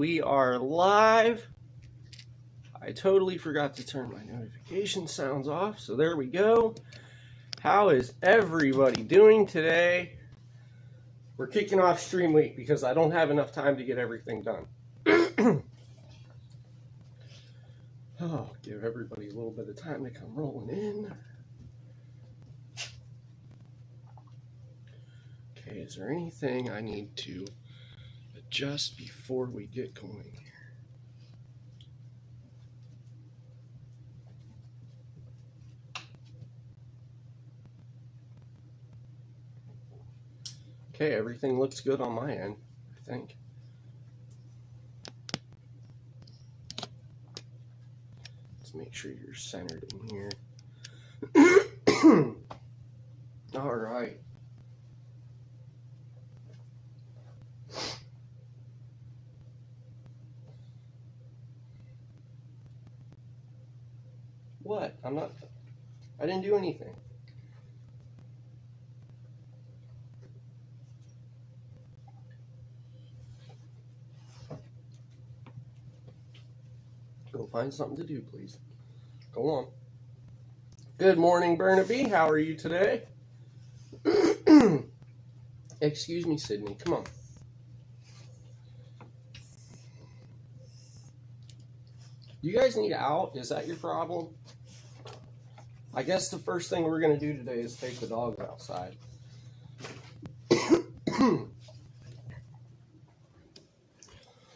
We are live. I totally forgot to turn my notification sounds off, so there we go. How is everybody doing today? We're kicking off stream week because I don't have enough time to get everything done. Give everybody a little bit of time to come rolling in. Okay, is there anything I need to adjust before we get going? Okay, everything looks good on my end, I think. Let's make sure you're centered in here. All right. What? I didn't do anything. Go find something to do, please. Go on. Good morning, Burnaby. How are you today? Excuse me, Sydney. Come on. You guys need out? Is that your problem? I guess the first thing we're going to do today is take the dogs outside.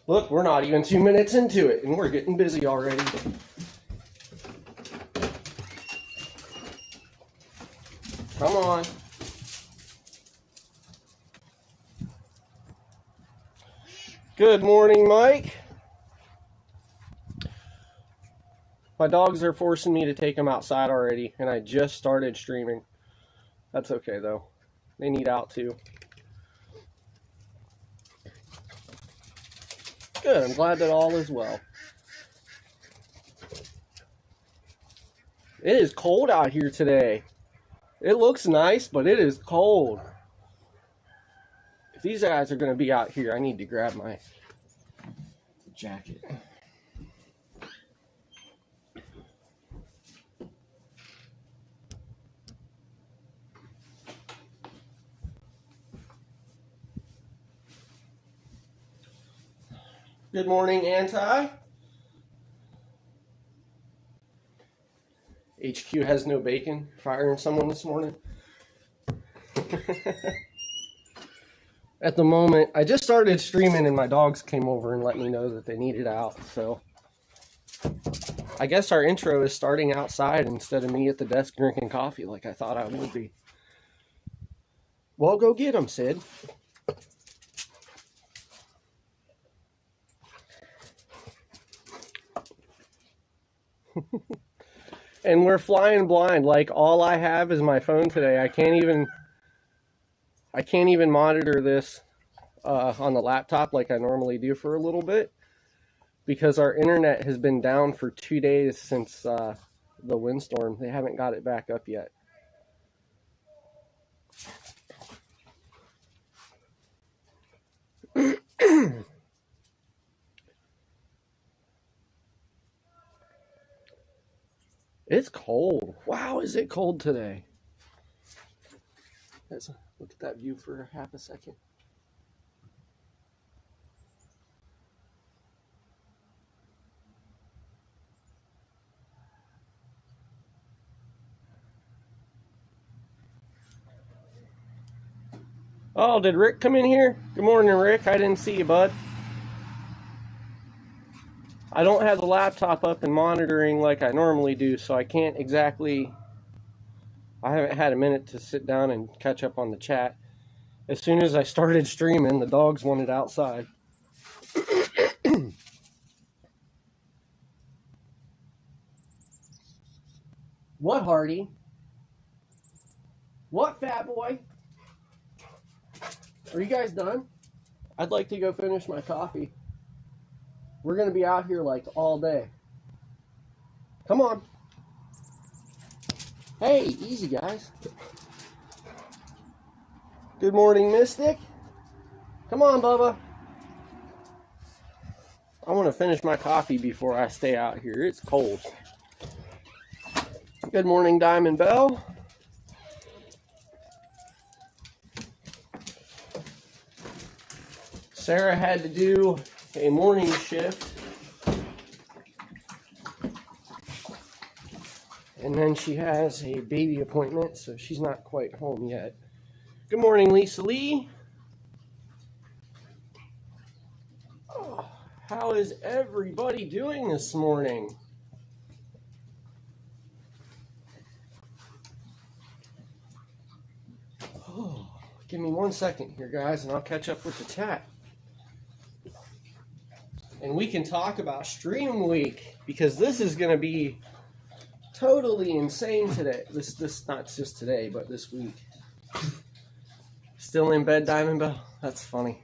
Look, we're not even 2 minutes into it, and we're getting busy already. Come on. Good morning, Mike. My dogs are forcing me to take them outside already, and I just started streaming. That's okay, though. They need out, too. Good, I'm glad that all is well. It is cold out here today. It looks nice, but it is cold. If these guys are going to be out here, I need to grab my jacket. Good morning, Anti. HQ has no bacon. Firing someone this morning. At the moment, I just started streaming and my dogs came over and let me know that they needed out. So I guess our intro is starting outside instead of me at the desk drinking coffee like I thought I would be. Well, go get them, Sid. And we're flying blind. Like, all I have is my phone today. I can't even monitor this on the laptop like I normally do for a little bit, because our internet has been down for 2 days since the windstorm. They haven't got it back up yet. It's cold. Wow, is it cold today? Let's look at that view for half a second. Oh, did Rick come in here? Good morning, Rick. I didn't see you, bud. I don't have the laptop up and monitoring like I normally do, so I can't exactly... I haven't had a minute to sit down and catch up on the chat. As soon as I started streaming, the dogs wanted outside. What, Hardy? What, fat boy? Are you guys done? I'd like to go finish my coffee. We're going to be out here like all day. Come on. Hey, easy guys. Good morning, Mystic. Come on, Bubba. I want to finish my coffee before I stay out here. It's cold. Good morning, Diamond Bell. Sarah had to do a morning shift, and then she has a baby appointment, so she's not quite home yet. Good morning, Lisa Lee. Oh, how is everybody doing this morning? Oh, give me 1 second here, guys, and I'll catch up with the chat. And we can talk about Stream Week, because this is going to be totally insane today. This not just today, but this week. Still in bed, Diamond Bell? That's funny.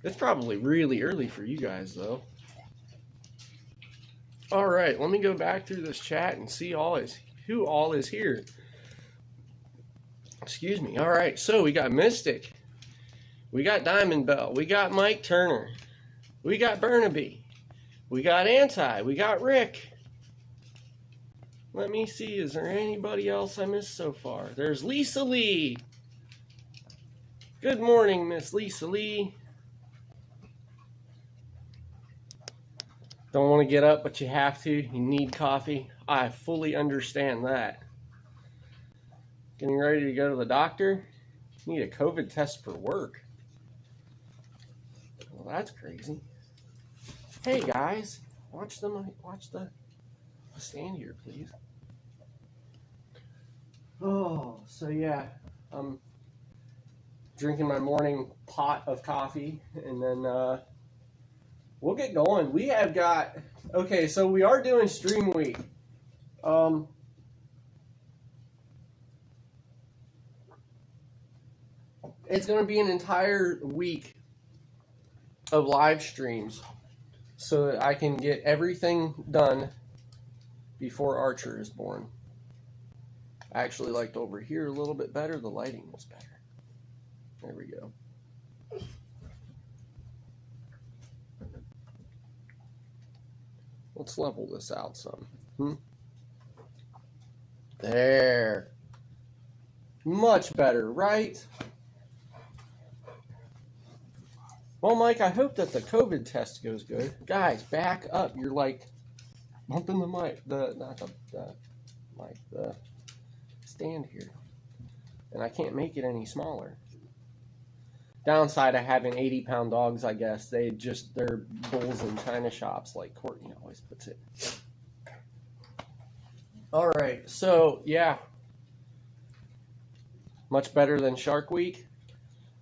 It's probably really early for you guys, though. All right, let me go back through this chat and see who all is here. Excuse me. All right, so we got Mystic. We got Diamond Bell. We got Mike Turner. We got Burnaby. We got Anti. We got Rick. Let me see. Is there anybody else I missed so far? There's Lisa Lee. Good morning, Miss Lisa Lee. Don't want to get up, but you have to. You need coffee. I fully understand that. Getting ready to go to the doctor? Need a COVID test for work. Well, that's crazy. Hey guys, watch the stand here, please. Oh, so yeah, I'm drinking my morning pot of coffee, and then we'll get going. We have got, okay, so we are doing Stream Week. It's going to be an entire week of live streams so that I can get everything done before Archer is born. I actually liked over here a little bit better. The lighting was better. There we go. Let's level this out some. There. Much better, right? Well, Mike, I hope that the COVID test goes good. Guys, back up. You're like bumping the mic, the stand here. And I can't make it any smaller. Downside of having 80-pound dogs, I guess, they're bulls in china shops, like Courtney always puts it. All right, so yeah. Much better than Shark Week.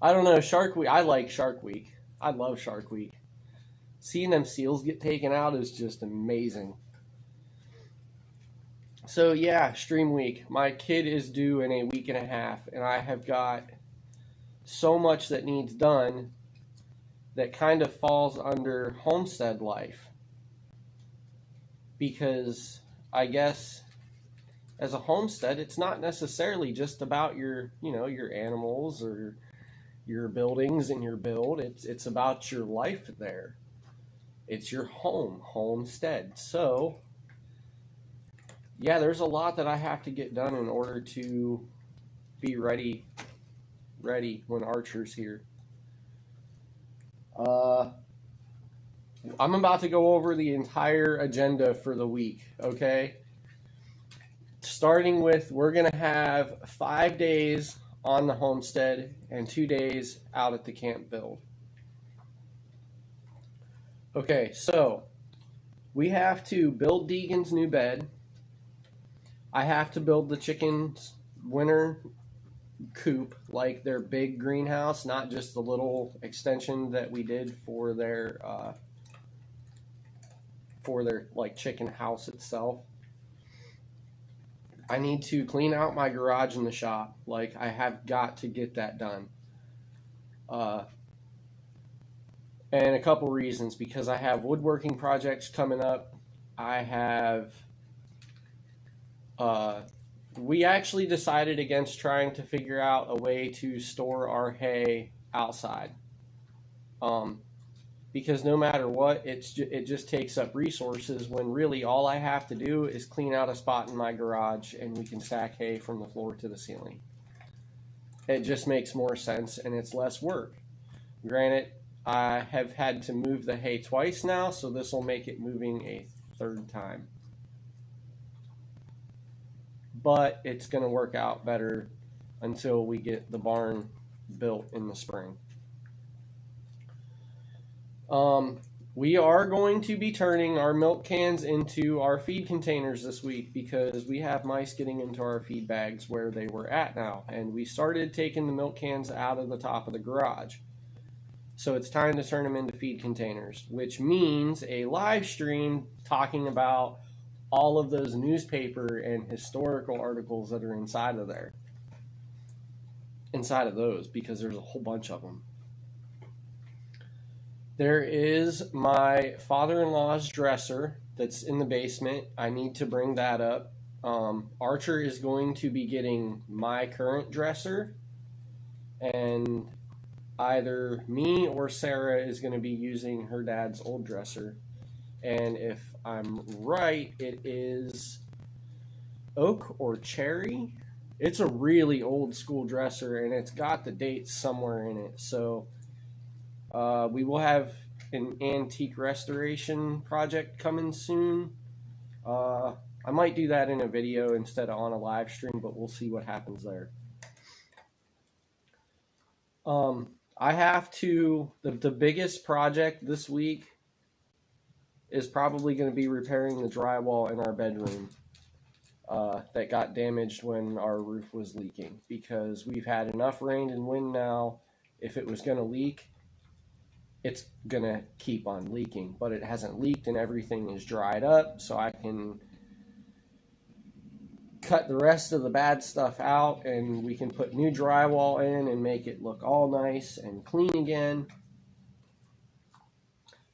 I don't know, Shark Week, I like Shark Week. I love Shark Week. Seeing them seals get taken out is just amazing. So yeah, Stream Week. My kid is due in a week and a half, and I have got so much that needs done that kind of falls under homestead life. Because I guess as a homestead, it's not necessarily just about your animals or your buildings and your build. It's about your life there. It's your homestead. So, yeah, there's a lot that I have to get done in order to be ready when Archer's here. I'm about to go over the entire agenda for the week, okay? Starting with, we're going to have 5 days on the homestead and 2 days out at the camp build. Okay, so we have to build Deegan's new bed. I have to build the chickens' winter coop, like their big greenhouse, not just the little extension that we did for their like chicken house itself. I need to clean out my garage and the shop. Like, I have got to get that done. And a couple reasons, because I have woodworking projects coming up. I have, we actually decided against trying to figure out a way to store our hay outside. because no matter what, it just takes up resources when really all I have to do is clean out a spot in my garage and we can stack hay from the floor to the ceiling. It just makes more sense and it's less work. Granted, I have had to move the hay twice now, so this will make it moving a third time. But it's going to work out better until we get the barn built in the spring. We are going to be turning our milk cans into our feed containers this week because we have mice getting into our feed bags where they were at now. And we started taking the milk cans out of the top of the garage. So it's time to turn them into feed containers, which means a live stream talking about all of those newspaper and historical articles that are inside of there. Inside of those, because there's a whole bunch of them. There is my father-in-law's dresser that's in the basement. I need to bring that up. Archer is going to be getting my current dresser, and either me or Sarah is going to be using her dad's old dresser. And if I'm right, it is oak or cherry. It's a really old school dresser, and it's got the dates somewhere in it. So we will have an antique restoration project coming soon. I might do that in a video instead of on a live stream, but we'll see what happens there. I have to, the biggest project this week is probably going to be repairing the drywall in our bedroom that got damaged when our roof was leaking, because we've had enough rain and wind now. If it was going to leak, it's going to keep on leaking, but it hasn't leaked and everything is dried up, so I can cut the rest of the bad stuff out and we can put new drywall in and make it look all nice and clean again.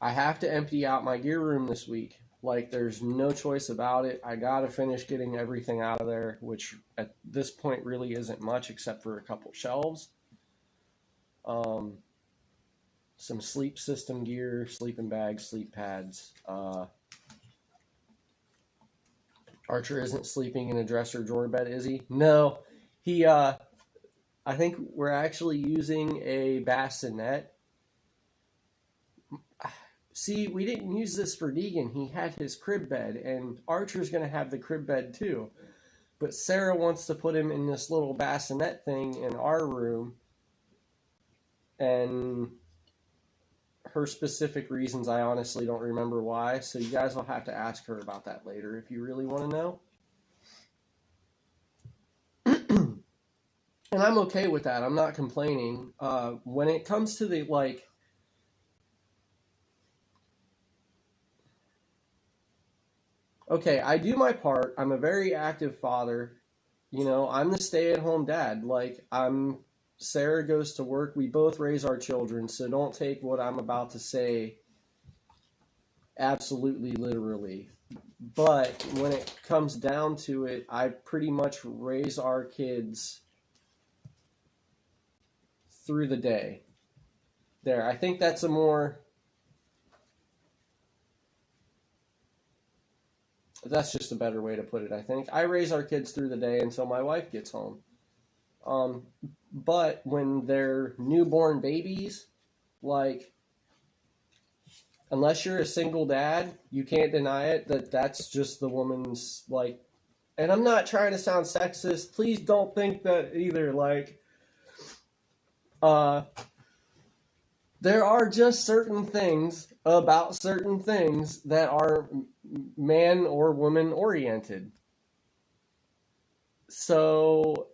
I have to empty out my gear room this week. Like, there's no choice about it. I gotta finish getting everything out of there, which at this point really isn't much except for a couple shelves. Some sleep system gear, sleeping bags, sleep pads. Archer isn't sleeping in a dresser drawer bed, is he? No. He, I think we're actually using a bassinet. See, we didn't use this for Deegan. He had his crib bed, and Archer's going to have the crib bed too. But Sarah wants to put him in this little bassinet thing in our room. And her specific reasons, I honestly don't remember why. So you guys will have to ask her about that later if you really want to know. And I'm okay with that. I'm not complaining. When it comes to the, like, okay, I do my part. I'm a very active father. You know, I'm the stay-at-home dad. Like, Sarah goes to work. We both raise our children, so don't take what I'm about to say absolutely literally. But when it comes down to it, I pretty much raise our kids through the day. There, I think that's a more... That's just a better way to put it, I think. I raise our kids through the day until my wife gets home. But when they're newborn babies, like, unless you're a single dad, you can't deny it that that's just the woman's, like, and I'm not trying to sound sexist. Please don't think that either. Like, there are just certain things about certain things that are man or woman oriented. So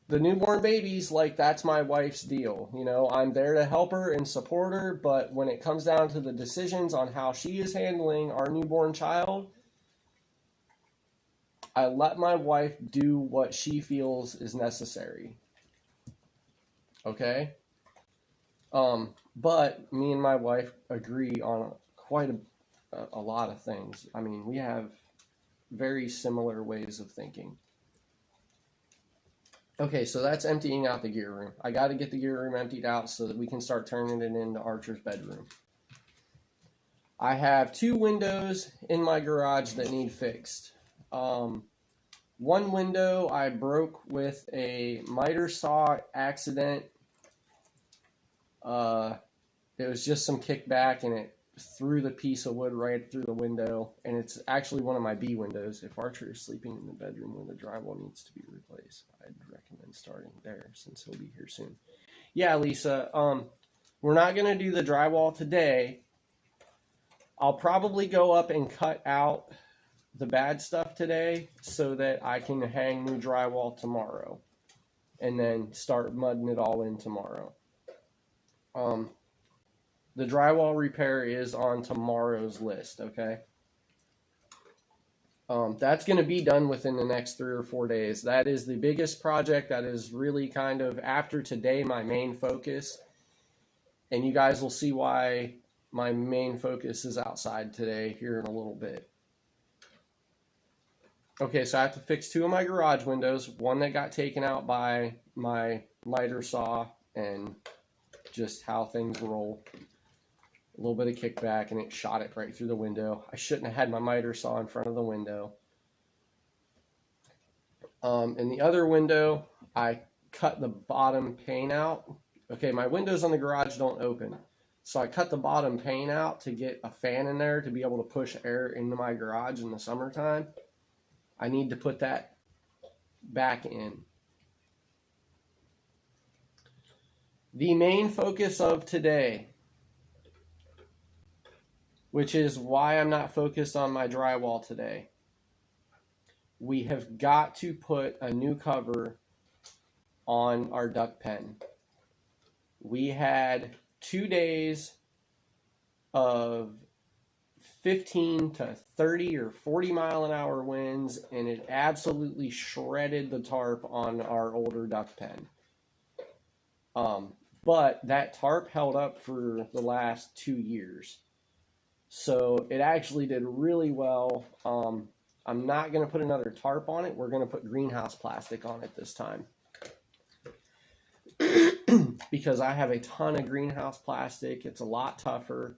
the newborn babies, like, that's my wife's deal. You know, I'm there to help her and support her, but when it comes down to the decisions on how she is handling our newborn child, I let my wife do what she feels is necessary. Okay? But me and my wife agree on quite a lot of things. I mean, we have very similar ways of thinking. Okay, so that's emptying out the gear room. I got to get the gear room emptied out so that we can start turning it into Archer's bedroom. I have 2 windows in my garage that need fixed. One window I broke with a miter saw accident. It was just some kickback and it threw the piece of wood right through the window. And it's actually one of my B windows. If Archer is sleeping in the bedroom where the drywall needs to be replaced, I'd recommend starting there since he'll be here soon. Yeah, Lisa, we're not going to do the drywall today. I'll probably go up and cut out the bad stuff today so that I can hang new drywall tomorrow and then start mudding it all in tomorrow. The drywall repair is on tomorrow's list, okay? That's going to be done within the next 3 or 4 days. That is the biggest project. That is really kind of, after today, my main focus. And you guys will see why my main focus is outside today here in a little bit. Okay, so I have to fix 2 of my garage windows. One that got taken out by my miter saw and just how things roll. A little bit of kickback and it shot it right through the window. I shouldn't have had my miter saw in front of the window. And the other window, I cut the bottom pane out. Okay, my windows on the garage don't open. So I cut the bottom pane out to get a fan in there to be able to push air into my garage in the summertime. I need to put that back in. The main focus of today, which is why I'm not focused on my drywall today. We have got to put a new cover on our duck pen. We had 2 days of 15 to 30 or 40 mile an hour winds, and it absolutely shredded the tarp on our older duck pen. But that tarp held up for the last 2 years. So it actually did really well. I'm not going to put another tarp on it. We're going to put greenhouse plastic on it this time. Because I have a ton of greenhouse plastic. It's a lot tougher.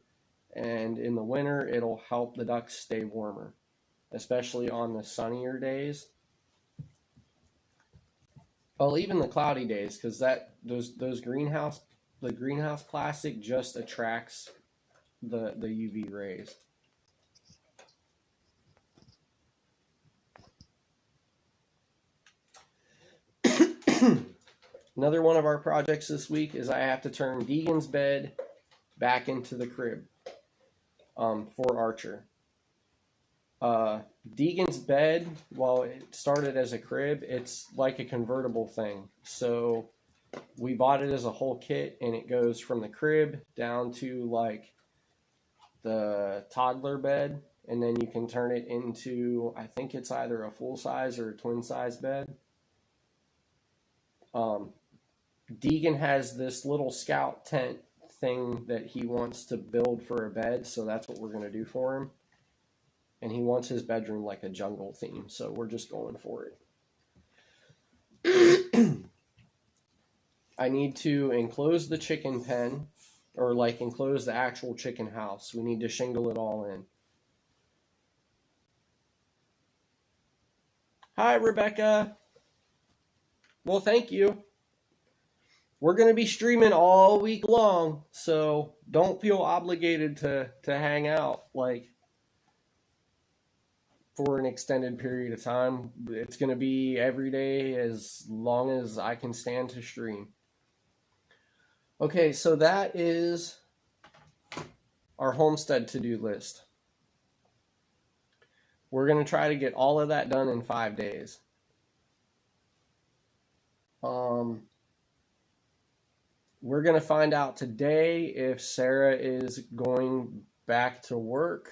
And in the winter, it'll help the ducks stay warmer. Especially on the sunnier days. Well, even the cloudy days, because the greenhouse plastic just attracts the UV rays. Another one of our projects this week is I have to turn Deegan's bed back into the crib for Archer. Deegan's bed, while it started as a crib, it's like a convertible thing. So we bought it as a whole kit, and it goes from the crib down to like the toddler bed, and then you can turn it into, I think it's either a full size or a twin size bed. Deegan has this little scout tent thing that he wants to build for a bed, so that's what we're going to do for him. And he wants his bedroom like a jungle theme, so we're just going for it. I need to enclose the chicken pen, or like enclose the actual chicken house. We need to shingle it all in. Hi, Rebecca. Well, thank you. We're going to be streaming all week long, so don't feel obligated to hang out like for an extended period of time. It's going to be every day as long as I can stand to stream. Okay, so that is our Homestead to-do list. We're going to try to get all of that done in 5 days. We're going to find out today if Sarah is going back to work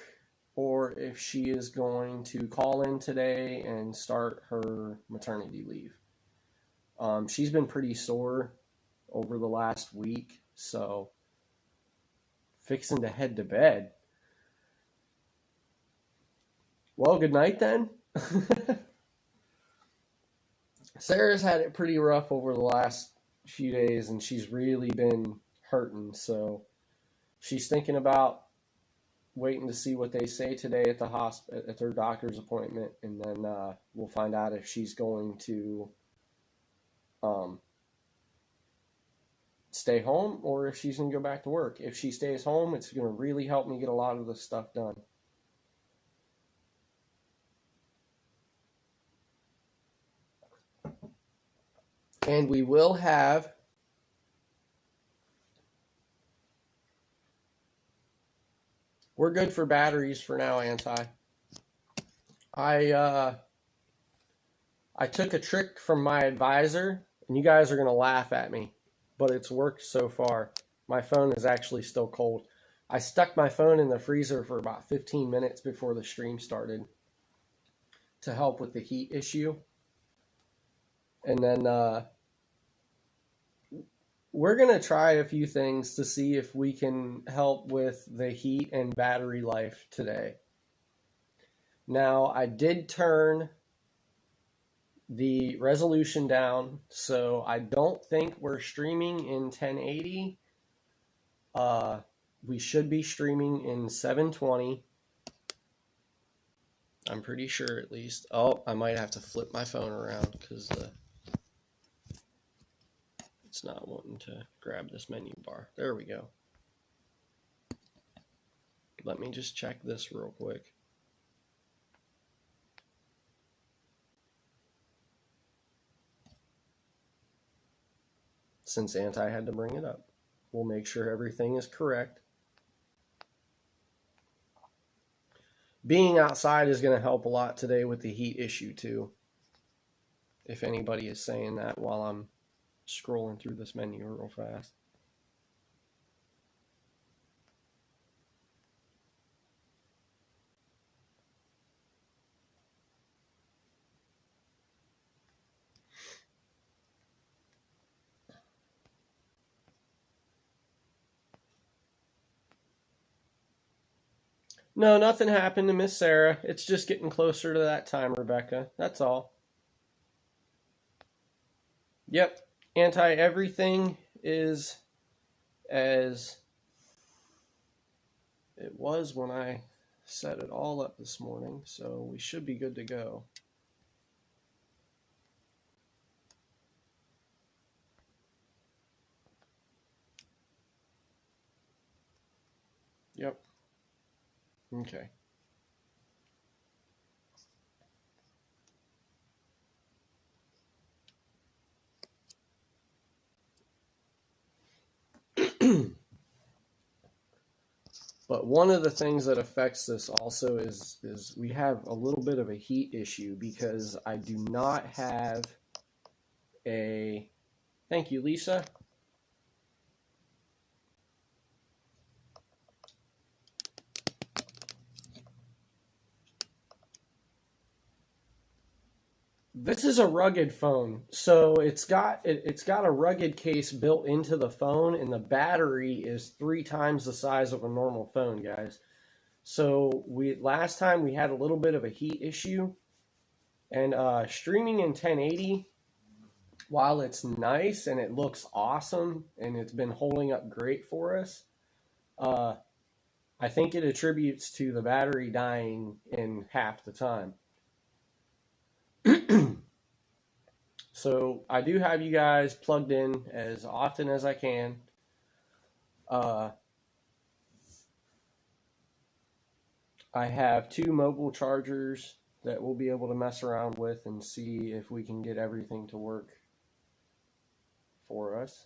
or if she is going to call in today and start her maternity leave. She's been pretty sore over the last week, so fixing to head to bed. Well, good night then. Sarah's had it pretty rough over the last few days, and she's really been hurting, so she's thinking about waiting to see what they say today at the at their doctor's appointment, and then we'll find out if she's going to stay home or if she's going to go back to work. If she stays home, it's going to really help me get a lot of this stuff done. And we will have we're good for batteries for now, Anti. I took a trick from my advisor, and you guys are going to laugh at me, but it's worked so far. My phone is actually still cold. I stuck my phone in the freezer for about 15 minutes before the stream started to help with the heat issue. And then we're going to try a few things to see if we can help with the heat and battery life today. Now, I did turn the resolution down, so I don't think we're streaming in 1080. We should be streaming in 720. I'm pretty sure, at least. Oh, I might have to flip my phone around because it's not wanting to grab this menu bar. There we go. Let me just check this real quick. Since Anti had to bring it up, we'll make sure everything is correct. Being outside is going to help a lot today with the heat issue too. If anybody is saying that while I'm scrolling through this menu real fast. No, nothing happened to Miss Sarah. It's just getting closer to that time, Rebecca. That's all. Yep. Everything is as it was when I set it all up this morning, so we should be good to go. Yep. Okay. But one of the things that affects this also is we have a little bit of a heat issue because I do not have a... Thank you, Lisa. This is a rugged phone, so it's got a rugged case built into the phone, and the battery is 3 times the size of a normal phone, guys. So last time we had a little bit of a heat issue, and streaming in 1080, while it's nice and it looks awesome and it's been holding up great for us, I think it attributes to the battery dying in half the time. So I do have you guys plugged in as often as I can. I have 2 mobile chargers that we'll be able to mess around with and see if we can get everything to work for us.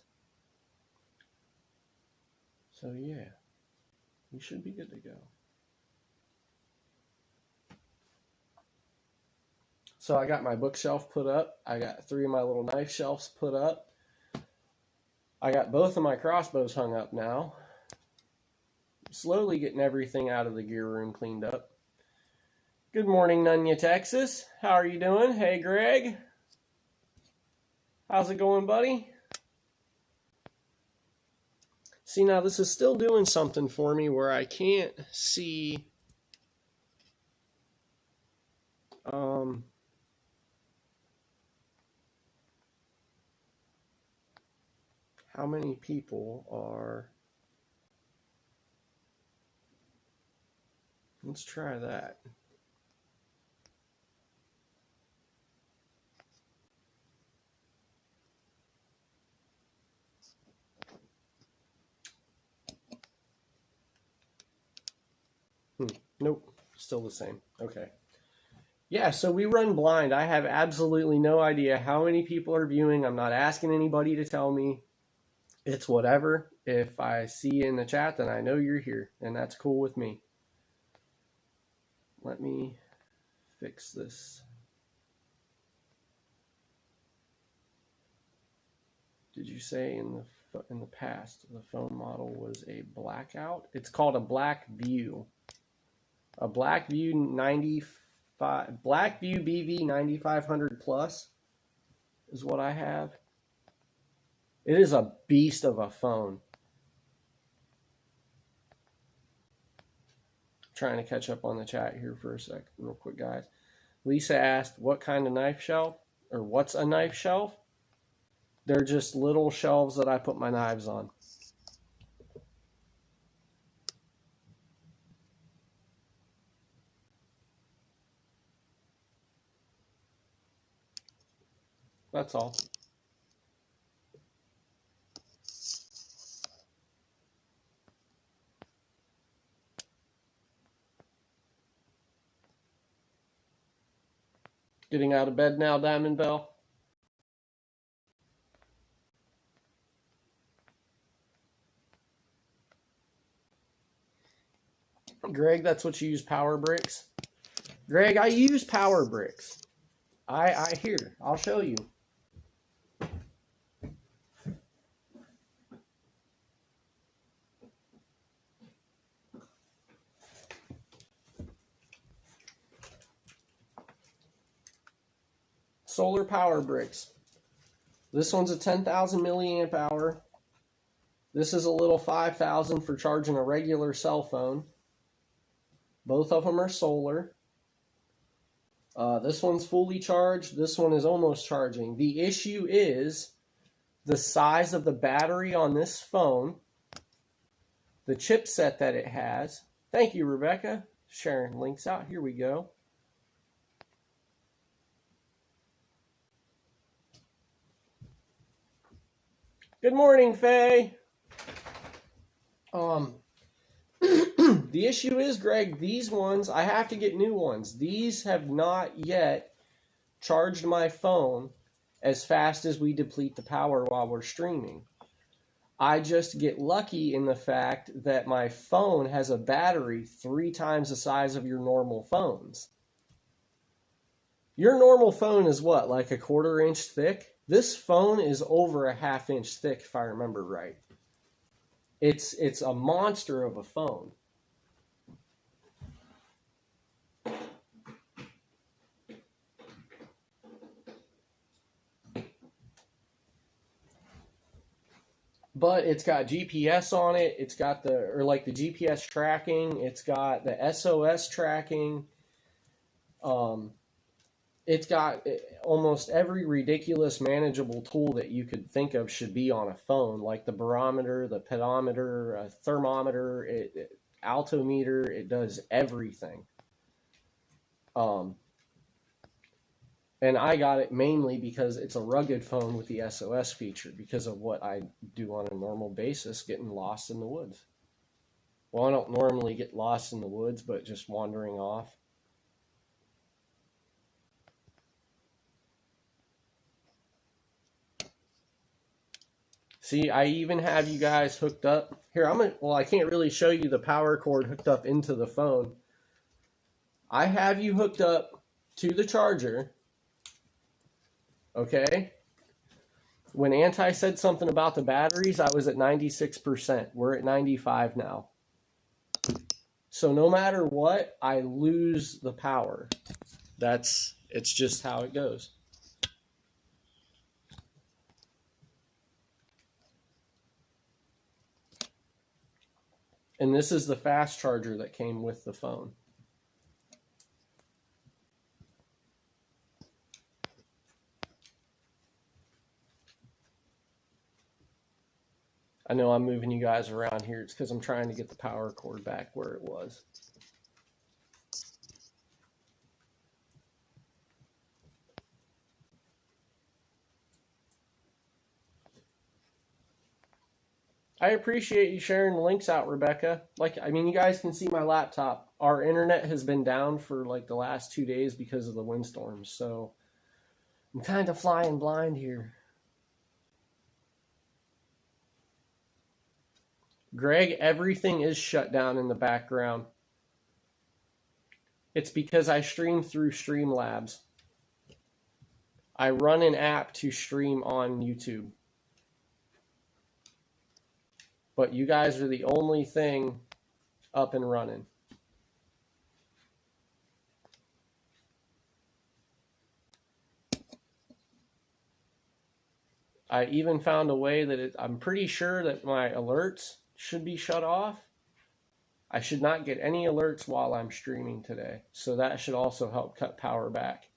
So yeah, we should be good to go. So I got my bookshelf put up. I got 3 of my little knife shelves put up. I got both of my crossbows hung up now. Slowly getting everything out of the gear room cleaned up. Good morning, Nunya, Texas. How are you doing? Hey, Greg. How's it going, buddy? See, now this is still doing something for me where I can't see... how many people are Let's try that. Nope, still the same. Okay. Yeah, so we run blind. I have absolutely no idea how many people are viewing. I'm not asking anybody to tell me. It's whatever. If I see you in the chat, then I know you're here, and that's cool with me. Let me fix this. Did you say in the past the phone model was a blackout? It's called a Black View. A Black View 95 Black View BV 9500 Plus is what I have. It is a beast of a phone. Trying to catch up on the chat here for a sec, real quick, guys. Lisa asked, what kind of knife shelf? Or what's a knife shelf? They're just little shelves that I put my knives on. That's all. Getting out of bed now, Diamond Bell? Greg, that's what you use power bricks? Greg, I use power bricks. I hear. I'll show you. Solar power bricks. This one's a 10,000 milliamp hour. This is a little 5,000 for charging a regular cell phone. Both of them are solar. This one's fully charged. This one is almost charging. The issue is the size of the battery on this phone, the chipset that it has. Thank you, Rebecca. Sharing links out. Here we go. Good morning, Faye. The issue is, Greg, these ones, I have to get new ones. These have not yet charged my phone as fast as we deplete the power while we're streaming. I just get lucky in the fact that my phone has a battery 3 times the size of your normal phones. Your normal phone is what, like a 1/4 inch thick? This phone is over a 1/2 inch thick, if I remember right. It's a monster of a phone. But it's got GPS on it. It's got the GPS tracking. It's got the SOS tracking. It's got almost every ridiculous manageable tool that you could think of should be on a phone, like the barometer, the pedometer, thermometer, altimeter. It does everything. And I got it mainly because it's a rugged phone with the SOS feature, because of what I do on a normal basis, getting lost in the woods. Well, I don't normally get lost in the woods, but just wandering off. See, I even have you guys hooked up. Here, I can't really show you the power cord hooked up into the phone. I have you hooked up to the charger. Okay. When Anti said something about the batteries, I was at 96%. We're at 95 now. So no matter what, I lose the power. It's just how it goes. And this is the fast charger that came with the phone. I know I'm moving you guys around here. It's because I'm trying to get the power cord back where it was. I appreciate you sharing the links out, Rebecca. Like, I mean, you guys can see my laptop. Our internet has been down for like the last 2 days because of the windstorms. So I'm kind of flying blind here. Greg, everything is shut down in the background. It's because I stream through Streamlabs. I run an app to stream on YouTube. But you guys are the only thing up and running. I even found a way that I'm pretty sure that my alerts should be shut off. I should not get any alerts while I'm streaming today. So that should also help cut power back.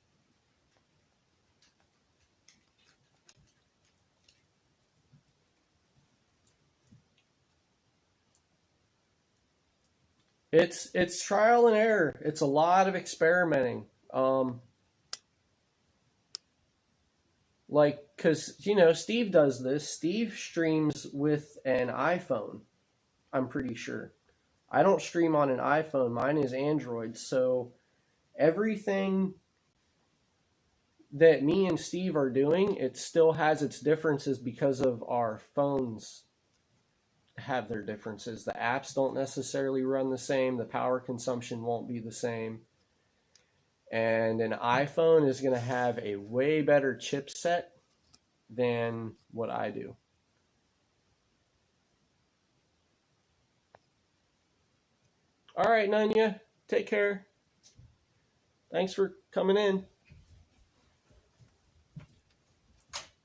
It's trial and error. It's a lot of experimenting. Like, because, you know, Steve does this. Steve streams with an iPhone, I'm pretty sure. I don't stream on an iPhone. Mine is Android. So everything that me and Steve are doing, it still has its differences because of our phones have their differences. The apps don't necessarily run the same. The power consumption won't be the same. And an iPhone is going to have a way better chipset than what I do. All right, Nanya, take care. Thanks for coming in.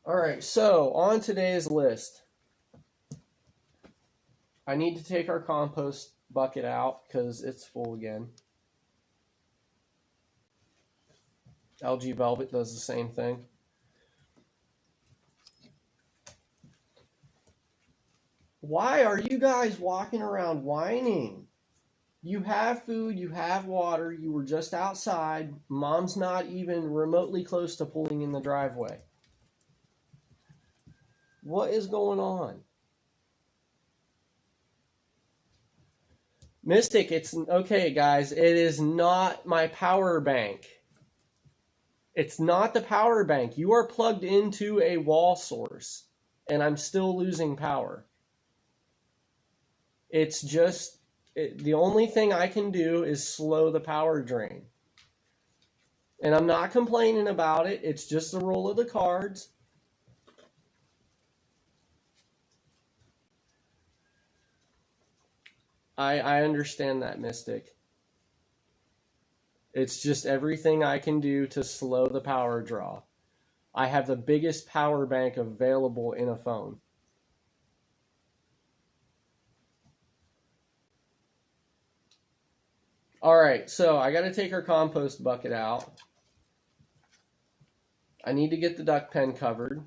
All right, so on today's list, I need to take our compost bucket out because it's full again. Algae Velvet does the same thing. Why are you guys walking around whining? You have food, you have water, you were just outside. Mom's not even remotely close to pulling in the driveway. What is going on? Mystic, it's okay, guys. It is not my power bank. It's not the power bank. You are plugged into a wall source, and I'm still losing power. It's just, the only thing I can do is slow the power drain. And I'm not complaining about it. It's just the roll of the cards. I understand that, Mystic. It's just everything I can do to slow the power draw. I have the biggest power bank available in a phone. All right, so I got to take our compost bucket out. I need to get the duck pen covered.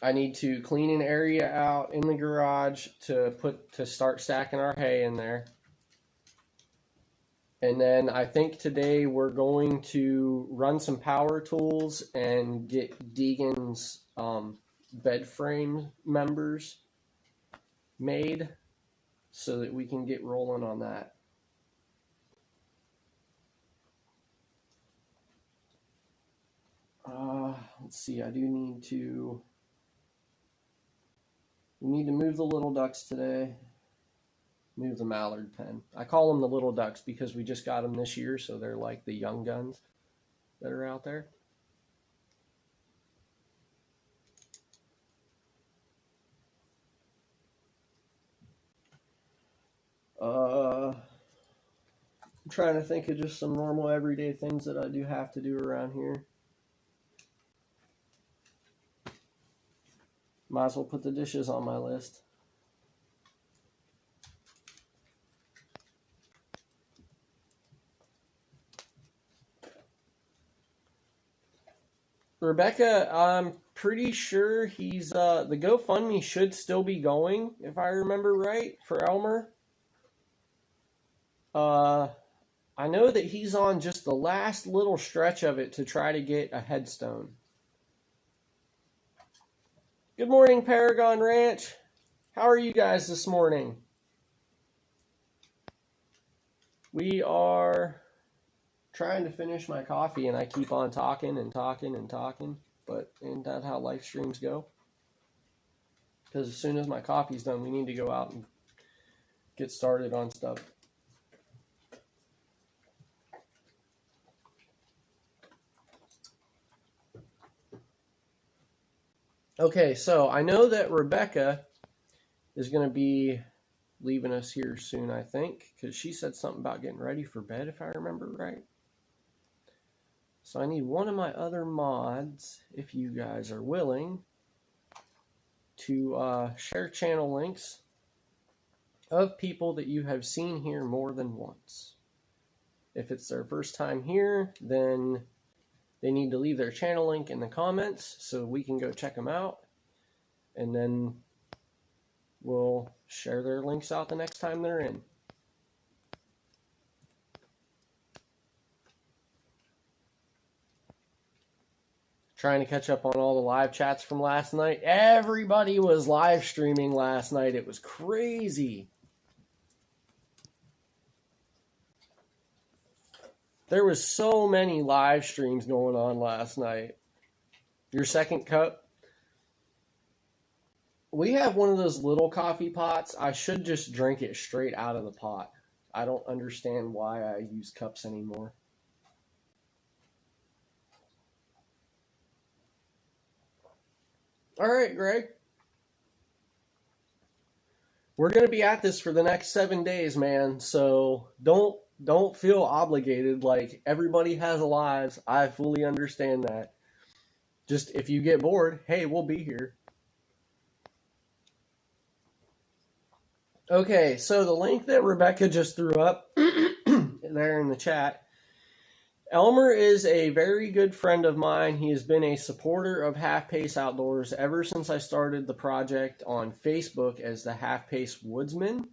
I need to clean an area out in the garage to start stacking our hay in there. And then I think today we're going to run some power tools and get Deegan's bed frame members made so that we can get rolling on that. Let's see, I do need to... We need to move the little ducks today. Move the mallard pen. I call them the little ducks because we just got them this year, so they're like the young guns that are out there. I'm trying to think of just some normal everyday things that I do have to do around here. Might as well put the dishes on my list. Rebecca, I'm pretty sure he's the GoFundMe should still be going, if I remember right, for Elmer. I know that he's on just the last little stretch of it to try to get a headstone. Good morning, Paragon Ranch. How are you guys this morning? We are trying to finish my coffee, and I keep on talking and talking and talking, but isn't that how live streams go? Because as soon as my coffee's done, we need to go out and get started on stuff. Okay, so I know that Rebecca is going to be leaving us here soon, I think, because she said something about getting ready for bed, if I remember right. So I need one of my other mods, if you guys are willing, to share channel links of people that you have seen here more than once. If it's their first time here, then they need to leave their channel link in the comments so we can go check them out. And then we'll share their links out the next time they're in. Trying to catch up on all the live chats from last night. Everybody was live streaming last night. It was crazy. There was so many live streams going on last night. Your second cup? We have one of those little coffee pots. I should just drink it straight out of the pot. I don't understand why I use cups anymore. All right, Greg. We're going to be at this for the next 7 days, man. So don't feel obligated. Like, everybody has lives. I fully understand that. Just if you get bored, hey, we'll be here. Okay, so the link that Rebecca just threw up there in the chat. Elmer is a very good friend of mine. He has been a supporter of Half Pace Outdoors ever since I started the project on Facebook as the Half Pace Woodsman.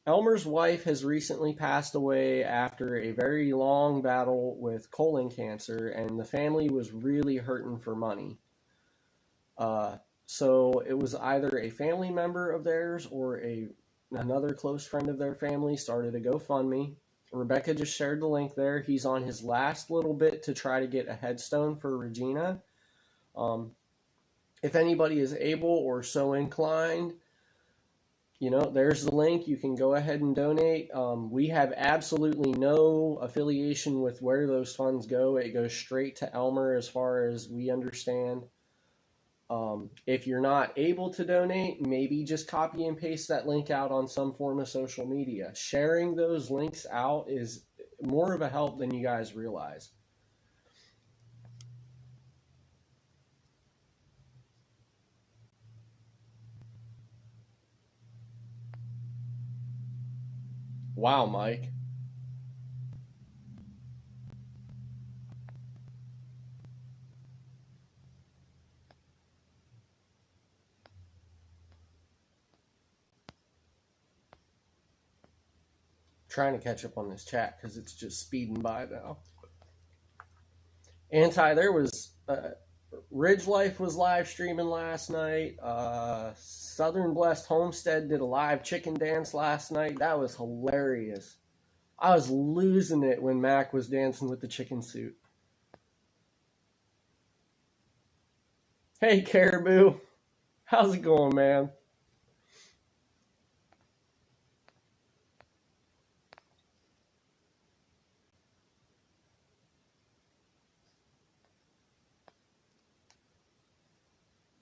Elmer's wife has recently passed away after a very long battle with colon cancer, and the family was really hurting for money. So it was either a family member of theirs or another close friend of their family started a GoFundMe. Rebecca just shared the link there. He's on his last little bit to try to get a headstone for Regina. If anybody is able or so inclined, there's the link. You can go ahead and donate. We have absolutely no affiliation with where those funds go. It goes straight to Elmer as far as we understand. If you're not able to donate, maybe just copy and paste that link out on some form of social media. Sharing those links out is more of a help than you guys realize. Wow, Mike. Trying to catch up on this chat because it's just speeding by now. There was Ridge Life was live streaming last night. Southern Blessed Homestead did a live chicken dance last night. That was hilarious. I was losing it when Mac was dancing with the chicken suit. Hey, Caribou. How's it going, man?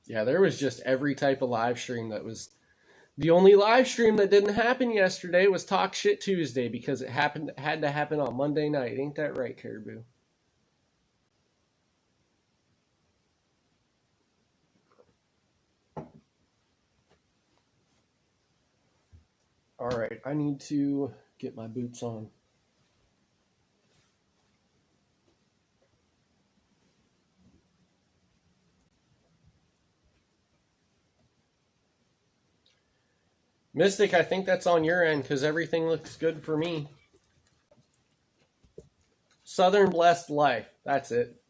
Yeah, there was just every type of live stream that was... The only live stream that didn't happen yesterday was Talk Shit Tuesday because it had to happen on Monday night. Ain't that right, Caribou? All right, I need to get my boots on. Mystic, I think that's on your end because everything looks good for me. Southern Blessed Life. That's it.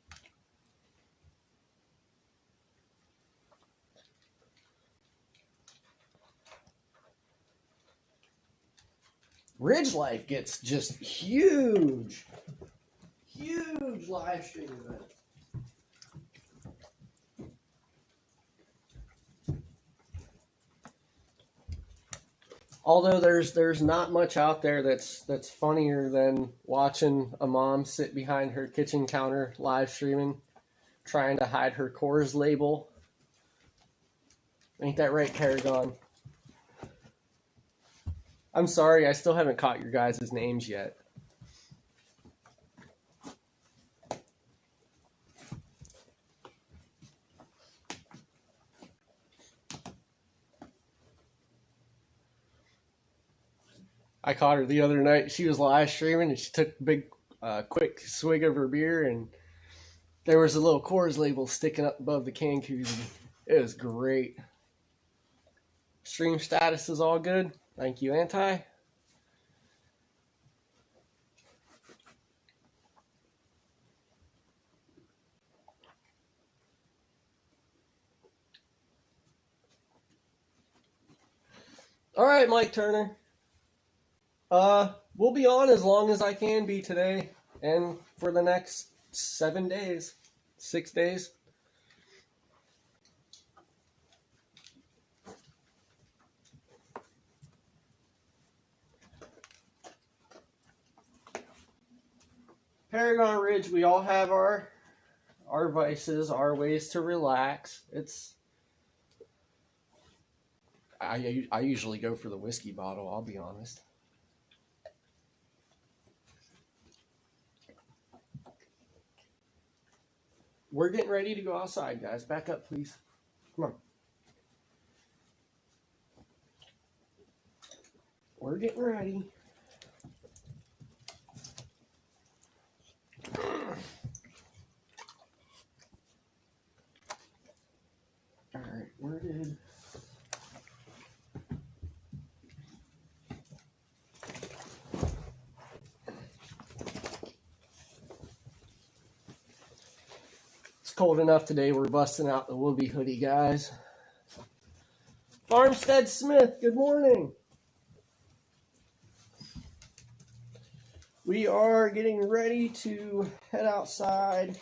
Ridge Life gets just huge live stream events. Although there's not much out there that's funnier than watching a mom sit behind her kitchen counter live streaming, trying to hide her Coors label. Ain't that right, Paragon? I'm sorry, I still haven't caught your guys' names yet. I caught her the other night. She was live streaming and she took a big, quick swig of her beer, and there was a little Coors label sticking up above the can koozie. It was great. Stream status is all good. Thank you, Anti. All right, Mike Turner. We'll be on as long as I can be today and for the next 7 days, 6 days. Paragon Ridge, we all have our vices, our ways to relax. I usually go for the whiskey bottle, I'll be honest. We're getting ready to go outside, guys. Back up, please. Come on. We're getting ready. All right, where did... Cold enough today, we're busting out the Whoopie hoodie, guys. Homestead Smith, good morning. We are getting ready to head outside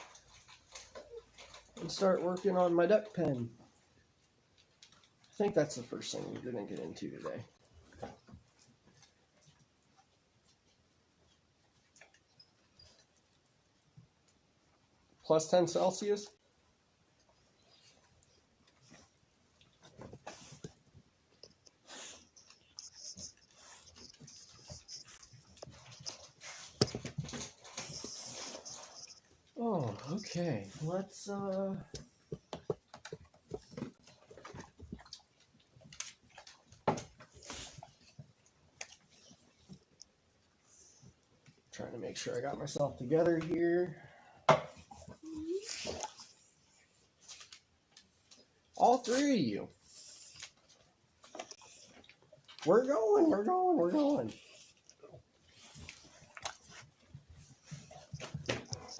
and start working on my duck pen. I think that's the first thing we're going to get into today. Plus 10 Celsius. Oh, okay. Let's trying to make sure I got myself together here. All three of you. We're going.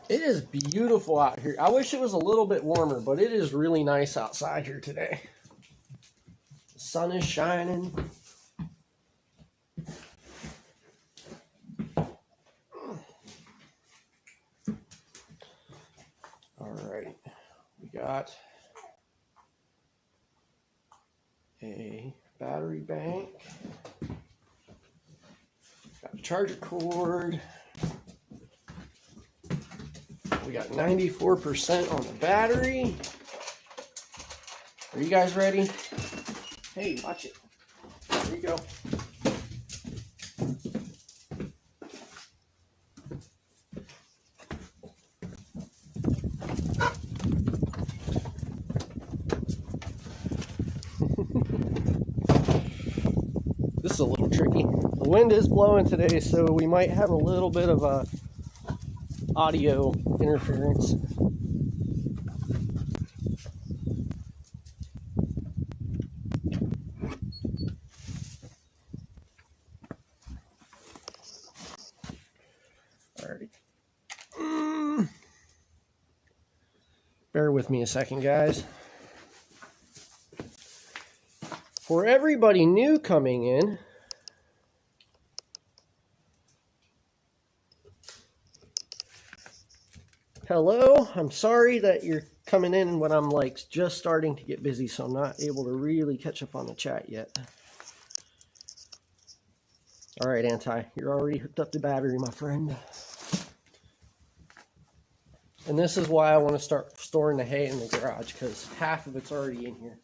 It is beautiful out here. I wish it was a little bit warmer, but it is really nice outside here today. The sun is shining. All right. We got a battery bank, got a charger cord, we got 94% on the battery. Are you guys ready? Hey, watch it. There you go. This is a little tricky. The wind is blowing today, so we might have a little bit of a audio interference. Alright. Bear with me a second, guys. For everybody new coming in, Hello, I'm sorry that you're coming in when I'm like just starting to get busy, so I'm not able to really catch up on the chat yet. All right, Anti, you're already hooked up to battery, my friend. And this is why I want to start storing the hay in the garage, because half of it's already in here.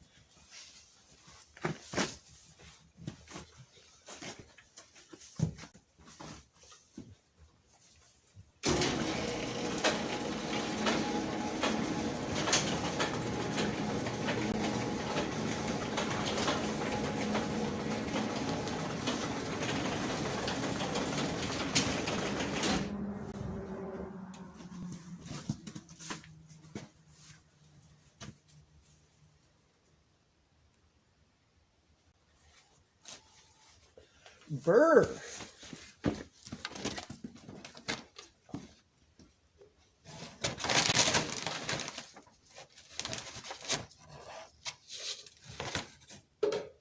Burr.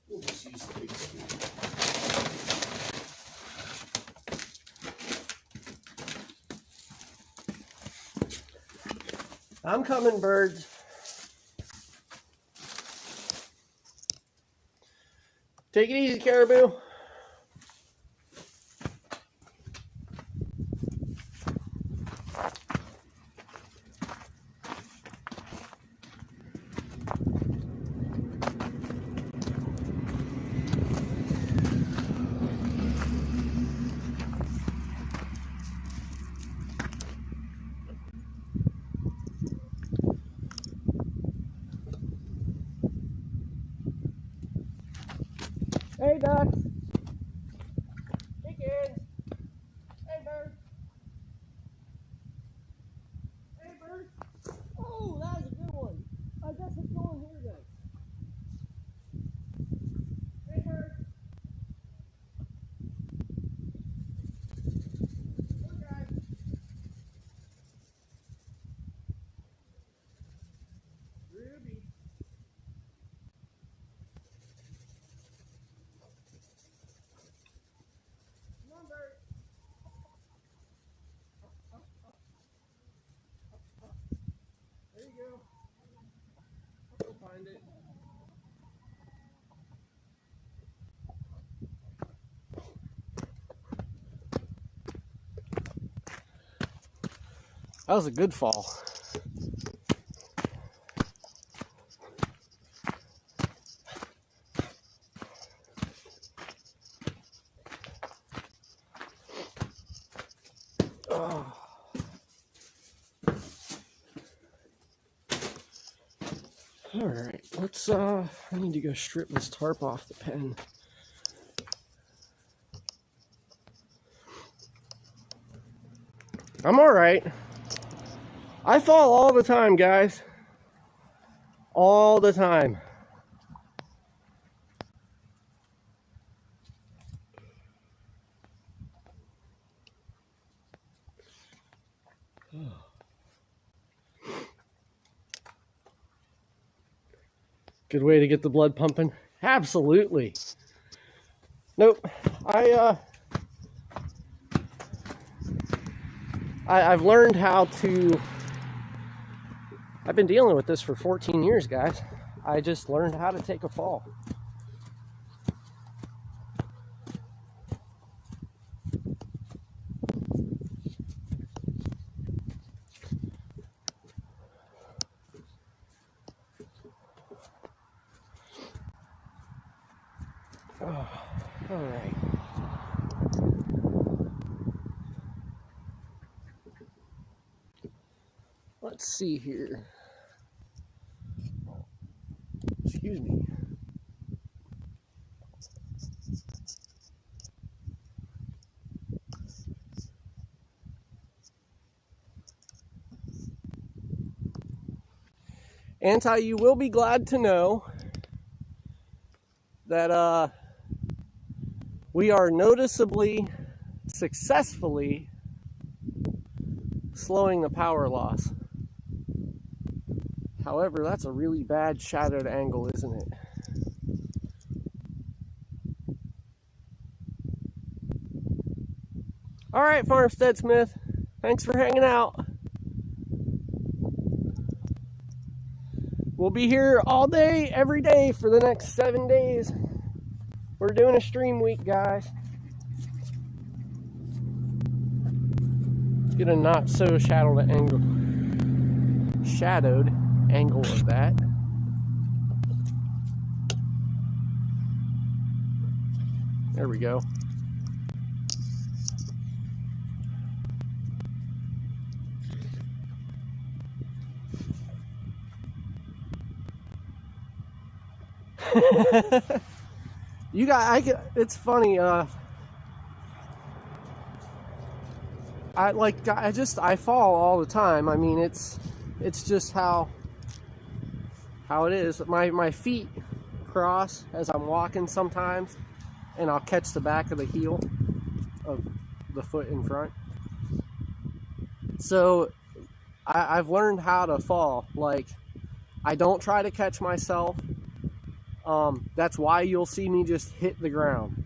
We'll just use the big spoon. I'm coming, birds. Take it easy, Caribou. Hey, ducks. Chickens. Hey, bird. Hey, bird. Oh, that was a good one. I guess it's going here then. Hey, bird. Okay. Ruby. Come on, bird. There you go. I'll go find it. That was a good fall. Oh. All right, let's I need to go strip this tarp off the pen. I'm all right. I fall all the time, guys. All the time. Good way to get the blood pumping. Absolutely. Nope. I've learned how to. I've been dealing with this for 14 years, guys. I just learned how to take a fall. Oh, all right. Let's see here. Excuse me. Anti, you will be glad to know that we are noticeably, successfully slowing the power loss. However, that's a really bad shadowed angle, isn't it? All right, Farmstead Smith, thanks for hanging out. We'll be here all day, every day for the next 7 days. We're doing a stream week, guys. Let's get a not so shadowed angle of that. There we go. You guys, it's funny. I fall all the time. I mean, it's just how it is. My feet cross as I'm walking sometimes, and I'll catch the back of the heel of the foot in front. So I've learned how to fall. Like, I don't try to catch myself. That's why you'll see me just hit the ground.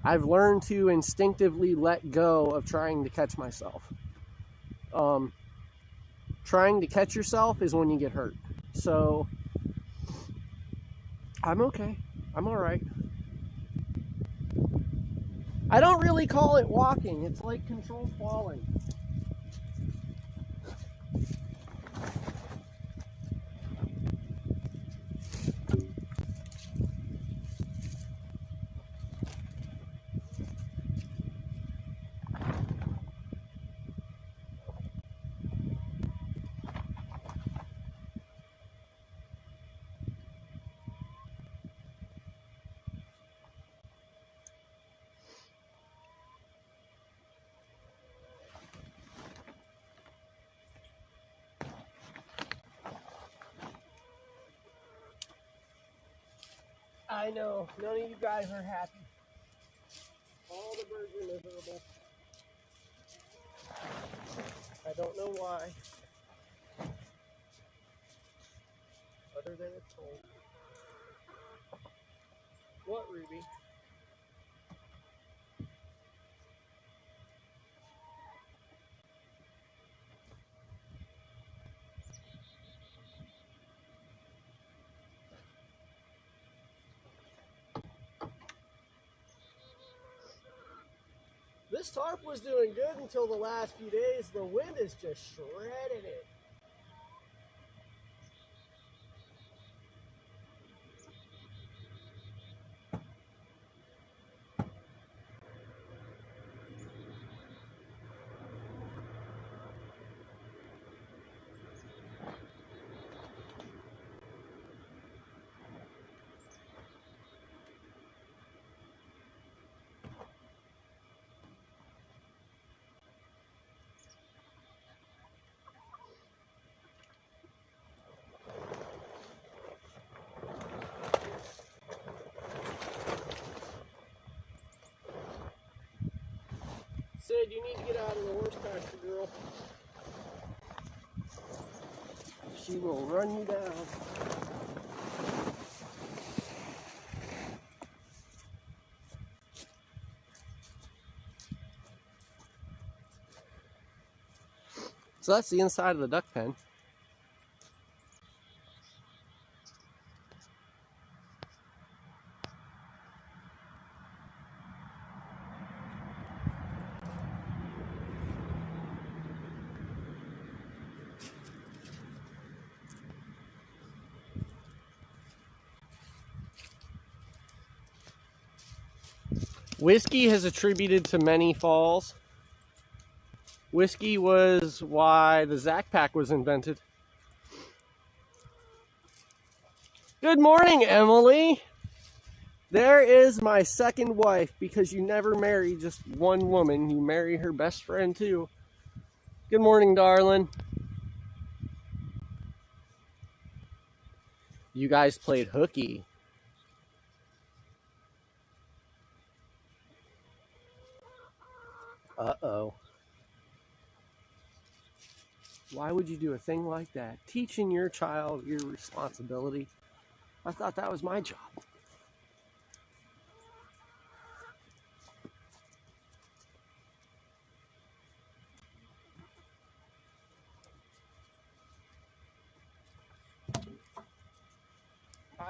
I've learned to instinctively let go of trying to catch myself. Trying to catch yourself is when you get hurt. So I'm okay. I'm all right. I don't really call it walking. It's like controlled falling. I know, none of you guys are happy. All the birds are miserable. I don't know why. Other than it's cold. What, Ruby? This tarp was doing good until the last few days. The wind has just shredded it. Sid, you need to get out of the horse pasture, girl. She will run you down. So that's the inside of the duck pen. Whiskey has attributed to many falls. Whiskey was why the Zac Pack was invented. Good morning, Emily. There is my second wife, because you never marry just one woman. You marry her best friend too. Good morning, darling. You guys played hooky. Uh-oh. Why would you do a thing like that? Teaching your child your responsibility. I thought that was my job.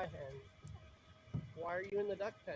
hen. Why are you in the duck pen?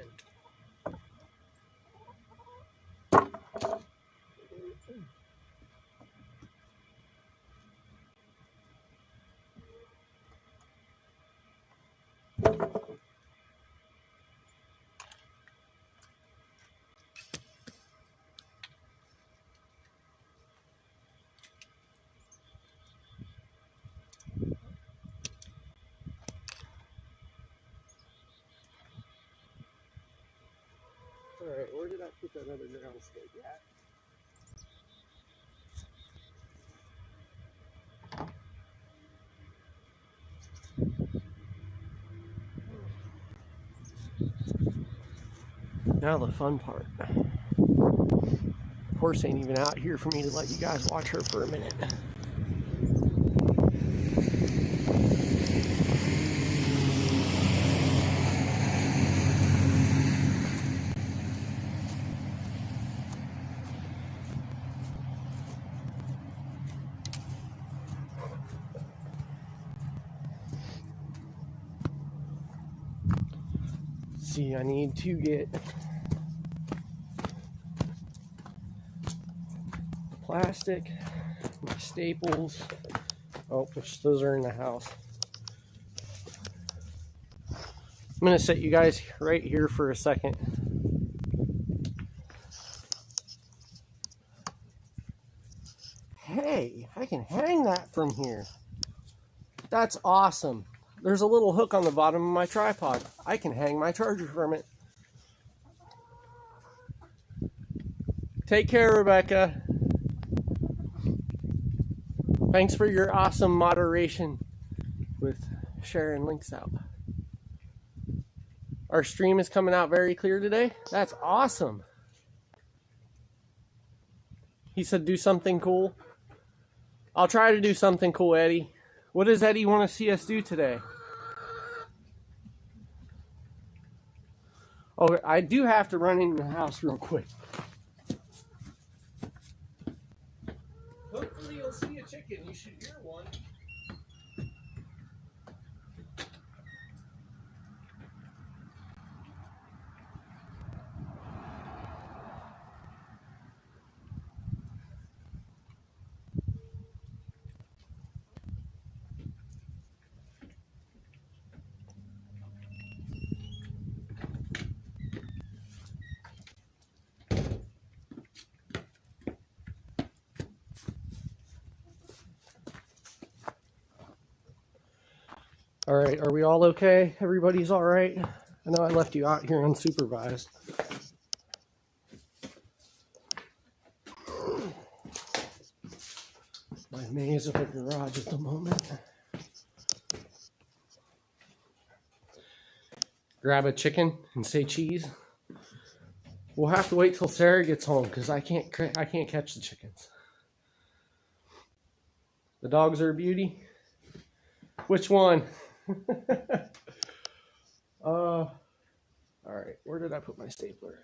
Alright, where did I put that other ground steak at? Now the fun part. Horse ain't even out here for me to let you guys watch her for a minute. See, I need to get plastic, my staples. Oh, which those are in the house. I'm gonna set you guys right here for a second. Hey, I can hang that from here. That's awesome. There's a little hook on the bottom of my tripod. I can hang my charger from it. Take care, Rebecca. Thanks for your awesome moderation with sharing links out. Our stream is coming out very clear today. That's awesome. He said do something cool. I'll try to do something cool, Eddie. What does Eddie want to see us do today? Oh, I do have to run into the house real quick. Hopefully you'll see a chicken. You should hear one. All right, are we all okay? Everybody's all right? I know I left you out here unsupervised. My maze of a garage at the moment. Grab a chicken and say cheese. We'll have to wait till Sarah gets home because I can't catch the chickens. The dogs are a beauty. Which one? All right, where did I put my stapler?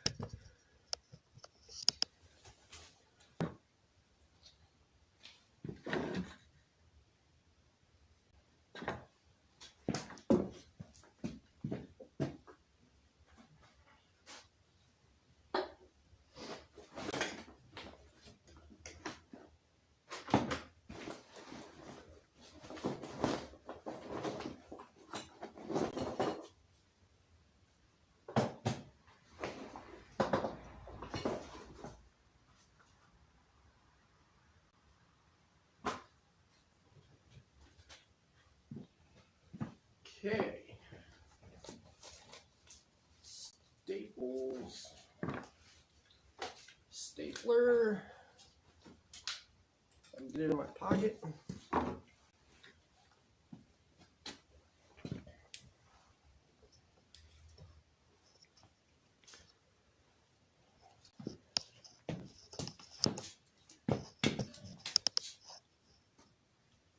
Okay. Staples. Stapler. I'll get it in my pocket.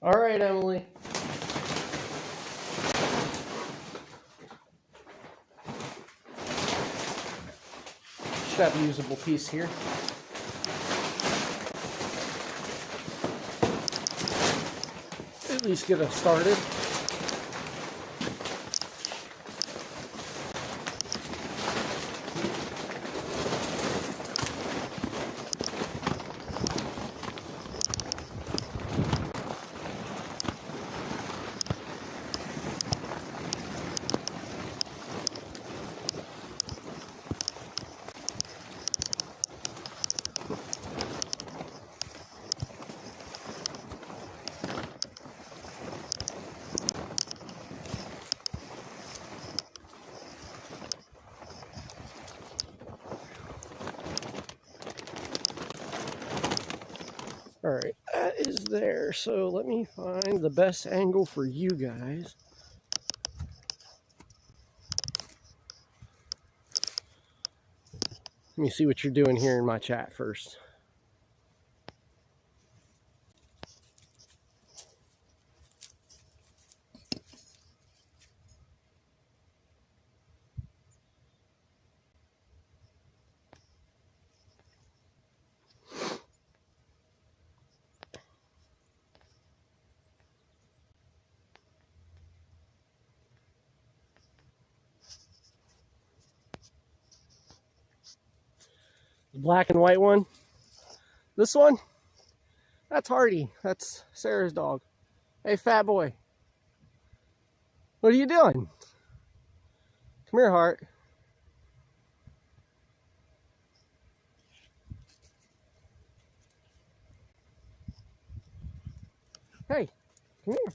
All right, Emily. Should have a usable piece here. At least get us started. All right, that is there. So let me find the best angle for you guys. Let me see what you're doing here in my chat first. The black and white one. This one, that's Hardy. That's Sarah's dog. Hey, fat boy. What are you doing? Come here, Hart. Hey, come here.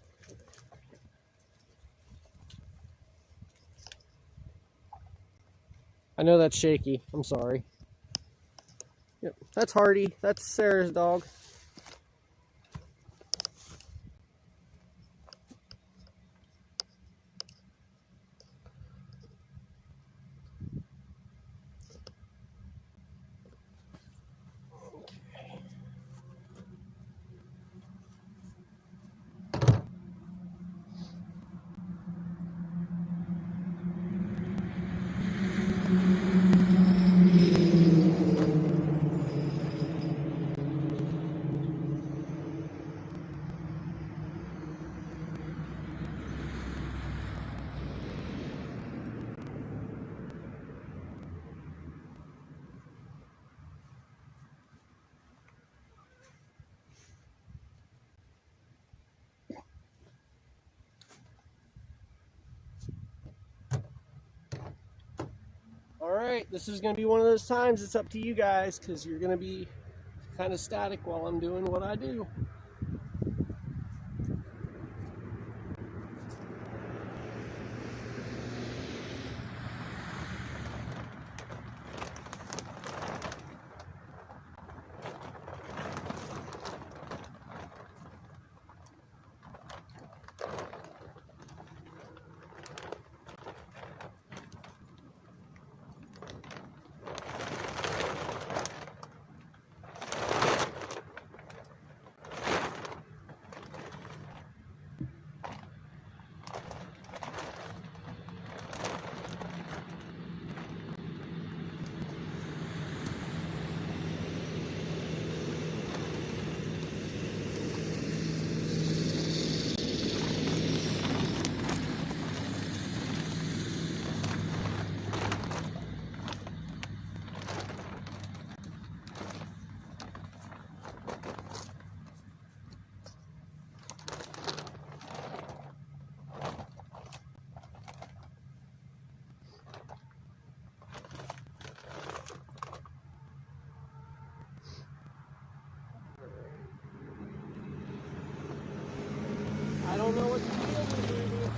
I know that's shaky. I'm sorry. Yep, that's Hardy. That's Sarah's dog. Alright, this is going to be one of those times it's up to you guys because you're going to be kind of static while I'm doing what I do. I don't know what to do, baby.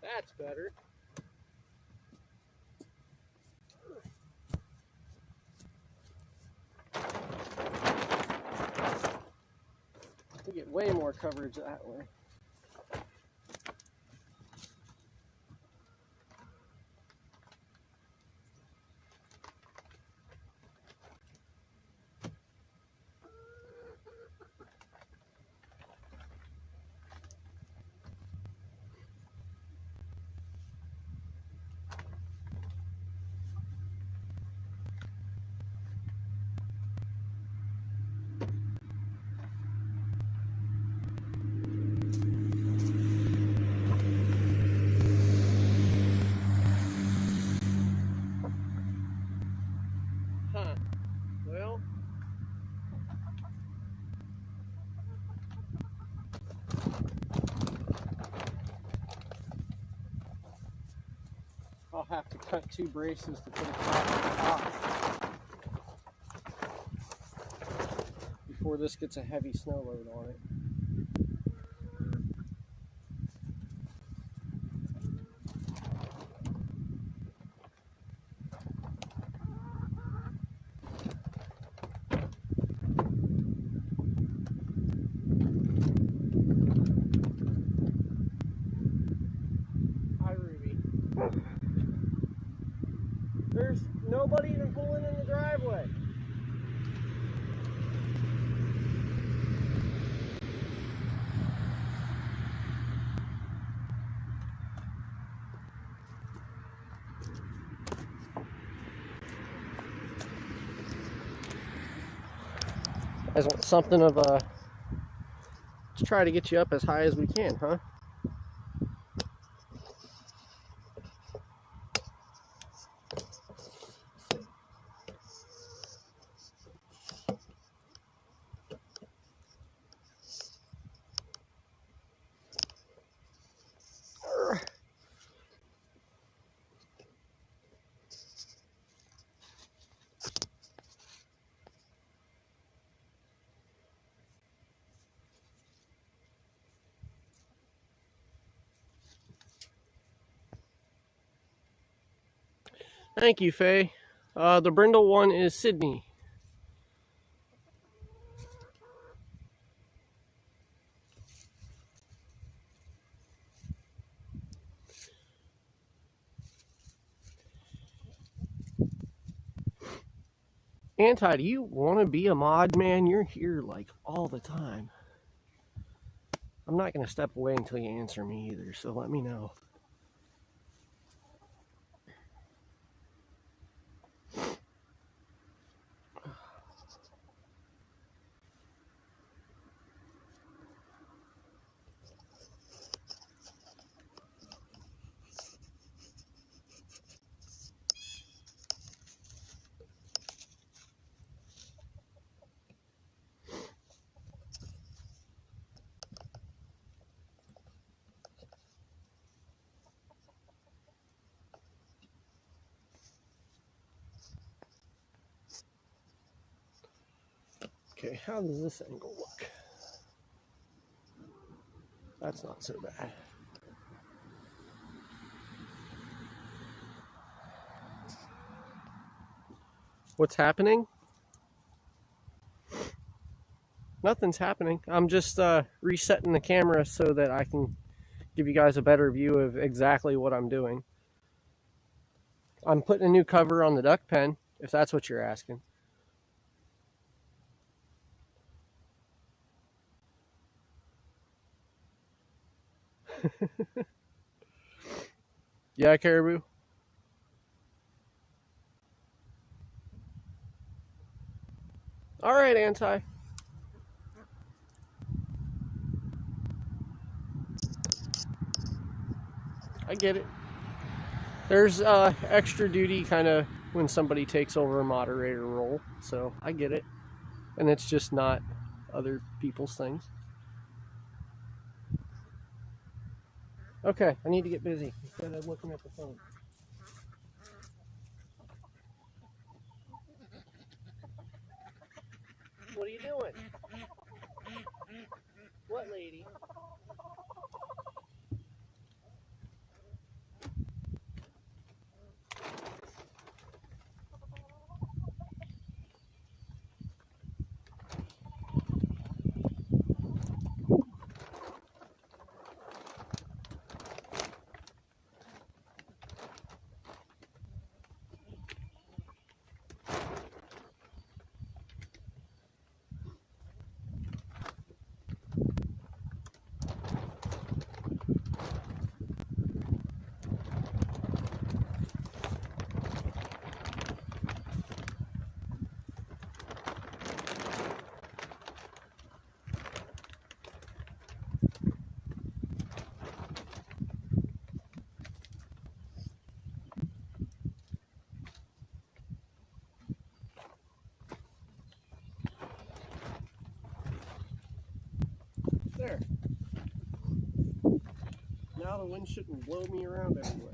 That's better. We get way more coverage that way. Huh. Well, I'll have to cut 2 braces to put it back on top. before this gets a heavy snow load on it. Hi, Ruby. There's nobody even pulling in the driveway. I just want something of a, let's try to get you up as high as we can, huh? Thank you, Faye. The brindle one is Sydney. Anti, do you want to be a mod, man? You're here like all the time. I'm not going to step away until you answer me either, so let me know. Okay, how does this angle look? That's not so bad. What's happening? Nothing's happening. I'm just resetting the camera so that I can give you guys a better view of exactly what I'm doing. I'm putting a new cover on the duck pen, if that's what you're asking. Yeah, Caribou? All right, Anti. I get it. There's extra duty kind of when somebody takes over a moderator role, so I get it. And it's just not other people's things. Okay, I need to get busy instead of looking at the phone. What are you doing? What, lady? There. Now the wind shouldn't blow me around everywhere.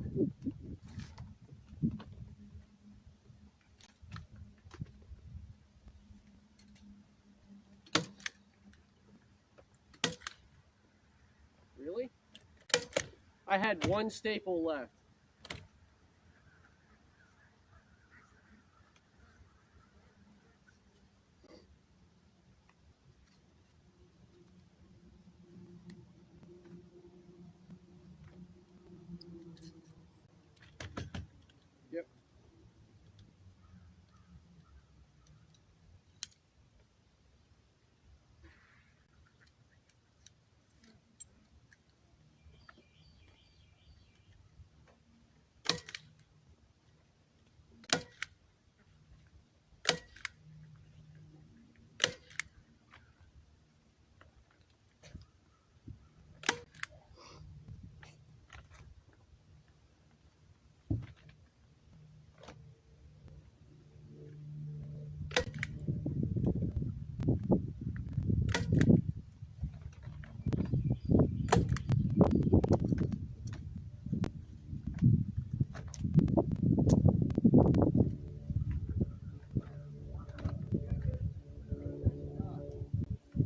I had one staple left. Yep.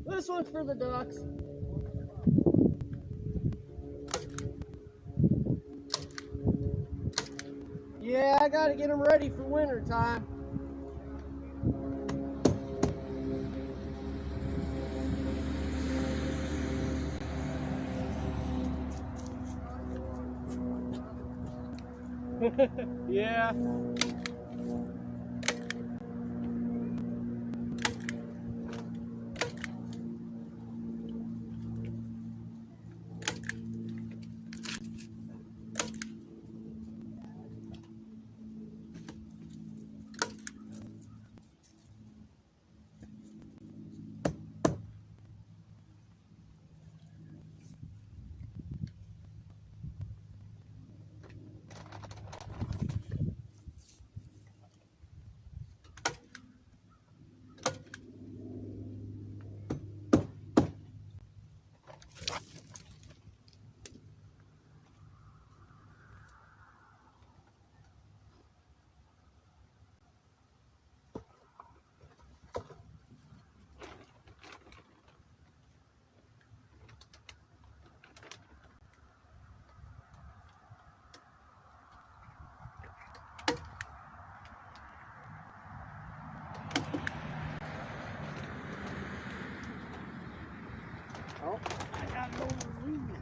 This one's for the ducks. Yeah, I gotta get them ready for winter time. Yeah. Oh, I got no room.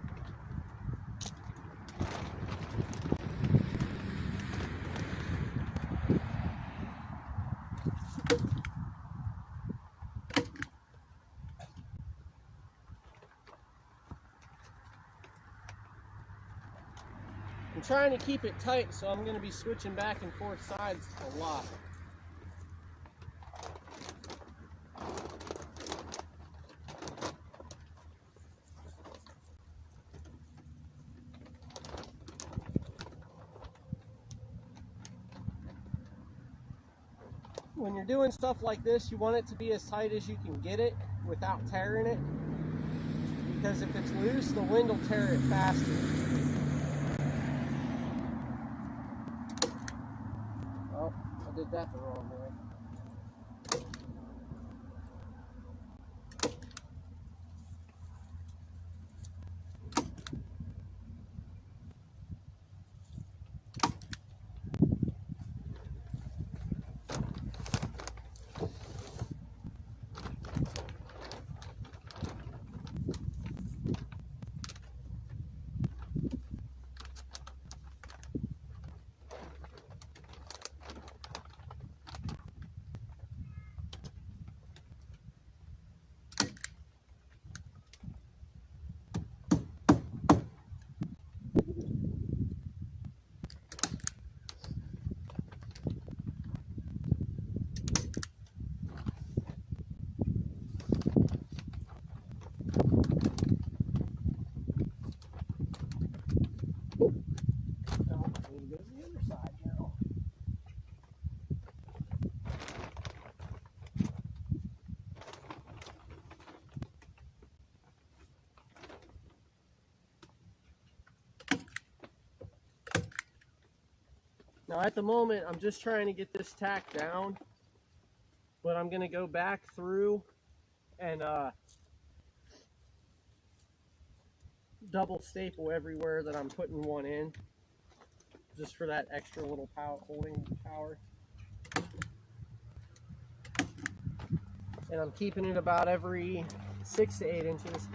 I'm trying to keep it tight, so I'm going to be switching back and forth sides a lot. When you're doing stuff like this, you want it to be as tight as you can get it without tearing it, because if it's loose, the wind will tear it faster. Oh, I did that the wrong way. Now at the moment, I'm just trying to get this tack down, but I'm going to go back through and double staple everywhere that I'm putting one in, just for that extra little holding power. And I'm keeping it about every 6 to 8 inches.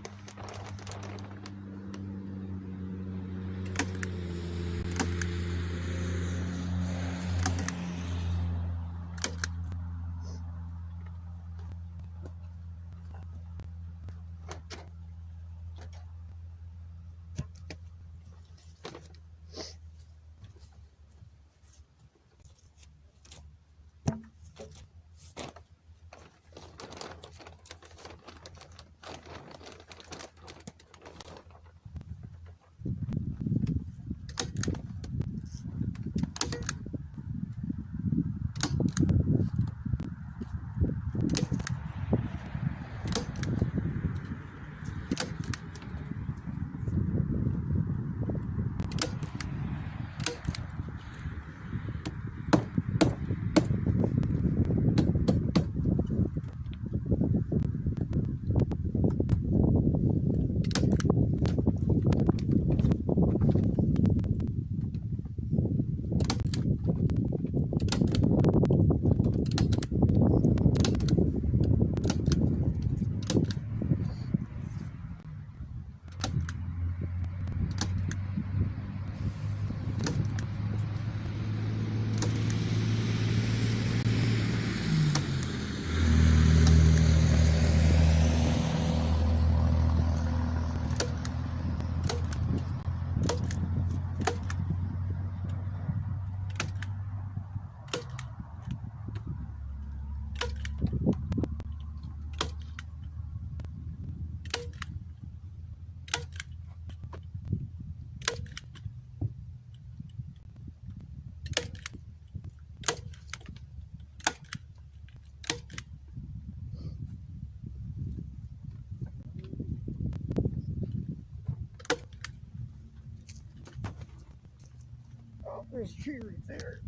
Oh, there's a tree right there.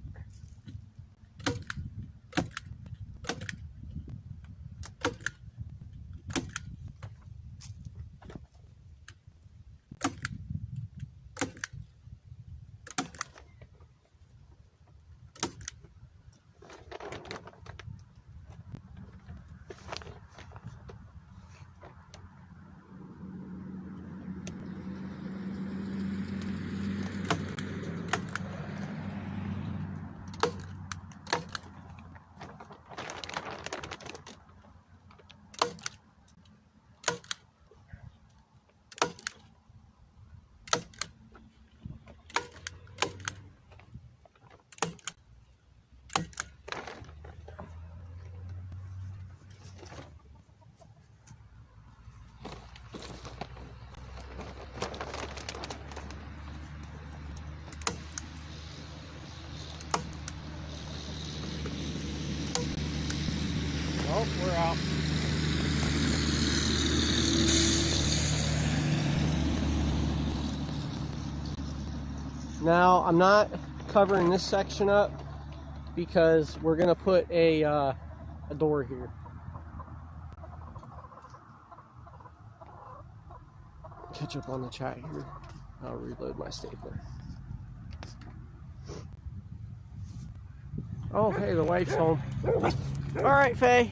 Oh, we're out. Now, I'm not covering this section up because we're going to put a door here. Catch up on the chat here. I'll reload my stapler. Oh, hey, the wife's home. All right, Faye.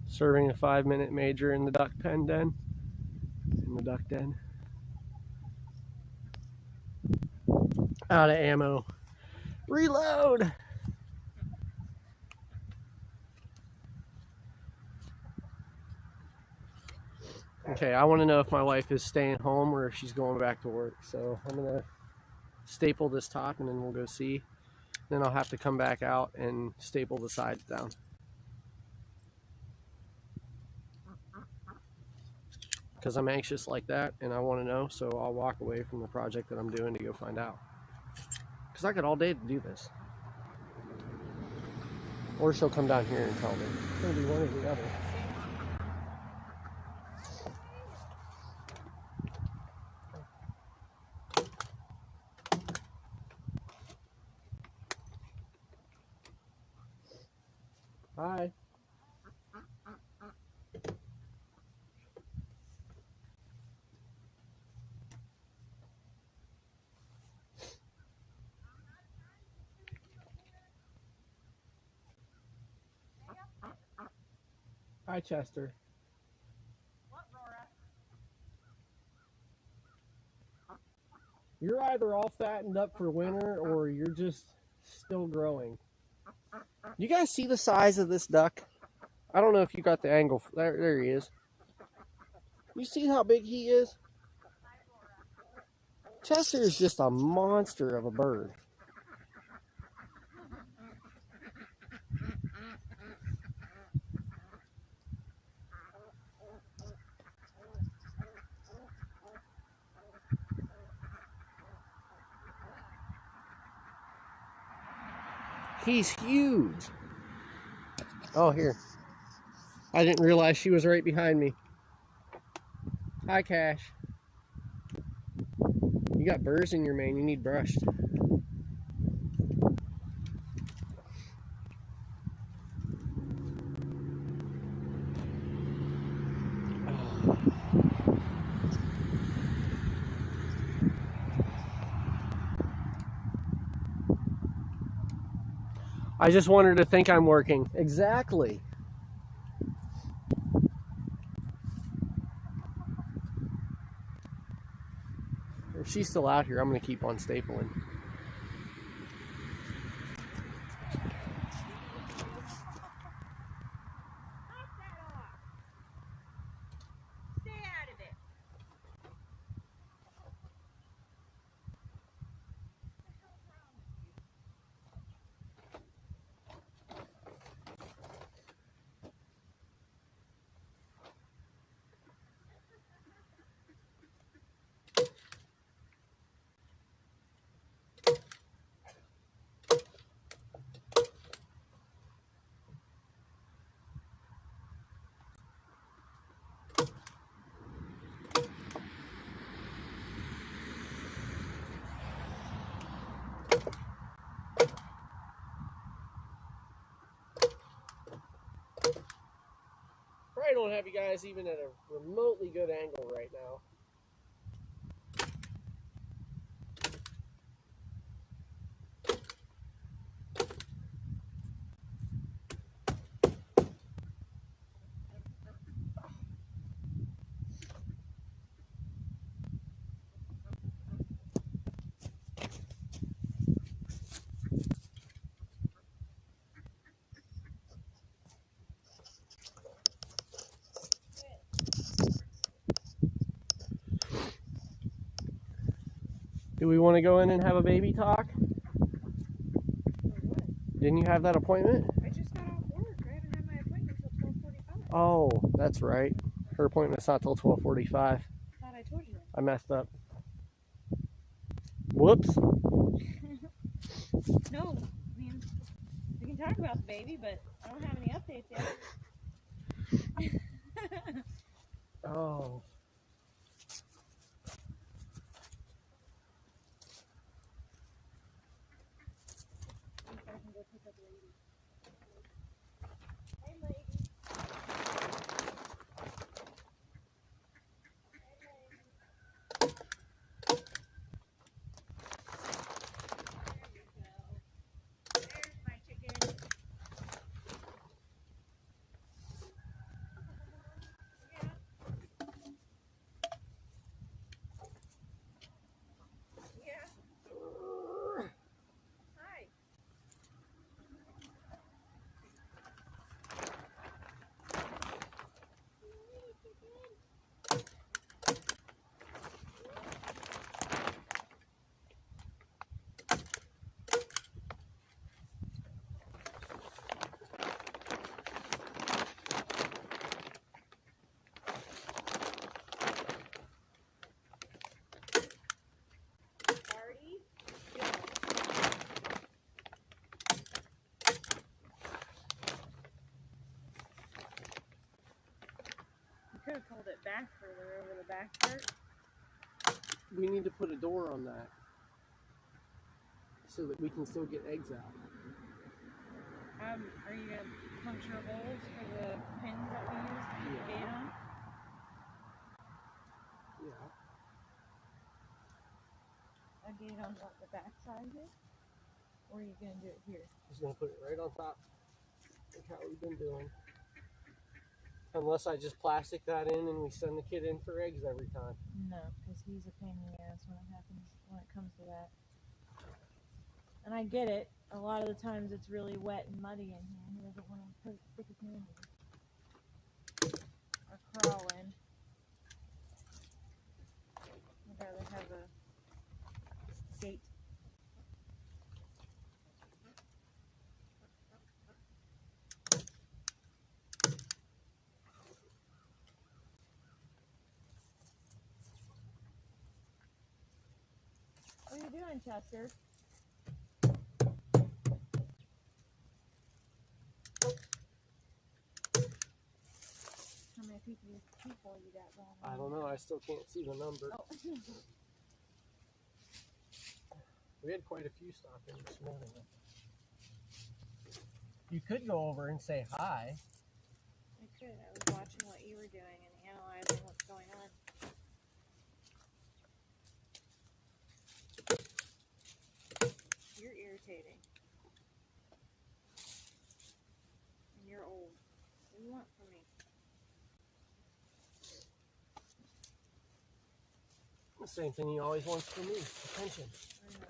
Serving a 5-minute major in the duck pen den. In the duck den. Out of ammo. Reload! Okay, I want to know if my wife is staying home or if she's going back to work. So I'm going to staple this top and then we'll go see. Then I'll have to come back out and staple the sides down. Because I'm anxious like that and I want to know, so I'll walk away from the project that I'm doing to go find out. Because I got all day to do this. Or she'll come down here and tell me. It's going to be one or the other. Hi. Hi, Chester. What, Laura? You're either all fattened up for winter or you're just still growing. You guys see the size of this duck? I don't know if you got the angle. There he is. You see how big he is? Chester is just a monster of a bird. He's huge. Oh, here. I didn't realize she was right behind me. Hi, Cash. You got burrs in your mane. You need brushed. I just want her to think I'm working. Exactly. If she's still out here, I'm going to keep on stapling. Probably don't have you guys even at a remotely good angle right now. Do we want to go in and have a baby talk? Didn't you have that appointment? I just got off work. I haven't had my appointment until 12:45. Oh, that's right. Her appointment's not till 12:45. Thought I told you. I messed up. Whoops. No, I mean, we can talk about the baby, but I don't have any updates yet. Oh. I can go pick up Lady. Hey, Lady. There's my chicken. Yeah. Yeah. Hi. Party. You could have pulled it back further over the back part. We need to put a door on that so that we can still get eggs out. Are you gonna puncturables for the pins that we use to keep the gate on? Yeah. A gate on what, the back side here? Or are you going to do it here? Just going to put it right on top, like how we've been doing. Unless I just plastic that in and we send the kid in for eggs every time. No, because he's a pain in the ass when it comes to that. And I get it. A lot of the times it's really wet and muddy in here. He doesn't want to stick his hand in. Or crawl in. I'd rather have a gate. What are you doing, Chester? How many people you got going on? I don't know. I still can't see the number. Oh. We had quite a few stop in this morning. You could go over and say hi. I could. I was watching what you were doing and analyzing what's going on. You're irritating. And you're old. What do you want from me? The same thing he always wants from me. Attention. I know.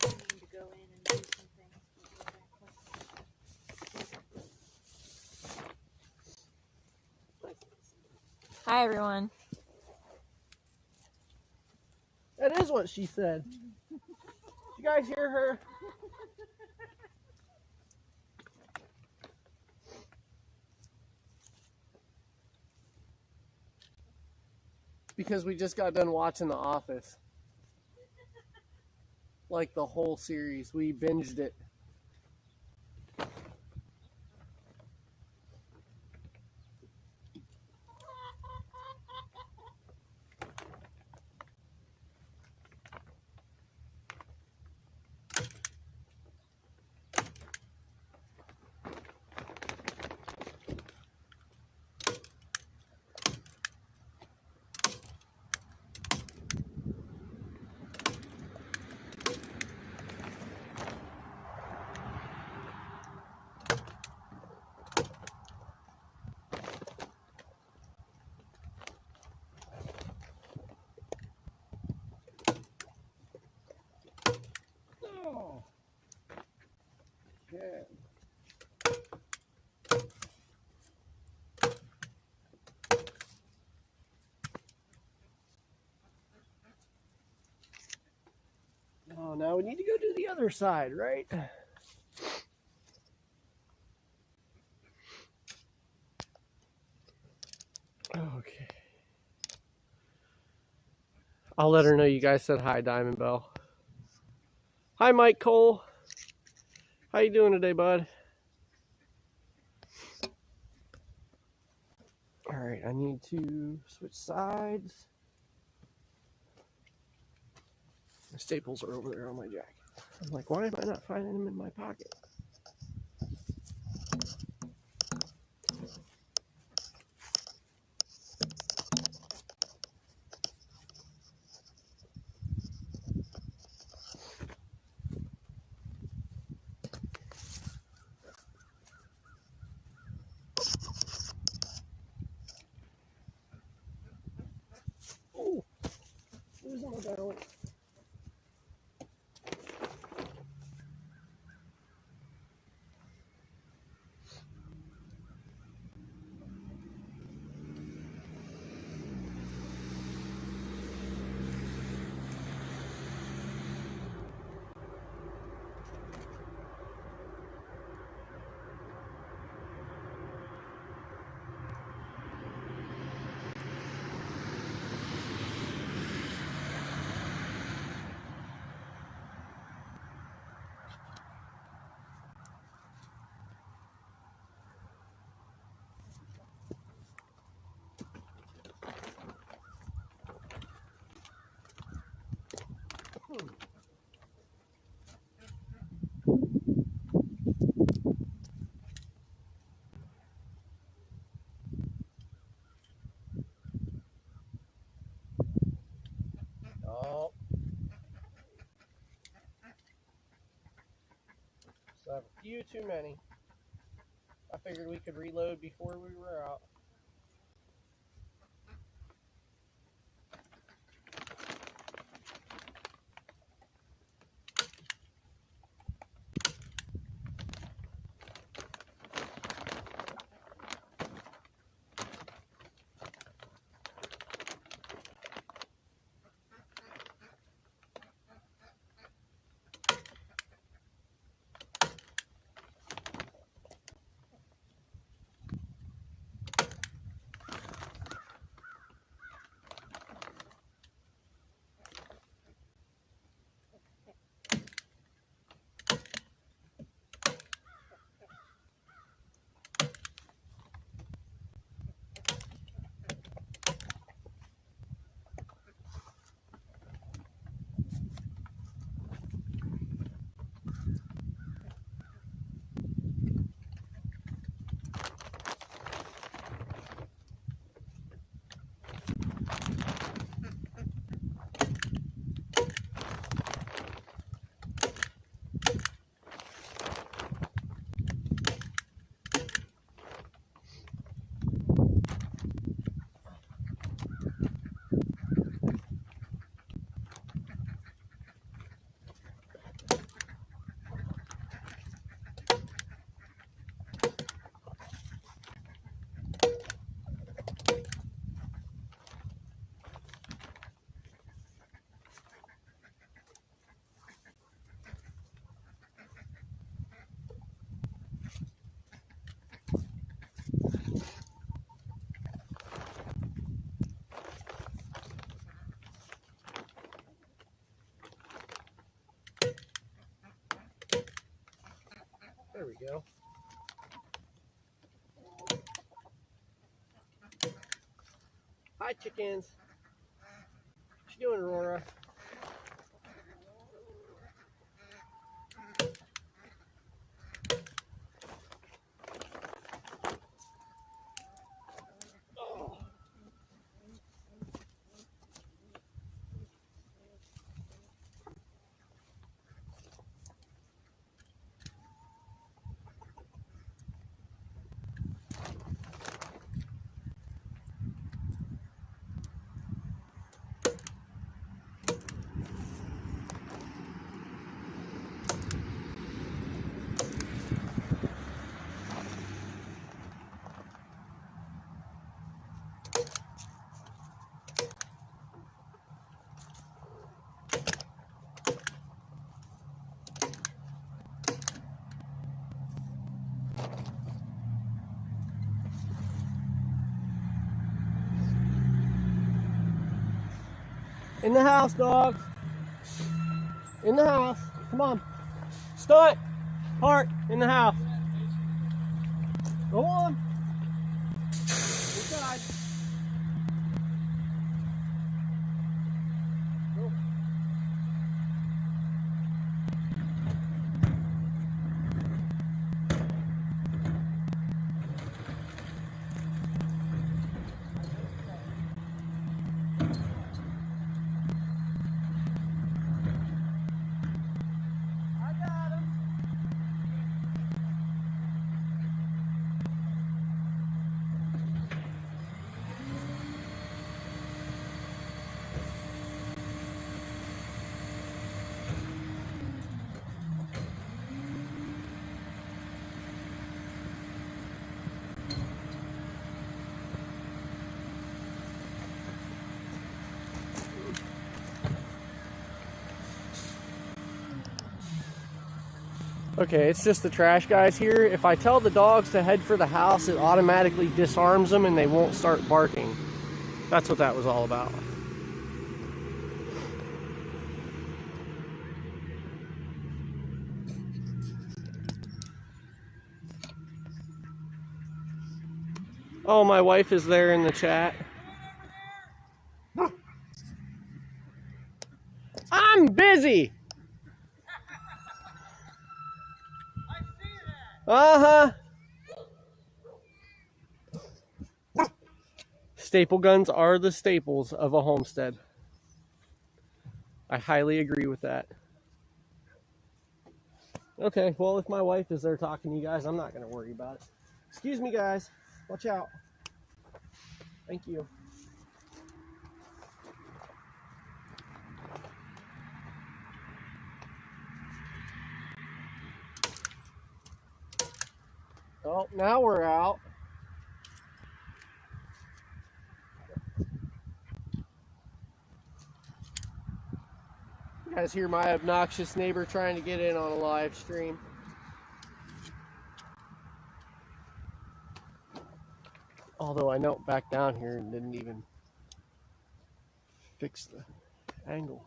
I need to go in and do some things. Hi, everyone. That is what she said. Did you guys hear her? Because we just got done watching The Office. Like the whole series. We binged it. Okay. Oh, now we need to go do the other side, right? Okay. I'll let her know you guys said hi, Diamond Bell. Hi, Mike Cole. How you doing today, bud? All right, I need to switch sides. My staples are over there on my jacket. I'm like, why am I not finding them in my pocket? Oh, losing my balance. few too many. I figured we could reload before we were out. There we go. Hi, chickens. What you doing, Aurora? In the house, dogs. In the house. Come on. Stunt. Park. In the house. Go on. Inside. Go. Okay, it's just the trash guys here. If I tell the dogs to head for the house, it automatically disarms them and they won't start barking. That's what that was all about. Oh, my wife is there in the chat. I'm busy. Uh-huh. Staple guns are the staples of a homestead. I highly agree with that. Okay, well, if my wife is there talking to you guys, I'm not going to worry about it. Excuse me, guys. Watch out. Thank you. Oh, now we're out. You guys hear my obnoxious neighbor trying to get in on a live stream? Although I knelt back down here and didn't even fix the angle.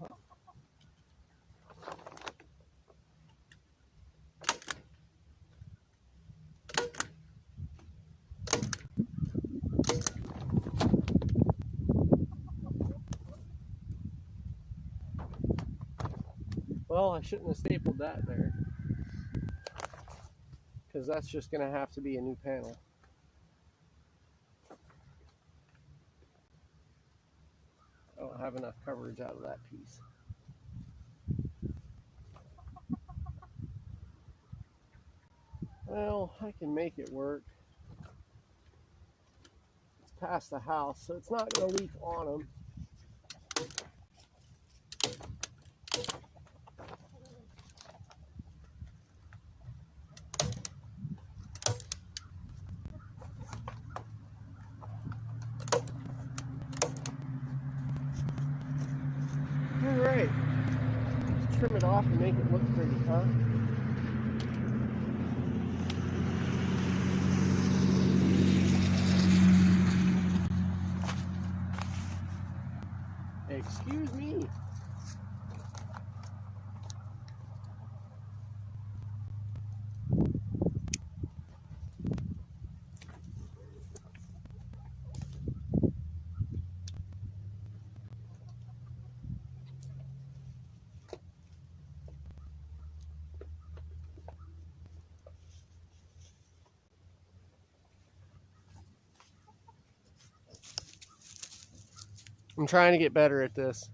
Well, I shouldn't have stapled that there, because that's just going to have to be a new panel. I don't have enough coverage out of that piece. Well, I can make it work. It's past the house, so it's not going to leak on them. Alright, let's trim it off and make it look pretty, huh? Excuse me. I'm trying to get better at this.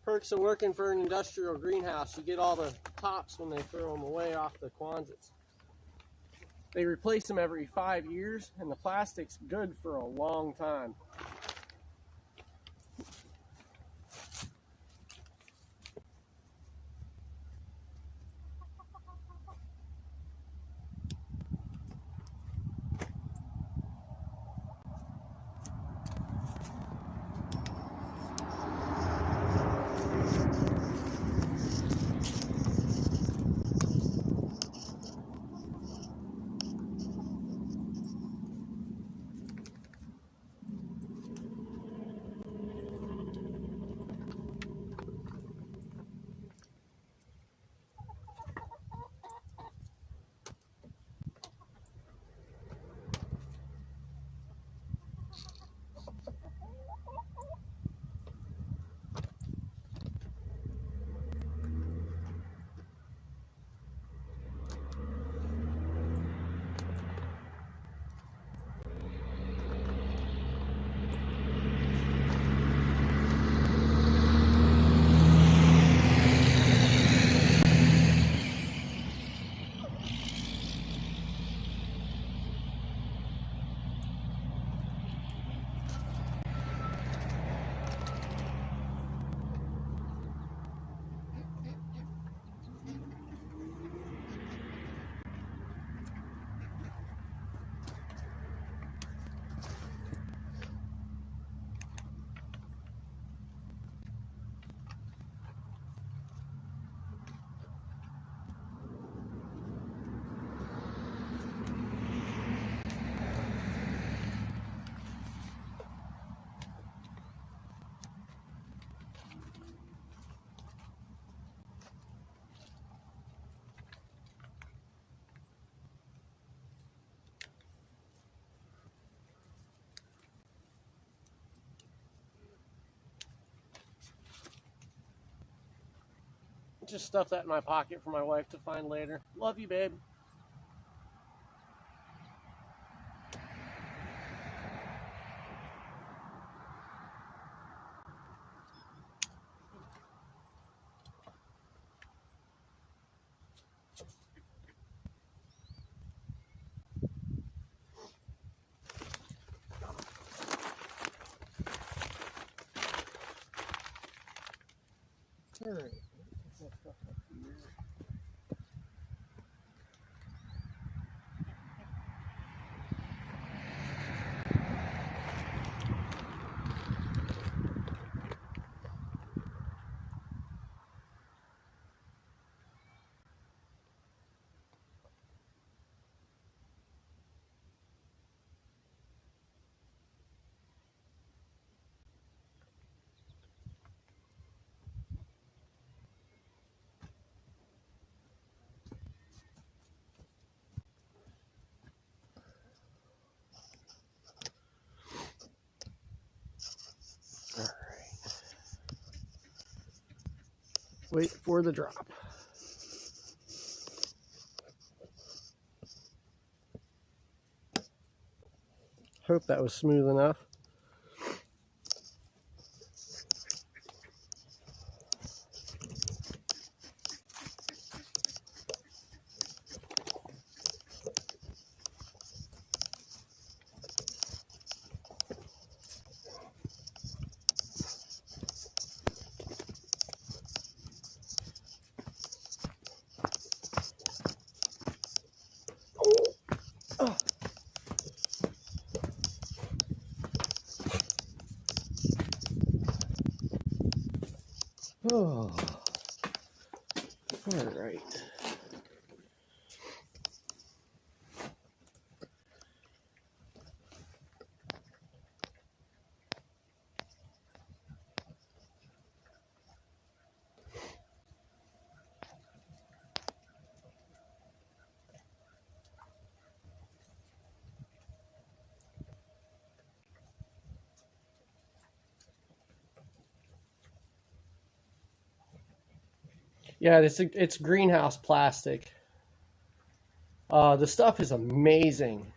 Perks of working for an industrial greenhouse: you get all the tops when they throw them away off the Quonsets. They replace them every 5 years, and the plastic's good for a long time. Just stuff that in my pocket for my wife to find later. Love you, babe. All right. Wait for the drop. Hope that was smooth enough. Oh, all right. Yeah, it's greenhouse plastic. The stuff is amazing.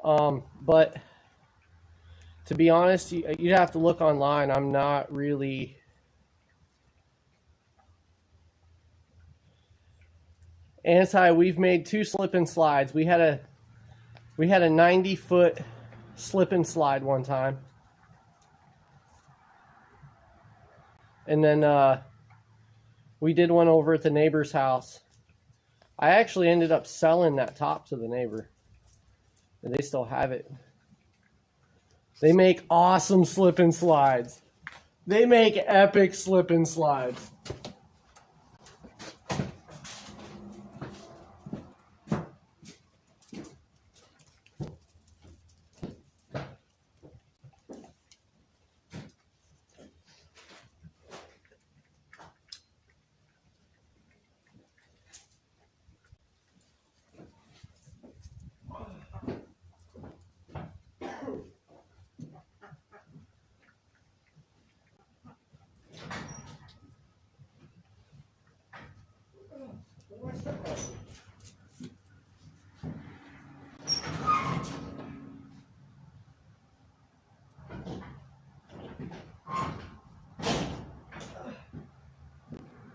But to be honest, you'd have to look online. I'm not really. We've made 2 slip and slides. We had a 90-foot slip and slide one time. And then we did one over at the neighbor's house. I actually ended up selling that top to the neighbor. And they still have it. They make awesome slip and slides. They make epic slip and slides.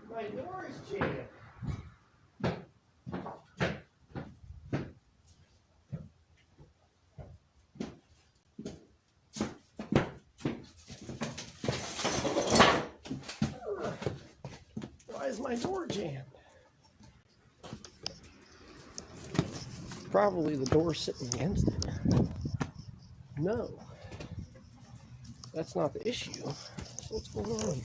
My door is jammed. Why is my door jammed? Probably the door sitting against it. No, that's not the issue. So what's going on here?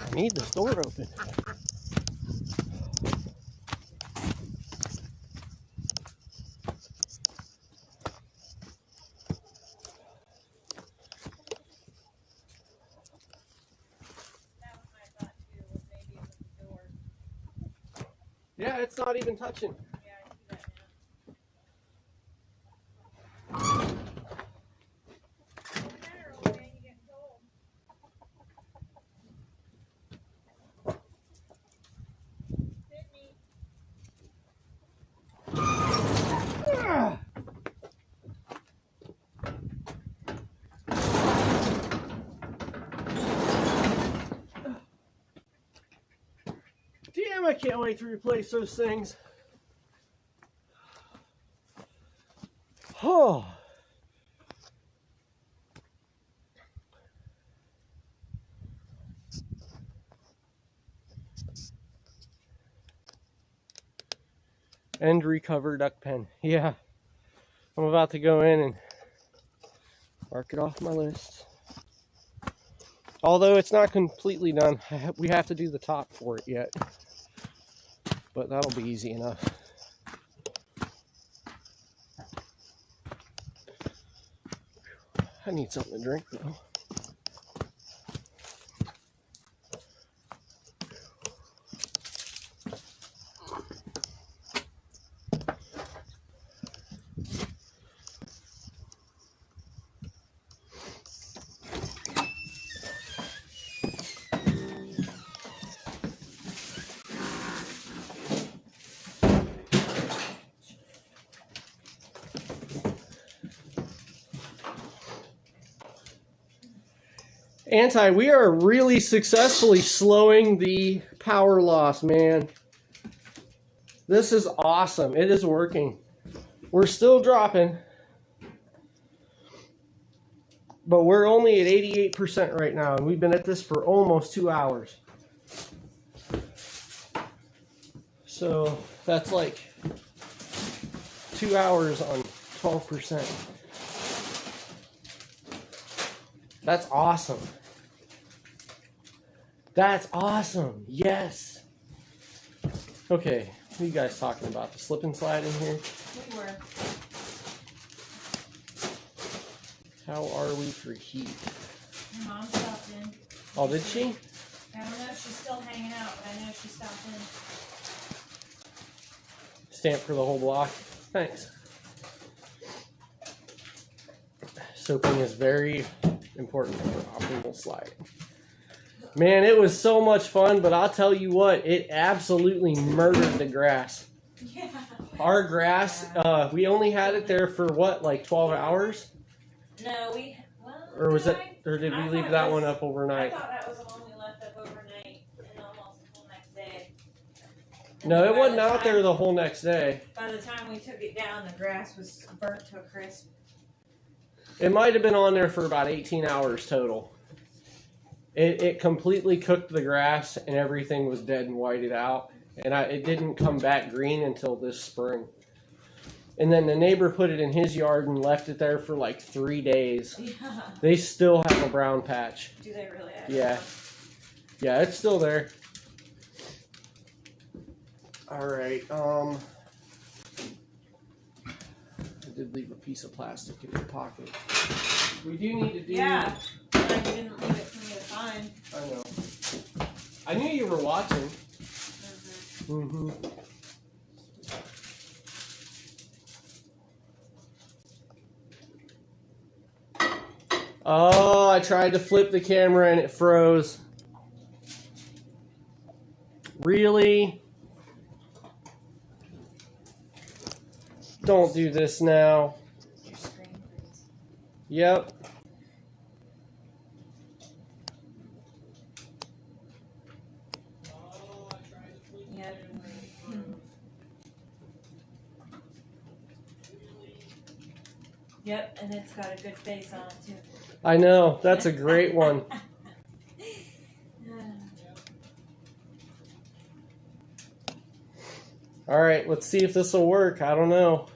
I need this door open. Yeah, it's not even touching. Yeah, I see that now. I can't wait to replace those things. Oh. End recover duck pen. Yeah. I'm about to go in and mark it off my list. Although it's not completely done. We have to do the top for it yet. But that'll be easy enough. I need something to drink though. We are really successfully slowing the power loss, man. This is awesome. It is working. We're still dropping, but we're only at 88% right now, and we've been at this for almost 2 hours. So that's like 2 hours on 12%. That's awesome. That's awesome. Yes. Okay, what are you guys talking about? The slip and slide in here? We were. How are we for heat? Your mom stopped in. Oh, did she? I don't know if she's still hanging out, but I know she stopped in. Stamp for the whole block. Thanks. Soaping is very important for optimal slide. Man, it was so much fun, but I'll tell you what, it absolutely murdered the grass. Yeah. Our grass, we only had it there for what, like 12 hours? No, or was it, or did we leave that one up overnight? I thought that was the one we left up overnight and almost the whole next day. No, it wasn't out there the whole next day. By the time we took it down, the grass was burnt to a crisp. It might have been on there for about 18 hours total. It completely cooked the grass and everything was dead and whited out. And it didn't come back green until this spring. And then the neighbor put it in his yard and left it there for like 3 days. Yeah. They still have a brown patch. Do they really have Yeah. Yeah, it's still there. Alright, I did leave a piece of plastic in your pocket. We do need to do... Yeah, but you didn't leave it for me to find. I know. I knew you were watching. Mm-hmm. Oh, I tried to flip the camera and it froze. Really? Don't do this now. Your screen freeze. Yep. Yep. Yep, and it's got a good face on it too. I know. That's a great one. All right, let's see if this will work. I don't know.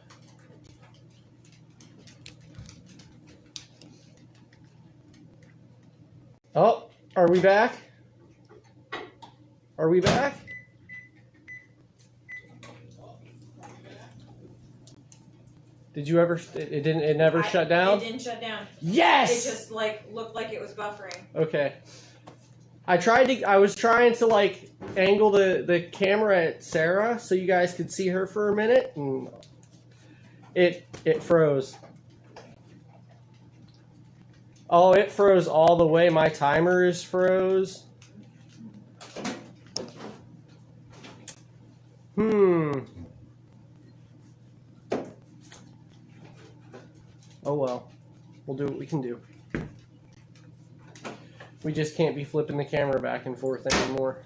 Oh, are we back? Are we back? Did you ever? It never shut down. It didn't shut down. Yes. It just looked like it was buffering. Okay. I was trying to like angle the camera at Sarah so you guys could see her for a minute, and it froze. Oh, it froze all the way. My timer is froze. Oh well. We'll do what we can do. We just can't be flipping the camera back and forth anymore.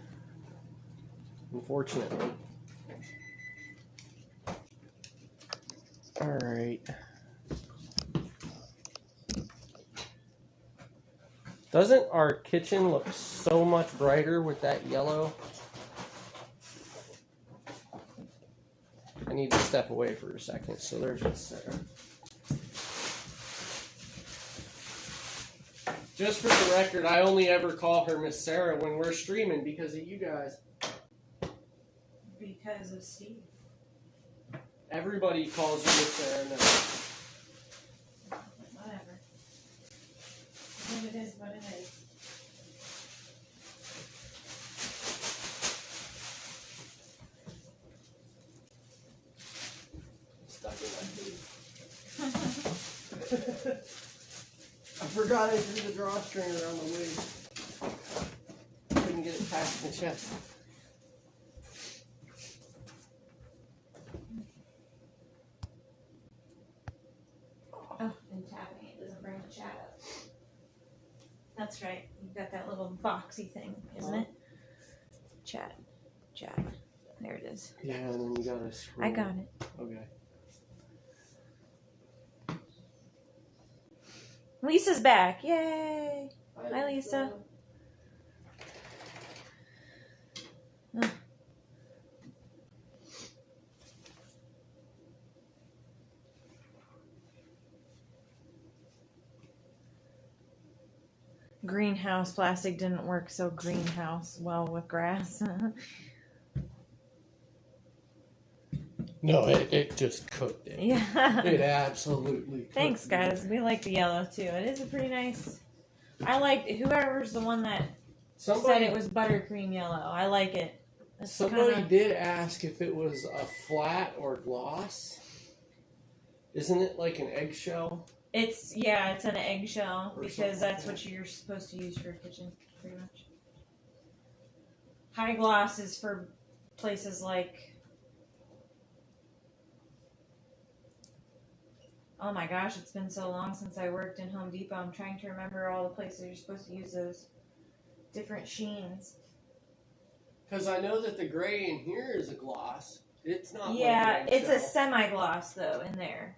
unfortunately. All right. Doesn't our kitchen look so much brighter with that yellow? I need to step away for a second. So there's Miss Sarah. Just for the record, I only ever call her Miss Sarah when we're streaming because of you guys. Because of Steve. Everybody calls you Miss Sarah now. Whatever. What it is, what it is. Stuck in my feet. I forgot I threw the drawstring around the wig. Couldn't get it past the chest. Oh, and tapping it doesn't bring the chat up. That's right. You've got that little boxy thing, isn't it? Chat. There it is. Yeah, and then you gotta scroll. I got it. Okay. Lisa's back. Yay! Hi, Lisa. Oh. Greenhouse plastic didn't work, so greenhouse well with grass. No, it just cooked it. Yeah. It absolutely cooked Thanks, guys. We like the yellow too. It is a pretty nice. I like whoever's the one that said it was buttercream yellow. I like it. It's Somebody did ask if it was a flat or gloss. Isn't it like an eggshell? It's an eggshell Or because that's what you're supposed to use for a kitchen, pretty much. High gloss is for places like. Oh my gosh, it's been so long since I worked in Home Depot. I'm trying to remember all the places you're supposed to use those different sheens. Because I know that the gray in here is a gloss. It's not. Yeah, like an it's a eggshell. semi-gloss though in there.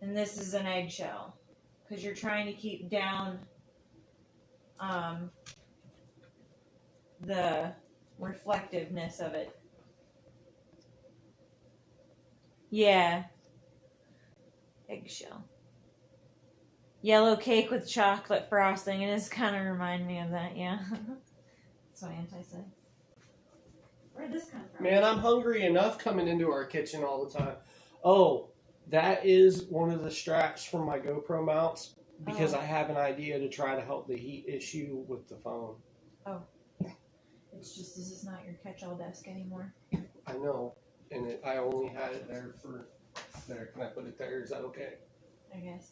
And this is an eggshell. Because you're trying to keep down the reflectiveness of it. Yeah. Eggshell. Yellow cake with chocolate frosting. It is kind of remind me of that, yeah. That's what Auntie said. Where'd this come from? Man, I'm hungry enough coming into our kitchen all the time. Oh, that is one of the straps from my GoPro mounts because I have an idea to try to help the heat issue with the phone. Oh. It's just, this is not your catch-all desk anymore. I know, and I only had it there for... There, can I put it there? Is that okay? I guess.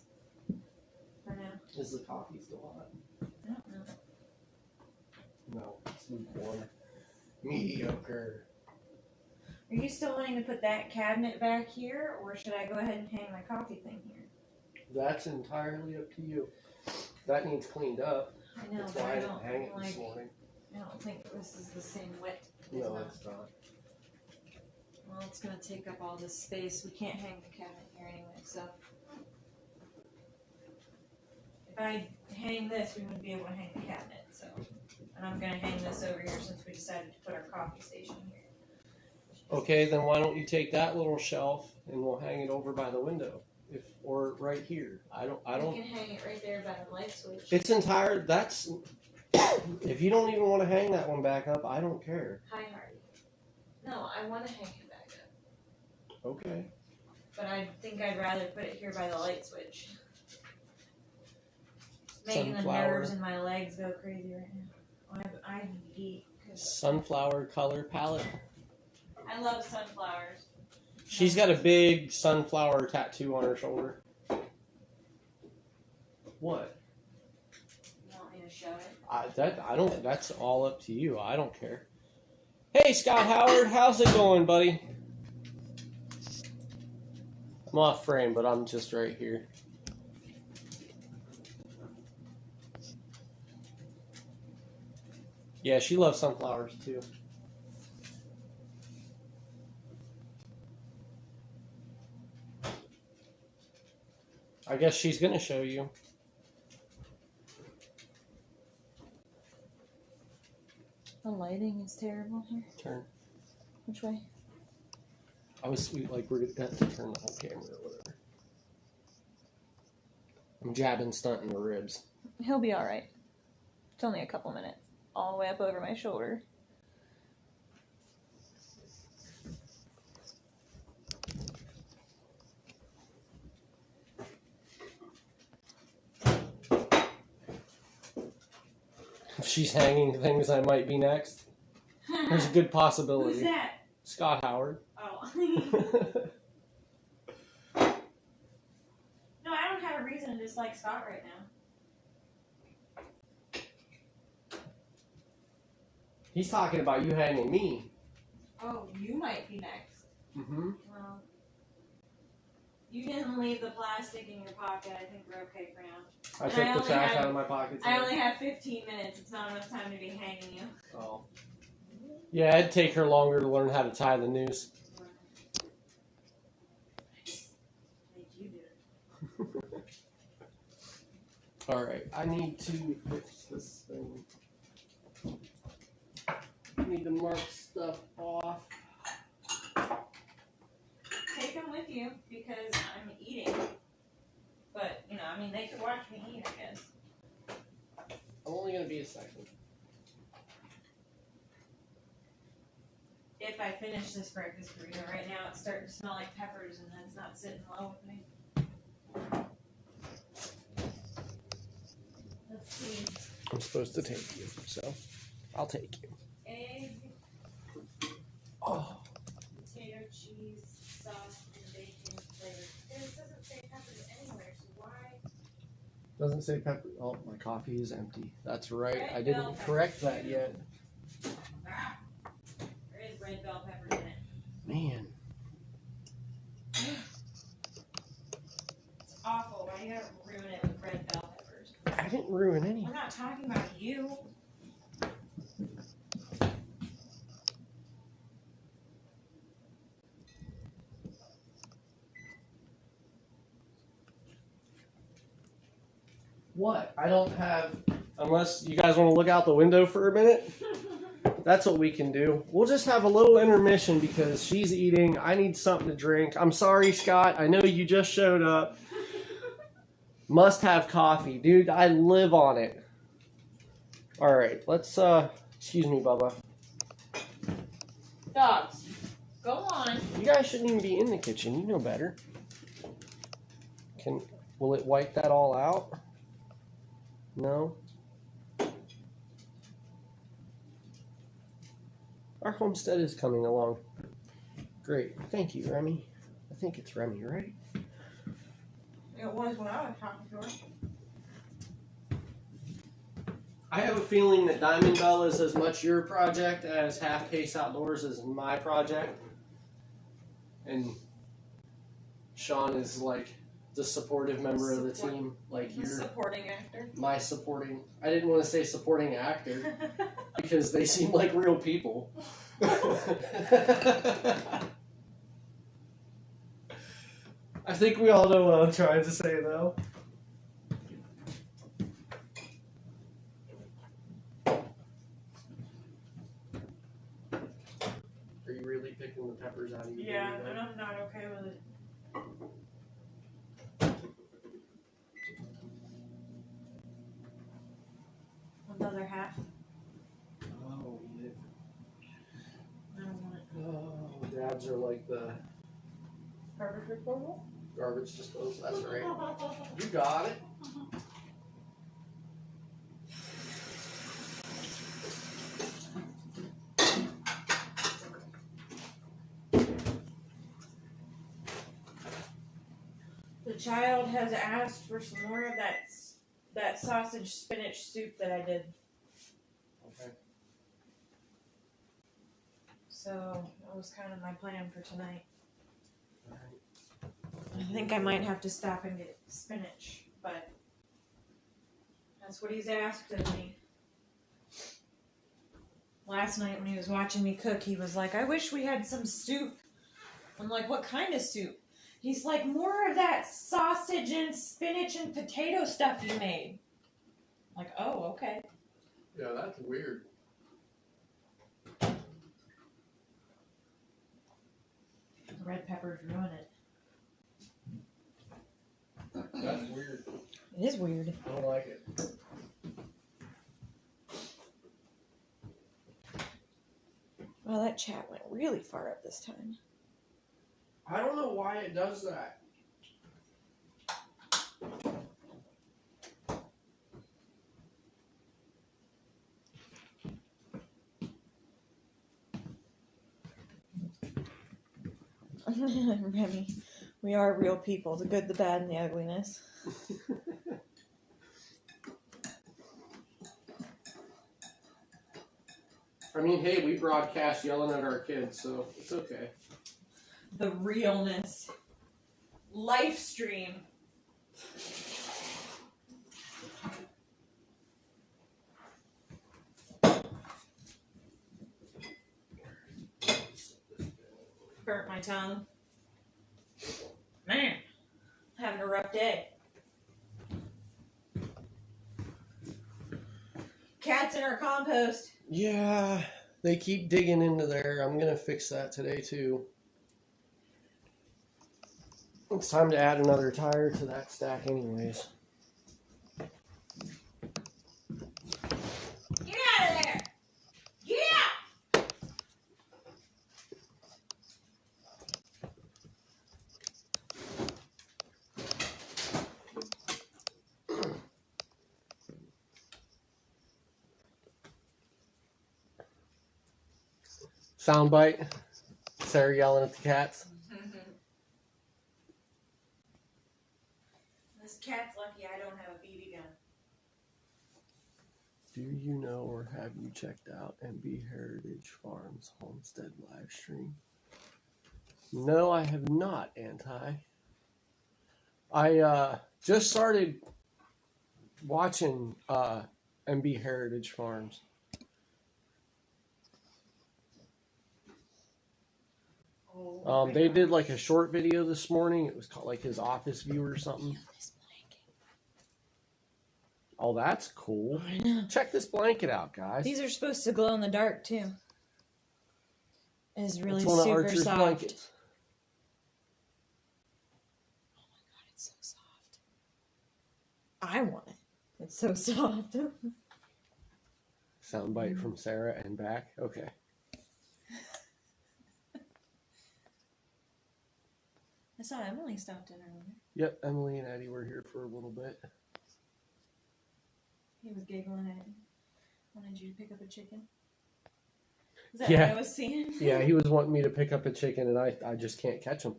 For now. Is the coffee still hot? I don't know. No, it's lukewarm. Mediocre. Are you still wanting to put that cabinet back here, or should I go ahead and hang my coffee thing here? That's entirely up to you. That needs cleaned up. I know, That's but why I I didn't don't hang it this like. morning. I don't think this is the same width. No, it's not. Well, it's gonna take up all this space. We can't hang the cabinet here anyway, so. If I hang this, we wouldn't be able to hang the cabinet, so. And I'm gonna hang this over here since we decided to put our coffee station here. Okay, then why don't you take that little shelf and we'll hang it over by the window, or right here. I don't. You can hang it right there by the light switch. It's entire. That's. If you don't even want to hang that one back up, I don't care. Hi, Hardy. No, I want to hang it back up. Okay. But I think I'd rather put it here by the light switch. Making Sunflower. the nerves in my legs go crazy right now. I need to eat. Sunflower color palette. I love sunflowers. She's got a big sunflower tattoo on her shoulder. What? You want me to show it? I don't. That's all up to you. I don't care. Hey, Scott Howard, how's it going, buddy? I'm off frame, but I'm just right here. Yeah, she loves sunflowers too. I guess she's going to show you. The lighting is terrible here. Turn. Which way? We're going to have to turn the whole camera or whatever. I'm jabbing stunt in the ribs. He'll be alright. It's only a couple minutes. All the way up over my shoulder. If she's hanging things, I might be next. There's a good possibility. Who's that? Scott Howard. Oh. No, I don't have a reason to dislike Scott right now. He's talking about you hanging me. Oh, you might be next. Mm-hmm. Well, you didn't leave the plastic in your pocket. I think we're okay for now. I took the trash out of my pocket. I only have 15 minutes. It's not enough time to be hanging you. Oh. Yeah, it'd take her longer to learn how to tie the noose. Alright, I need to fix this thing. I need to mark stuff off. Take them with you because I'm eating. But, you know, I mean, they could watch me eat, I guess. I'm only going to be a second. If I finish this breakfast burrito, right now it's starting to smell like peppers and that's not sitting well with me. Let's see. I'm supposed to take you, so I'll take you. Egg, Oh. potato, cheese, sauce, and bacon flavored. This doesn't say peppers anywhere, so why? Doesn't say pepper. Oh, my coffee is empty. That's right. Red I bell didn't peppers. correct that yet. Ah, there is red bell peppers in it. Man. It's awful. Why you gotta ruin it with red bell peppers? I didn't ruin any. I'm not talking about you. What? I don't have... Unless you guys want to look out the window for a minute. That's what we can do. We'll just have a little intermission because she's eating. I need something to drink. I'm sorry, Scott. I know you just showed up. Must have coffee. Dude, I live on it. Alright, let's, excuse me, Bubba. Dogs, go on. You guys shouldn't even be in the kitchen. You know better. Will it wipe that all out? No? Our homestead is coming along. Great. Thank you, Remy. I think it's Remy, right? It was when I was talking to her. I have a feeling that Diamond Bell is as much your project as Half Case Outdoors is my project. And Sean is like the supportive member of the team. Like The you're supporting actor. my supporting. I didn't want to say supporting actor because they seem like real people. I think we all know what I'm trying to say, though. Are you really picking the peppers out of your Yeah, burrito? and I'm not okay with it. Another half. Oh, eat it. I don't want it. Oh, dabs are like the Garbage disposal? garbage disposal. That's right. You got it. The child has asked for some more of that sausage spinach soup that I did. Okay. So that was kind of my plan for tonight. All right. I think I might have to stop and get spinach, but that's what he's asked of me. Last night when he was watching me cook, he was like, I wish we had some soup. I'm like, what kind of soup? He's like, more of that sausage and spinach and potato stuff you made. I'm like, oh, okay. Yeah, that's weird. The red peppers ruin it. That's weird. It is weird. I don't like it. Well, that chat went really far up this time. I don't know why it does that. Remy, we are real people, the good, the bad, and the ugliness. I mean, hey, we broadcast yelling at our kids, so it's okay. The realness. Live stream. Burnt my tongue. Man, having a rough day. Cats in our compost. Yeah, they keep digging into there. I'm going to fix that today, too. It's time to add another tire to that stack anyways. Get out of there! Get out! Soundbite. Sarah yelling at the cats. This cat's lucky I don't have a BB gun. Do you know or have you checked out MB Heritage Farms Homestead live stream? No, I have not, Anti. I just started watching MB Heritage Farms. They did like a short video this morning. It was called like his office view or something. Oh, that's cool. I know. Check this blanket out, guys. These are supposed to glow in the dark too. It's really It's one of super Archer's soft. blankets. Oh my god, it's so soft. I want it. It's so soft. Soundbite from Sarah and back. Okay. I saw Emily stopped in earlier. Yep, Emily and Eddie were here for a little bit. He was giggling at you. Wanted you to pick up a chicken. Is that Yeah. what I was seeing? Yeah, he was wanting me to pick up a chicken, and I just can't catch them.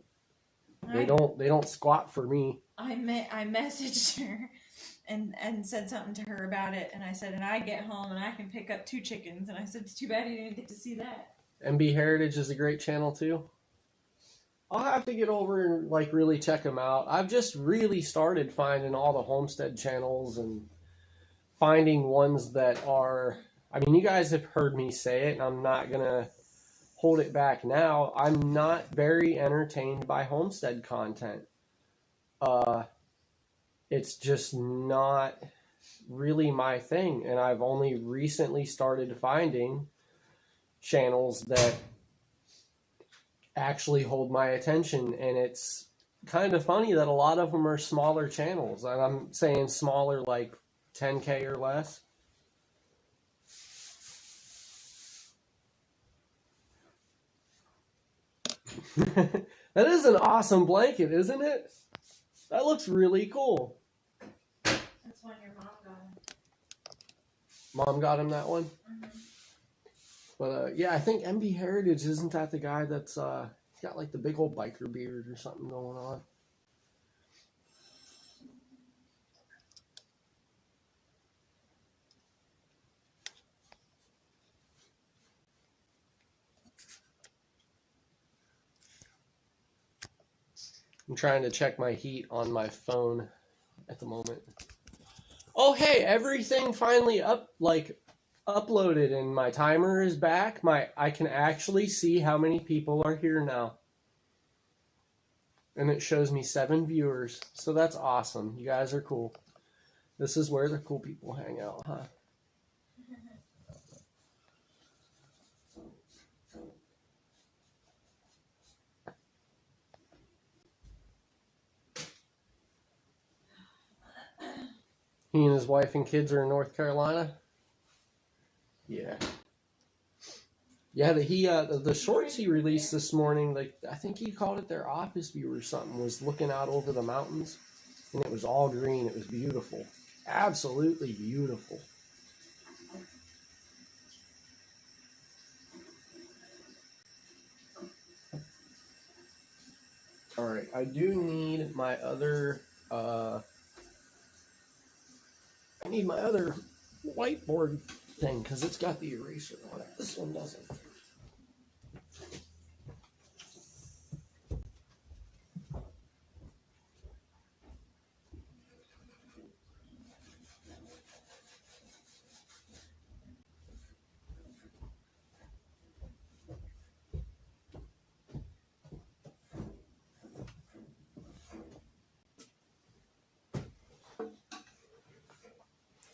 They don't squat for me. I messaged her and said something to her about it, and I said, and I get home and I can pick up 2 chickens, and I said, it's too bad you didn't get to see that. MB Heritage is a great channel too. I'll have to get over and like really check them out. I've just really started finding all the homestead channels and finding ones that are, I mean, you guys have heard me say it, and I'm not gonna hold it back now. I'm not very entertained by homestead content. It's just not really my thing, and I've only recently started finding channels that actually hold my attention, and it's kind of funny that a lot of them are smaller channels, and I'm saying smaller like 10K or less. That is an awesome blanket, isn't it? That looks really cool. That's one your mom got him. Mom got him that one? Mm-hmm. But yeah, I think MB Heritage, isn't that the guy that's he's got like the big old biker beard or something going on? I'm trying to check my heat on my phone at the moment. Oh hey, everything finally uploaded and my timer is back. I can actually see how many people are here now. And it shows me 7 viewers. So that's awesome. You guys are cool. This is where the cool people hang out, huh? He and his wife and kids are in North Carolina. Yeah. Yeah, the shorts he released this morning, like I think he called it their office view or something, was looking out over the mountains, and it was all green. It was beautiful, absolutely beautiful. All right, I do need my other. I need my other whiteboard thing because it's got the eraser on it. This one doesn't.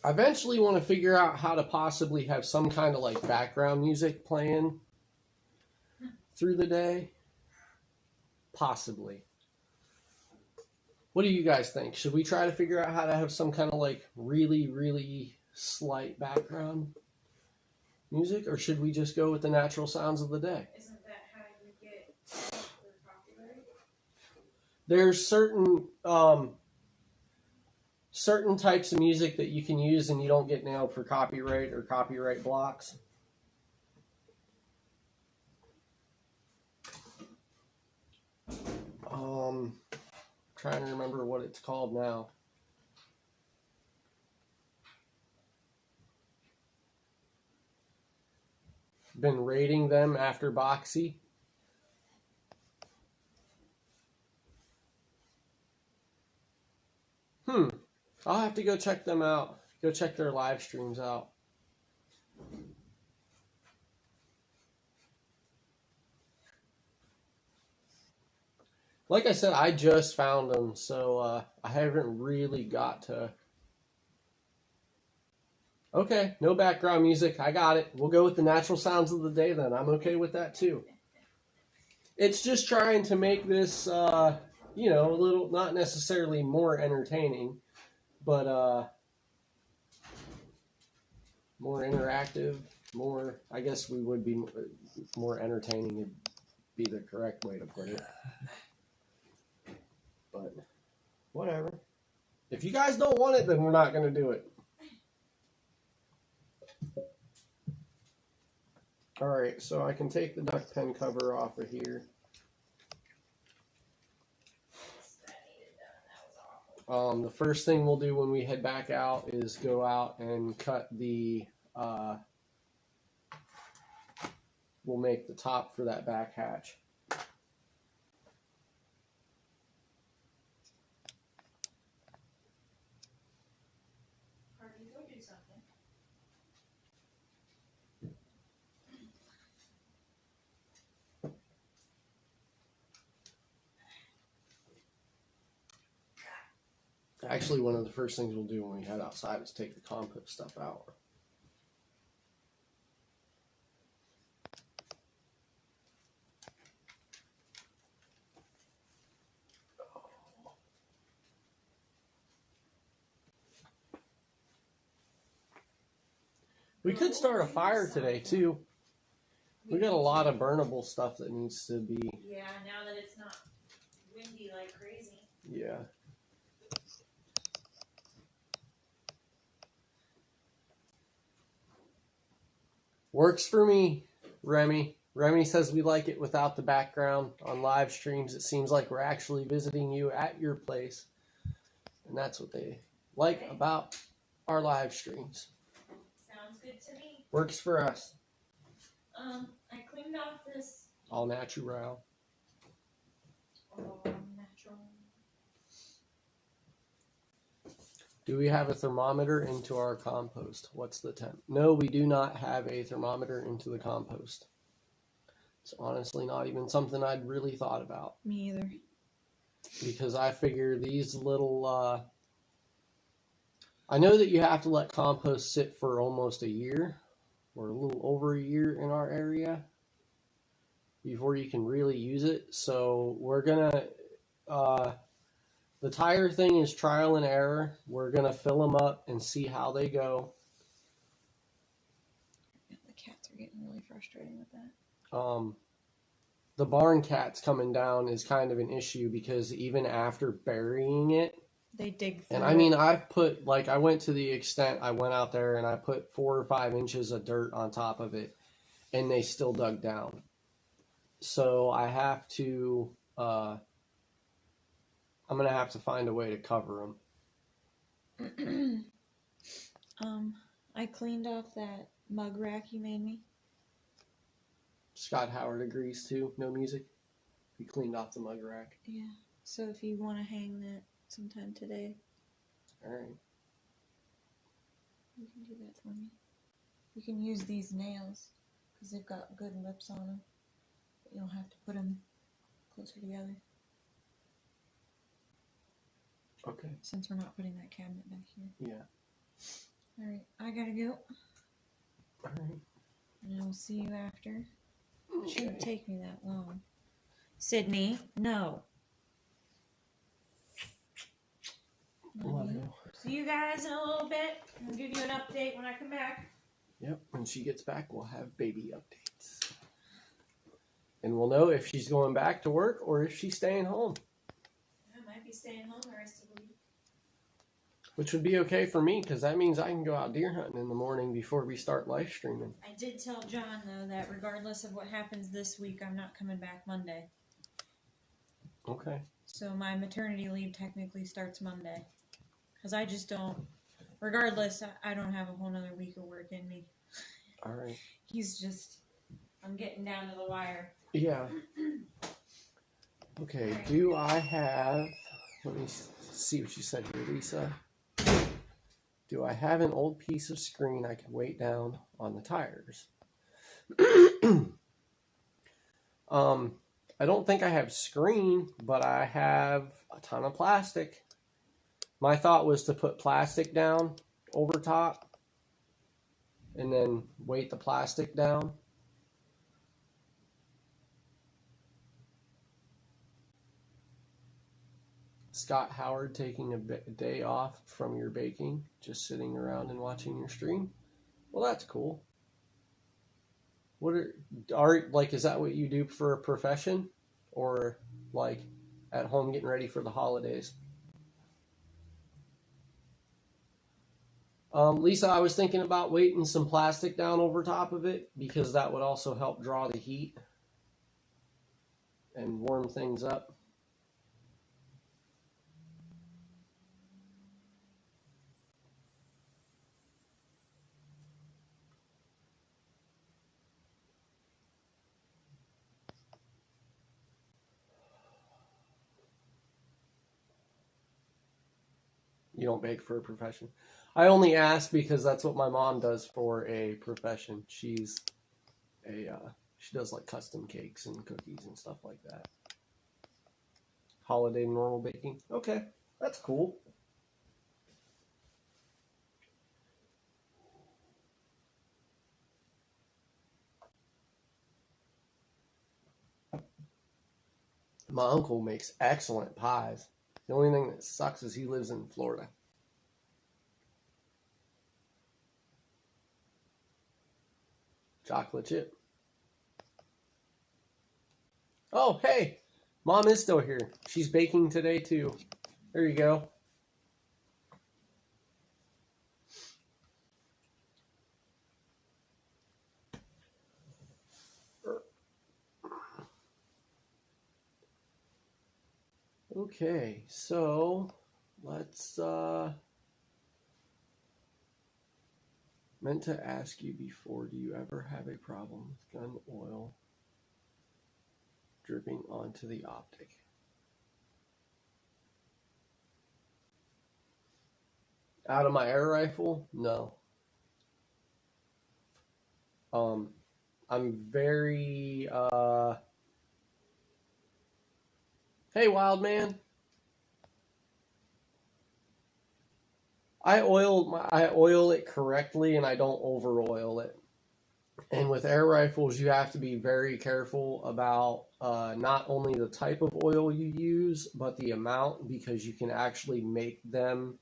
I eventually want to figure out how to possibly have some kind of like background music playing through the day. Possibly. What do you guys think? Should we try to figure out how to have some kind of like really, really slight background music, or should we just go with the natural sounds of the day? Isn't that how you get the copyright? There's certain types of music that you can use and you don't get nailed for copyright or copyright blocks. Trying to remember what it's called now. Been rating them after Boxy. I'll have to go check them out. Go check their live streams out. Like I said, I just found them, so I haven't really got to... Okay, no background music. I got it. We'll go with the natural sounds of the day then. I'm okay with that too. It's just trying to make this, a little, not necessarily more entertaining, but more interactive, more, I guess we would be more entertaining would be the correct way to put it. But whatever. If you guys don't want it, then we're not going to do it. Alright, so I can take the duck pen cover off of here. The first thing we'll do when we head back out is go out and cut the, we'll make the top for that back hatch. Actually, one of the first things we'll do when we head outside is take the compost stuff out. We could start a fire today, too. We got a lot of burnable stuff that needs to be... Yeah, now that it's not windy like crazy. Yeah. Works for me, Remy. Remy says we like it without the background on live streams. It seems like we're actually visiting you at your place. And that's what they like about our live streams. Sounds good to me. Works for us. I cleaned off this. All natural. All natural. Do we have a thermometer into our compost? What's the temp? No, we do not have a thermometer into the compost. It's honestly not even something I'd really thought about. Me either. because I figure these little, I know that you have to let compost sit for almost a year or a little over a year in our area before you can really use it. So we're going to, the tire thing is trial and error. We're going to fill them up and see how they go. The cats are getting really frustrating with that. The barn cats coming down is kind of an issue because even after burying it, they dig through and I mean, I've put, like, I went to the extent, I went out there and I put 4 or 5 inches of dirt on top of it, and they still dug down. So I have to, I'm going to have to find a way to cover them. I cleaned off that mug rack you made me. Scott Howard agrees too. No music. He cleaned off the mug rack. Yeah. So if you want to hang that sometime today. All right. You can do that for me. You can use these nails because they've got good lips on them. But you'll have to put them closer together. Okay. Since we're not putting that cabinet back here. Yeah. All right. I gotta go. All right. And I will see you after. It shouldn't take me that long. Sydney, no. Love you. See you guys in a little bit. I'll give you an update when I come back. Yep, when she gets back, we'll have baby updates. And we'll know if she's going back to work or if she's staying home. I might be staying home the rest of the week. Which would be okay for me, because that means I can go out deer hunting in the morning before we start live streaming. I did tell John, though, that regardless of what happens this week, I'm not coming back Monday. Okay. So my maternity leave technically starts Monday. Because I just don't, regardless, I don't have a whole nother week of work in me. All right. He's just, I'm getting down to the wire. Yeah. Okay, right. Do I have, let me see what you said here, Lisa. Do I have an old piece of screen I can weight down on the tires? I don't think I have screen, but I have a ton of plastic. My thought was to put plastic down over top and then weight the plastic down. Scott Howard taking a day off from your baking, just sitting around and watching your stream. Well, that's cool. What are like, is that what you do for a profession, or like at home getting ready for the holidays? Lisa, I was thinking about weighting some plastic down over top of it because that would also help draw the heat and warm things up. You don't bake for a profession. I only ask because that's what my mom does for a profession. She's she does like custom cakes and cookies and stuff like that. Holiday normal baking. Okay, that's cool. My uncle makes excellent pies. The only thing that sucks is he lives in Florida. Chocolate chip. Oh, hey! Mom is still here. She's baking today, too. There you go. Okay, so let's meant to ask you before, do you ever have a problem with gun oil dripping onto the optic? Out of my air rifle? No. I'm very hey, wild man. I oil it correctly, and I don't over oil it. And with air rifles, you have to be very careful about not only the type of oil you use, but the amount, because you can actually make them.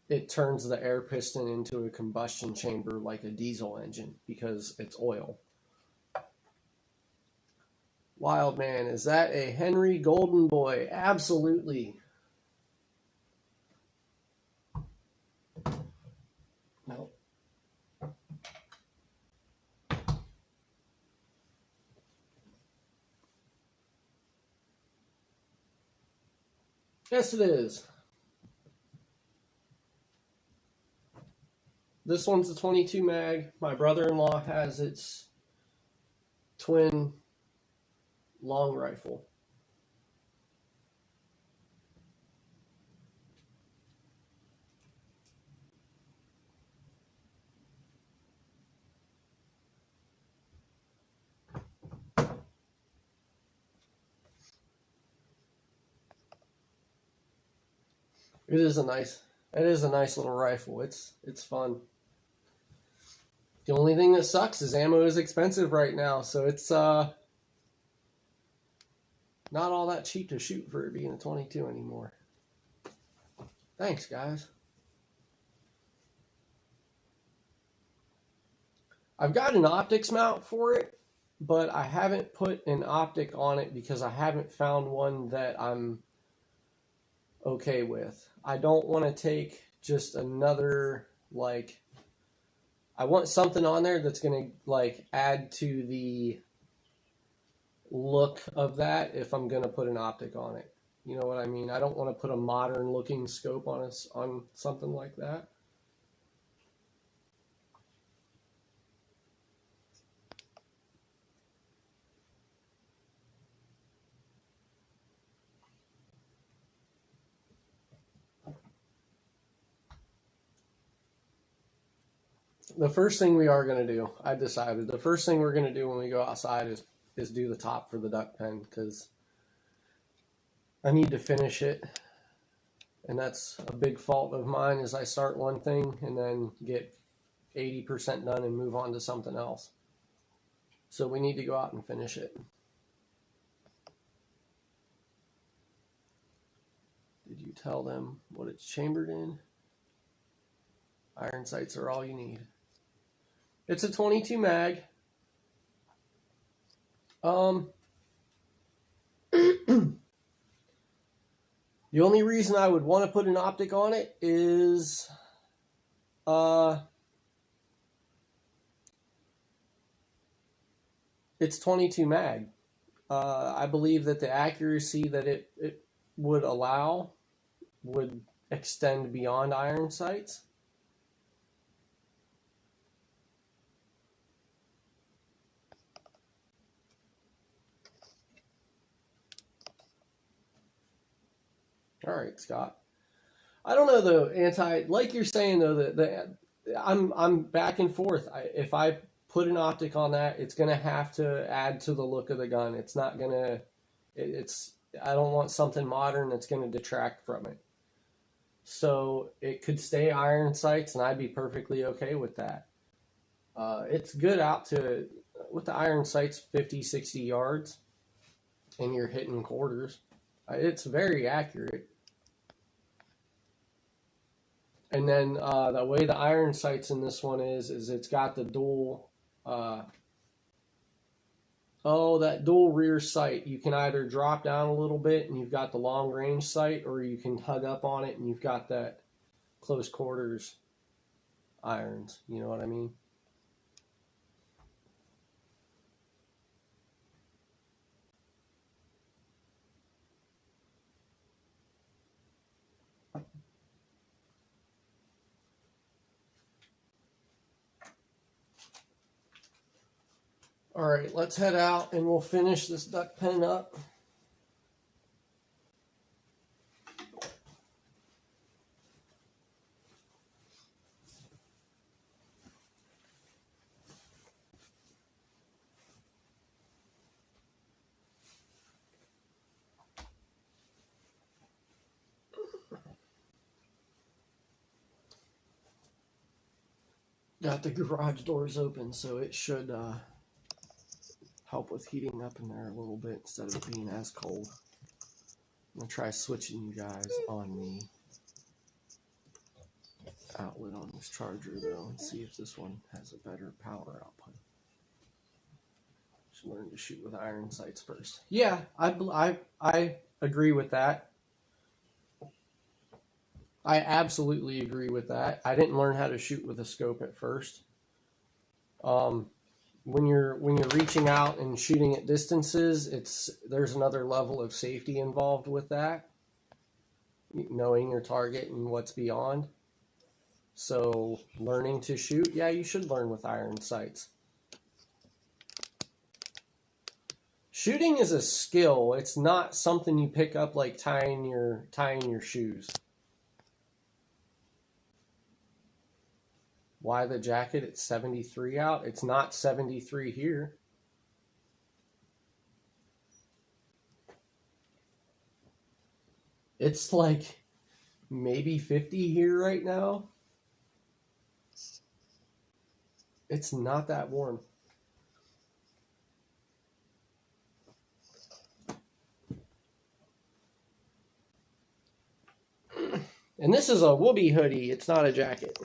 It turns the air piston into a combustion chamber like a diesel engine because it's oil. Wild man, is that a Henry Golden Boy? Absolutely. No. Yes, it is. This one's a 22 mag. My brother-in-law has its twin long rifle. It is a nice little rifle. It's fun. The only thing that sucks is ammo is expensive right now, so it's not all that cheap to shoot for it being a 22 anymore. Thanks, guys. I've got an optics mount for it, but I haven't put an optic on it because I haven't found one that I'm okay with. I don't want to take just another, like, I want something on there that's going to, like, add to the look of that if I'm going to put an optic on it. You know what I mean? I don't want to put a modern looking scope on something like that. The first thing we are going to do, I decided, the first thing we're going to do when we go outside is do the top for the duck pen, because I need to finish it. And that's a big fault of mine, is I start one thing and then get 80% done and move on to something else. So we need to go out and finish it. Did you tell them what it's chambered in? Iron sights are all you need. It's a 22 mag. The only reason I would want to put an optic on it is it's 22 mag. I believe that the accuracy that it would allow would extend beyond iron sights. All right, Scott. I don't know though, like you're saying though, that I'm back and forth. If I put an optic on that, it's gonna have to add to the look of the gun. It's not gonna. I don't want something modern that's gonna detract from it. So it could stay iron sights, and I'd be perfectly okay with that. It's good out to, with the iron sights, 50, 60 yards, and you're hitting quarters. It's very accurate. And then the way the iron sights in this one is it's got the dual, that dual rear sight. You can either drop down a little bit and you've got the long range sight, or you can hug up on it and you've got that close quarters irons. You know what I mean? All right, let's head out and we'll finish this duck pen up. got the garage doors open, so it should help with heating up in there a little bit instead of being as cold. I'm going to try switching you guys on the outlet on this charger though and see if this one has a better power output. Should learn to shoot with iron sights first. Yeah, I agree with that. I absolutely agree with that. I didn't learn how to shoot with a scope at first. When you're reaching out and shooting at distances, there's another level of safety involved with that. Knowing your target and what's beyond. So learning to shoot, yeah, you should learn with iron sights. Shooting is a skill. It's not something you pick up like tying your shoes. Why the jacket? It's 73 out. It's not 73 here. It's like maybe 50 here right now. It's not that warm. And this is a Whoopee hoodie. It's not a jacket.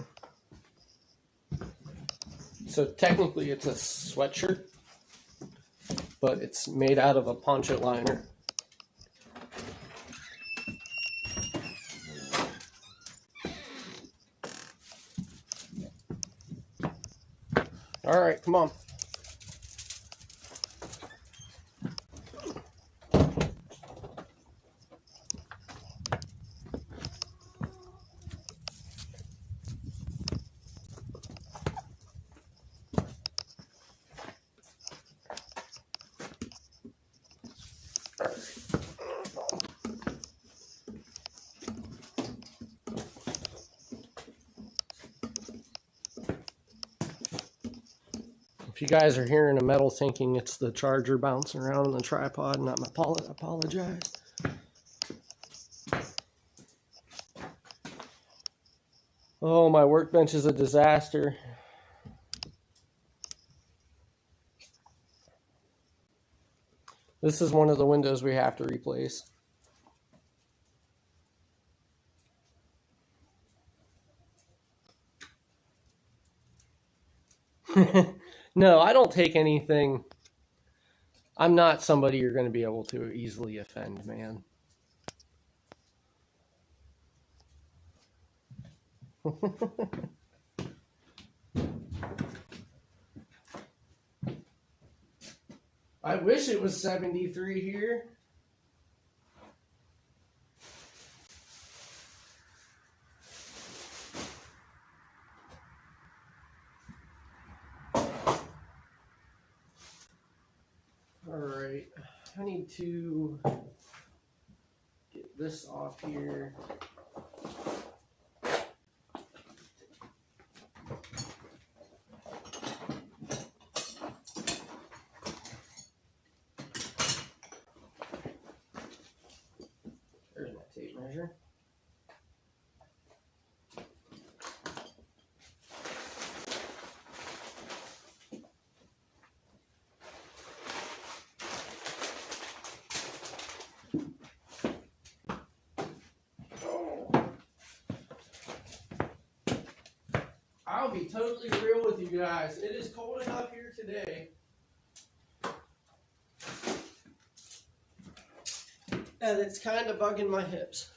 So technically it's a sweatshirt, but it's made out of a poncho liner. All right, come on. If you guys are hearing a metal thinking it's the charger bouncing around on the tripod, and I apologize. Oh, my workbench is a disaster. This is one of the windows we have to replace. No, I don't take anything. I'm not somebody you're going to be able to easily offend, man. I wish it was 73 here. All right, I need to get this off here. There's my tape measure. I'll be totally real with you guys. It is cold enough here today. And it's kind of bugging my hips.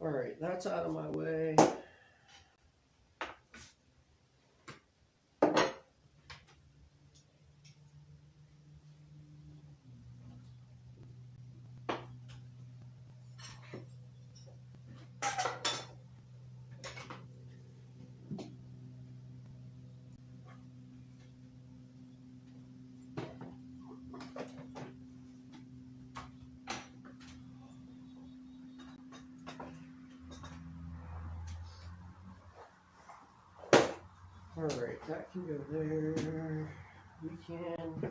All right, that's out of my way. Alright, that can go there. We can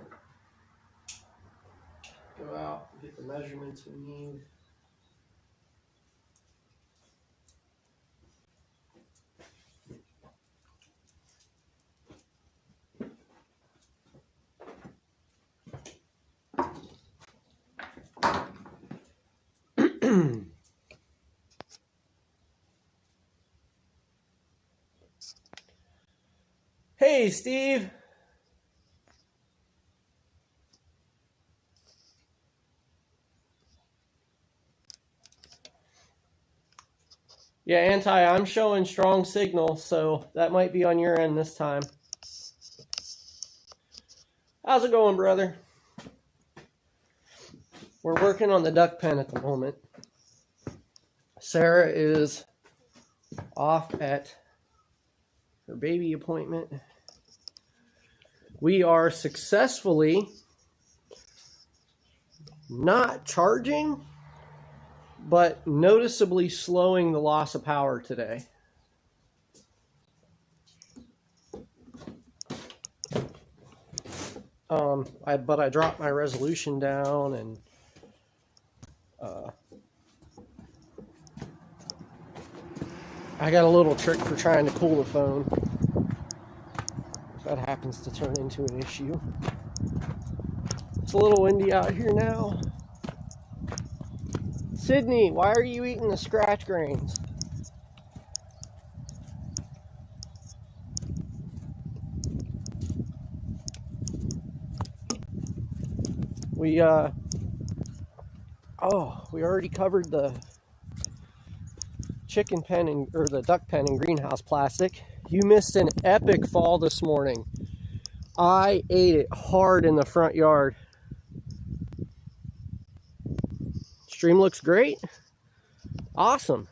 go out and get the measurements we need. Hey, Steve. Yeah, I'm showing strong signal, so that might be on your end this time. How's it going, brother? We're working on the duck pen at the moment. Sarah is off at her baby appointment. We are successfully not charging, but noticeably slowing the loss of power today. But I dropped my resolution down, and I got a little trick for trying to cool the phone. That happens to turn into an issue. It's a little windy out here now. Sydney, why are you eating the scratch grains? We already covered the chicken pen or the duck pen in greenhouse plastic. You missed an epic fall this morning. I ate it hard in the front yard. Stream looks great. Awesome.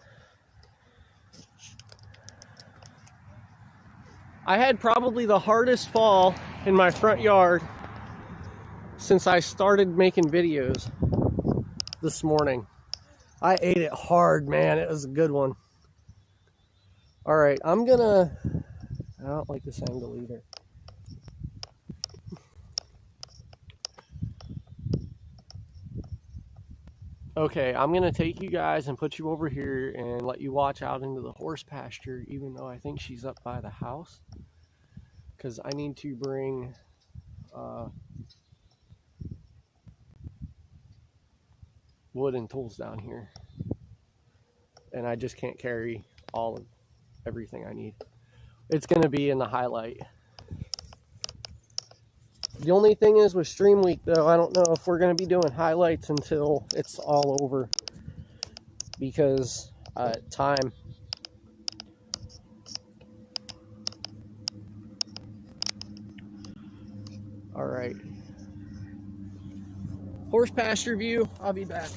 I had probably the hardest fall in my front yard since I started making videos this morning. I ate it hard, man. It was a good one. All right, I don't like this angle either. Okay, I'm gonna take you guys and put you over here and let you watch out into the horse pasture, even though I think she's up by the house, because I need to bring wood and tools down here, and I just can't carry all of everything I need. It's gonna be in the highlight. The only thing is with Stream Week, though, I don't know if we're going to be doing highlights until it's all over, because time. All right. Horse pasture view. I'll be back.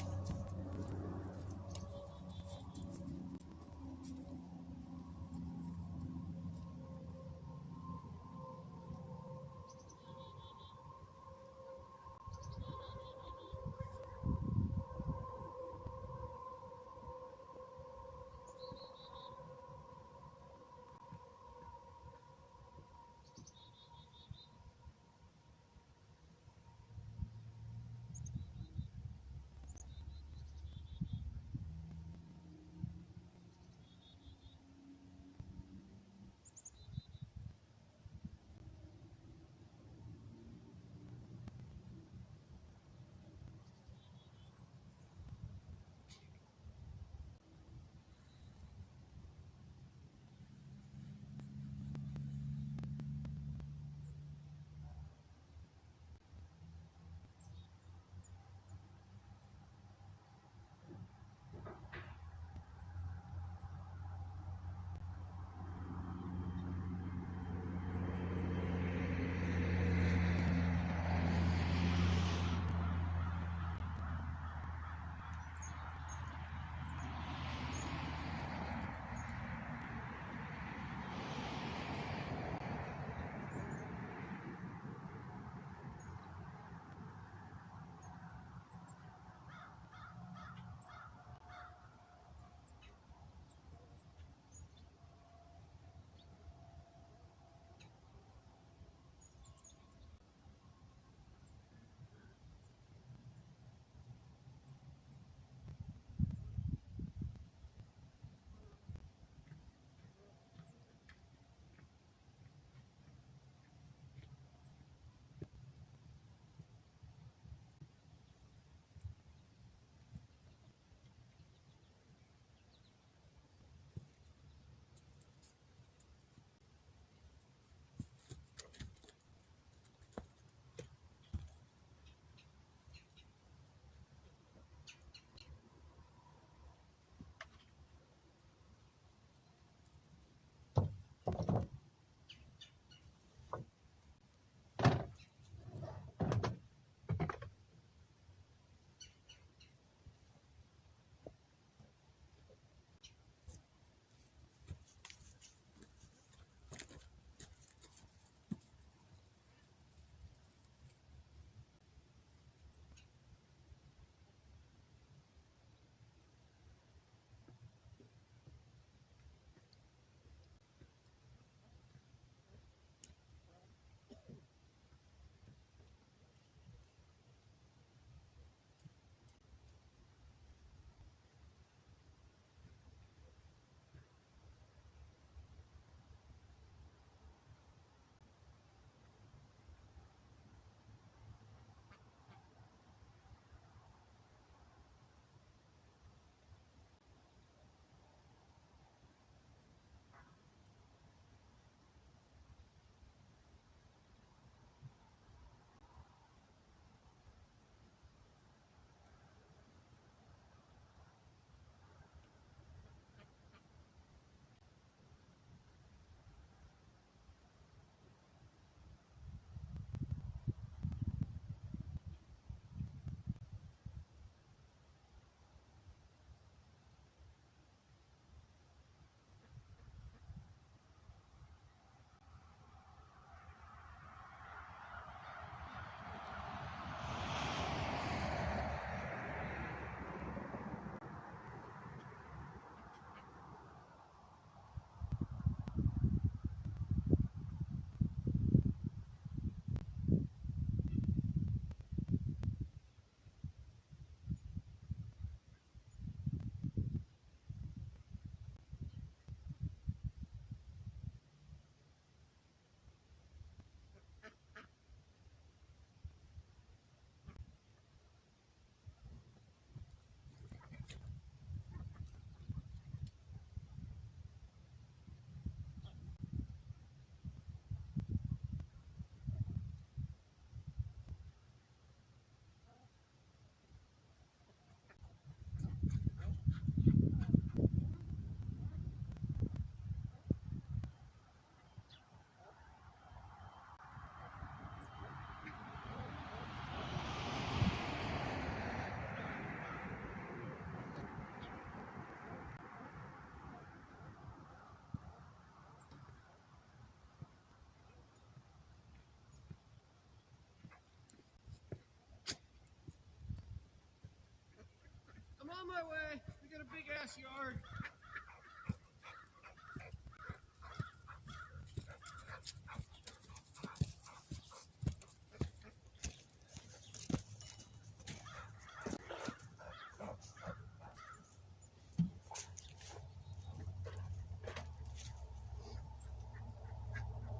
my way. We got a big ass yard.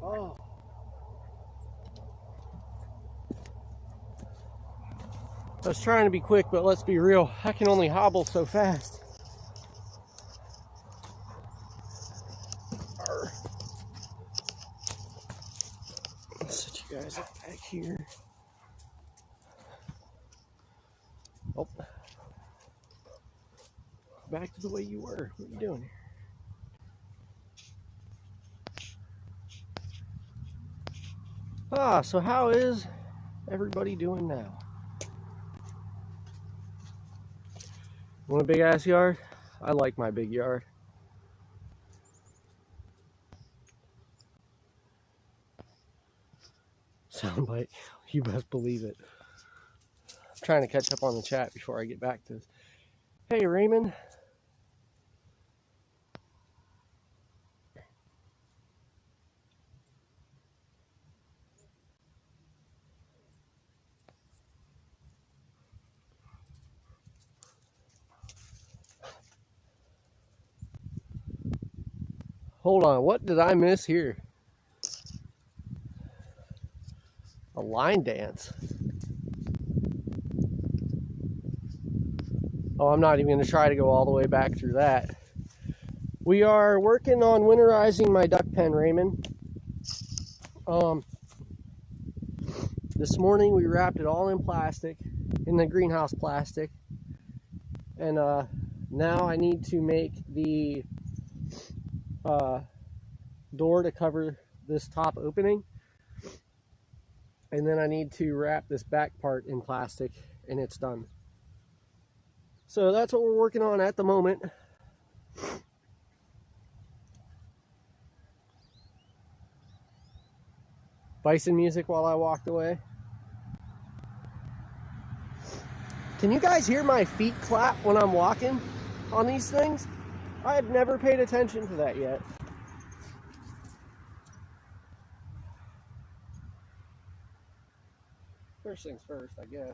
Oh. I was trying to be quick, but let's be real. I can only hobble so fast. Let's set you guys up back here. Oh. Back to the way you were. What are you doing here? So how is everybody doing now? Want a big ass yard? I like my big yard. Soundbite, you best believe it. I'm trying to catch up on the chat before I get back to this. Hey Raymond. Hold on, what did I miss here? A line dance. Oh, I'm not even going to try to go all the way back through that. We are working on winterizing my duck pen, Raymond. This morning we wrapped it all in plastic, in the greenhouse plastic. And now I need to make the door to cover this top opening. And then I need to wrap this back part in plastic, and it's done. So that's what we're working on at the moment. Bison music while I walked away. Can you guys hear my feet clap when I'm walking on these things? I had never paid attention to that yet. First things first, I guess.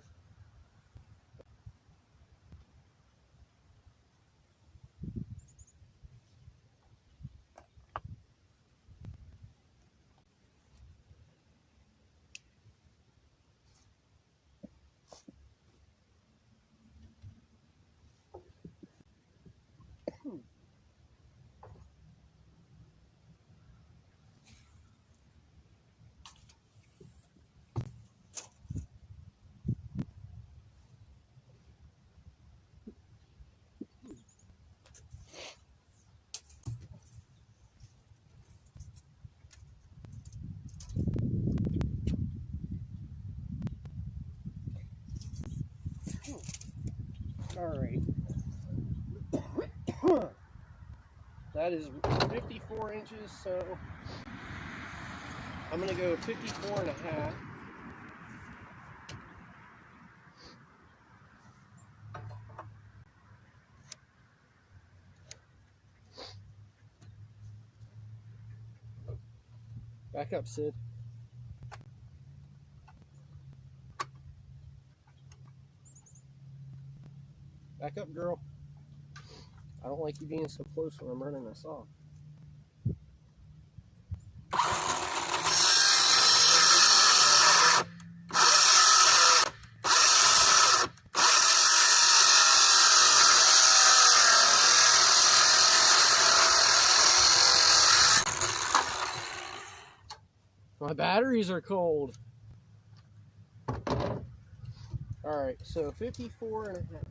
All right. That is 54 inches, so I'm going to go 54 and a half. Back up, Sid. Back up, girl. I don't like you being so close when I'm running this off. My batteries are cold. All right, so 54 and a half.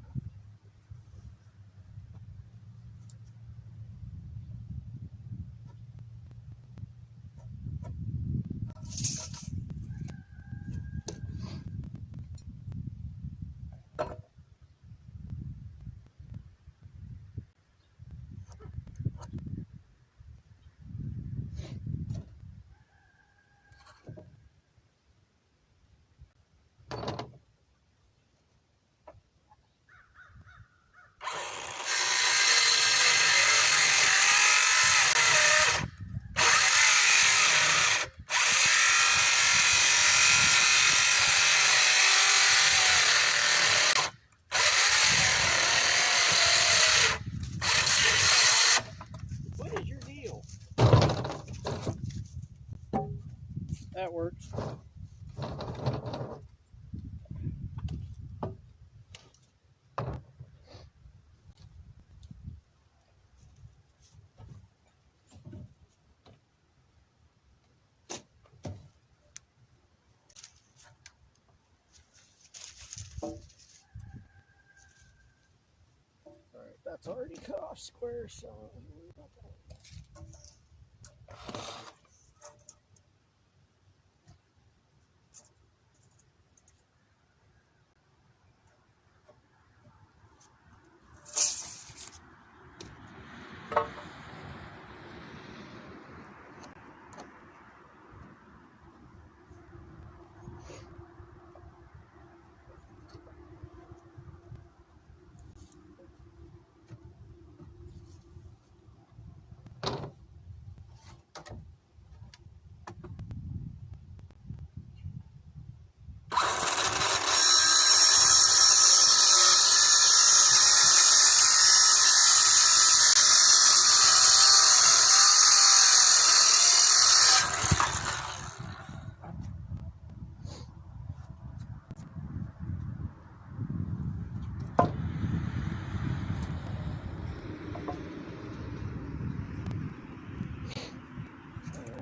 That works. Alright, that's already cut off square, so I don't worry about that.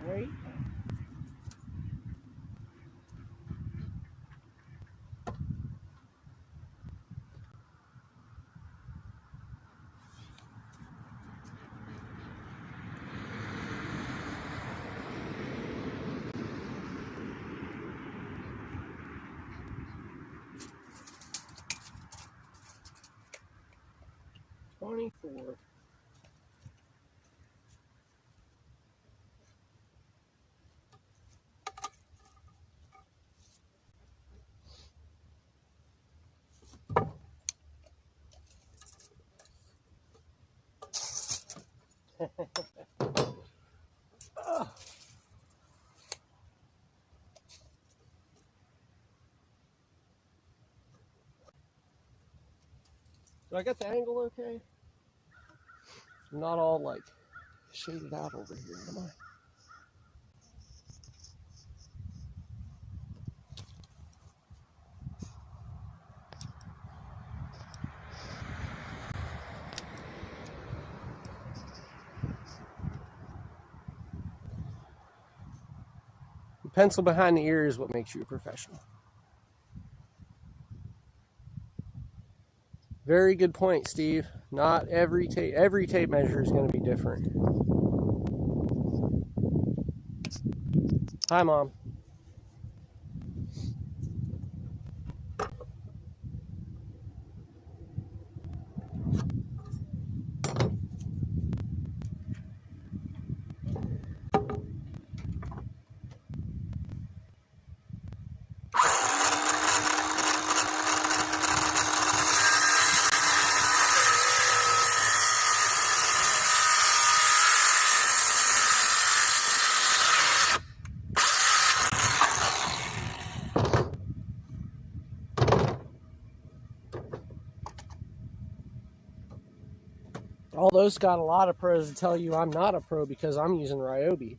Alright. $24. Oh. Do I get the angle okay? I'm not all like shaded out over here, am I? The pencil behind the ear is what makes you a professional. Very good point, Steve. Not every tape measure is going to be different. Hi, Mom. Although Scott, a lot of pros tell you I'm not a pro because I'm using Ryobi.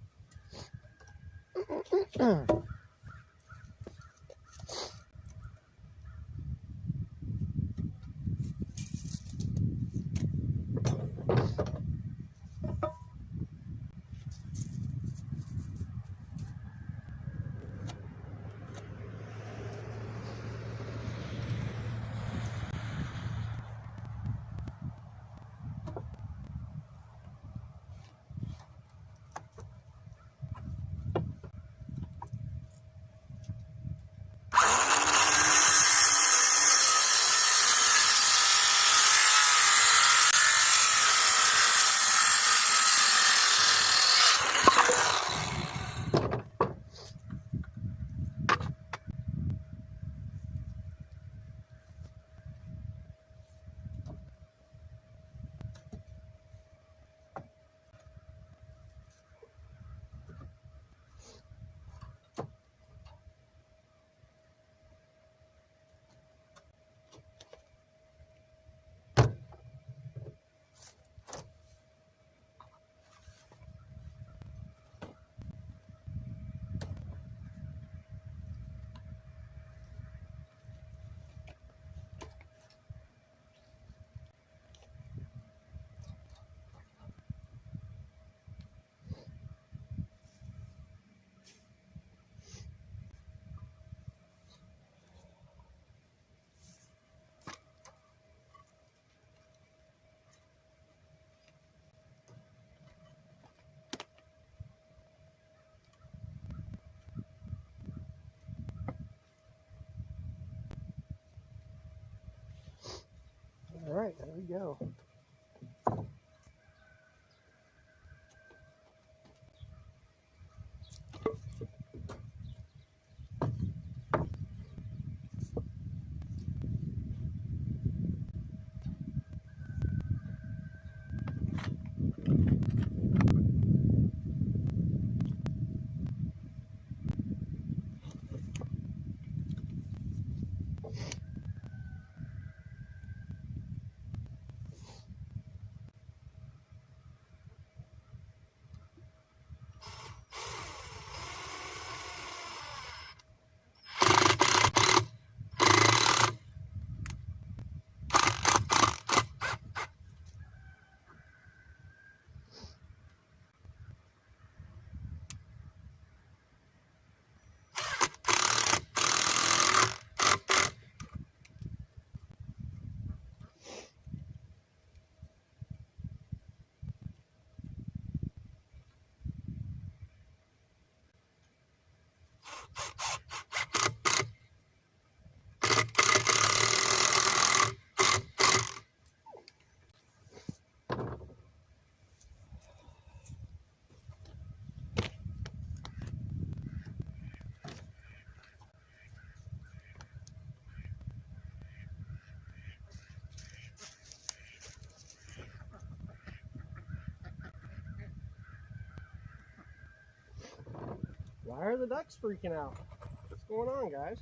Why are the ducks freaking out? What's going on, guys?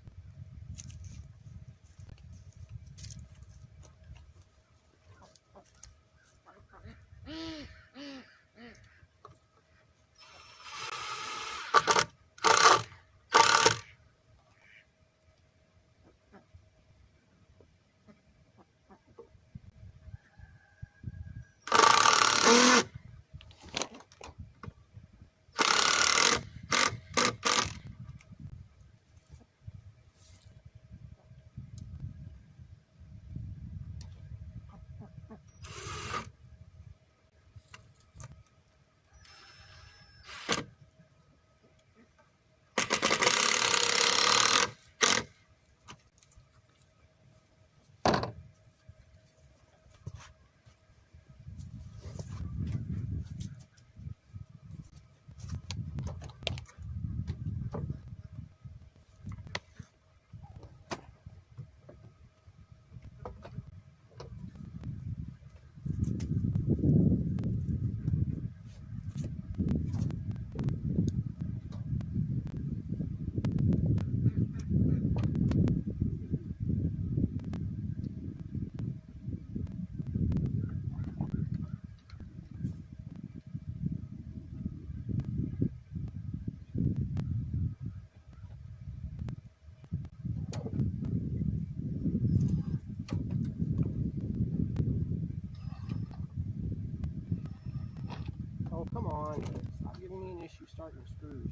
Oh, come on. Stop giving me an issue starting screws.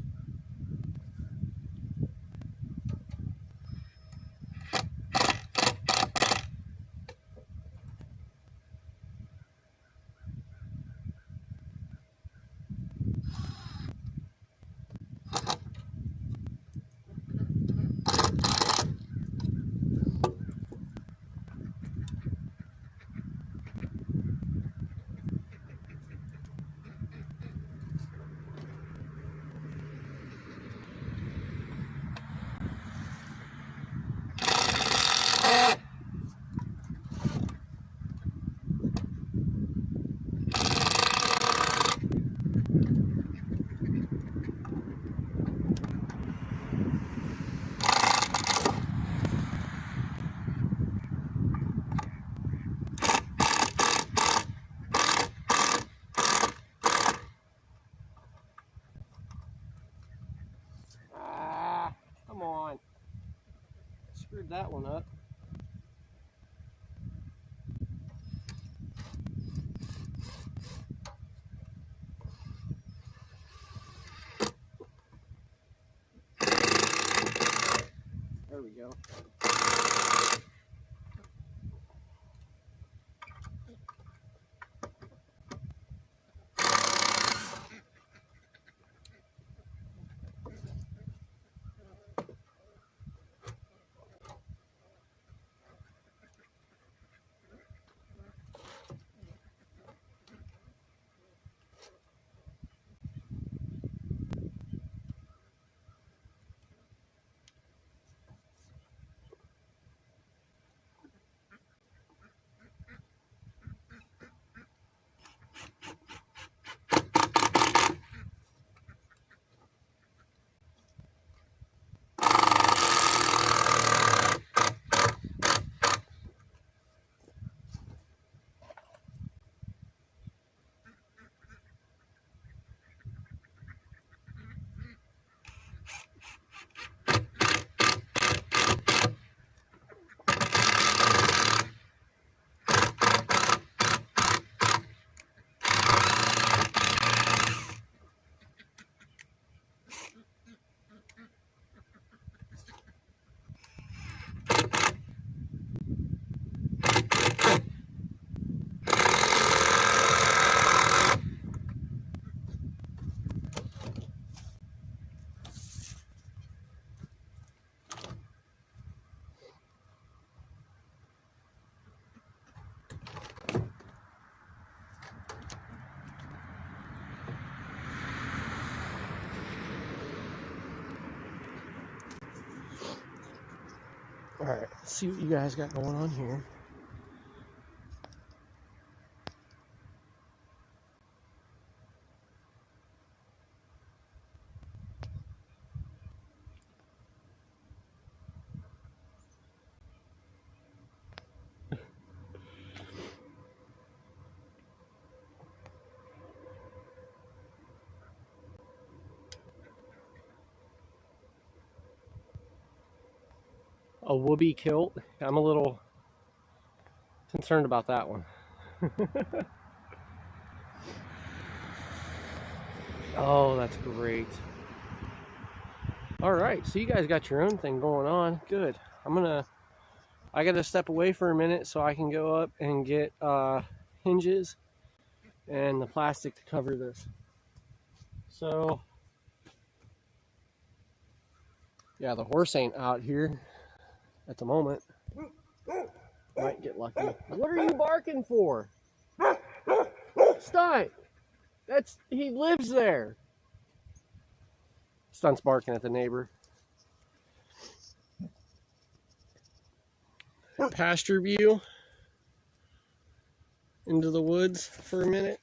Come on. Screwed that one up. There we go. Alright, let's see what you guys got going on here. a whoopee kilt. I'm a little concerned about that one. Oh, that's great. All right, so you guys got your own thing going on. Good. I gotta step away for a minute so I can go up and get hinges and the plastic to cover this. So yeah, the horse ain't out here at the moment. Might get lucky. What are you barking for? Stunt! He lives there. Stunt's barking at the neighbor. Pasture view into the woods for a minute.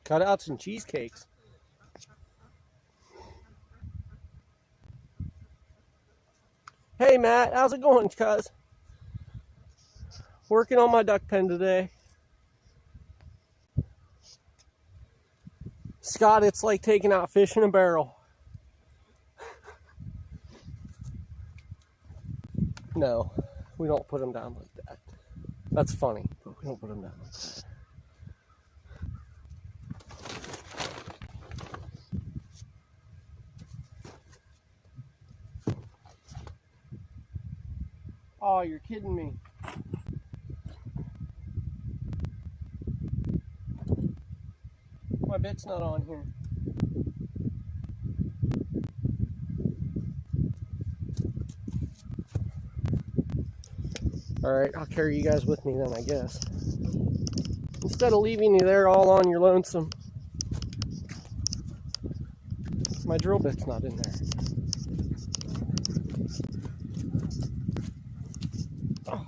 Cut out some cheesecakes. Hey Matt, how's it going, cuz? Working on my duck pen today. Scott, it's like taking out fish in a barrel. No, we don't put them down like that. That's funny, but we don't put them down like that. Oh, you're kidding me. My bit's not on here. Alright, I'll carry you guys with me then, I guess. Instead of leaving you there all on your lonesome. My drill bit's not in there. Oh.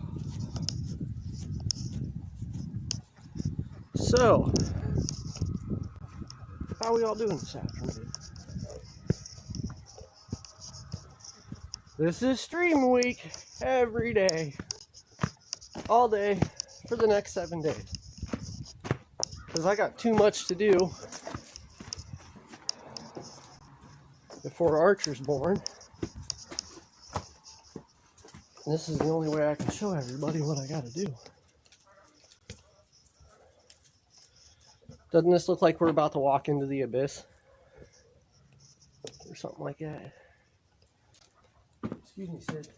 So, how are we all doing this afternoon? This is stream week every day. All day for the next 7 days. Because I got too much to do before Archer's born. And this is the only way I can show everybody what I gotta do. Doesn't this look like we're about to walk into the abyss? something like that. Excuse me, Sid.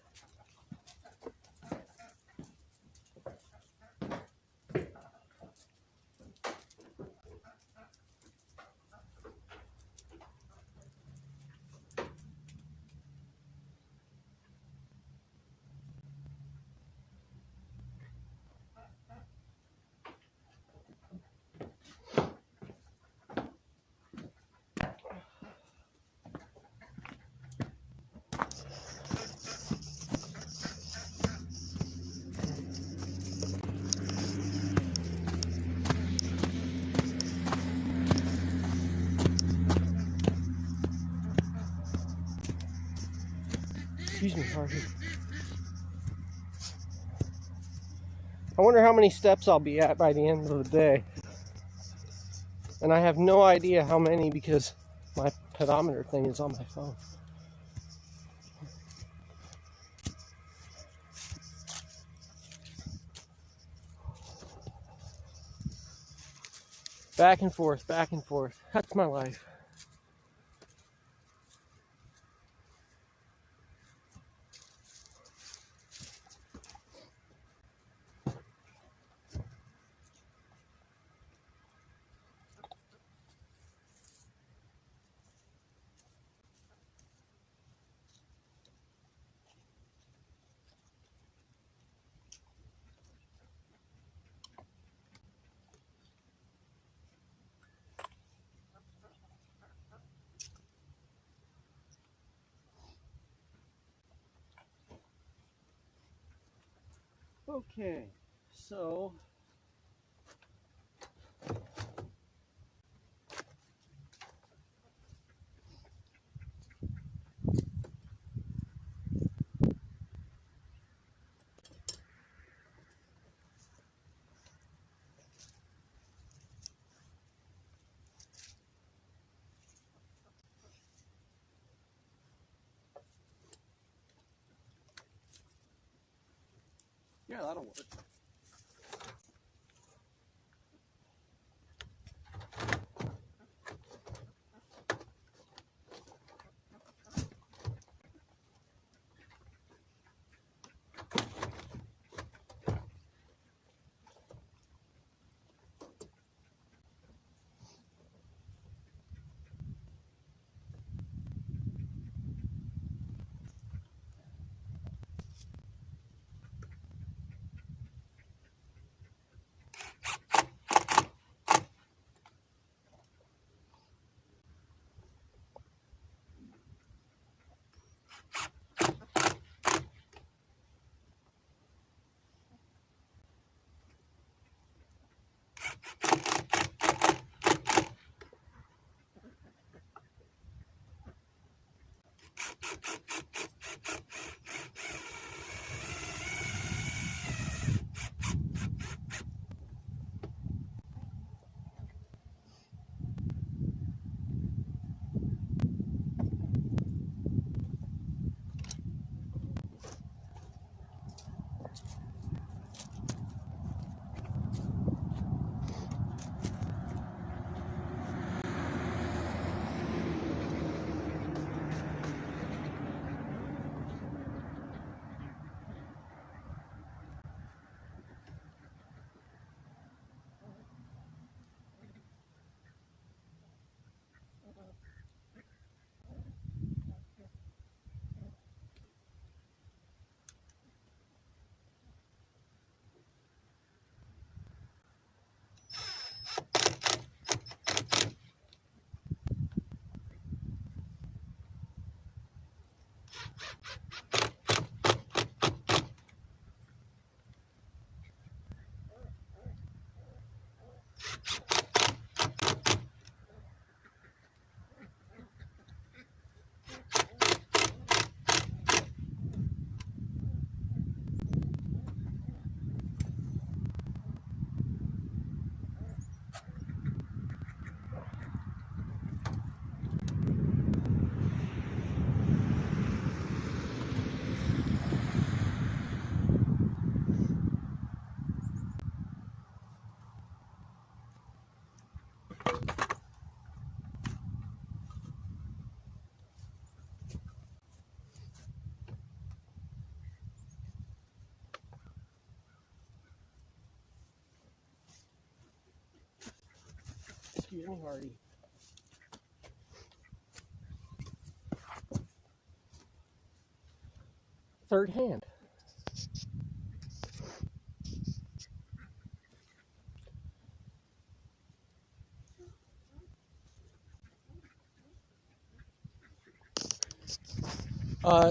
Excuse me, Harvey. I wonder how many steps I'll be at by the end of the day. And I have no idea how many because my pedometer thing is on my phone. Back and forth, back and forth. That's my life. Okay, so yeah, that'll work. Excuse me, Hardy. Third hand.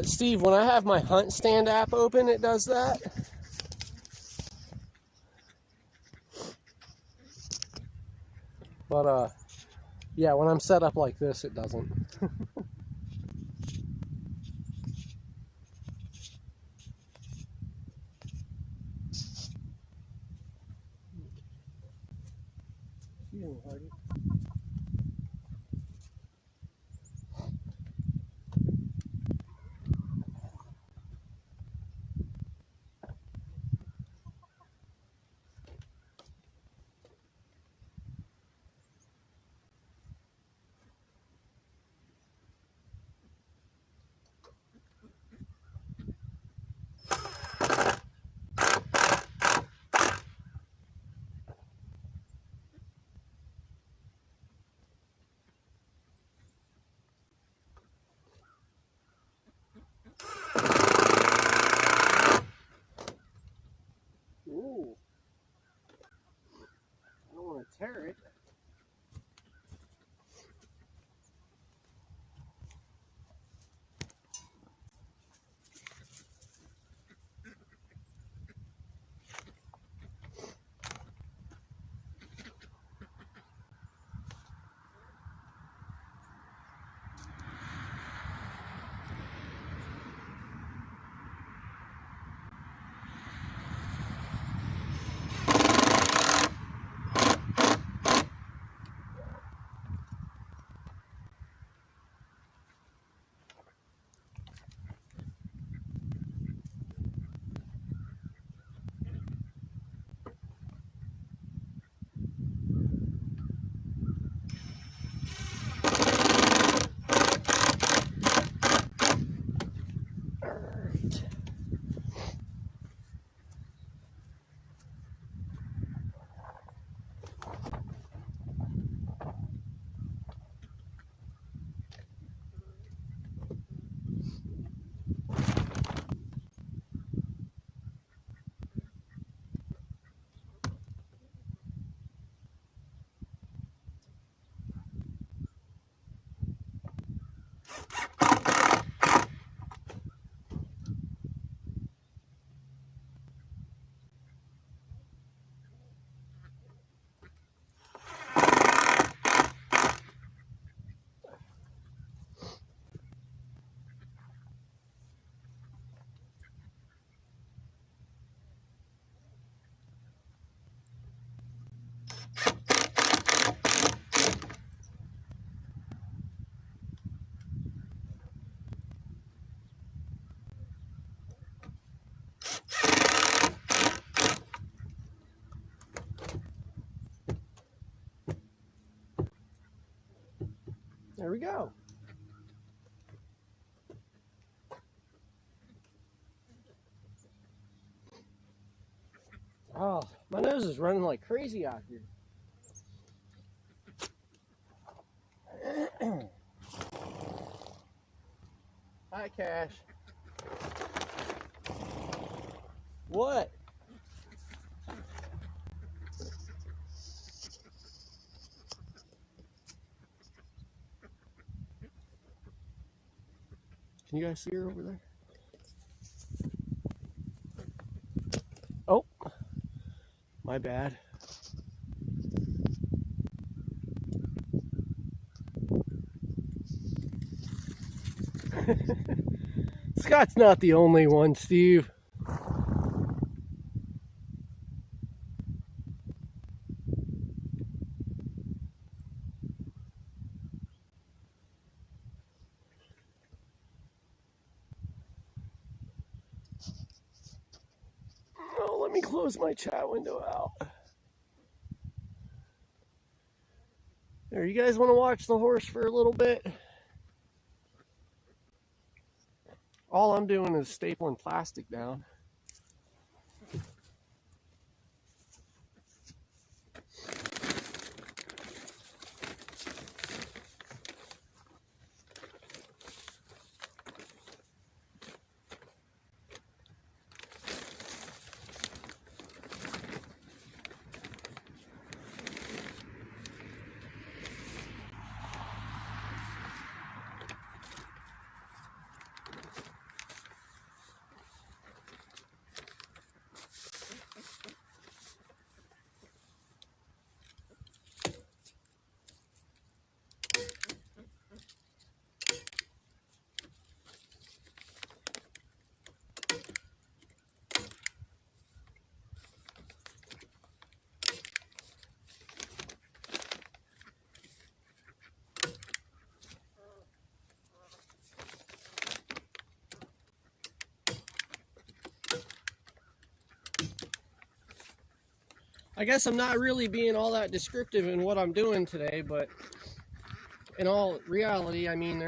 Steve, when I have my Hunt Stand app open, it does that. But, yeah, when I'm set up like this, it doesn't. Excuse me, Hardy. Ooh. I don't want to tear it. There we go. Oh, my nose is running like crazy out here. Hi, Cash. What? Can you guys see her over there? Oh, my bad. Scott's not the only one, Steve. Oh, let me close my chat window out. There, you guys want to watch the horse for a little bit? All I'm doing is stapling plastic down. I guess I'm not really being all that descriptive in what I'm doing today, but in all reality, I mean,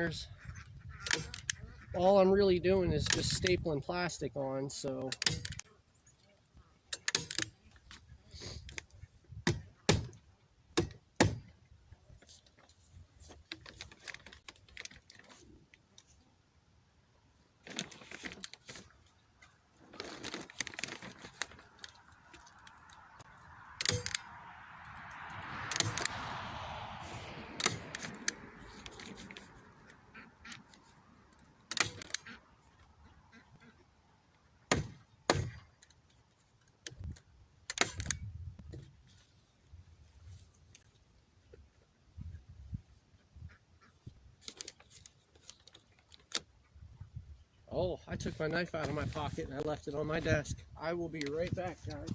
all I'm really doing is just stapling plastic on, so. Oh, I took my knife out of my pocket and I left it on my desk. I will be right back, guys.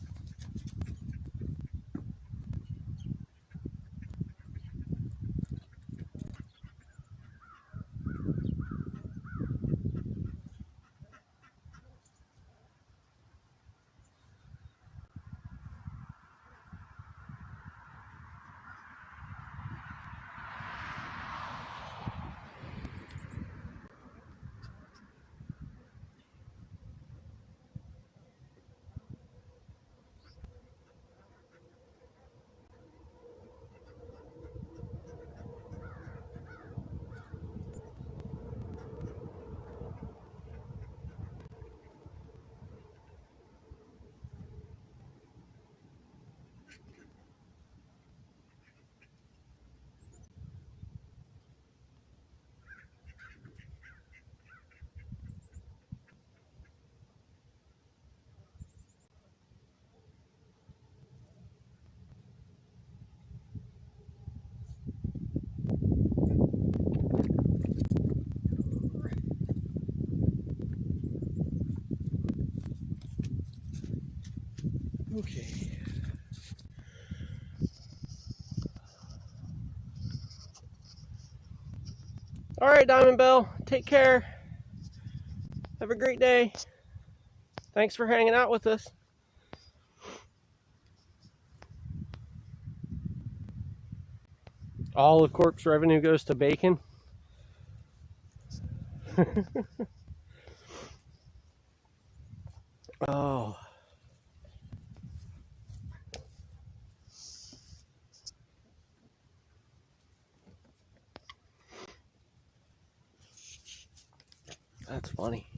Okay. All right, Diamond Bell, take care. Have a great day. Thanks for hanging out with us. All of Corp's revenue goes to bacon. Oh. That's funny.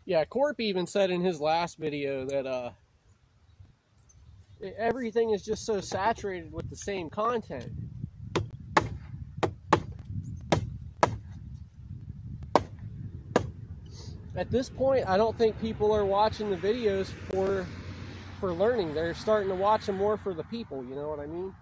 Yeah, Corp even said in his last video that everything is just so saturated with the same content. At this point, I don't think people are watching the videos for learning. They're starting to watch them more for the people, you know what I mean?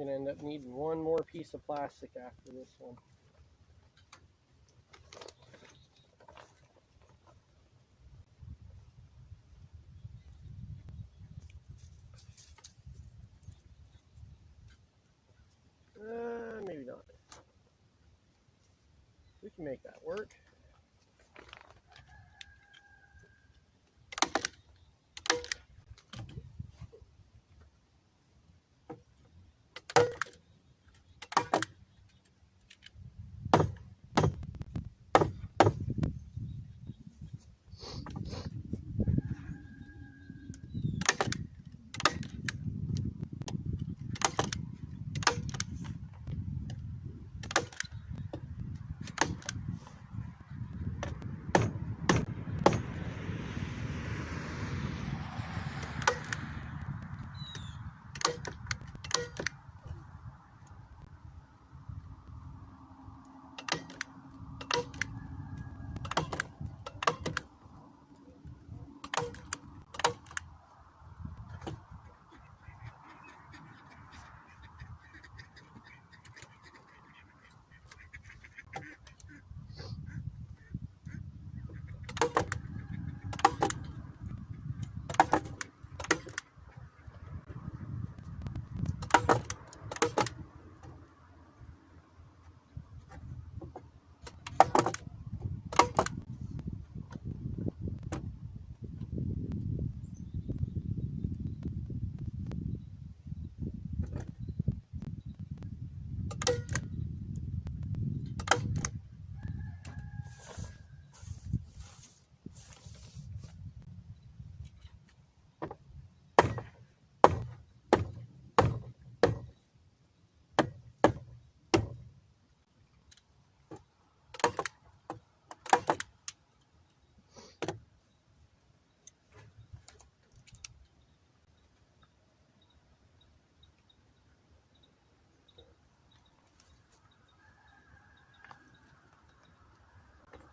We're gonna end up needing one more piece of plastic after this one. Maybe not. We can make that work.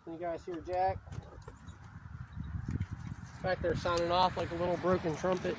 Can you guys hear Jack? Back there sounding off like a little broken trumpet.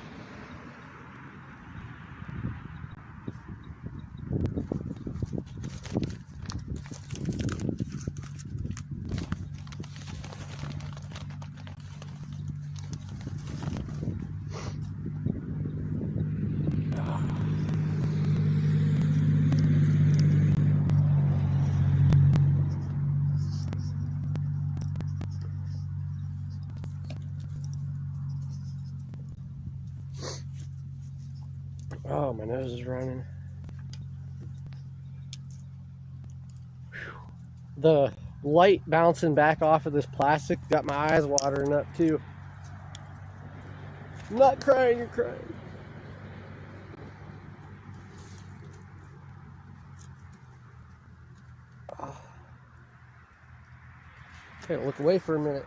Oh, my nose is running. Whew. The light bouncing back off of this plastic got my eyes watering up too. I'm not crying, you're crying. Oh. Okay, look away for a minute.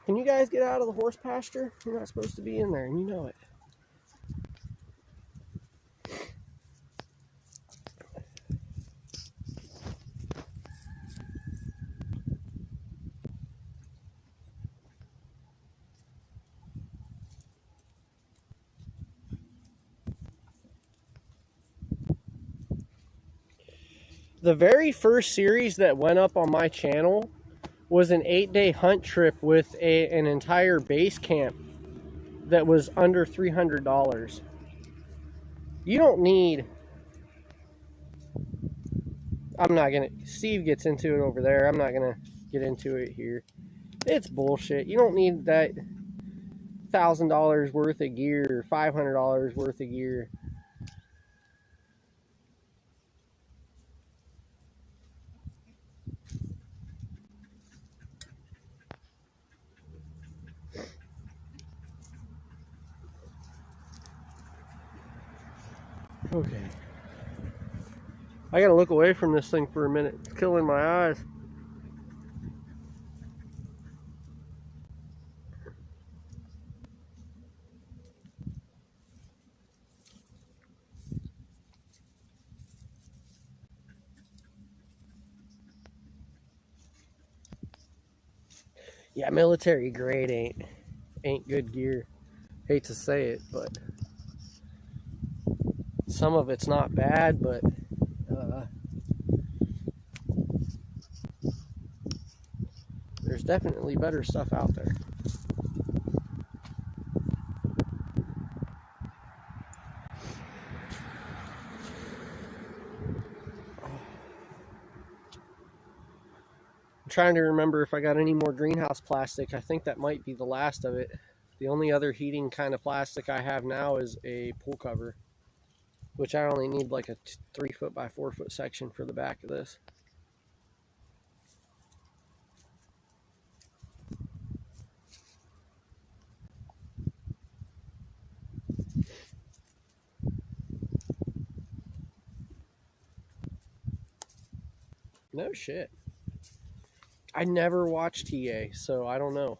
Can you guys get out of the horse pasture? You're not supposed to be in there, and you know it. The very first series that went up on my channel was an 8-day hunt trip with an entire base camp that was under $300. You don't need... I'm not gonna... Steve gets into it over there. I'm not gonna get into it here. It's bullshit. You don't need that $1,000 worth of gear or $500 worth of gear. Okay. I gotta look away from this thing for a minute. It's killing my eyes. Yeah, military grade ain't good gear. hate to say it, but some of it's not bad, but there's definitely better stuff out there. I'm trying to remember if I got any more greenhouse plastic. I think that might be the last of it. The only other heating kind of plastic I have now is a pool cover, which I only need like a 3 foot by 4 foot section for the back of this. No shit. I never watched TA, so I don't know.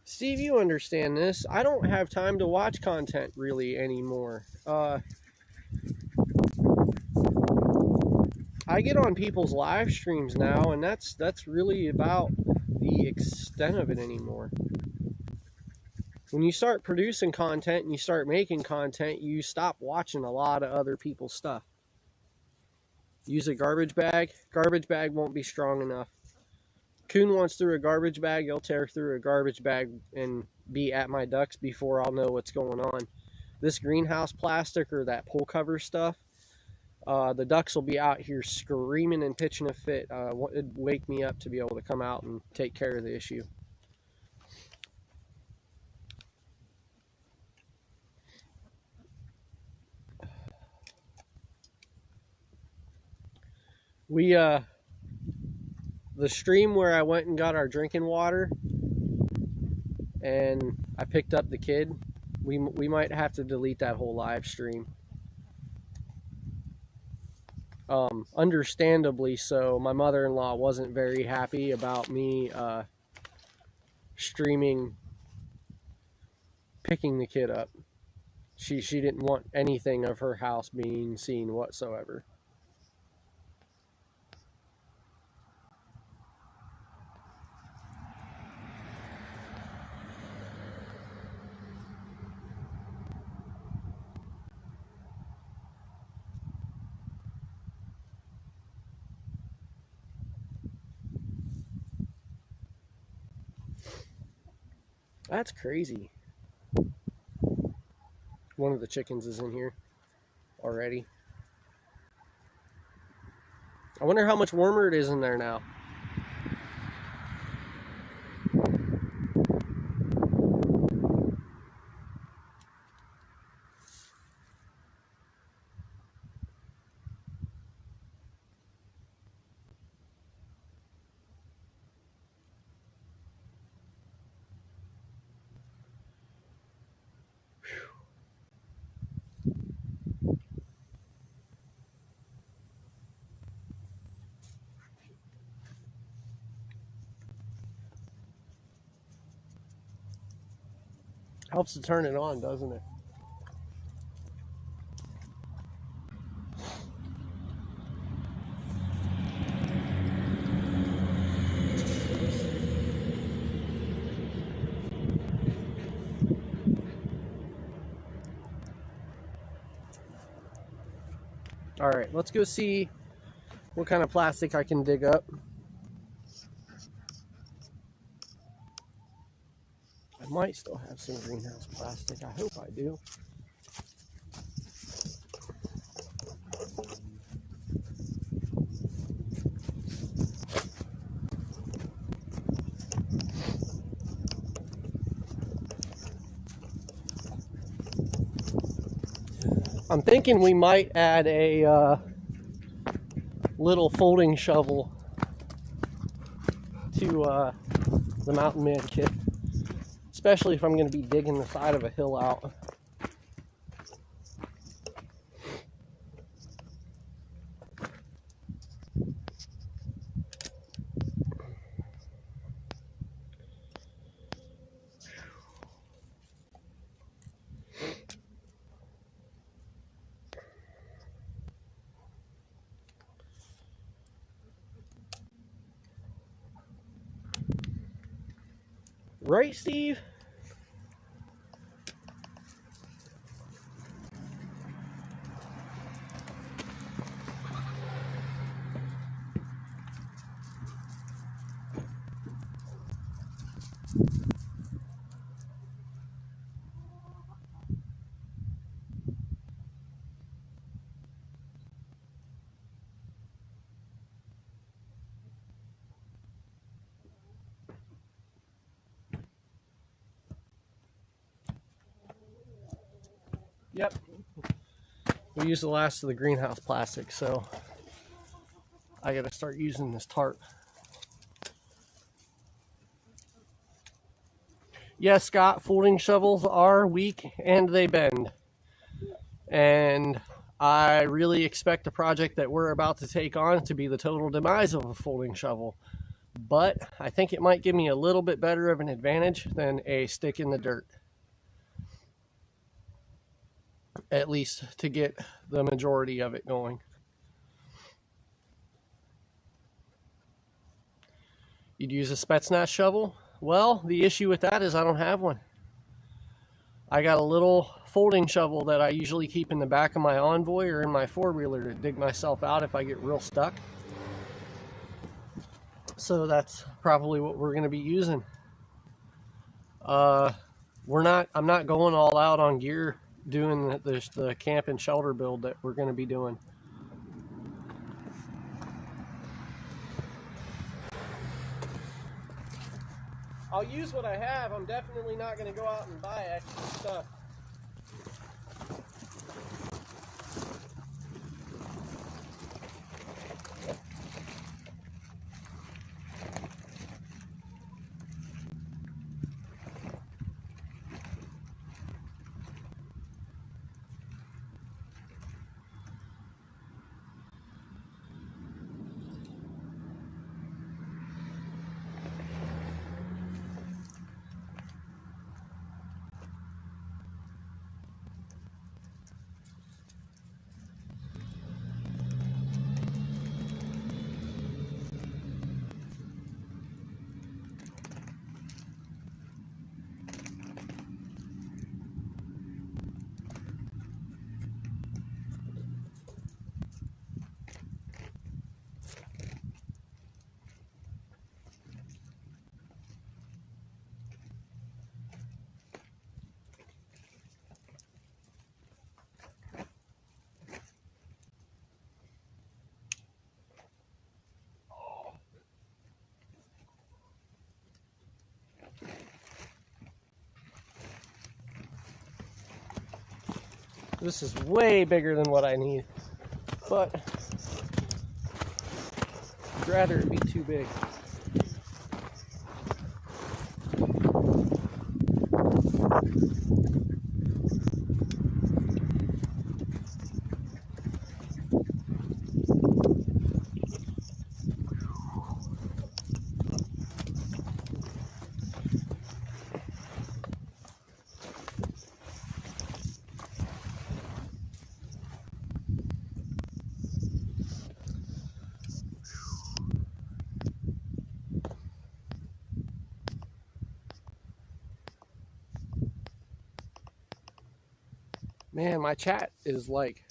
Steve, you understand this. I don't have time to watch content really anymore. I get on people's live streams now, and that's really about the extent of it anymore. When you start producing content and you start making content, you stop watching a lot of other people's stuff. Use a garbage bag. Garbage bag won't be strong enough. Coon wants through a garbage bag, he'll tear through a garbage bag and be at my ducks before I'll know what's going on. This greenhouse plastic or that pool cover stuff, the ducks will be out here screaming and pitching a fit. It'd wake me up to be able to come out and take care of the issue. The stream where I went and got our drinking water and I picked up the kid, we might have to delete that whole live stream. Understandably so. My mother-in-law wasn't very happy about me streaming picking the kid up. She didn't want anything of her house being seen whatsoever. That's crazy. One of the chickens is in here already. I wonder how much warmer it is in there now. Helps to turn it on, doesn't it? All right, let's go see what kind of plastic I can dig up. I might still have some greenhouse plastic. I hope I do. I'm thinking we might add a little folding shovel to the Mountain Man kit, especially if I'm going to be digging the side of a hill out. Right, Steve? Yep. We used the last of the greenhouse plastic, so I gotta start using this tarp. Yes, Scott, folding shovels are weak and they bend. And I really expect the project that we're about to take on to be the total demise of a folding shovel. But I think it might give me a little bit better of an advantage than a stick in the dirt. At least to get the majority of it going. You'd use a Spetsnaz shovel? Well, the issue with that is I don't have one. I got a little folding shovel that I usually keep in the back of my Envoy or in my four-wheeler to dig myself out if I get real stuck. So that's probably what we're going to be using. I'm not going all out on gear doing the camp and shelter build that we're going to be doing. I'll use what I have. I'm definitely not going to go out and buy extra stuff. This is way bigger than what I need, but I'd rather it be too big. Man, my chat is like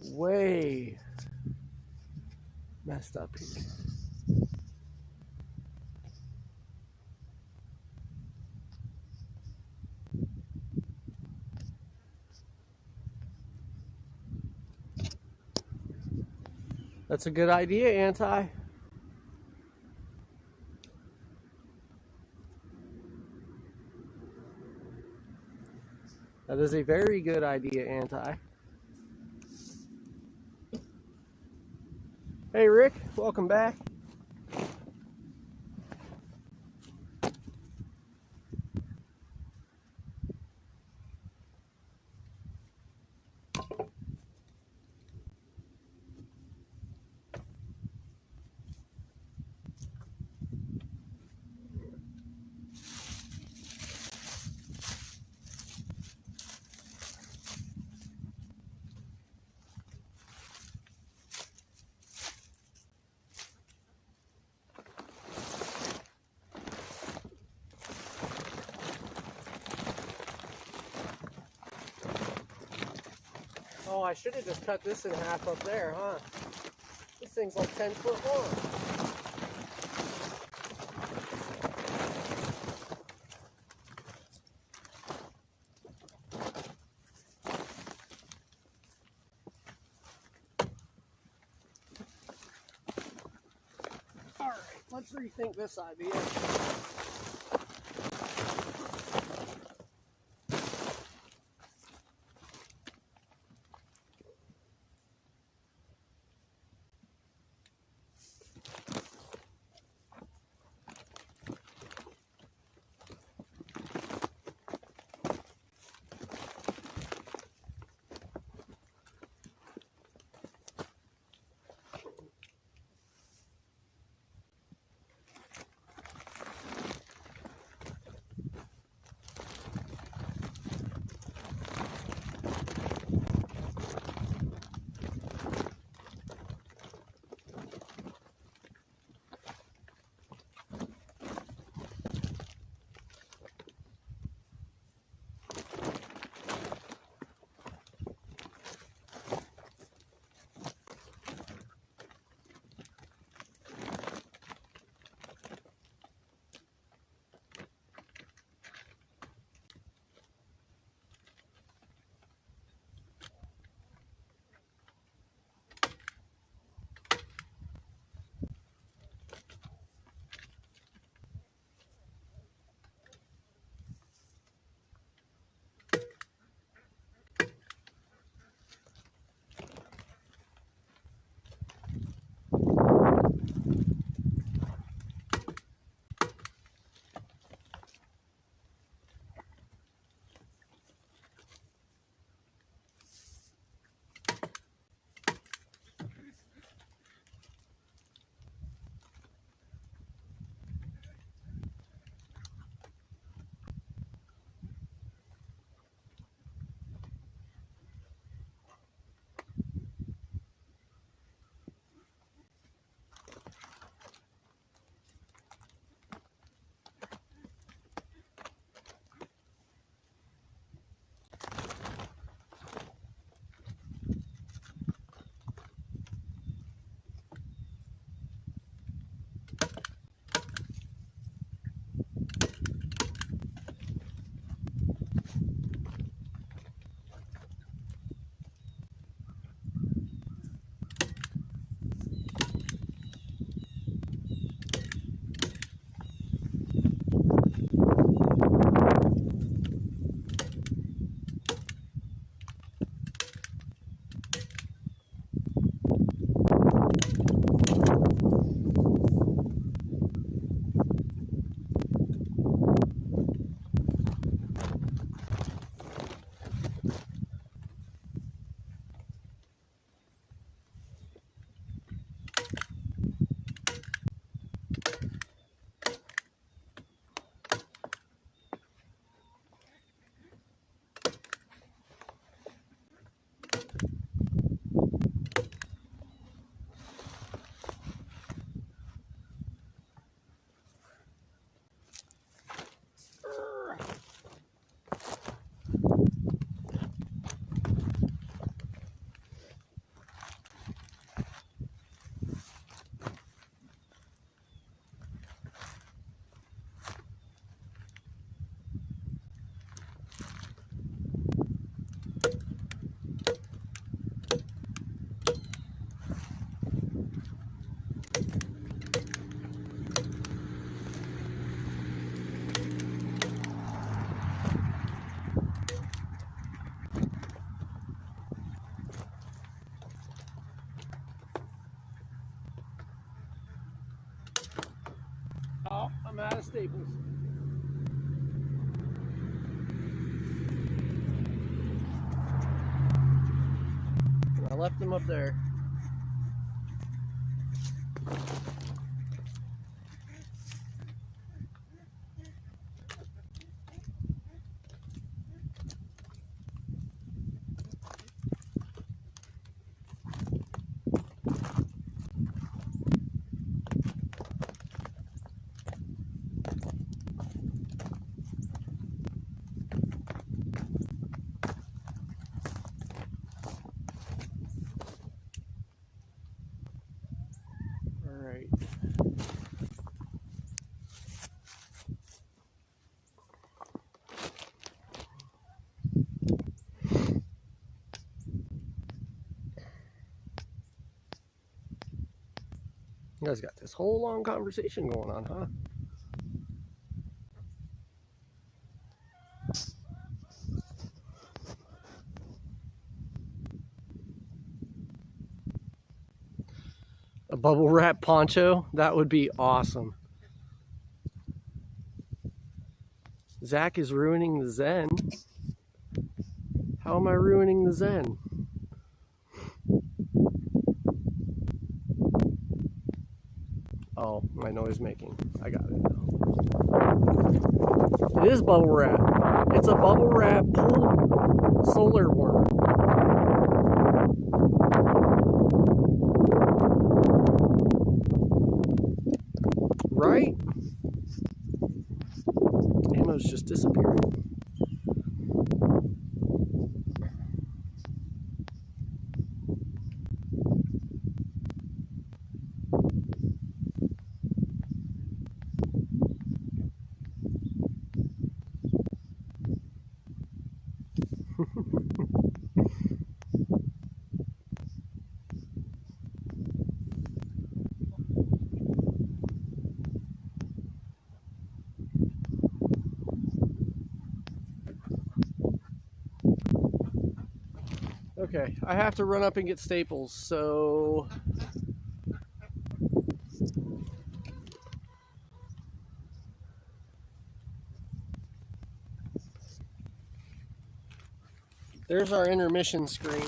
way messed up here. That's a good idea, Anti. That is a very good idea, Anti. Hey, Rick, welcome back. Oh, I should have just cut this in half up there, huh? This thing's like 10 foot long. All right, let's rethink this idea. Oh, I'm out of staples. I left them up there. You guys got this whole long conversation going on, huh? A bubble wrap poncho? That would be awesome. Zach is ruining the zen. How am I ruining the zen? Oh, my noise making. I got it now. It is bubble wrap. It's a bubble wrap pool solar worm. Right? Ammo's just disappearing. Okay, I have to run up and get staples, so there's our intermission screen.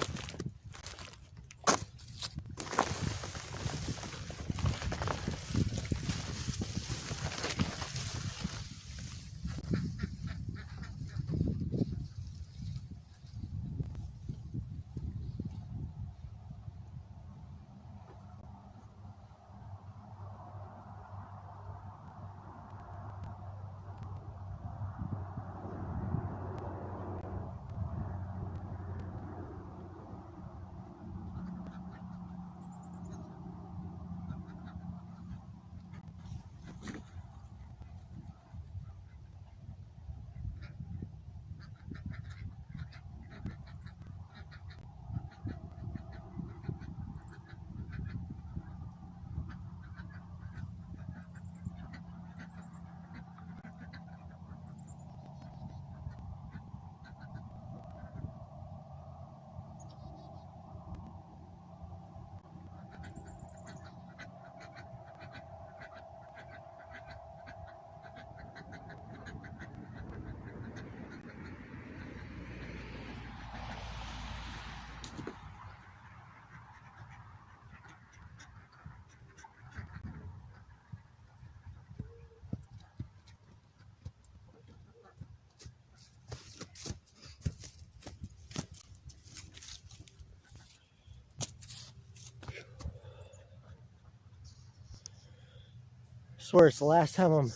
I swear it's the last time I'm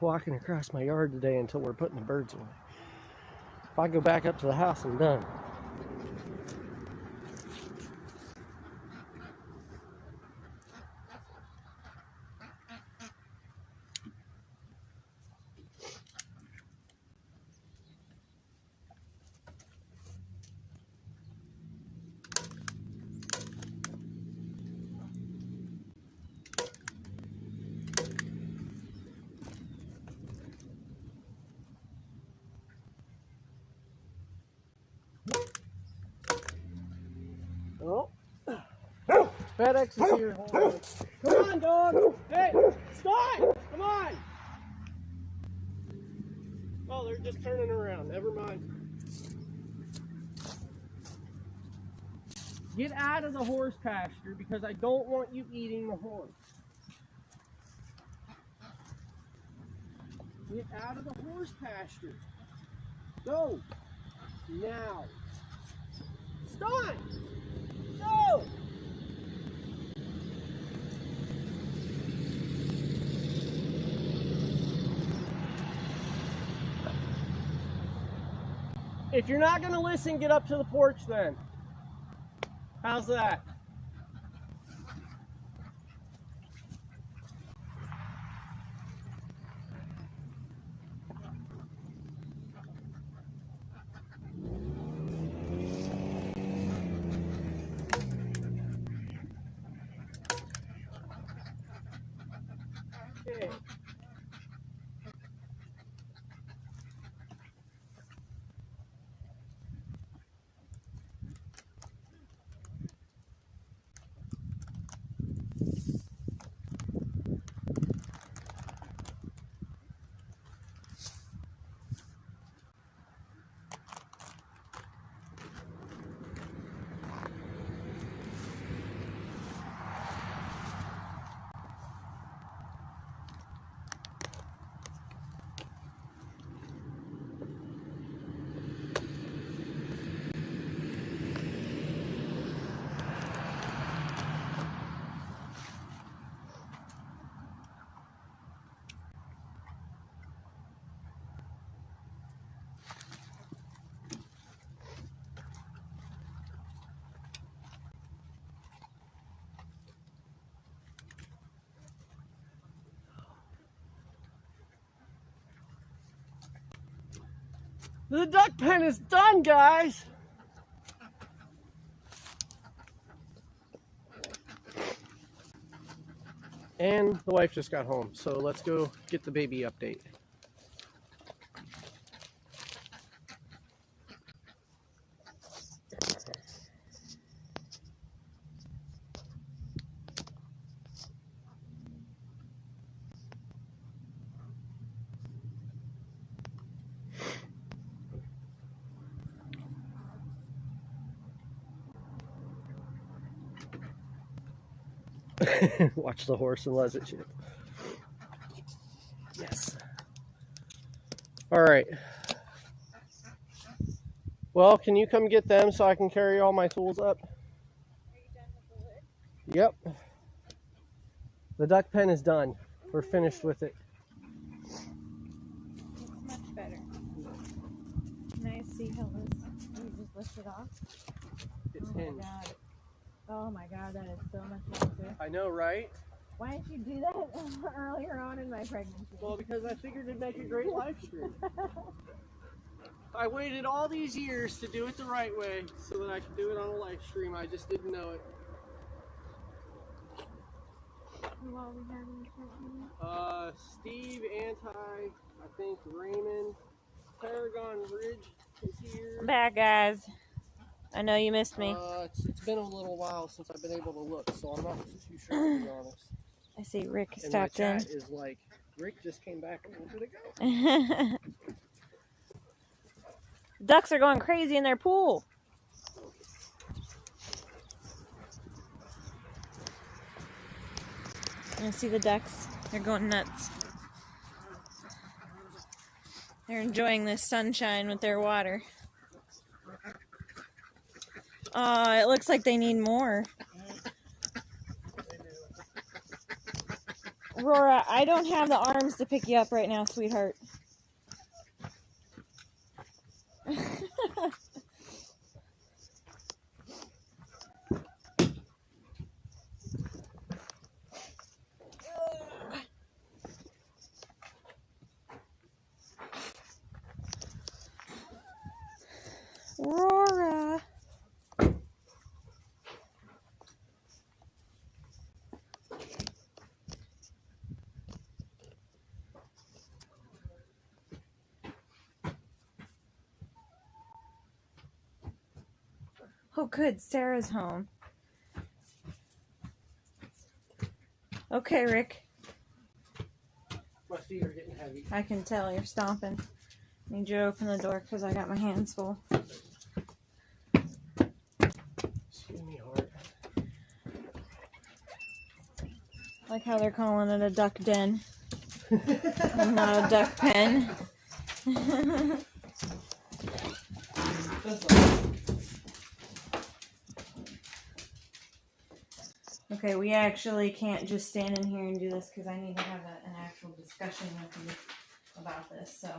walking across my yard today until we're putting the birds away. If I go back up to the house, I'm done. Oh, FedEx is here. Hold on. Come on, dog. Hey, stop! Come on. Oh, they're just turning around. Never mind. Get out of the horse pasture because I don't want you eating the horse. Get out of the horse pasture. Go. Now. Stop! Go! If you're not going to listen, get up to the porch then. How's that? The duck pen is done, guys. And the wife just got home, so let's go get the baby update. Watch the horse and let it shit. Yes. All right. Well, can you come get them so I can carry all my tools up? Are you done with the lid? Yep. The duck pen is done. We're finished with it. It's much better. Can I see how this? You just lift it off? It's Oh hinged. my god. Oh my god, that is so much nicer. I know, right? Why didn't you do that earlier on in my pregnancy? Well, because I figured it'd make a great live stream. I waited all these years to do it the right way so that I could do it on a live stream. I just didn't know it. Who all we have in the chat? Steve, I think Raymond, Paragon Ridge is here. I'm back, guys. I know you missed me. It's been a little while since I've been able to look, so I'm not too sure, to be honest. I see Rick And stopped my in. chat is like, Rick just came back a little bit ago. Ducks are going crazy in their pool. You see the ducks? They're going nuts. They're enjoying this sunshine with their water. Oh, it looks like they need more. Aurora, I don't have the arms to pick you up right now, sweetheart. Aurora. Oh, good. Sarah's home. Okay, Rick. My feet are getting heavy. I can tell you're stomping. Need you to open the door because I got my hands full. Excuse me, heart. Like how they're calling it a duck den. Not a duck pen. Okay, we actually can't just stand in here and do this because I need to have an actual discussion with you about this. So,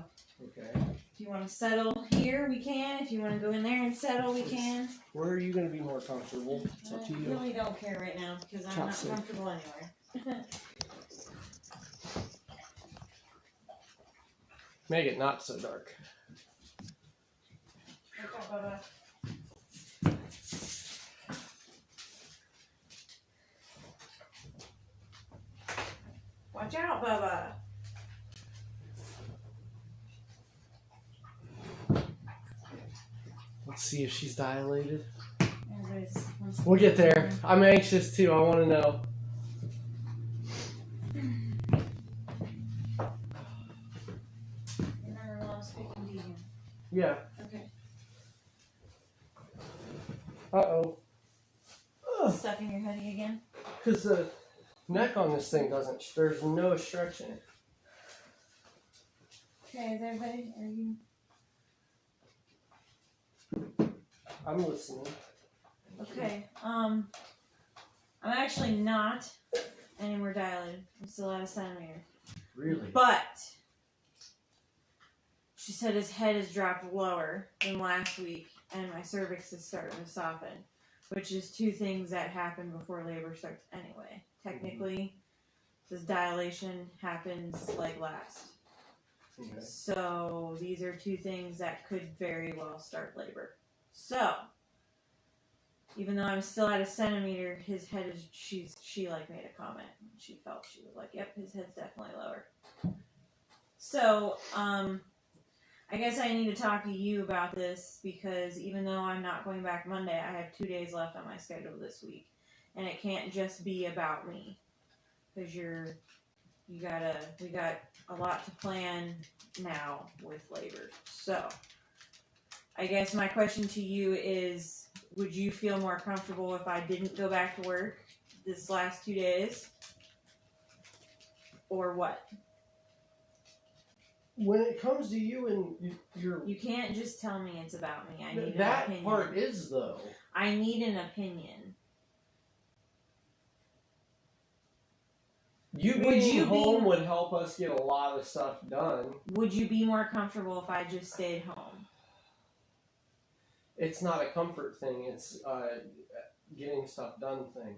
Okay. if you want to settle here, we can. If you want to go in there and settle, we can. Where are you going to be more comfortable? It's up to I you. really don't care right now because I'm not comfortable anywhere. Make it not so dark. Okay, Bubba. Watch out, Bubba. Let's see if she's dilated. Everybody's- We'll get there. I'm anxious too. I want to know. Remember when I was speaking to you? Yeah. Okay. Uh-oh. Stuck in your hoodie again? Because the neck on this thing doesn't, there's no stretch in it. Okay, is everybody, are you? I'm listening. Okay, I'm actually not any more dilated. I'm still at a centimeter. Really? But she said his head has dropped lower than last week and my cervix is starting to soften, which is two things that happen before labor starts anyway. Technically, this dilation happens like last. Okay. So these are two things that could very well start labor. So even though I'm still at a centimeter, his head is, she like made a comment. She was like, yep, his head's definitely lower. So, I guess I need to talk to you about this because even though I'm not going back Monday, I have 2 days left on my schedule this week. And it can't just be about me. Because we got a lot to plan now with labor. So, I guess my question to you is, would you feel more comfortable if I didn't go back to work this last 2 days? Or what? When it comes to you and You can't just tell me it's about me. I need an that opinion. part is though. I need an opinion. You home would help us get a lot of stuff done. Would you be more comfortable if I just stayed home? It's not a comfort thing. It's getting stuff done thing.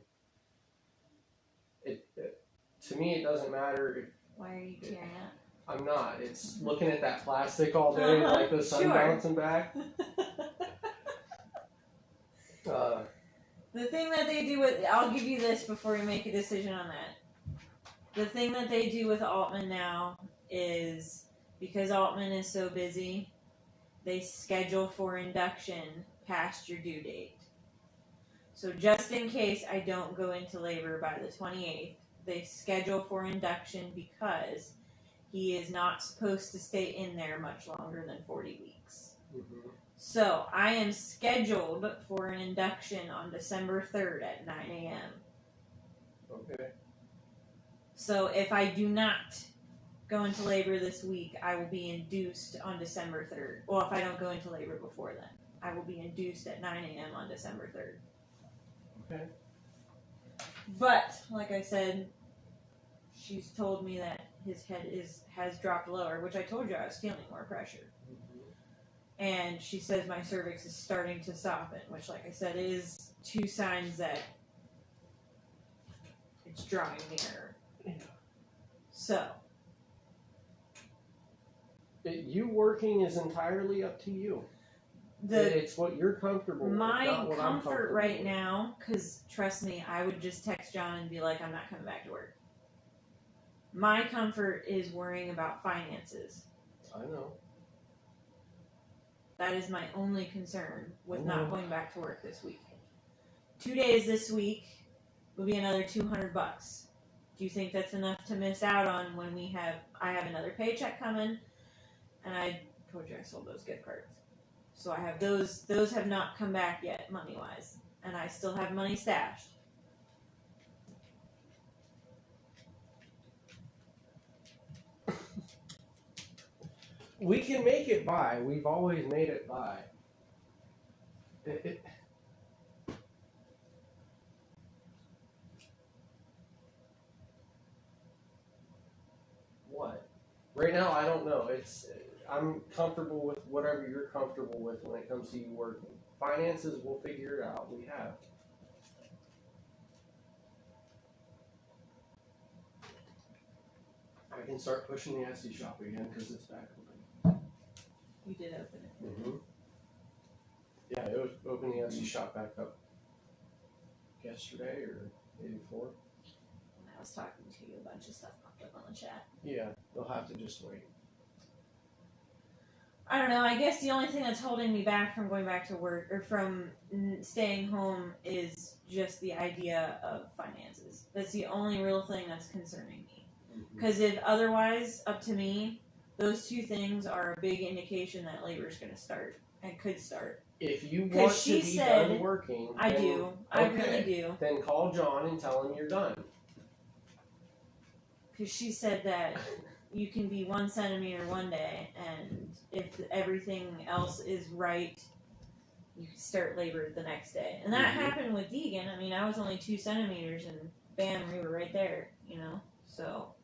To me, it doesn't matter if. Why are you tearing up? I'm not. It's looking at that plastic all day, like the sun bouncing back. The thing that they do with, I'll give you this before you make a decision on that. The thing that they do with Altman now is, because Altman is so busy, they schedule for induction past your due date. So just in case I don't go into labor by the 28th, they schedule for induction because he is not supposed to stay in there much longer than 40 weeks. Mm-hmm. So I am scheduled for an induction on December 3rd at 9 a.m. Okay. So if I do not go into labor this week, I will be induced on December 3rd. Well, if I don't go into labor before then, I will be induced at 9 a.m. on December 3rd. Okay. But, like I said, she's told me that his head has dropped lower, which I told you I was feeling more pressure. Mm-hmm. And she says my cervix is starting to soften, which, like I said, is two signs that it's drawing nearer. Yeah. So. You working is entirely up to you. It's what you're comfortable with. My not what I'm comfort comfortable right with. now, because trust me, I would just text John and be like, I'm not coming back to work. My comfort is worrying about finances. I know. That is my only concern with not going back to work this week. 2 days this week will be another $200. Do you think that's enough to miss out on when I have another paycheck coming? And I told you I sold those gift cards. So I have those have not come back yet, money-wise. And I still have money stashed. We can make it by. We've always made it by. What? Right now, I don't know. I'm comfortable with whatever you're comfortable with when it comes to you working. Finances, we'll figure it out. We have. I can start pushing the Etsy shop again because it's back open. You did open it. Mm-hmm. Yeah, it was opening the Etsy shop back up yesterday or the day before. When I was talking to you, a bunch of stuff popped up on the chat. Yeah, they'll have to just wait. I don't know. I guess the only thing that's holding me back from going back to work or from staying home is just the idea of finances. That's the only real thing that's concerning me. Because if otherwise, up to me, those two things are a big indication that labor is going to start and could start. If you want to be done working, I do. I really do. Then call John and tell him you're done. Because she said that you can be 1 centimeter one day, and if everything else is right, you can start labor the next day. And that happened with Deegan. I mean, I was only 2 centimeters, and bam, we were right there, you know? So.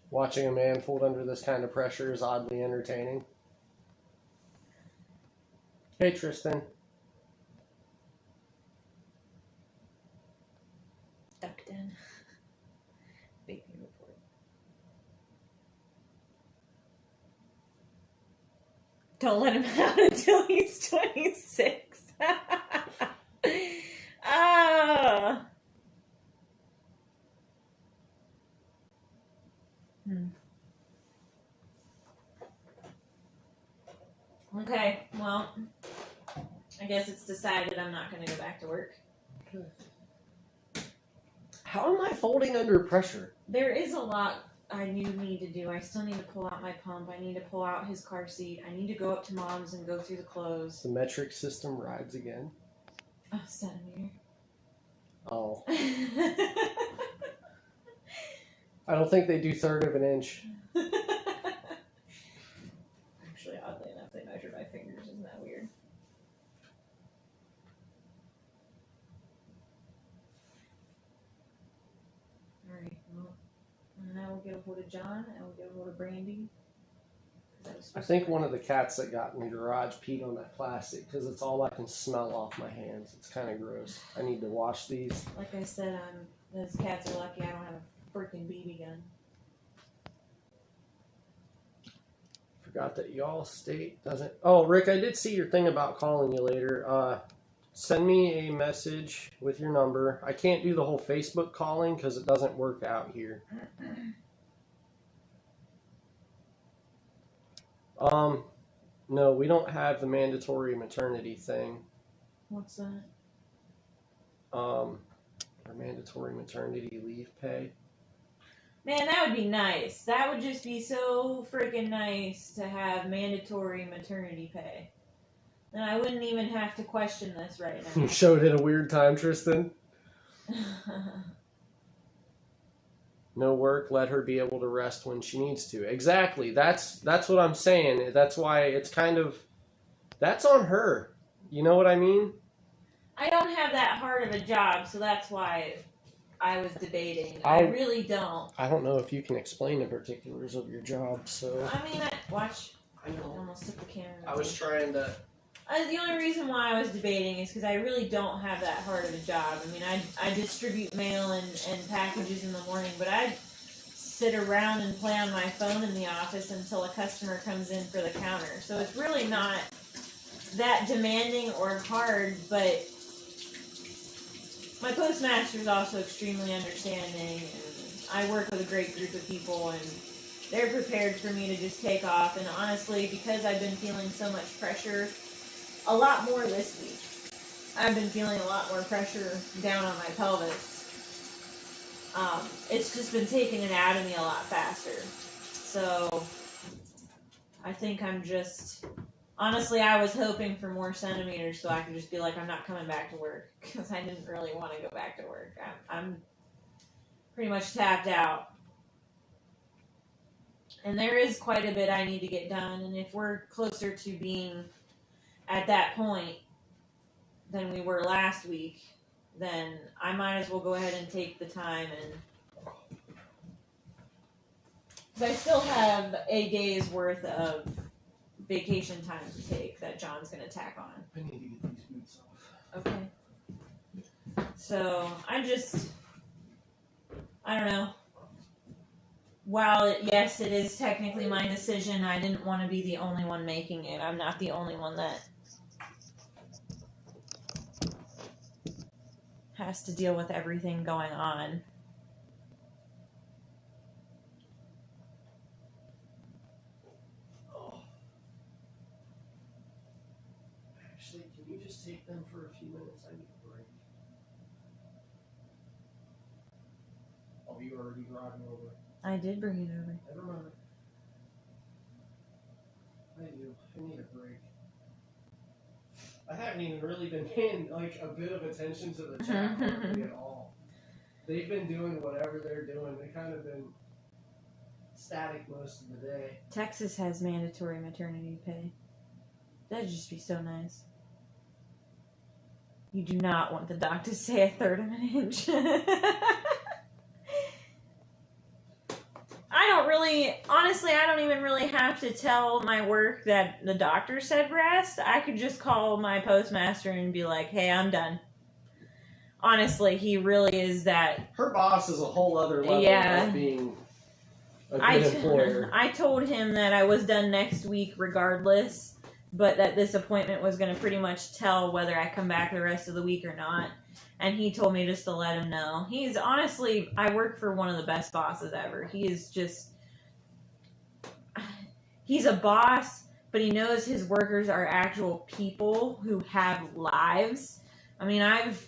Watching a man fold under this kind of pressure is oddly entertaining. Hey, Tristan. Yeah. again. Baby report. Don't let him out until he's 26. Oh. Okay, well, I guess it's decided I'm not going to go back to work. How am I folding under pressure? There is a lot I need to do. I still need to pull out my pump. I need to pull out his car seat. I need to go up to Mom's and go through the clothes. The metric system rides again. Oh, centimeter. Oh. I don't think they do third of an inch. Actually, oddly enough, they measure by fingers. Isn't that weird? Alright, well, and I will get a hold of John. I will get a hold of Brandy. I think one of the cats that got in the garage peed on that plastic because it's all I can smell off my hands. It's kind of gross. I need to wash these. Like I said, those cats are lucky I don't have a freaking BB gun. Forgot that y'all state doesn't... Oh, Rick, I did see your thing about calling you later. Send me a message with your number. I can't do the whole Facebook calling because it doesn't work out here. No, we don't have the mandatory maternity thing. What's that? Our mandatory maternity leave pay. Man, that would be nice. That would just be so freaking nice to have mandatory maternity pay. Then I wouldn't even have to question this right now. You showed it a weird time, Tristan. No work, let her be able to rest when she needs to. Exactly. That's what I'm saying. That's why it's kind of... That's on her. You know what I mean? I don't have that hard of a job, so that's why I was debating. I really don't. I don't know if you can explain the particulars of your job, so... I mean, watch. I know. I almost took the camera. I was trying to... The only reason why I was debating is because I really don't have that hard of a job. I mean, I distribute mail and packages in the morning, but I sit around and play on my phone in the office until a customer comes in for the counter. So it's really not that demanding or hard, but my postmaster is also extremely understanding, and I work with a great group of people, and they're prepared for me to just take off. And honestly, because I've been feeling so much pressure, a lot more this week, I've been feeling a lot more pressure down on my pelvis. It's just been taking it out of me a lot faster. So I think I'm just... Honestly, I was hoping for more centimeters so I could just be like, I'm not coming back to work. Because I didn't really want to go back to work. I'm pretty much tapped out. And there is quite a bit I need to get done. And if we're closer to being at that point than we were last week, then I might as well go ahead and take the time and... Because I still have a day's worth of vacation time to take that John's going to tack on. I need to get these boots off. Okay. So, I don't know. While, yes, it is technically my decision, I didn't want to be the only one making it. I'm not the only one that has to deal with everything going on. Actually, can you just take them for a few minutes? I need a break. Oh, you already brought it over. I did bring it over. Never mind. I do. I need a break. I haven't even really been paying like a bit of attention to the chat hardly at all. They've been doing whatever they're doing. They kind of been static most of the day. Texas has mandatory maternity pay. That'd just be so nice. You do not want the doc to say a third of an inch. Honestly, I don't even really have to tell my work that the doctor said rest. I could just call my postmaster and be like, hey, I'm done. honestly, he really is that. Her boss is a whole other level of being a good employer. I told him that I was done next week regardless, but that this appointment was going to pretty much tell whether I come back the rest of the week or not. And he told me just to let him know. He's honestly, I work for one of the best bosses ever. He is just, he's a boss, but he knows his workers are actual people who have lives. I mean, I've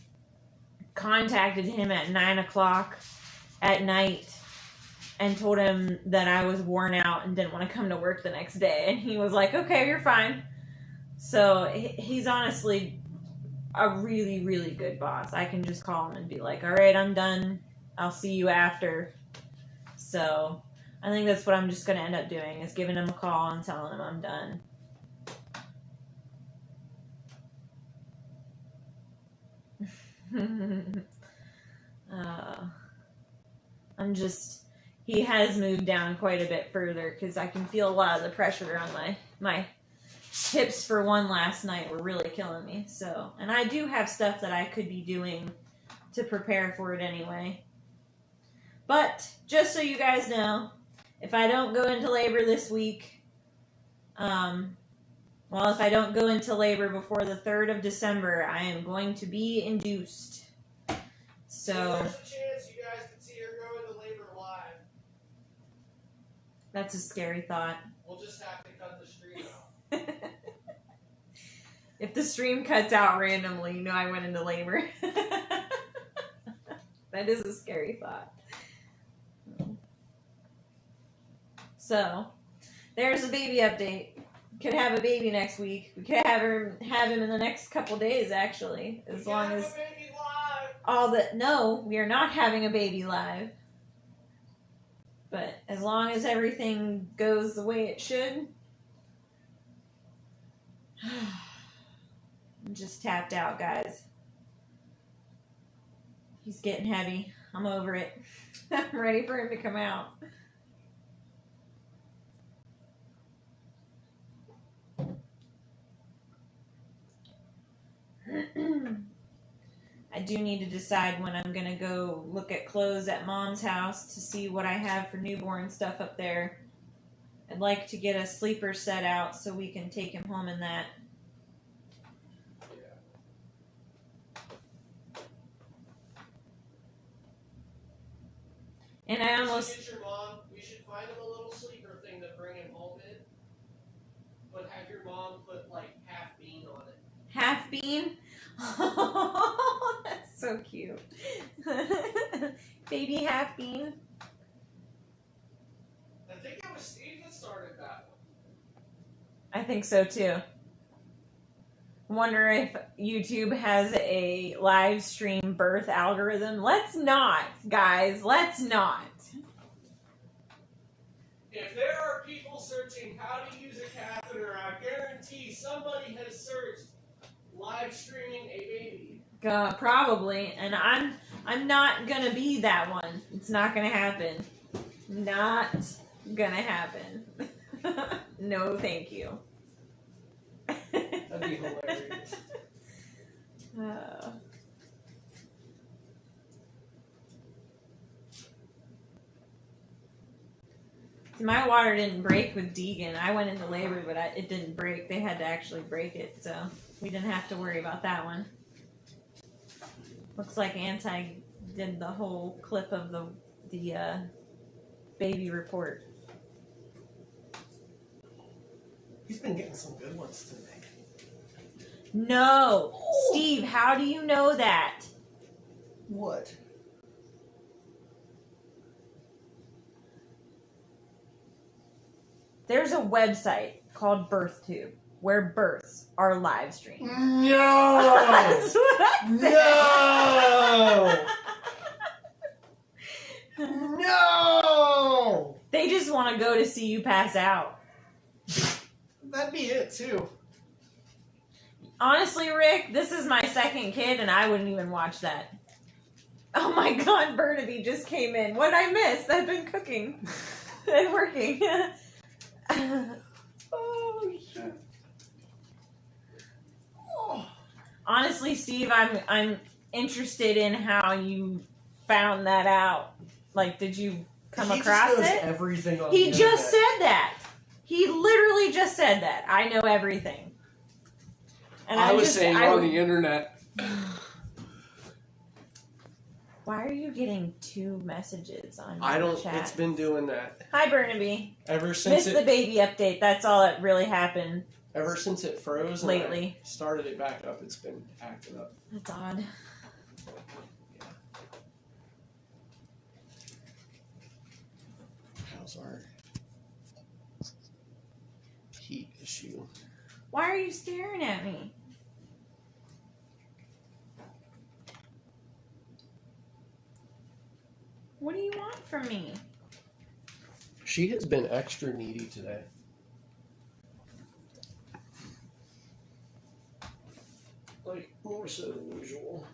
contacted him at 9 o'clock at night and told him that I was worn out and didn't want to come to work the next day. And he was like, okay, you're fine. So he's honestly a really, really good boss. I can just call him and be like, all right, I'm done. I'll see you after. So I think that's what I'm just going to end up doing, is giving him a call and telling him I'm done. He has moved down quite a bit further because I can feel a lot of the pressure on my hips for one last night were really killing me. So, and I do have stuff that I could be doing to prepare for it anyway. But just so you guys know, if I don't go into labor this week, if I don't go into labor before the 3rd of December, I am going to be induced. So there's a chance you guys can see her go into labor live. That's a scary thought. We'll just have to cut the stream out. If the stream cuts out randomly, you know I went into labor. That is a scary thought. So, there's a baby update. Could have a baby next week. We could have him in the next couple days, actually, as long as No, we are not having a baby live. But as long as everything goes the way it should. I'm just tapped out, guys. He's getting heavy. I'm over it. I'm ready for him to come out. I do need to decide when I'm going to go look at clothes at Mom's house to see what I have for newborn stuff up there. I'd like to get a sleeper set out so we can take him home in that. And I almost... Get your mom. We should find him a little sleeper thing to bring him home in. But have your mom put, like, half bean on it. Half bean? Oh, that's so cute. Baby half bean. I think it was Steve that started that one. I think so, too. Wonder if YouTube has a live stream birth algorithm. Let's not, guys. Let's not. If there are people searching how to use a catheter, I guarantee somebody has searched live streaming a baby. Probably. And I'm not gonna be that one. It's not gonna happen. Not gonna happen. No, thank you. That'd be hilarious. My water didn't break with Deegan. I went into labor, but it didn't break. They had to actually break it, so we didn't have to worry about that one. Looks like Anti did the whole clip of the baby report. He's been getting some good ones today. No! Oh. Steve, how do you know that? What? There's a website called BirthTube where births are live streamed. No! That's what I said. No! No! They just want to go to see you pass out. That'd be it, too. Honestly, Rick, this is my second kid, and I wouldn't even watch that. Oh my God, Burnaby just came in. What did I miss? I've been cooking and working. Oh, shit. Honestly, Steve, I'm interested in how you found that out. Like, did you come across just knows it? Everything on He the just internet. said that. He literally just said that. I know everything. And I was saying on the internet. Why are you getting 2 messages on I your don't. chat? It's been doing that. Hi, Burnaby. Ever since Missed the baby update. That's all that really happened. Ever since it froze lately. And I started it back up, it's been acting up. That's odd. How's our heat issue? Why are you staring at me? What do you want from me? She has been extra needy today. Like, more so than usual.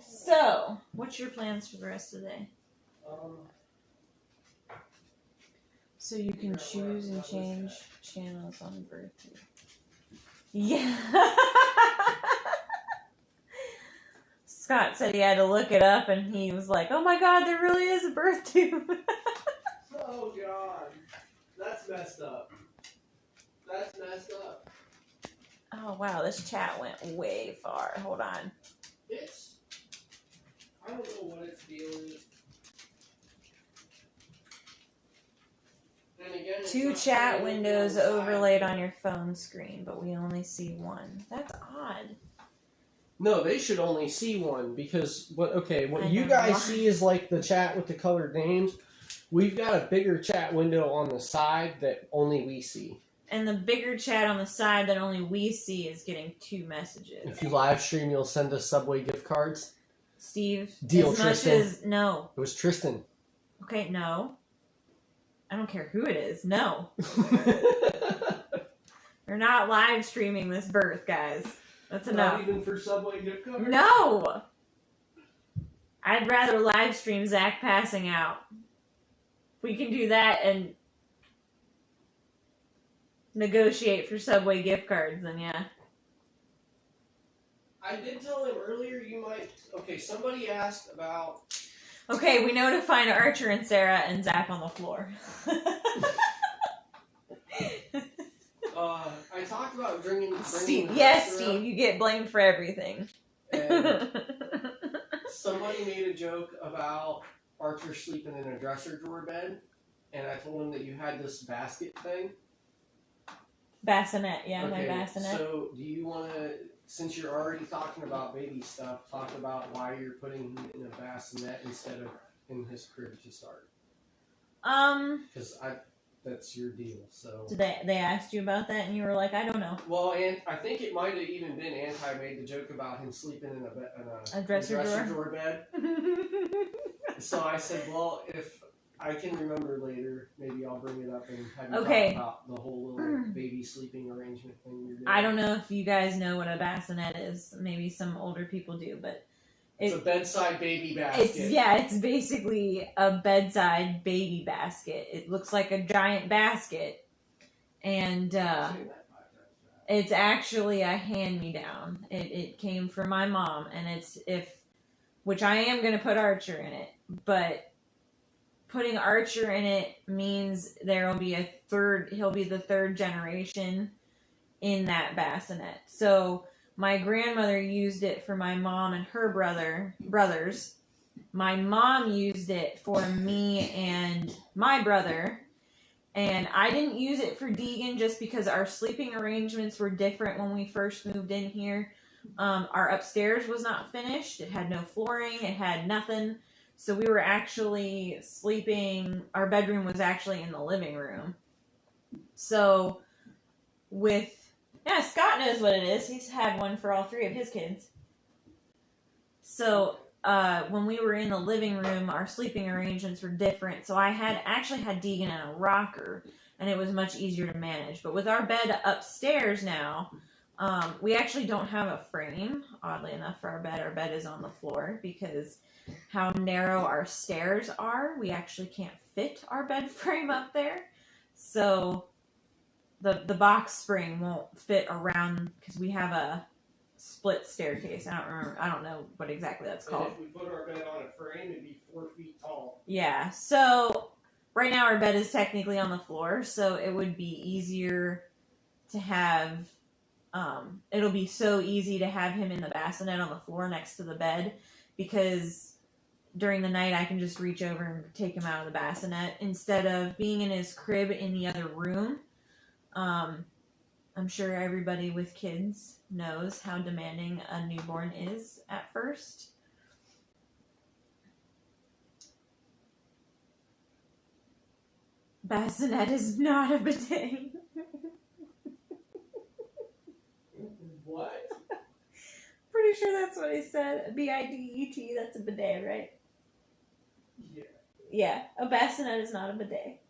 So, what's your plans for the rest of the day? So you can choose and change channels on birthday. Yeah. Scott said he had to look it up, and he was like, "Oh my God, there really is a birth tube." Oh God, that's messed up. That's messed up. Oh wow, this chat went way far. Hold on. I don't know what its deal is. And again, 2 chat windows overlaid on your phone screen, but we only see one. That's odd. No, they should only see one because what I you know guys why. see is like the chat with the colored names. We've got a bigger chat window on the side that only we see. And the bigger chat on the side that only we see is getting 2 messages. If you live stream, you'll send us Subway gift cards. Steve, Deal, as Tristan. much as no. It was Tristan. Okay, no. I don't care who it is. No. We're not live streaming this birth, guys. That's enough. Not even for Subway gift cards? No! I'd rather live stream Zach passing out. We can do that and negotiate for Subway gift cards, then yeah. I did tell him earlier you might... Okay, somebody asked about... Okay, we know to find Archer and Sarah and Zach on the floor. I talked about bringing Steve, the yes, dresser Steve, up, you get blamed for everything. and somebody made a joke about Archer sleeping in a dresser drawer bed, and I told him that you had this basket thing. Bassinet, yeah, Okay, my bassinet. so do you want to, since you're already talking about baby stuff, talk about why you're putting him in a bassinet instead of in his crib to start? Because that's your deal. So Did they asked you about that and you were like, I don't know. well, and I think it might have even been Anti made the joke about him sleeping in A dresser drawer? drawer bed. So I said, well, if I can remember later, maybe I'll bring it up and have you Okay. talk about the whole little baby sleeping arrangement thing you're doing. I don't know if you guys know what a bassinet is. Maybe some older people do, but It's a bedside baby basket. it's basically a bedside baby basket. It looks like a giant basket, and it's actually a hand-me-down. It came from my mom, and which I am going to put Archer in it, but putting Archer in it means there will be he'll be the 3rd generation in that bassinet. So my grandmother used it for my mom and her brothers. My mom used it for me and my brother. And I didn't use it for Deegan just because our sleeping arrangements were different when we first moved in here. Our upstairs was not finished. It had no flooring. It had nothing. So we were actually sleeping, our bedroom was actually in the living room. So Scott knows what it is. He's had one for all 3 of his kids. So when we were in the living room, our sleeping arrangements were different. So I actually had Deegan in a rocker, and it was much easier to manage. But with our bed upstairs now, we actually don't have a frame, oddly enough, for our bed. Our bed is on the floor because how narrow our stairs are, we actually can't fit our bed frame up there. So the box spring won't fit around because we have a split staircase. I don't know what exactly that's called. And if we put our bed on a frame, it'd be 4 feet tall. Yeah. So right now our bed is technically on the floor, so it would be easier to have. It'll be so easy to have him in the bassinet on the floor next to the bed because during the night I can just reach over and take him out of the bassinet instead of being in his crib in the other room. I'm sure everybody with kids knows how demanding a newborn is at first. Bassinet is not a bidet. What? Pretty sure that's what he said. B-I-D-E-T, that's a bidet, right? Yeah. Yeah, a bassinet is not a bidet.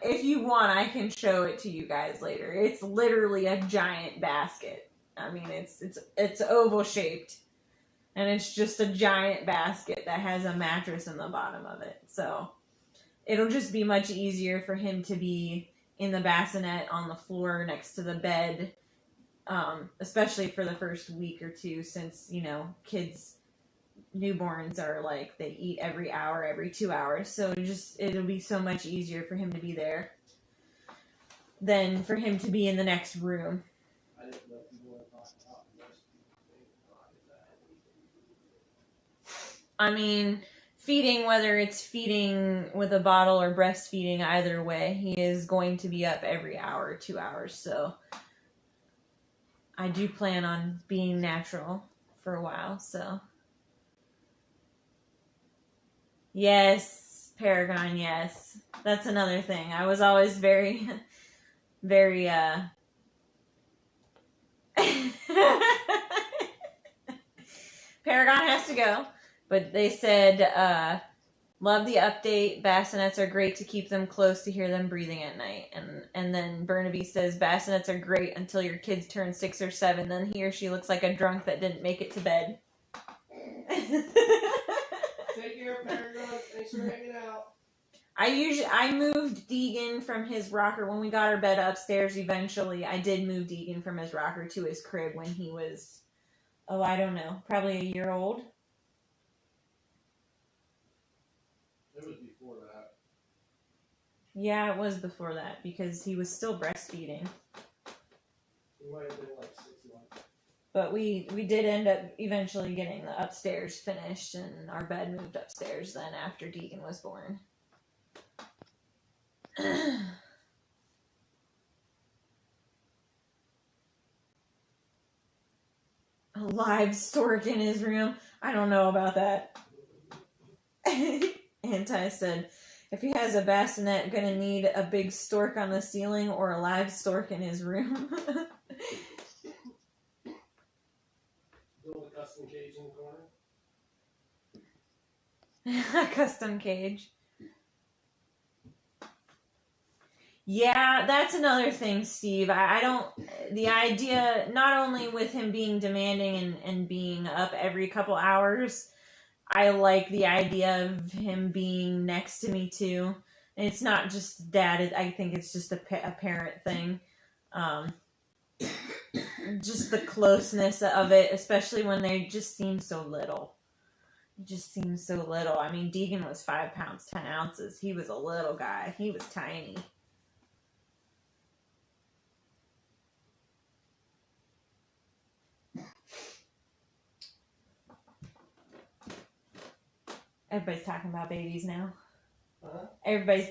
If you want, I can show it to you guys later. It's literally a giant basket. I mean, it's oval shaped, and it's just a giant basket that has a mattress in the bottom of it. So it'll just be much easier for him to be in the bassinet on the floor next to the bed, especially for the first week or two, since, you know, newborns are like, they eat every hour, every 2 hours. So it'll be so much easier for him to be there than for him to be in the next room. I didn't know if you want to talk about breastfeeding. I mean, feeding, whether it's feeding with a bottle or breastfeeding, either way, he is going to be up every hour or 2 hours. So I do plan on being natural for a while, so. Yes, Paragon, yes. That's another thing. I was always very, very, Paragon has to go. But they said, love the update. Bassinets are great to keep them close to hear them breathing at night. And then Burnaby says, bassinets are great until your kids turn 6 or 7. Then he or she looks like a drunk that didn't make it to bed. Take care, Paragon. Thanks for hanging out. I moved Deegan from his rocker when we got our bed upstairs. Eventually, I did move Deegan from his rocker to his crib when he was, I don't know, probably a year old. It was before that. Yeah, it was before that because he was still breastfeeding. It might have been like 6 months. But we did end up eventually getting the upstairs finished, and our bed moved upstairs then after Deegan was born. A live stork in his room. I don't know about that. Anti said, if he has a bassinet, gonna need a big stork on the ceiling or a live stork in his room. Build a custom cage in the corner. A custom cage. Yeah, that's another thing, Steve. I don't... The idea, not only with him being demanding and being up every couple hours, I like the idea of him being next to me, too. And it's not just dad. I think it's just a parent thing. Just the closeness of it, especially when they just seem so little. It just seems so little. I mean, Deegan was 5 pounds, 10 ounces. He was a little guy. He was tiny. Everybody's talking about babies now. Uh-huh. Everybody's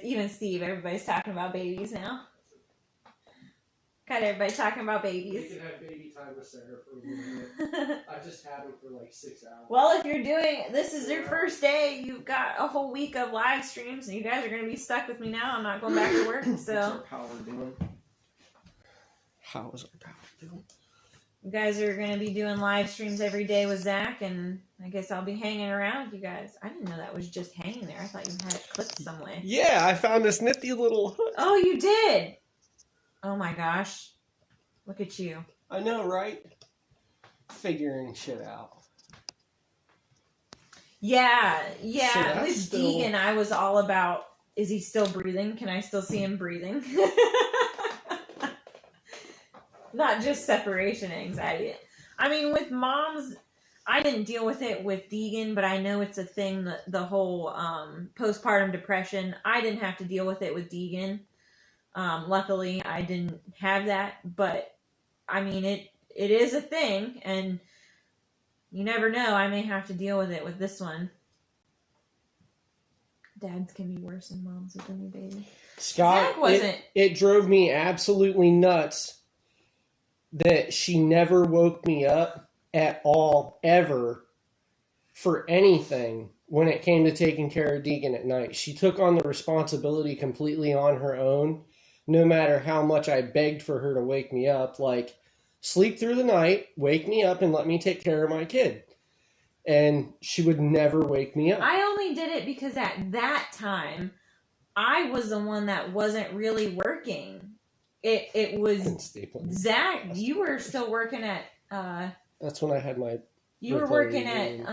talking about babies now. Got everybody talking about babies. We can have baby time with Sarah for a little bit. I just had him for like 6 hours. Well, if you're this is your first day, you've got a whole week of live streams, and you guys are going to be stuck with me now. I'm not going back to work, so. What's our power doing? How is our power doing? You guys are going to be doing live streams every day with Zach, and I guess I'll be hanging around with you guys. I didn't know that was just hanging there. I thought you had it clipped some way. Yeah, I found this nifty little hook. Oh, you did? Oh my gosh. Look at you. I know, right? Figuring shit out. Yeah. So that's With still- Deegan, I was all about, is he still breathing? Can I still see him breathing? Not just separation anxiety. I mean, with moms, I didn't deal with it with Deegan, but I know it's a thing, the whole postpartum depression. I didn't have to deal with it with Deegan. Luckily, I didn't have that, but I mean, it is a thing, and you never know. I may have to deal with it with this one. Dads can be worse than moms with a new baby. Scott, Zach wasn't. It drove me absolutely nuts that she never woke me up at all, ever, for anything when it came to taking care of Deegan at night. She took on the responsibility completely on her own, no matter how much I begged for her to wake me up. Like, sleep through the night, wake me up, and let me take care of my kid. And she would never wake me up. I only did it because at that time, I was the one that wasn't really working. It was Zach. You were still working at. That's when I had my. You were working at. It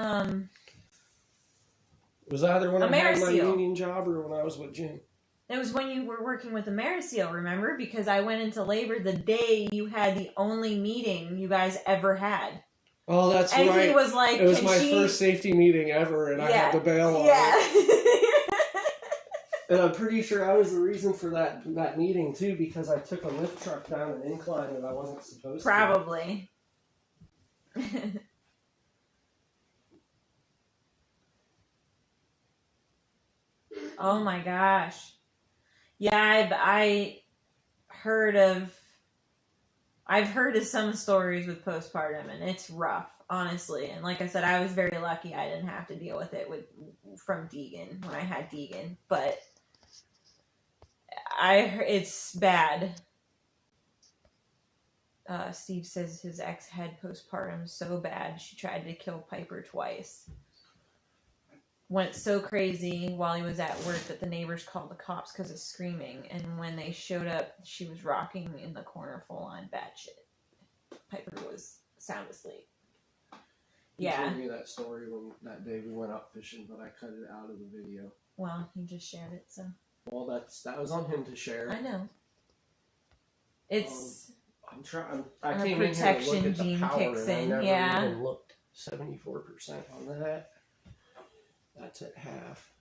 was either when I had my union job or when I was with Jim. It was when you were working with Ameriseal, remember? Because I went into labor the day you had the only meeting you guys ever had. Oh, that's right. And he was like, it was my first safety meeting ever, and I had to bail on it. Yeah. And I'm pretty sure I was the reason for that meeting, too, because I took a lift truck down an incline that I wasn't supposed to. Probably. Oh my gosh. Yeah, I've heard of some stories with postpartum, and it's rough, honestly. And like I said, I was very lucky I didn't have to deal with it from Deegan when I had Deegan, but it's bad. Steve says his ex had postpartum so bad she tried to kill Piper twice. Went so crazy while he was at work that the neighbors called the cops because of screaming. And when they showed up, she was rocking in the corner full on batshit. Piper was sound asleep. Yeah. He told me that story that day we went out fishing, but I cut it out of the video. Well, he just shared it, so. Well, that was on him to share. I know. It's. I'm trying. I came protection in here to look at gene the power, kicks and in. I never Yeah. even looked. 74% on that. That's at half.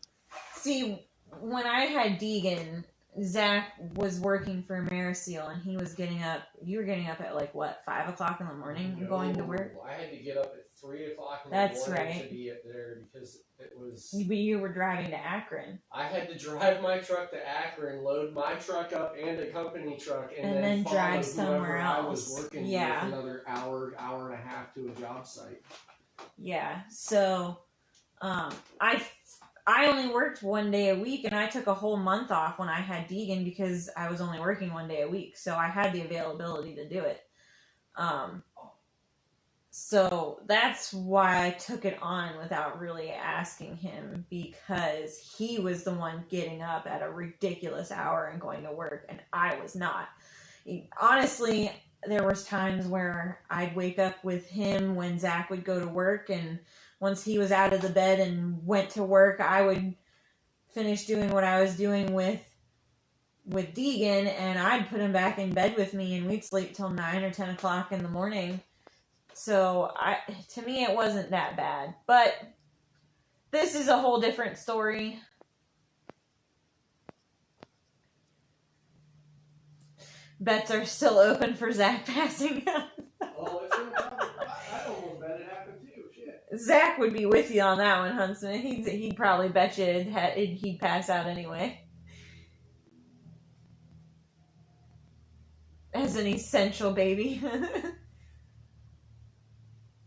See, when I had Deegan, Zach was working for Ameriseal, and he was getting up. You were getting up at like what, 5 o'clock in the morning, and going to work. I had to get up at 3 o'clock in That's the morning right. to be there because it was. But you were driving to Akron. I had to drive my truck to Akron, load my truck up and a company truck, and then drive somewhere else. I was working with another hour and a half to a job site. Yeah. So, I only worked 1 day a week, and I took a whole month off when I had Deegan because I was only working 1 day a week. So I had the availability to do it. So that's why I took it on without really asking him, because he was the one getting up at a ridiculous hour and going to work, and I was not. Honestly, there was times where I'd wake up with him when Zach would go to work, and once he was out of the bed and went to work, I would finish doing what I was doing with Deegan, and I'd put him back in bed with me, and we'd sleep till 9 or 10 o'clock in the morning. So, to me, it wasn't that bad. But this is a whole different story. Bets are still open for Zach passing out. Oh, I almost bet it happened too. Shit. Zach would be with you on that one, Huntsman. He'd probably bet you he'd pass out anyway. As an essential baby.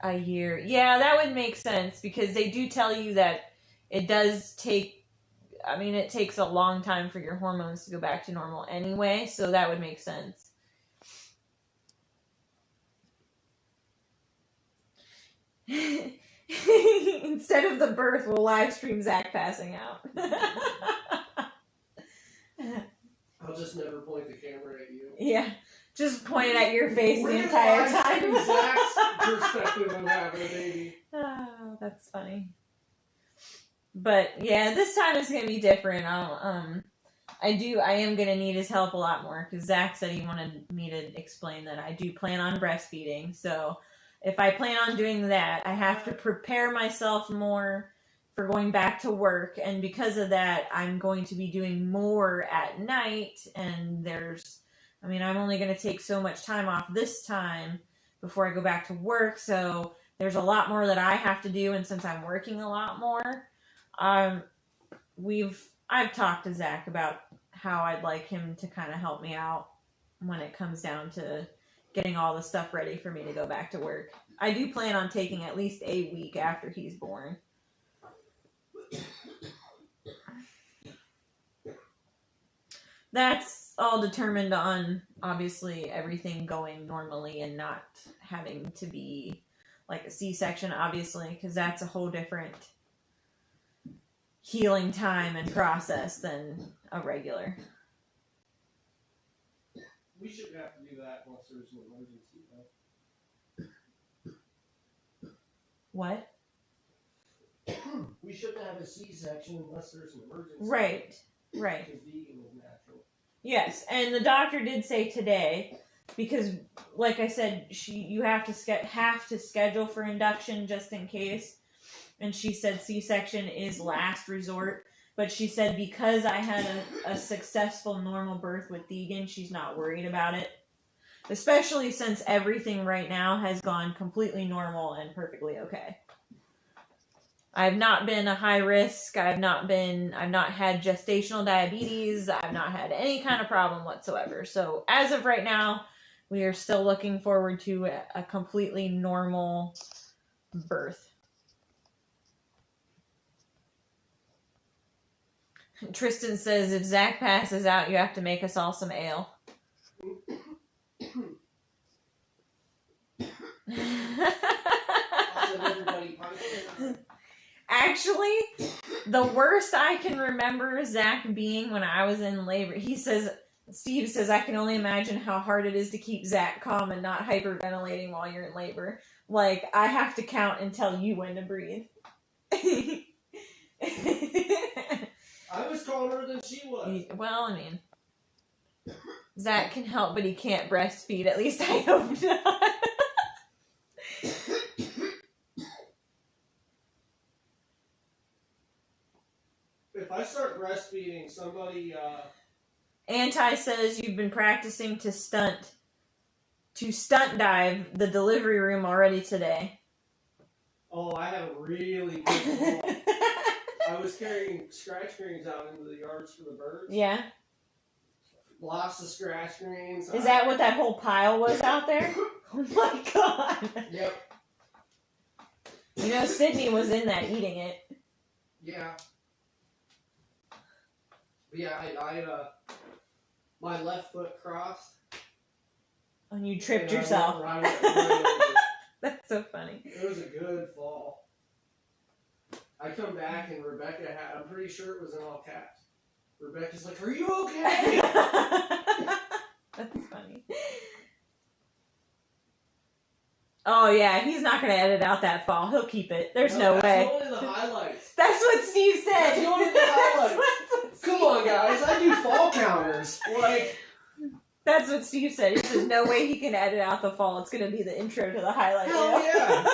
A year. Yeah, that would make sense, because they do tell you that it does take, it takes a long time for your hormones to go back to normal anyway, so that would make sense. Instead of the birth, we'll live stream Zach passing out. I'll just never point the camera at you. Yeah. Just point it at your face the entire time. Zach's perspective of having a baby. Oh, that's funny. But yeah, this time it's gonna be different. I am gonna need his help a lot more because Zach said he wanted me to explain that I do plan on breastfeeding. So if I plan on doing that, I have to prepare myself more for going back to work, and because of that, I'm going to be doing more at night. And I'm only gonna take so much time off this time before I go back to work. So there's a lot more that I have to do, and since I'm working a lot more, I've talked to Zach about how I'd like him to kind of help me out when it comes down to getting all the stuff ready for me to go back to work. I do plan on taking at least a week after he's born. That's all determined on, obviously, everything going normally and not having to be like a C-section, obviously, because that's a whole different healing time and process than a regular. We shouldn't have to do that unless there's an emergency, though. What? We shouldn't have a C-section unless there's an emergency. Right. Because vegan is natural. Yes, and the doctor did say today, because, like I said, you have to schedule for induction just in case. And she said C-section is last resort. But she said because I had a successful normal birth with Deegan, she's not worried about it. Especially since everything right now has gone completely normal and perfectly okay. I've not been a high risk. I've not had gestational diabetes. I've not had any kind of problem whatsoever. So as of right now, we are still looking forward to a completely normal birth. Tristan says, if Zach passes out, you have to make us all some ale. Actually, the worst I can remember Zach being when I was in labor, Steve says, I can only imagine how hard it is to keep Zach calm and not hyperventilating while you're in labor. Like, I have to count and tell you when to breathe. I was calmer than she was. Well, Zach can help, but he can't breastfeed. At least I hope not. If I start breastfeeding, somebody... Anti says you've been practicing to stunt dive the delivery room already today. Oh, I have a really good fall. I was carrying scratch greens out into the yards for the birds. Yeah. Lots of scratch greens. Is that what that whole pile was out there? Oh my god. Yep. Sydney was in that eating it. Yeah. Yeah, I my left foot crossed. And you tripped yourself. I went right over. That's so funny. It was a good fall. I come back and Rebecca I'm pretty sure it was in all caps. Rebecca's like, are you okay? That's funny. Oh yeah, he's not going to edit out that fall. He'll keep it. There's no way. That's only the highlights. That's what Steve said. That's only the highlights. Come on, guys. I do fall counters. That's what Steve said. He says no way he can edit out the fall. It's going to be the intro to the highlight. Hell yeah.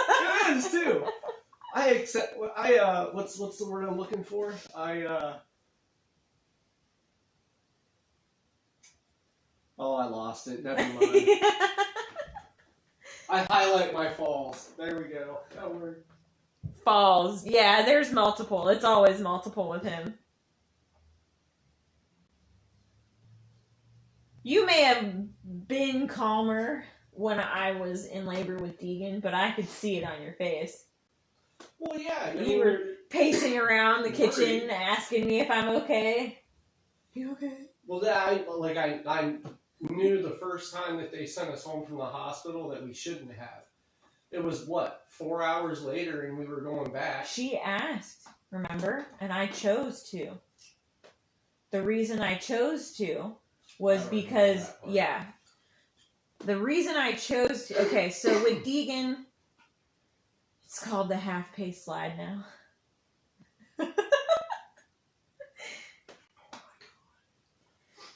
It is too. What's the word I'm looking for? I lost it. Never mind. I highlight my falls. There we go. That word. Falls. Yeah, there's multiple. It's always multiple with him. You may have been calmer when I was in labor with Deegan, but I could see it on your face. Well, yeah. You were pacing around the kitchen asking me if I'm okay. You okay? Well, I knew the first time that they sent us home from the hospital that we shouldn't have. It was, 4 hours later and we were going back. She asked, remember? And I chose to. The reason I chose to was because, the reason I chose to, okay, so with Deegan, it's called the half-pace slide now.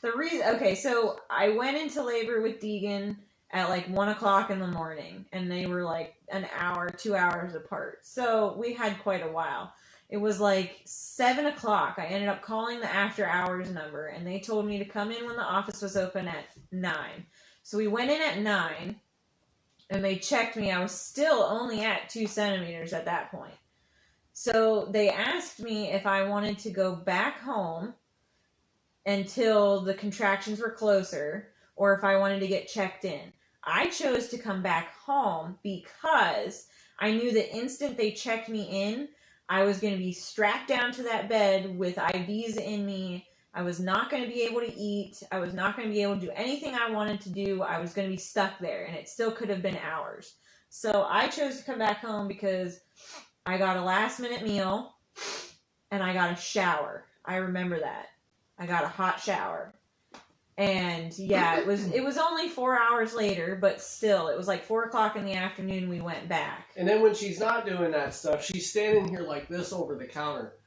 Okay, so I went into labor with Deegan at like 1 o'clock in the morning, and they were like an hour, 2 hours apart. So we had quite a while. It was like 7 o'clock. I ended up calling the after hours number, and they told me to come in when the office was open at 9. So we went in at 9, and they checked me. I was still only at 2 centimeters at that point. So they asked me if I wanted to go back home until the contractions were closer, or if I wanted to get checked in. I chose to come back home because I knew the instant they checked me in, I was going to be strapped down to that bed with IVs in me. I was not going to be able to eat. I was not going to be able to do anything I wanted to do. I was going to be stuck there, and it still could have been hours. So I chose to come back home because I got a last-minute meal, and I got a shower. I remember that. I got a hot shower. And yeah, it was only 4 hours later, but still, it was like 4 o'clock in the afternoon we went back. And then when she's not doing that stuff, she's standing here like this over the counter.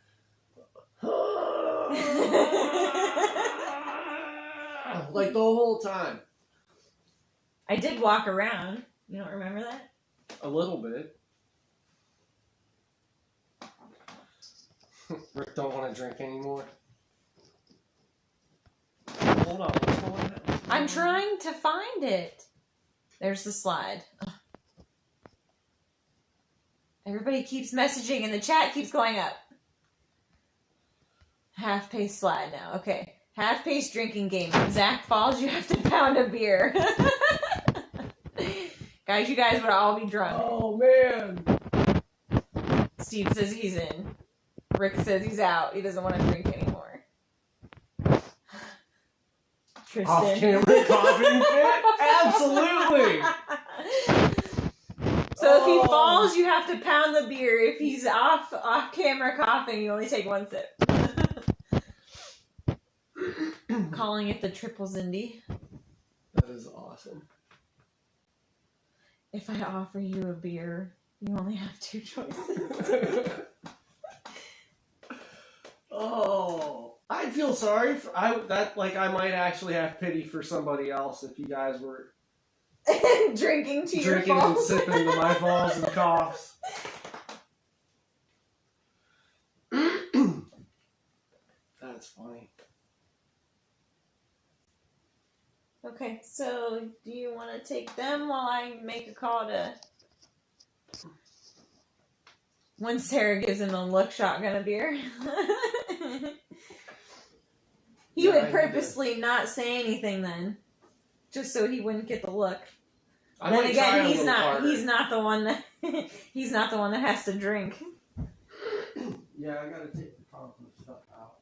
Like the whole time. I did walk around. You don't remember that? A little bit. Rick don't want to drink anymore. Hold on, what's going on? I'm trying to find it. There's the slide. Ugh. Everybody keeps messaging and the chat keeps going up. Half-pace slide now. Okay. Half-pace drinking game. When Zach falls, you have to pound a beer. Guys, you guys would all be drunk. Oh, man. Steve says he's in. Rick says he's out. He doesn't want to drink anymore. Tristan. Off-camera coughing fit? Absolutely. So if he falls, you have to pound the beer. If he's off-camera coughing, you only take one sip. Calling it the triple Zindy. That is awesome. If I offer you a beer, you only have 2 choices. Oh. I feel sorry for I might actually have pity for somebody else if you guys were drinking to your drinking falls. and sipping to my falls and coughs. That's funny. Okay, so do you want to take them while I make a call to... When Sarah gives him a look, shotgun a beer. He would purposely not say anything then, just so he wouldn't get the look. Then again, he's not the one that he's not the one that has to drink. Yeah, I gotta take the compost stuff out.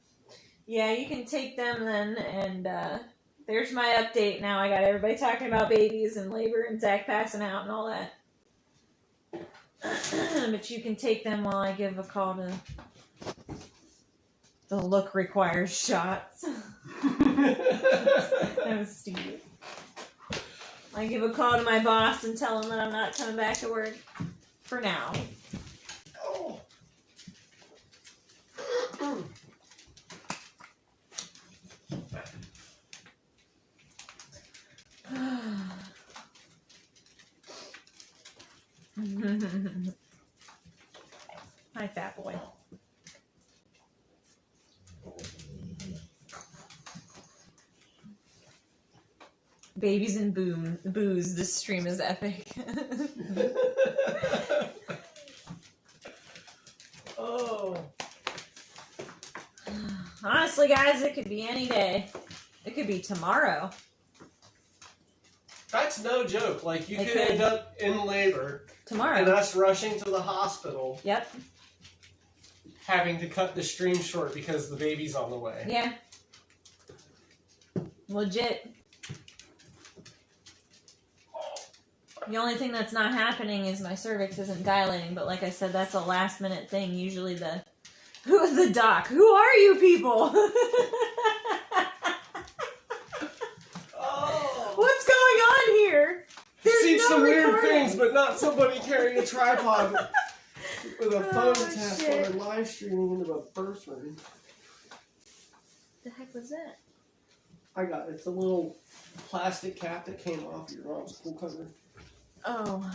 Yeah, you can take them then, and there's my update now. I got everybody talking about babies and labor and Zach passing out and all that. But you can take them while I give a call to... The look requires shots. That was stupid. I give a call to my boss and tell him that I'm not coming back to work for now. Oh. Hi, fat boy. Babies and booze. This stream is epic. Oh. Honestly, guys, it could be any day. It could be tomorrow. That's no joke. Like, you could end up in labor. Tomorrow. And us rushing to the hospital. Yep. Having to cut the stream short because the baby's on the way. Yeah. Legit. The only thing that's not happening is my cervix isn't dilating, but like I said, that's a last minute thing. Usually who's the doc? Who are you people? Oh. What's going on here? There's See no some recording. weird things, but not somebody carrying a tripod with a phone test shit. while they're live streaming into a birth room. The heck was that? I got it's a little plastic cap that came off your mom's pool cover. Oh.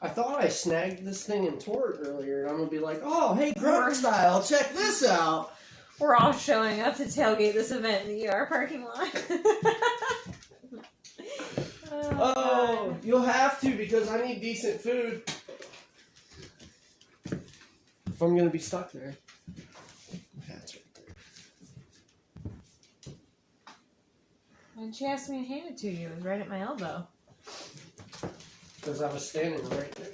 I thought I snagged this thing and tore it earlier, and I'm gonna be like, "Oh, hey, grunt style, check this out." We're all showing up to tailgate this event in the ER parking lot. Oh, you'll have to because I need decent food if I'm gonna be stuck there. That's right there. When she asked me to hand it to you, it was right at my elbow. Because I was standing right there.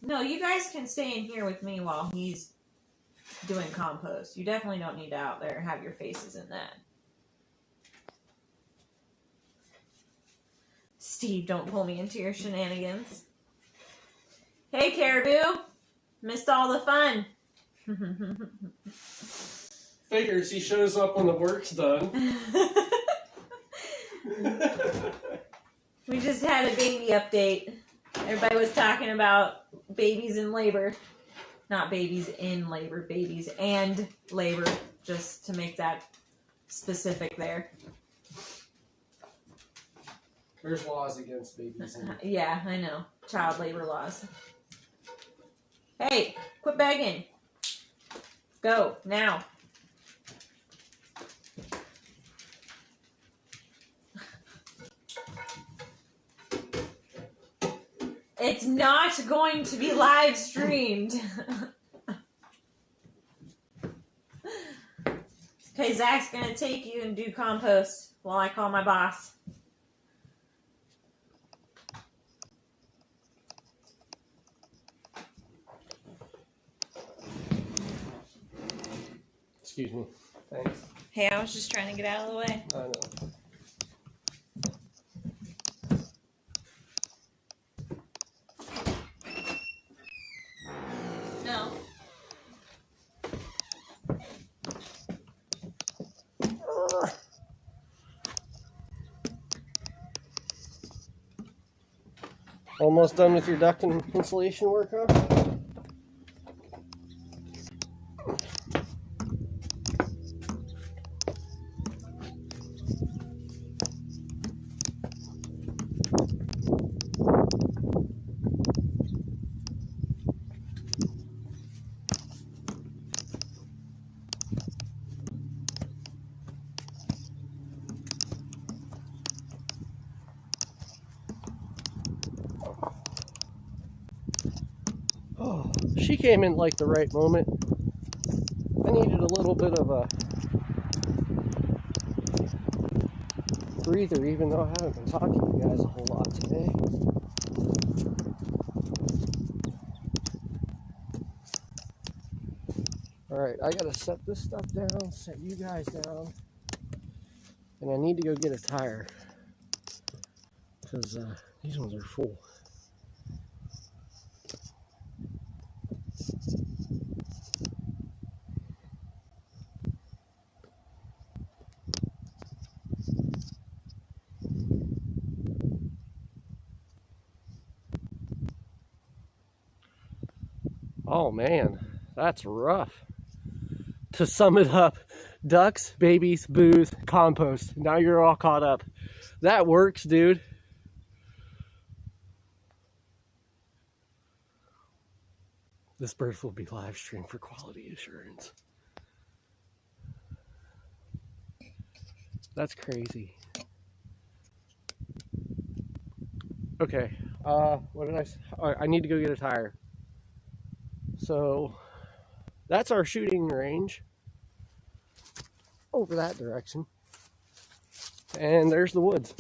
No, you guys can stay in here with me while he's doing compost. You definitely don't need to out there have your faces in that. Steve, don't pull me into your shenanigans. Hey, Caribou. Missed all the fun. Figures he shows up when the work's done. We just had a baby update. Everybody was talking about babies in labor. Not babies in labor, babies and labor, just to make that specific there. There's laws against babies. Yeah, I know. Child labor laws. Hey, quit begging. Go, now. It's not going to be live streamed. Okay, Zach's going to take you and do compost while I call my boss. Excuse me. Thanks. Hey, I was just trying to get out of the way. I know. No. Almost done with your duct and insulation work, huh? Oh, she came in like the right moment. I needed a little bit of a breather, even though I haven't been talking to you guys a whole lot today. Alright, I gotta set this stuff down, set you guys down, and I need to go get a tire, because these ones are full. Oh man, that's rough. To sum it up, ducks, babies, booze, compost. Now you're all caught up. That works, dude. This birth will be live streamed for quality assurance. That's crazy. Okay, what did I say? Oh, I need to go get a tire. So, that's our shooting range. Over that direction. And there's the woods.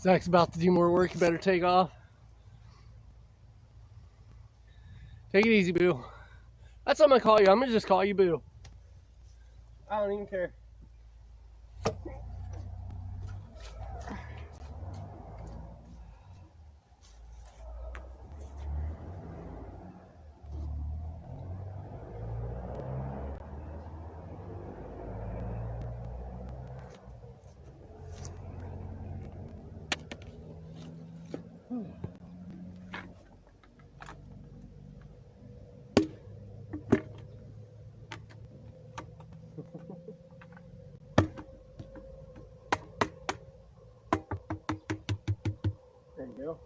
Zach's about to do more work. You better take off. Take it easy, Boo. That's what I'm gonna call you. I'm gonna just call you Boo. I don't even care. There you go.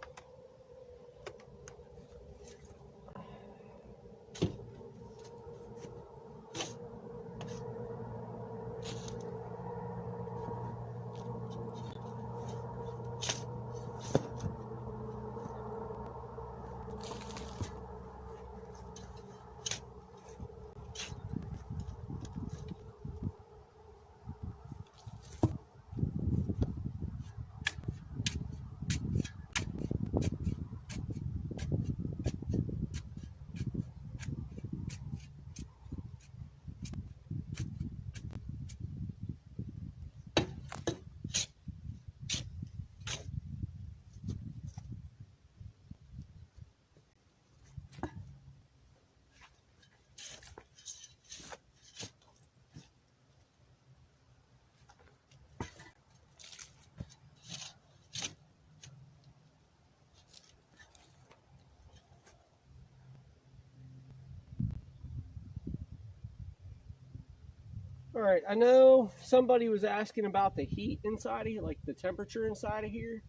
All right, I know somebody was asking about the heat inside of here, like the temperature inside of here.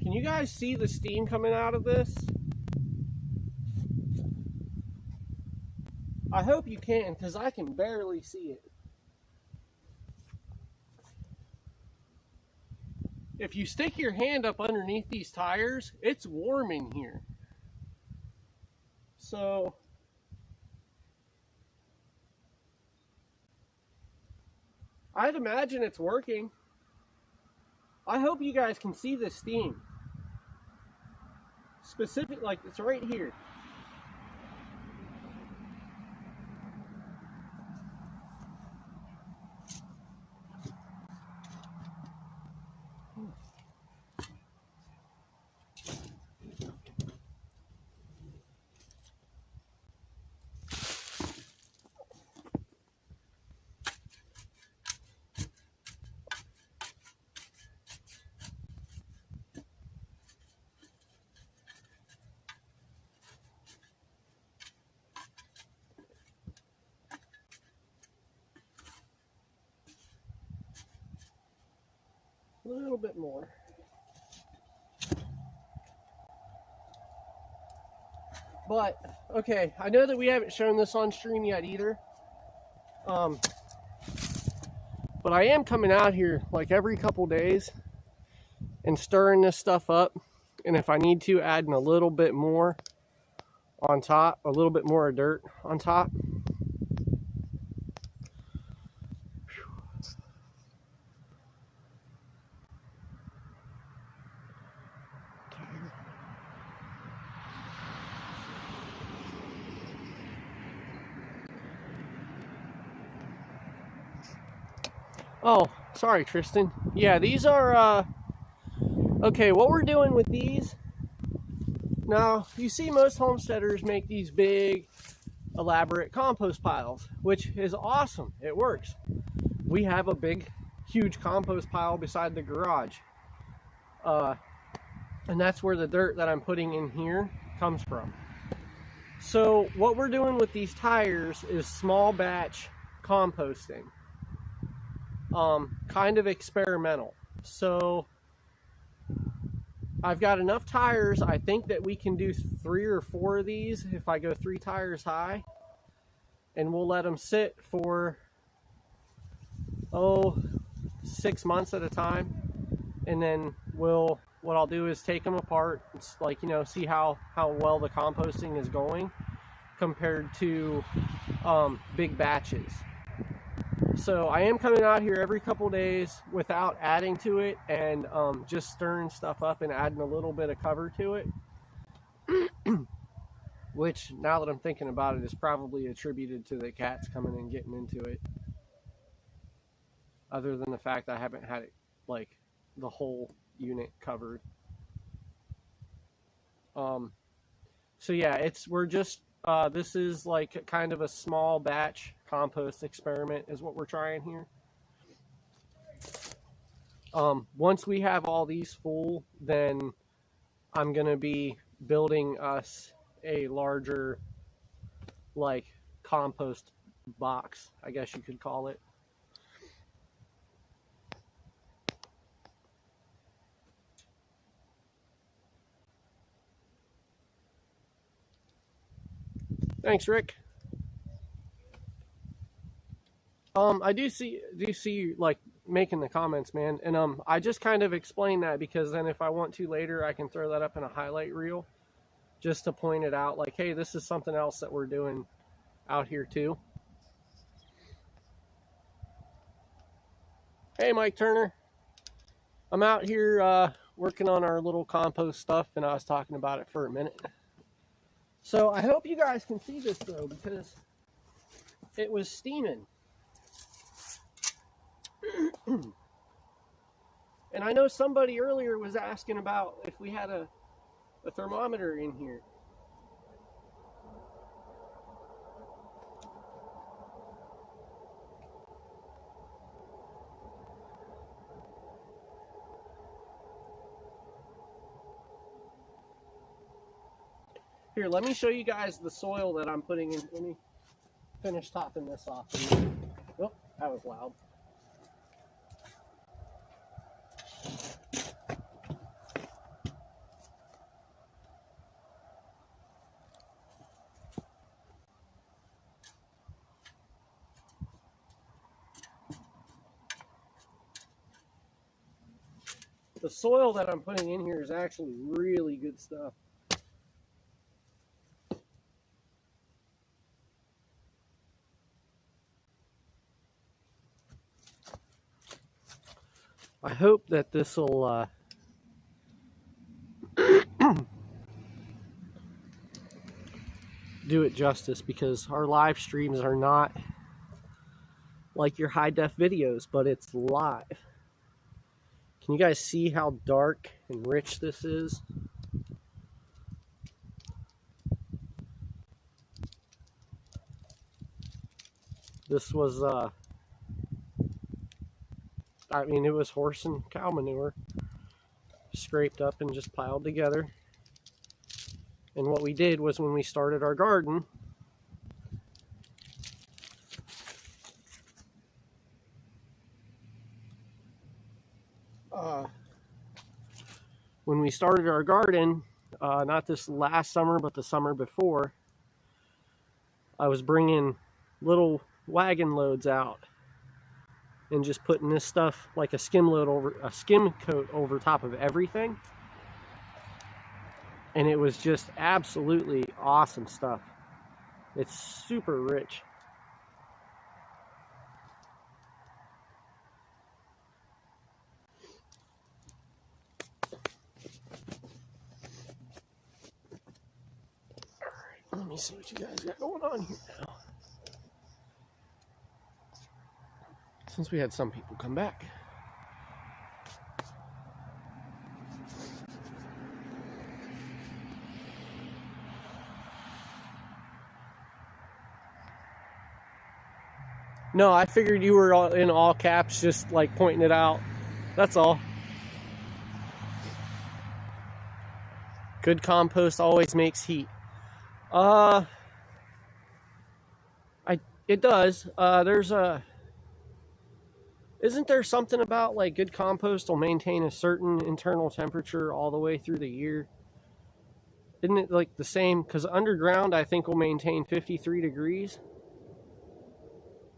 Can you guys see the steam coming out of this? I hope you can, because I can barely see it. If you stick your hand up underneath these tires, it's warm in here. So I'd imagine it's working. I hope you guys can see the steam. Specific, like it's right here. A little bit more. But, okay, I know that we haven't shown this on stream yet either. But I am coming out here like every couple days and stirring this stuff up. And if I need to, adding a little bit more on top, a little bit more dirt on top. Oh, sorry, Tristan. Yeah, these are, okay, what we're doing with these, now, you see most homesteaders make these big, elaborate compost piles, which is awesome. It works. We have a big, huge compost pile beside the garage. And that's where the dirt that I'm putting in here comes from. So, what we're doing with these tires is small batch composting. Kind of experimental. So I've got enough tires. I think that we can do 3 or 4 of these if I go 3 tires high, and we'll let them sit for 6 months at a time, and then what I'll do is take them apart. It's like, you know, see how well the composting is going compared to big batches. So I am coming out here every couple days without adding to it, and just stirring stuff up and adding a little bit of cover to it. Which, now that I'm thinking about it, is probably attributed to the cats coming and getting into it. Other than the fact I haven't had it, like, the whole unit covered. So yeah, we're just, this is like kind of a small batch compost experiment is what we're trying here. Once we have all these full, then I'm going to be building us a larger, like, compost box, I guess you could call it. Thanks, Rick. I do see you, like, making the comments, man, and I just kind of explain that because then if I want to later, I can throw that up in a highlight reel just to point it out, like, hey, this is something else that we're doing out here too. Hey, Mike Turner. I'm out here working on our little compost stuff, and I was talking about it for a minute. So I hope you guys can see this though, because it was steaming. And I know somebody earlier was asking about if we had a thermometer in here. Here, let me show you guys the soil that I'm putting in. Let me finish topping this off. Oh, that was loud. The soil that I'm putting in here is actually really good stuff. I hope that this will do it justice, because our live streams are not like your high def videos, but it's live. Can you guys see how dark and rich this is? This was I mean, it was horse and cow manure scraped up and just piled together. And what we did was, when we started our garden, not this last summer, but the summer before, I was bringing little wagon loads out and just putting this stuff like a skim coat over top of everything. And it was just absolutely awesome stuff. It's super rich. All right, let me see what you guys got going on here now. Since we had some people come back. No, I figured you were in all caps, just like pointing it out. That's all. Good compost always makes heat. It does. Isn't there something about, like, good compost will maintain a certain internal temperature all the way through the year? Isn't it like the same? Because underground, I think, will maintain 53 degrees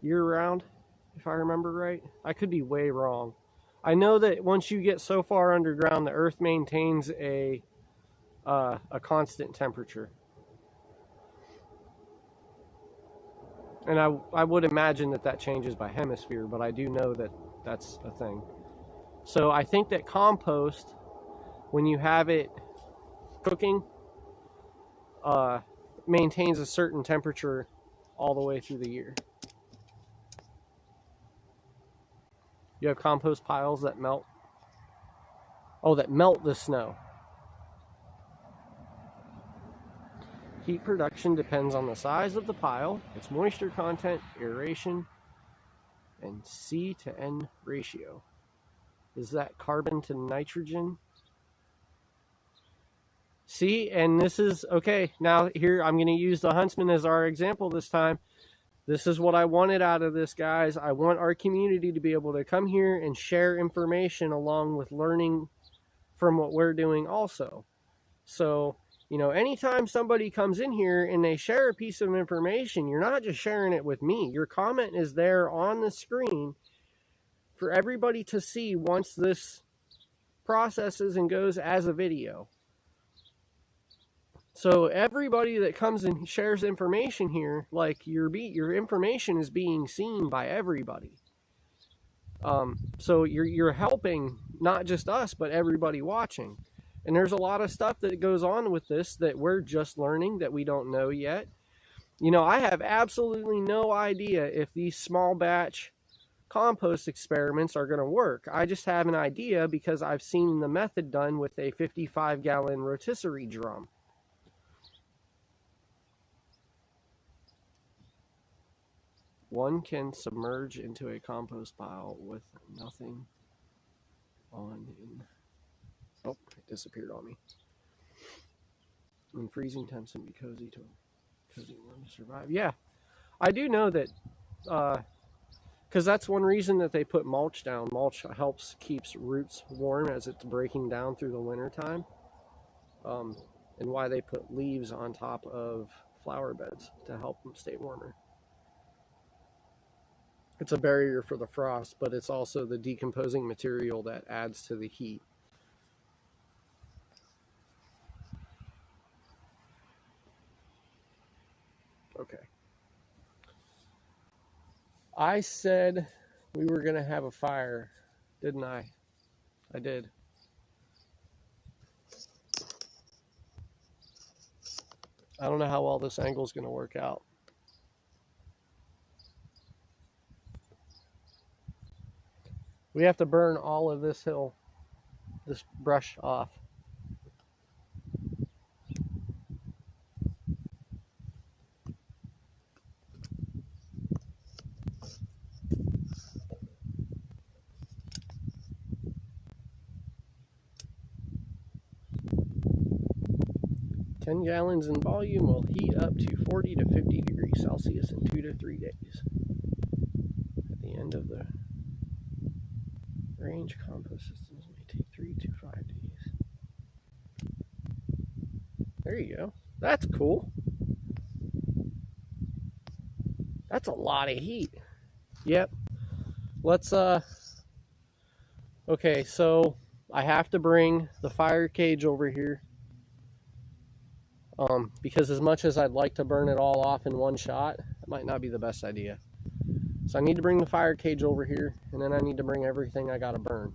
year round, if I remember right. I could be way wrong. I know that once you get so far underground, the earth maintains a constant temperature. And I would imagine that that changes by hemisphere, but I do know that that's a thing. So I think that compost, when you have it cooking, maintains a certain temperature all the way through the year. You have compost piles that melt. Oh, that melt the snow. Heat production depends on the size of the pile, its moisture content, aeration, and C to N ratio. Is that carbon to nitrogen? See, and this is, okay, now here I'm going to use the Huntsman as our example this time. This is what I wanted out of this, guys. I want our community to be able to come here and share information along with learning from what we're doing also. So, you know, anytime somebody comes in here and they share a piece of information, you're not just sharing it with me. Your comment is there on the screen for everybody to see once this processes and goes as a video. So everybody that comes and shares information here, like your information is being seen by everybody. So you're helping not just us, but everybody watching. And there's a lot of stuff that goes on with this that we're just learning that we don't know yet. You know, I have absolutely no idea if these small batch compost experiments are going to work. I just have an idea because I've seen the method done with a 55-gallon rotisserie drum. One can submerge into a compost pile with nothing on in. Oh, it disappeared on me. In freezing temps and be cozy to warm to survive. Yeah, I do know that, because that's one reason that they put mulch down. Mulch keeps roots warm as it's breaking down through the winter time. And why they put leaves on top of flower beds to help them stay warmer. It's a barrier for the frost, but it's also the decomposing material that adds to the heat. Okay. I said we were going to have a fire, didn't I? I did. I don't know how well this angle is going to work out. We have to burn all of this brush off. Ten gallons in volume will heat up to 40 to 50 degrees Celsius in 2 to 3 days. At the end of the range, compost systems may take 3 to 5 days. There you go. That's cool. That's a lot of heat. Yep. Let's, okay, so I have to bring the fire cage over here. Because as much as I'd like to burn it all off in one shot, it might not be the best idea. So I need to bring the fire cage over here, and then I need to bring everything I gotta burn.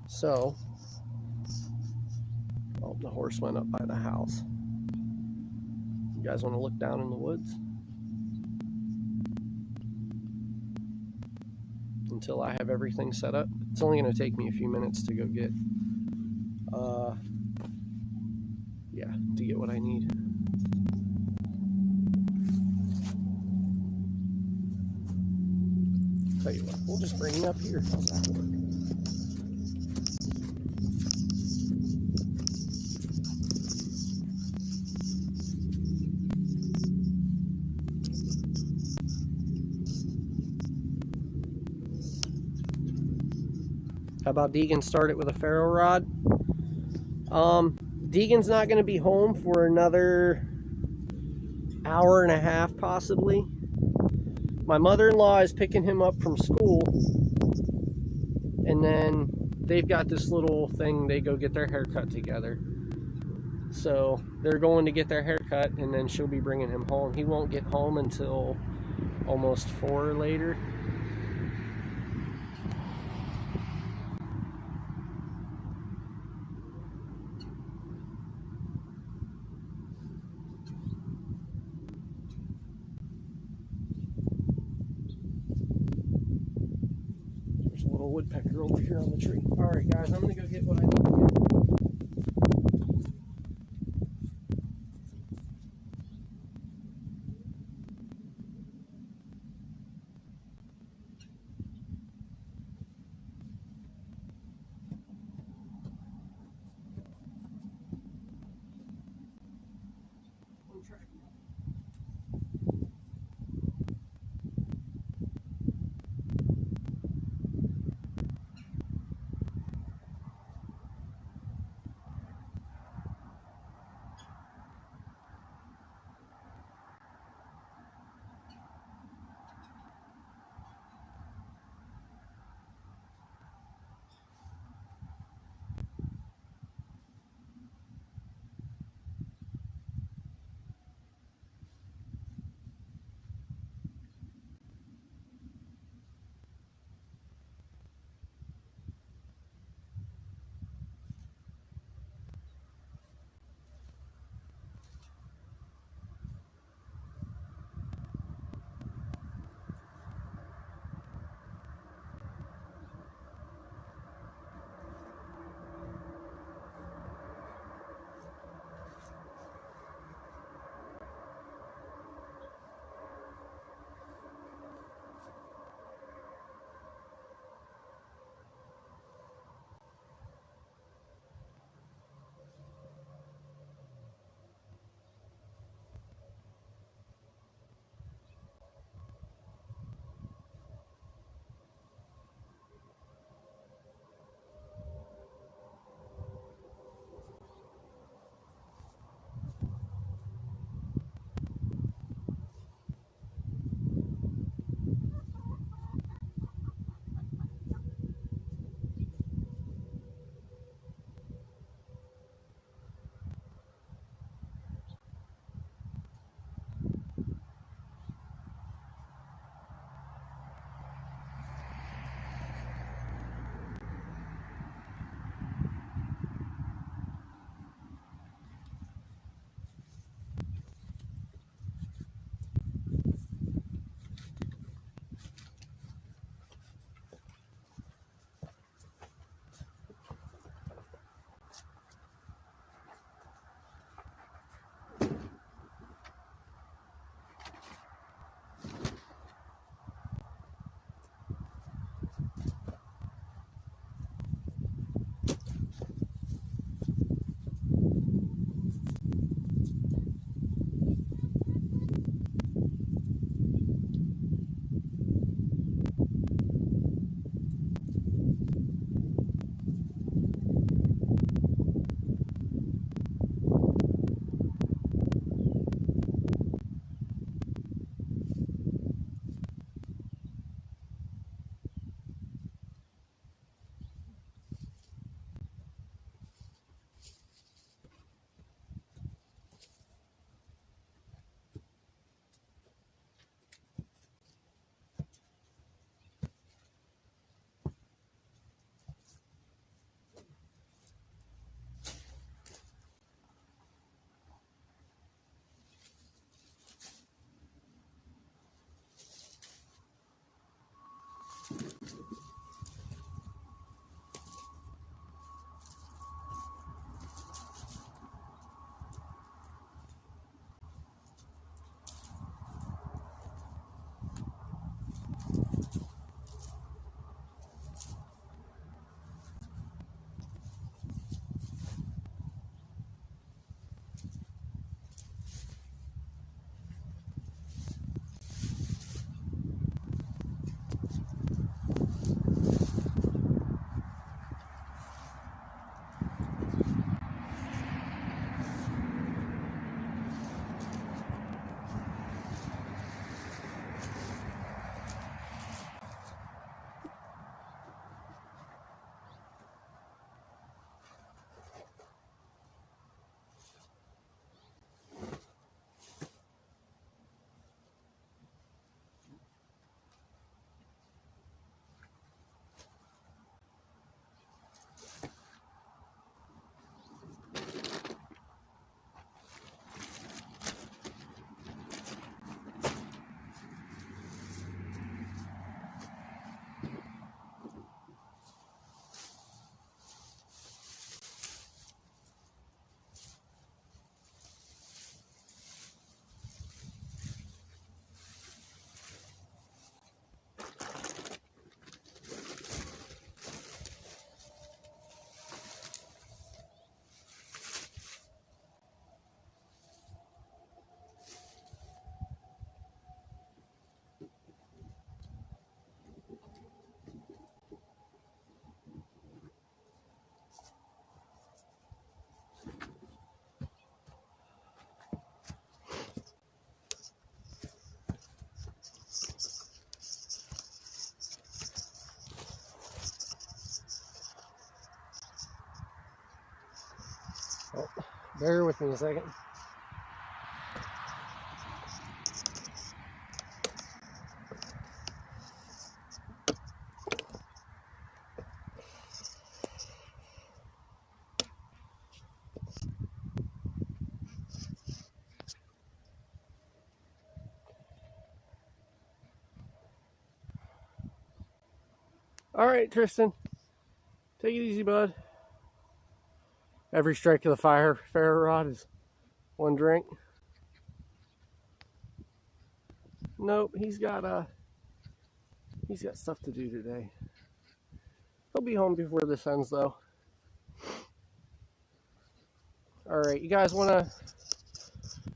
So, oh, the horse went up by the house. You guys want to look down in the woods? Until I have everything set up. It's only going to take me a few minutes to go get, to get what I need. Tell you what, we'll just bring you up here. How's that work? How about Deegan start it with a ferro rod? Deegan's not going to be home for another hour and a half, possibly. My mother-in-law is picking him up from school, and then they've got this little thing, they go get their hair cut together. So they're going to get their hair cut, and then she'll be bringing him home. He won't get home until almost 4 later. There's a little woodpecker over here on the tree. All right, guys, I'm going to go get what I need to get. Oh, bear with me a second. All right, Tristan, take it easy, bud. Every strike of the ferro rod is one drink. Nope, he's got stuff to do today. He'll be home before this ends, though. All right, you guys want a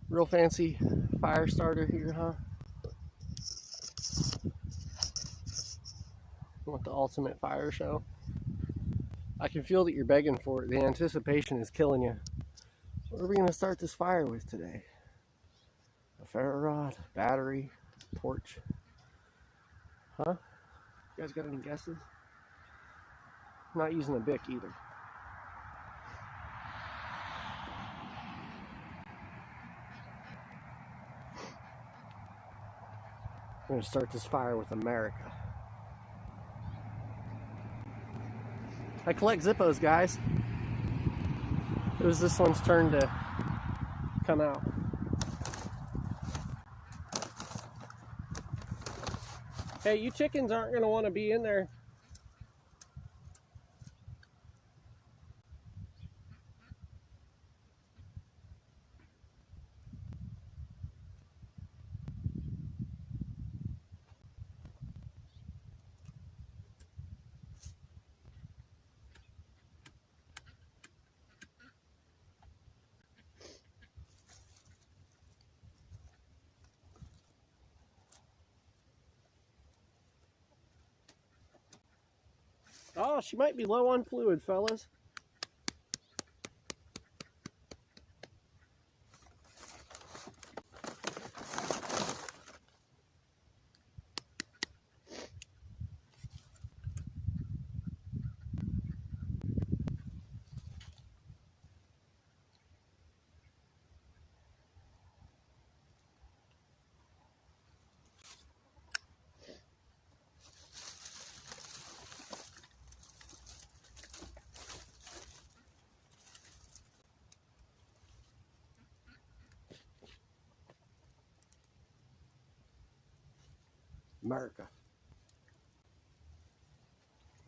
real fancy fire starter here, huh? Want the ultimate fire show? I can feel that you're begging for it. The anticipation is killing you. What are we gonna start this fire with today? A ferro rod, battery, torch? Huh? You guys got any guesses? I'm not using a Bic either. I'm gonna start this fire with America. I collect Zippos, guys. It was this one's turn to come out. Hey, you chickens aren't gonna want to be in there. Oh, she might be low on fluid, fellas. America.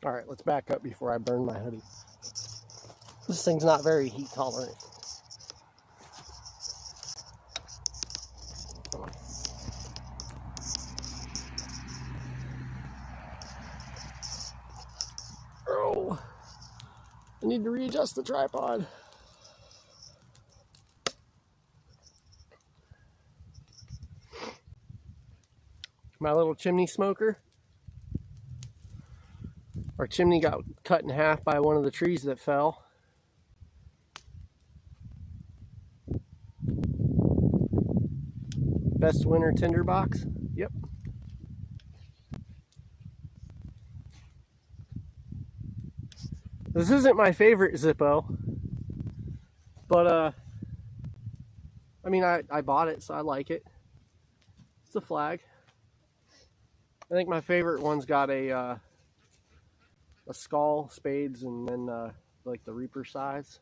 All right, let's back up before I burn my hoodie. This thing's not very heat tolerant. Oh, I need to readjust the tripod. My little chimney smoker. Our chimney got cut in half by one of the trees that fell. Best winter tinderbox. Yep. This isn't my favorite Zippo, but I mean, I bought it, so I like it. It's a flag. I think my favorite one's got a skull, spades, and then like the Reaper size.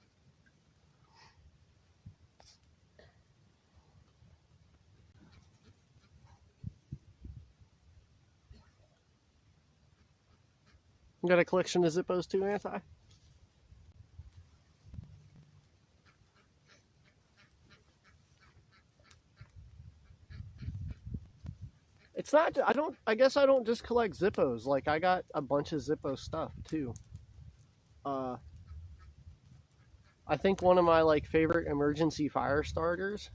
You got a collection of Zippos too, Anti? It's not, I guess I don't just collect Zippos. Like, I got a bunch of Zippo stuff too. I think one of my like favorite emergency fire starters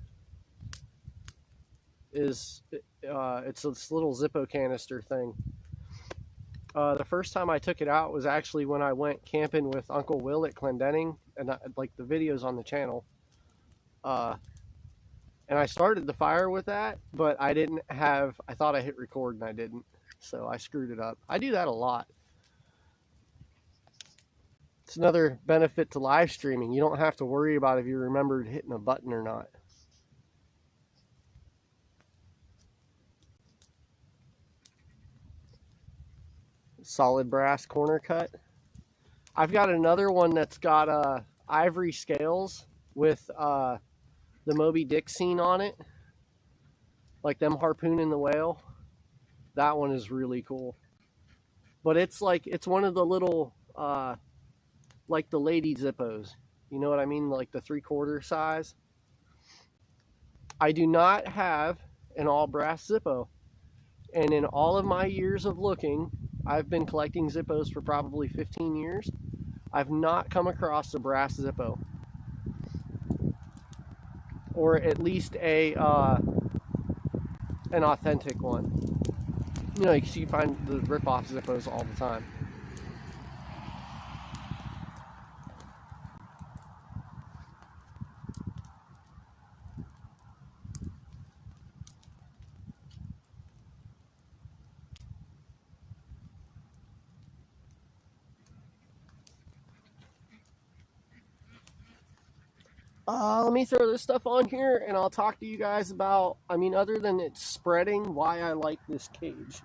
is it's this little Zippo canister thing. The first time I took it out was actually when I went camping with Uncle Will at Clendenning, and like the videos on the channel. And I started the fire with that, but I thought I hit record and I didn't, so I screwed it up. I do that a lot. It's another benefit to live streaming. You don't have to worry about if you remembered hitting a button or not. Solid brass corner cut. I've got another one that's got ivory scales with the Moby Dick scene on it, like them harpooning the whale. That one is really cool. But it's like, it's one of the little, like the lady Zippos. You know what I mean? Like the 3/4 size. I do not have an all brass Zippo. And in all of my years of looking, I've been collecting Zippos for probably 15 years. I've not come across a brass Zippo. Or at least an authentic one. You know, you find the rip-off Zippos all the time. Let me throw this stuff on here and I'll talk to you guys about, I mean, other than it's spreading, why I like this cage.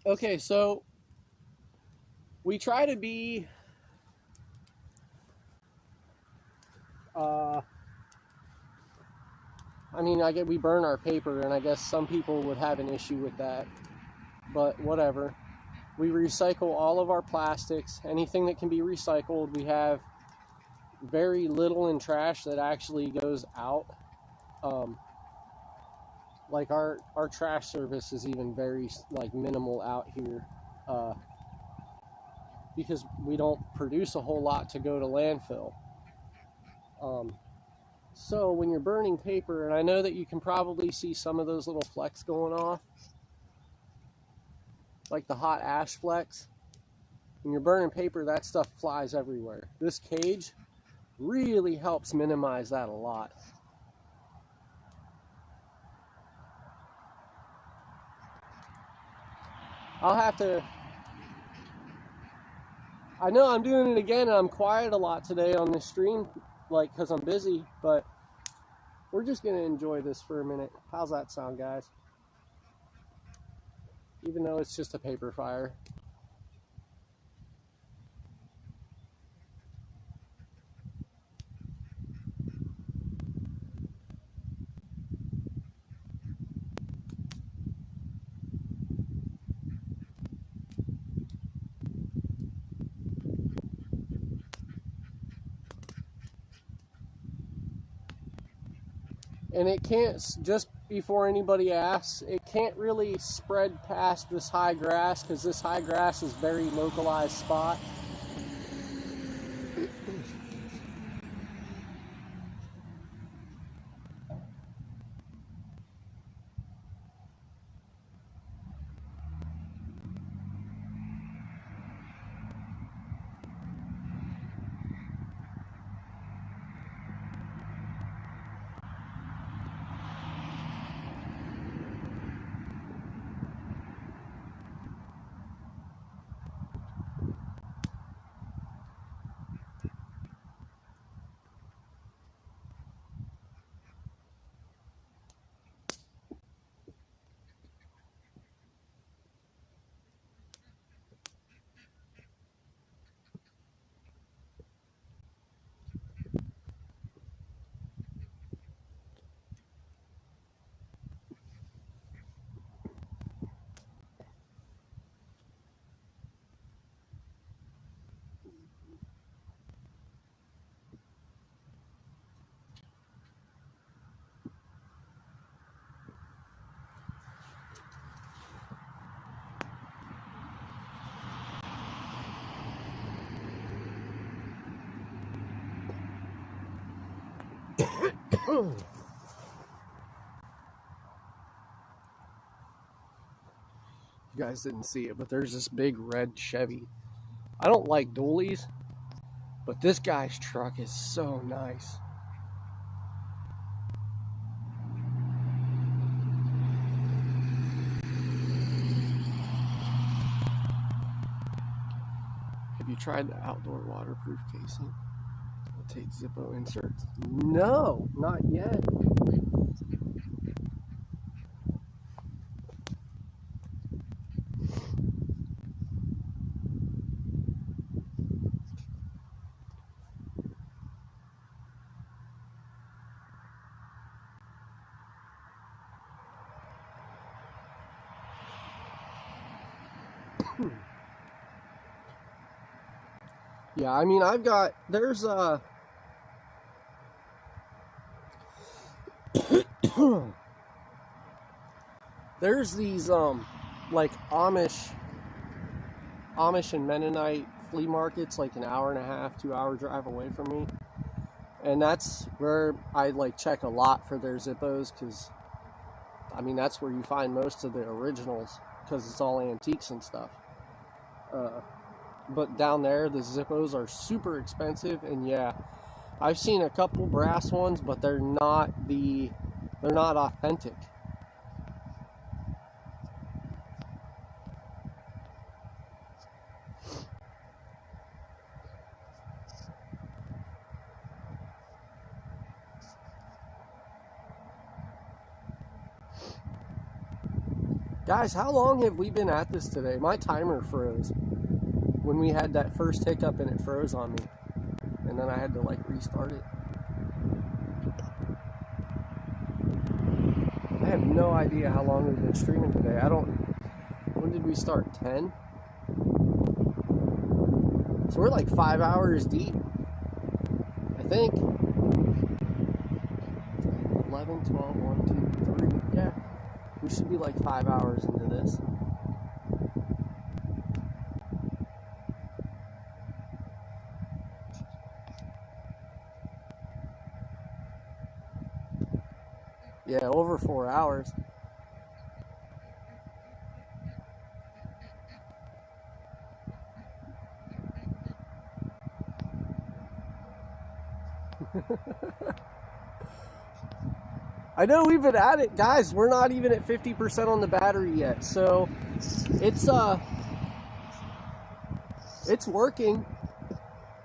Okay, so we try to be I mean, I get we burn our paper, and I guess some people would have an issue with that, but whatever. We recycle all of our plastics, anything that can be recycled. We have very little in trash that actually goes out. Like our trash service is even very like minimal out here, because we don't produce a whole lot to go to landfill. So when you're burning paper, and I know that you can probably see some of those little flecks going off, like the hot ash flecks. When you're burning paper, that stuff flies everywhere. This cage really helps minimize that a lot. I'll have to... I know I'm doing it again, and I'm quiet a lot today on this stream, like, because I'm busy, but we're just going to enjoy this for a minute. How's that sound, guys? Even though it's just a paper fire. And it can't, just before anybody asks, it can't really spread past this high grass, because this high grass is very localized spot. You guys didn't see it, but there's this big red Chevy. I don't like dualies, but this guy's truck is so nice. Have you tried the outdoor waterproof casing? It takes Zippo inserts. No, not yet. Yeah, I mean, there's there's these like Amish and Mennonite flea markets like an hour and a half, 2-hour drive away from me. And that's where I like check a lot for their Zippos, because I mean that's where you find most of the originals, because it's all antiques and stuff. But down there the Zippos are super expensive, and yeah, I've seen a couple brass ones, but they're not authentic. Guys, how long have we been at this today? My timer froze when we had that first hiccup, and it froze on me, and then I had to like restart it. I have no idea how long we've been streaming today. When did we start? 10? So we're like 5 hours deep, I think. 11, 12, 1, 2, 3. Yeah, we should be like 5 hours into this. Yeah, over 4 hours. I know we've been at it, guys. We're not even at 50% on the battery yet, so it's working.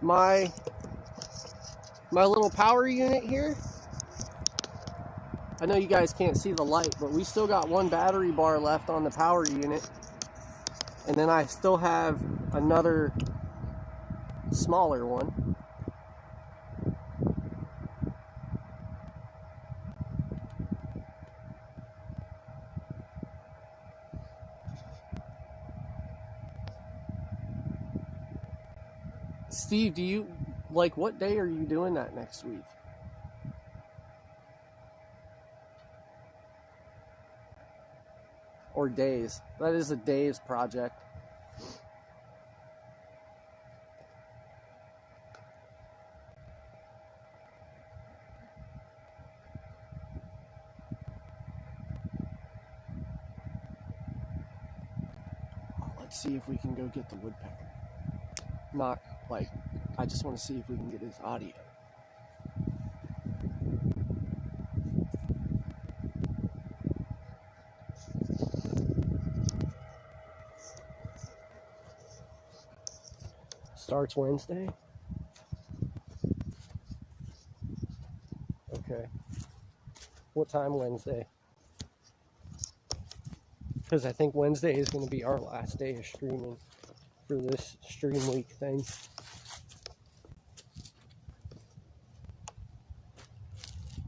My little power unit here, I know you guys can't see the light, but we still got one battery bar left on the power unit, and then I still have another smaller one. Steve, what day are you doing that next week? Or days? That is a days project. Let's see if we can go get the woodpecker. I just want to see if we can get his audio. Starts Wednesday? Okay. What time Wednesday? Because I think Wednesday is going to be our last day of streaming for this stream week thing.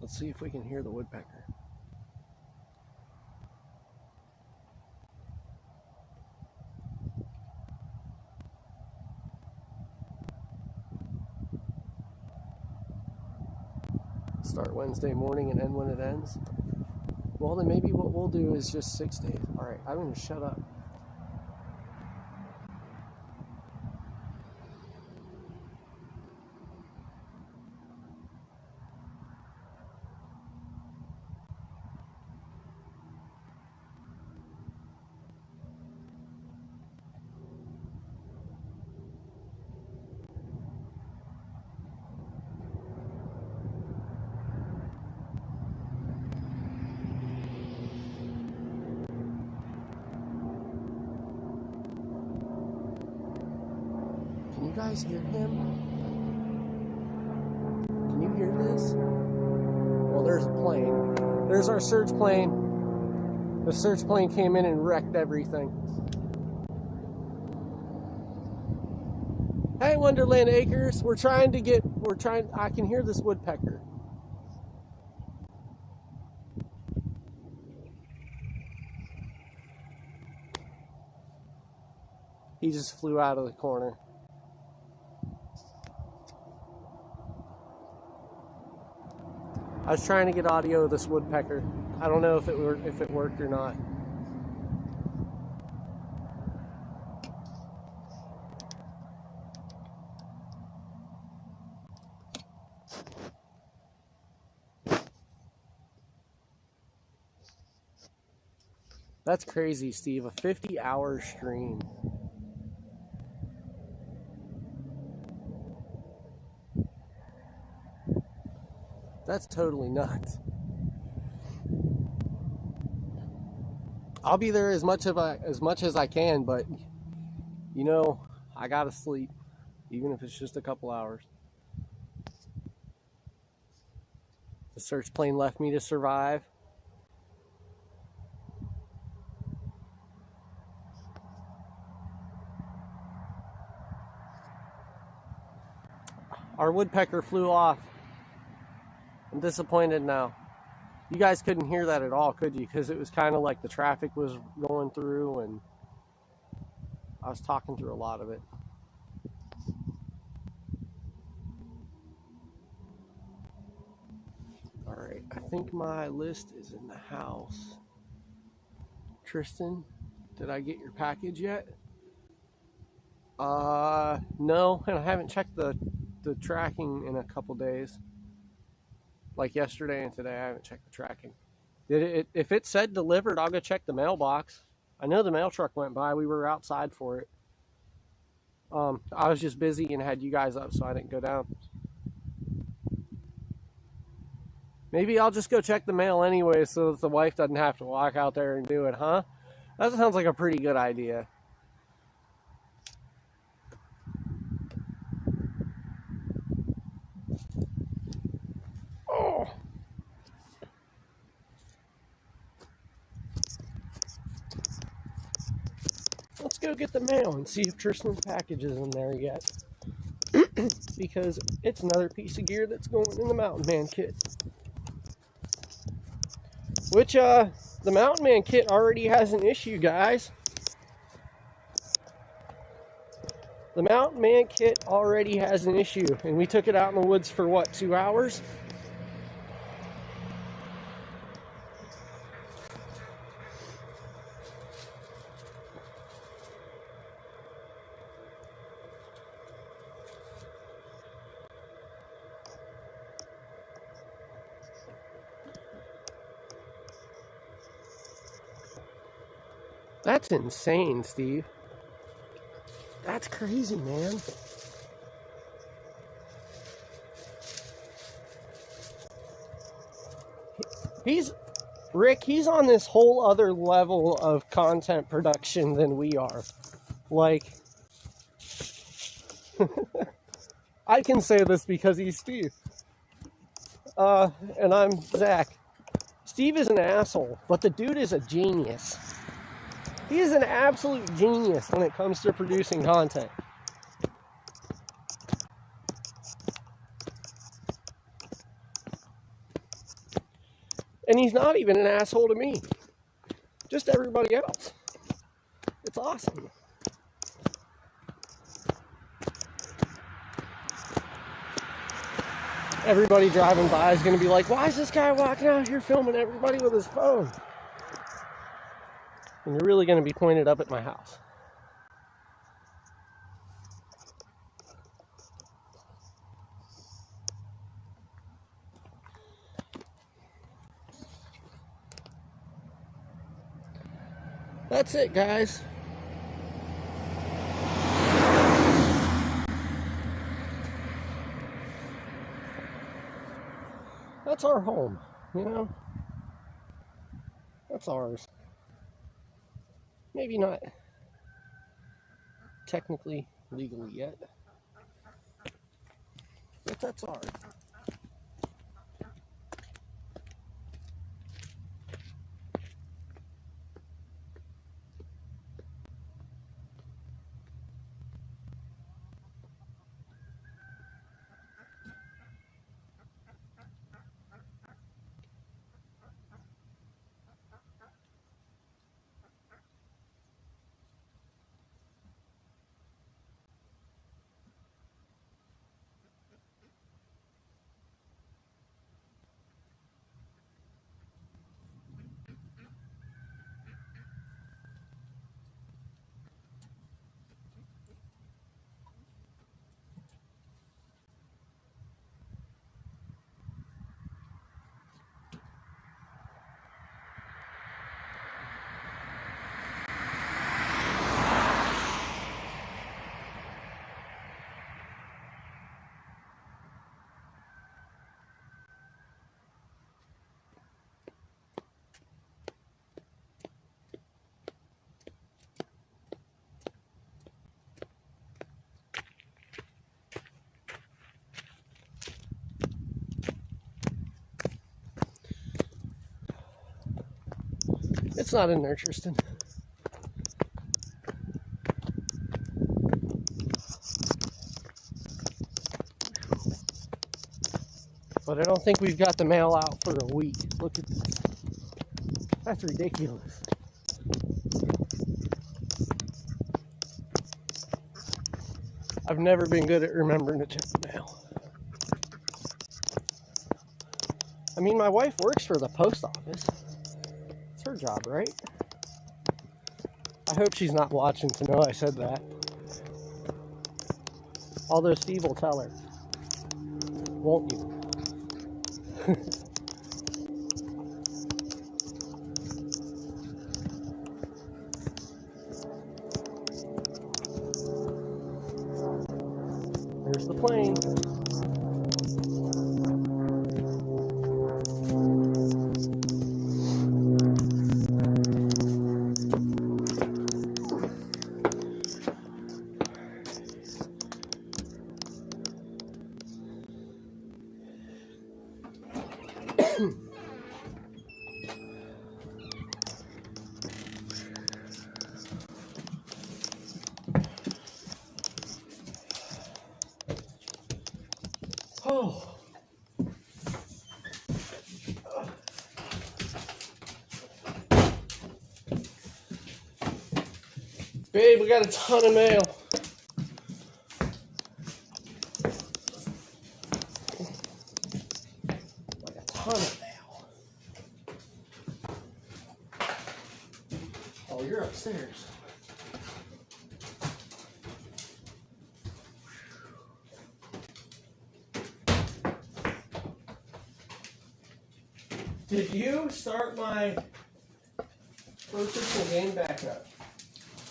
Let's see if we can hear the woodpecker. Start Wednesday morning and end when it ends. Well, then maybe what we'll do is just 6 days. All right, I'm going to shut up. guys hear him? Can you hear this? Well, there's a plane. There's our search plane. The search plane came in and wrecked everything. Hey, Wonderland Acres, I can hear this woodpecker. He just flew out of the corner. I was trying to get audio of this woodpecker. I don't know if it worked or not. That's crazy, Steve. A 50-hour stream. That's totally nuts. I'll be there as much as I can, but you know, I gotta sleep, even if it's just a couple hours. The search plane left me to survive. Our woodpecker flew off. I'm disappointed now. You guys couldn't hear that at all, could you? Because it was kind of like the traffic was going through and I was talking through a lot of it. All right, I think my list is in the house. Tristan, did I get your package yet? No, and I haven't checked the tracking in a couple days. Like yesterday and today, I haven't checked the tracking. If it said delivered, I'll go check the mailbox. I know the mail truck went by. We were outside for it. I was just busy and had you guys up, so I didn't go down. Maybe I'll just go check the mail anyway, so that the wife doesn't have to walk out there and do it, huh? That sounds like a pretty good idea. Oh. Let's go get the mail and see if Tristan's package is in there yet. Because it's another piece of gear that's going in the Mountain Man kit. Which, the Mountain Man kit already has an issue, guys. The Mountain Man kit already has an issue. And we took it out in the woods for what, 2 hours? That's insane, Steve. That's crazy, man. He's on this whole other level of content production than we are. Like, I can say this because he's Steve. And I'm Zach. Steve is an asshole, but the dude is a genius. He is an absolute genius when it comes to producing content. And he's not even an asshole to me. Just everybody else. It's awesome. Everybody driving by is going to be like, why is this guy walking out here filming everybody with his phone? And you're really going to be pointed up at my house. That's it, guys. That's our home, you know? That's ours. Maybe not technically legally yet, That's ours. It's not in there, Tristan. But I don't think we've got the mail out for a week. Look at this. That's ridiculous. I've never been good at remembering to check the mail. I mean, my wife works for the post office. It's her job, right? I hope she's not watching to know I said that. Although Steve will tell her. Won't you? There's the plane. Oh. Babe, we got a ton of mail. Like a ton of mail. Oh, you're upstairs. Did you start my fur fishing game back up?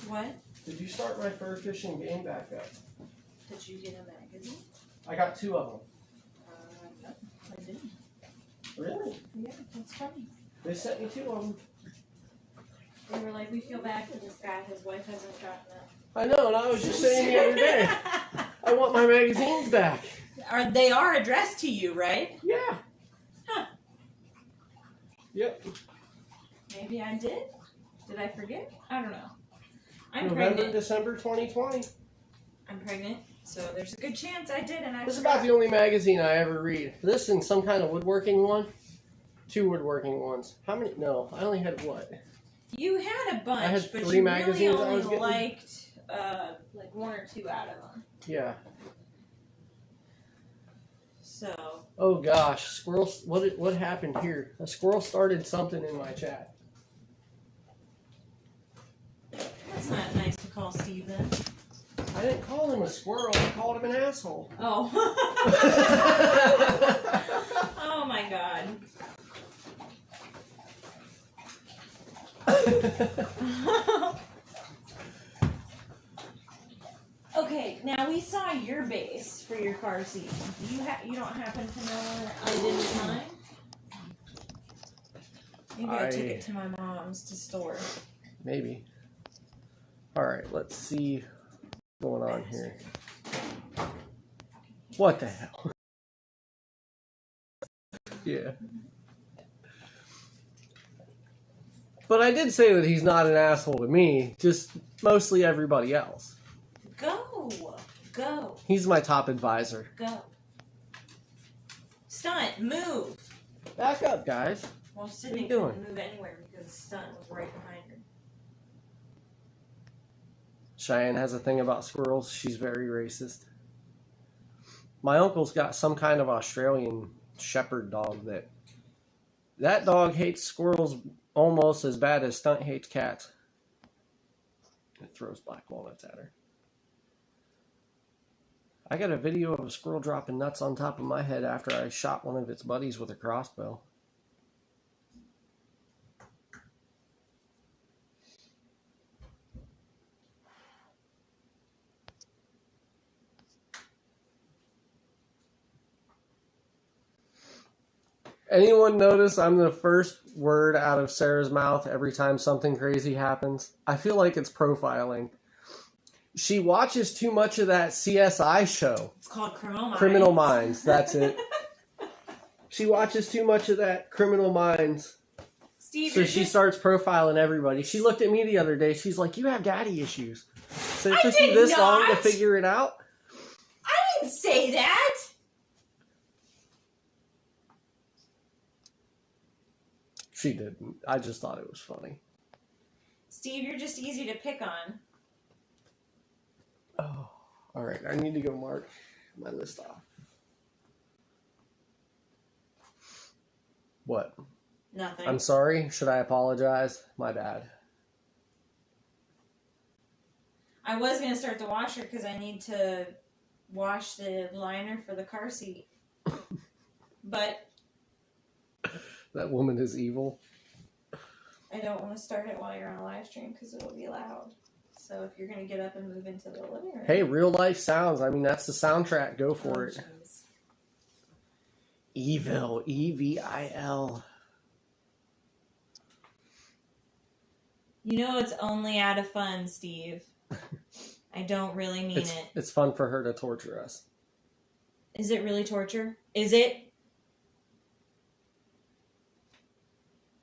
What? Did you start my fur fishing game back up? Did you get a magazine? I got 2 of them. No, I didn't. Really? Yeah, that's funny. They sent me 2 of them. They were like, we feel bad for this guy, his wife hasn't gotten it. I know, and I was just saying the other day, I want my magazines back. They are addressed to you, right? Yeah. Huh. Yep. Maybe I did? Did I forget? I don't know. I'm November, pregnant. December 2020. I'm pregnant, so there's a good chance I did, and I This is forgot. about the only magazine I ever read. This and some kind of woodworking one. 2 woodworking ones. How many? No, I only had what? You had a bunch, I had but 3 you magazines really I was only getting. liked like 1 or 2 out of them. Yeah. So. Oh gosh, squirrels! What happened here? A squirrel started something in my chat. That's not nice to call Steve then. I didn't call him a squirrel. I called him an asshole. Oh. Oh my God. Okay, now we saw your base for your car seat. You don't happen to know where I did mine? Maybe I took it to my mom's to store. Maybe. All right, let's see what's going on here. What the hell? Yeah. But I did say that he's not an asshole to me, just mostly everybody else. Go. He's my top advisor. Go. Stunt, move. Back up, guys. Well, Sydney couldn't move anywhere because Stunt was right behind her. Cheyenne has a thing about squirrels. She's very racist. My uncle's got some kind of Australian shepherd dog that dog hates squirrels almost as bad as Stunt hates cats. It throws black walnuts at her. I got a video of a squirrel dropping nuts on top of my head after I shot one of its buddies with a crossbow. Anyone notice I'm the first word out of Sarah's mouth every time something crazy happens? I feel like it's profiling. She watches too much of that CSI show. It's called Criminal Minds. Criminal Minds, that's it. She watches too much of that Criminal Minds. Steve, so she starts profiling everybody. She looked at me the other day. She's like, you have daddy issues. So it took you this long to figure it out? I didn't say that. She didn't. I just thought it was funny. Steve, you're just easy to pick on. Oh, all right. I need to go mark my list off. What? Nothing. I'm sorry. Should I apologize? My bad. I was going to start the washer because I need to wash the liner for the car seat. But that woman is evil. I don't want to start it while you're on a live stream because it'll be loud. So if you're going to get up and move into the living room. Hey, real life sounds. I mean, that's the soundtrack. Go for it. Geez. Evil. E-V-I-L. You know it's only out of fun, Steve. I don't really mean it. It's fun for her to torture us. Is it really torture? Is it?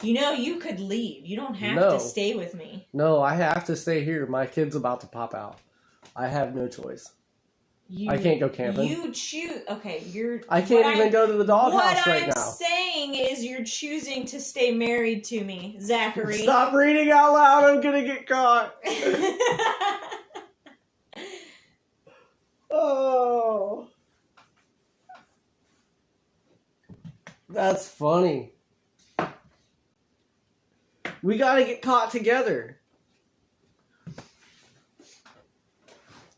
You know, you could leave. You don't have to stay with me. No, I have to stay here. My kid's about to pop out. I have no choice. I can't go camping. You choose. Okay, I can't even go to the doghouse right now. What I'm saying is you're choosing to stay married to me, Zachary. Stop reading out loud. I'm going to get caught. Oh. That's funny. We gotta get caught together.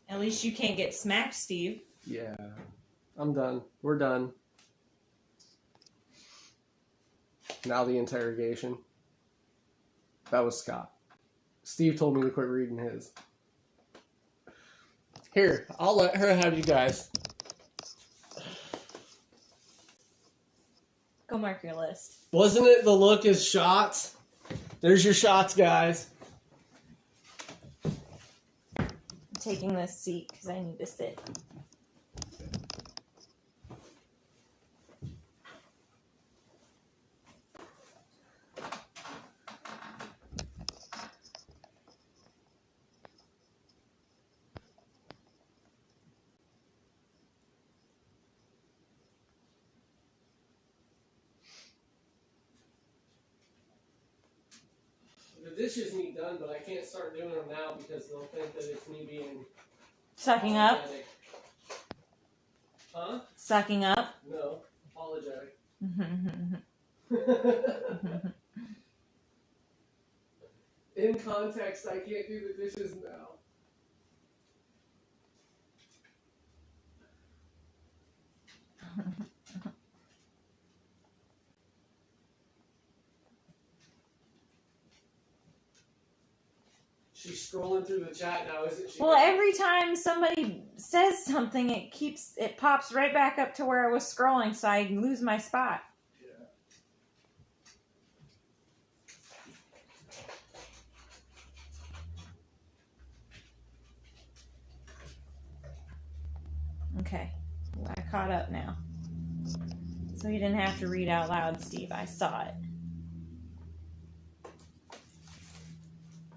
At least you can't get smacked, Steve. Yeah. I'm done. We're done. Now the interrogation. That was Scott. Steve told me to quit reading his. Here, I'll let her have you guys. Go mark your list. Wasn't it the look as shots? There's your shots, guys. I'm taking this seat because I need to sit. The dishes need done, but I can't start doing them now because they'll think that it's me being... Sucking up? Huh? Sucking up? No. Apologetic. In context, I can't do the dishes now. She's scrolling through the chat now, isn't she? Well, every time somebody says something, it pops right back up to where I was scrolling, so I lose my spot. Yeah. Okay, I caught up now. So you didn't have to read out loud, Steve. I saw it.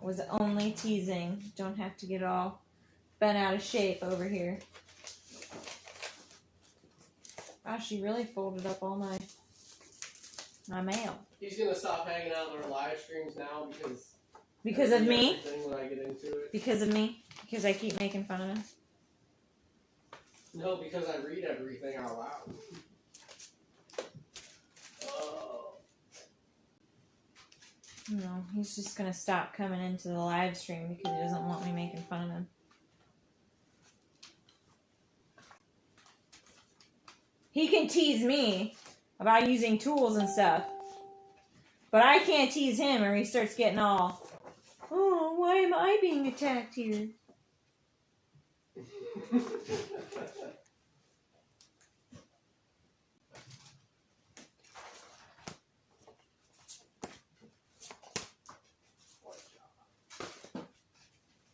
Was only teasing. Don't have to get all bent out of shape over here. Wow, she really folded up all my mail. He's gonna stop hanging out on our live streams now because of me. When I get into it. Because of me. Because I keep making fun of him. No, because I read everything out loud. Oh. No, he's just gonna stop coming into the live stream because he doesn't want me making fun of him. He can tease me about using tools and stuff. But I can't tease him or he starts getting all, oh, why am I being attacked here?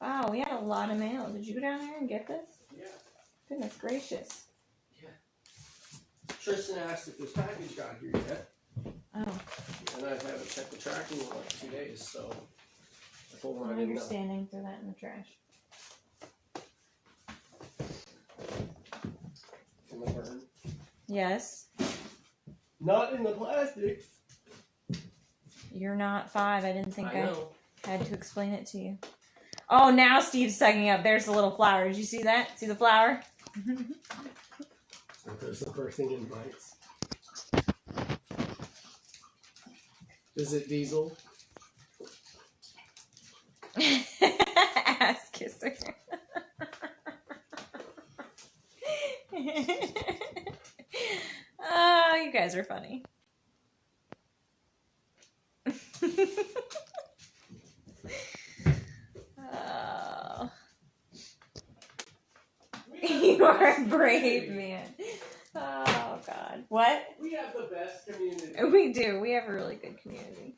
Wow, we had a lot of mail. Did you go down there and get this? Yeah. Goodness gracious. Yeah. Tristan asked if this package got here yet. Oh. And I haven't checked the tracking in like 2 days, so I told him I While didn't you're know. standing, throw that in the trash. In the burn. Yes. Not in the plastic. You're not 5. I didn't think I know. I had to explain it to you. Oh, now Steve's sucking up. There's the little flower. Did you see that? See the flower? There's the birthing invites. Is it Diesel? Ass kisser. Oh, you guys are funny. Oh. You are a brave man. Oh, God. What? We have the best community. We do. We have a really good community.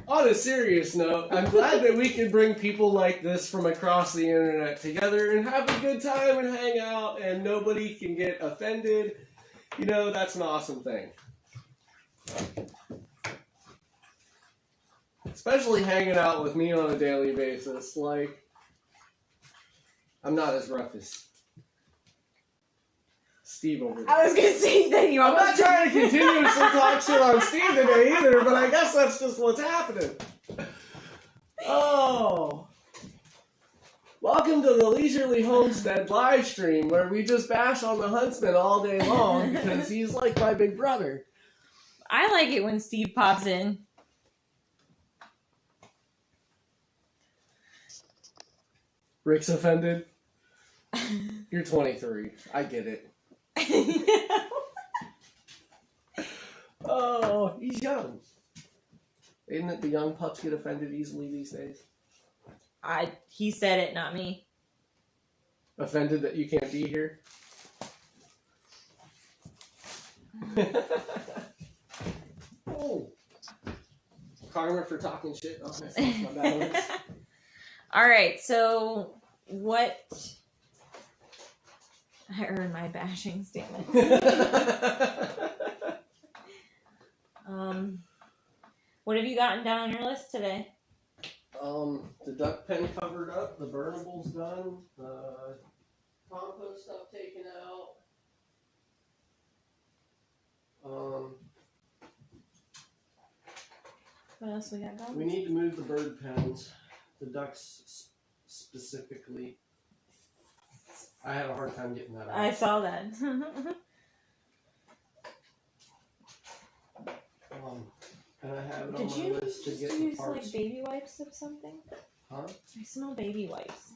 On a serious note, I'm glad that we can bring people like this from across the internet together and have a good time and hang out and nobody can get offended. You know, that's an awesome thing. Especially hanging out with me on a daily basis. Like, I'm not as rough as Steve over there. I was going to say that you I'm not almost... trying to continuously talk shit on Steve today either, but I guess that's just what's happening. Oh. Welcome to the Leasurely Homestead live stream where we just bash on the Huntsman all day long because he's like my big brother. I like it when Steve pops in. Rick's offended. You're 23. I get it. Oh, he's young. Isn't it the young pups get offended easily these days? He said it, not me. Offended that you can't be here? Oh. Karma for talking shit. Oh, that's my balance. Alright, so what... I earned my bashing statement. What have you gotten down on your list today? The duck pen covered up, the burnable's done, the compost stuff taken out. What else we got going? We need to move the bird pens, the ducks specifically. I had a hard time getting that out. I saw that. And I have it Did on my you list to just get the use parts. like baby wipes of something? Huh? I smell baby wipes.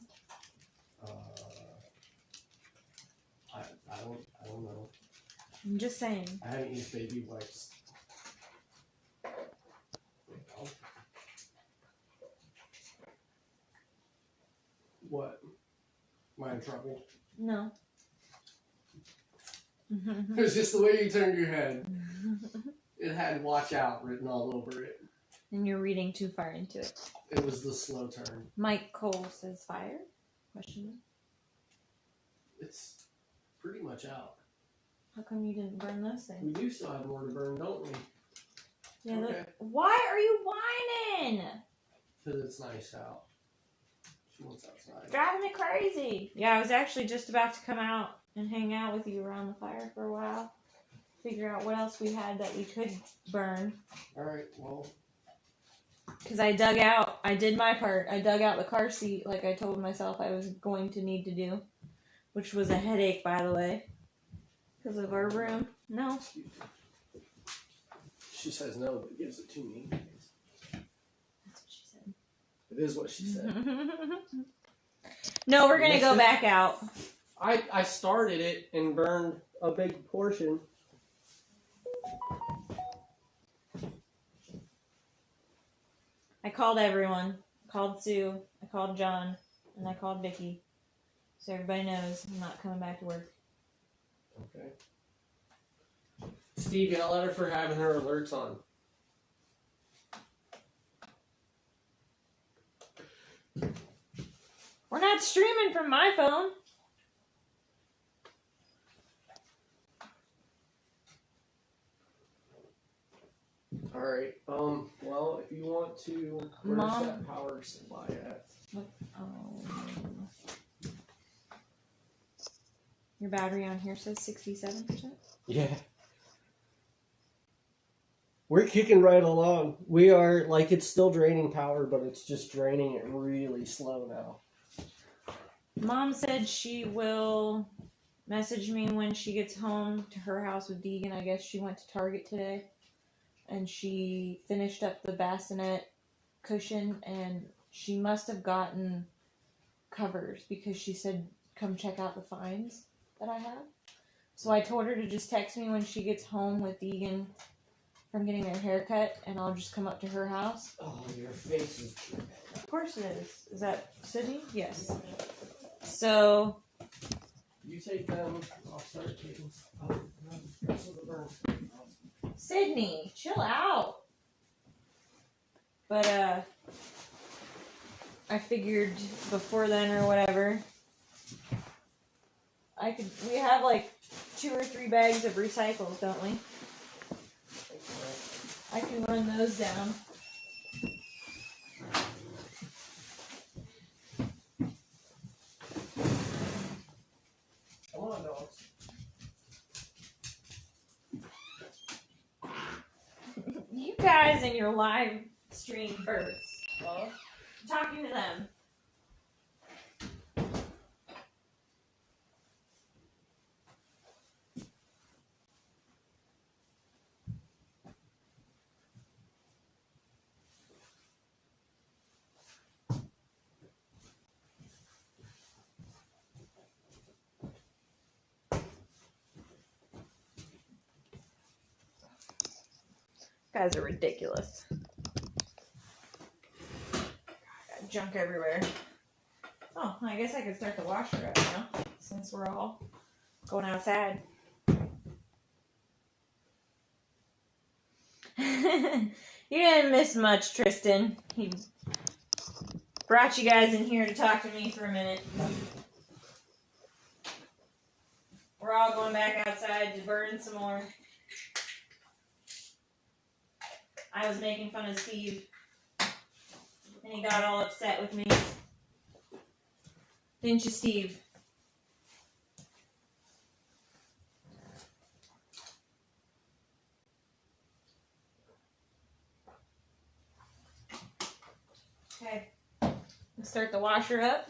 I don't know. I'm just saying. I haven't used baby wipes. What? Am I in trouble? No. It was just the way you turned your head. It had "watch out" written all over it. And you're reading too far into it. It was the slow turn. Mike Cole says fire? Question mark. It's pretty much out. How come you didn't burn those things? We do still have more to burn, don't we? Yeah. Okay. Why are you whining? Because it's nice out. She wants outside. Driving me crazy. Yeah, I was actually just about to come out and hang out with you around the fire for a while. Figure out what else we had that we could burn. Alright, well. Because I did my part. I dug out the car seat like I told myself I was going to need to do. Which was a headache, by the way. Because of our room. No. She says no, but gives it to me. That's what she said. It is what she said. No, we're going to go back out. I started it and burned a big portion. I called everyone. I called Sue. I called John. And I called Vicky. So everybody knows I'm not coming back to work. Okay. Steve, yell at her for having her alerts on. We're not streaming from my phone. Alright, well, if you want to, where's Mom? that power supply at? Your battery on here says 67%. Yeah. We're kicking right along. We are, like, it's still draining power, but it's just draining it really slow now. Mom said she will message me when she gets home to her house with Deegan. I guess she went to Target today. And she finished up the bassinet cushion, and she must have gotten covers because she said, come check out the finds that I have. So I told her to just text me when she gets home with Deegan from getting their hair cut, and I'll just come up to her house. Oh, your face is dripping. Of course it is. Is that Sydney? Yes. So... You take them, I'll start taking... Oh, no, that's what the burns. Sydney, chill out. But, I figured before then or whatever, we have like 2 or 3 bags of recycles, don't we? I can run those down. Come on, dogs. You guys in your live stream first. Well, I'm talking to them. Guys are ridiculous. Got junk everywhere. Oh, I guess I could start the washer up now, since we're all going outside. You didn't miss much, Tristan. He brought you guys in here to talk to me for a minute. We're all going back outside to burn some more. I was making fun of Steve, and he got all upset with me. Didn't you, Steve? Okay, let's start the washer up.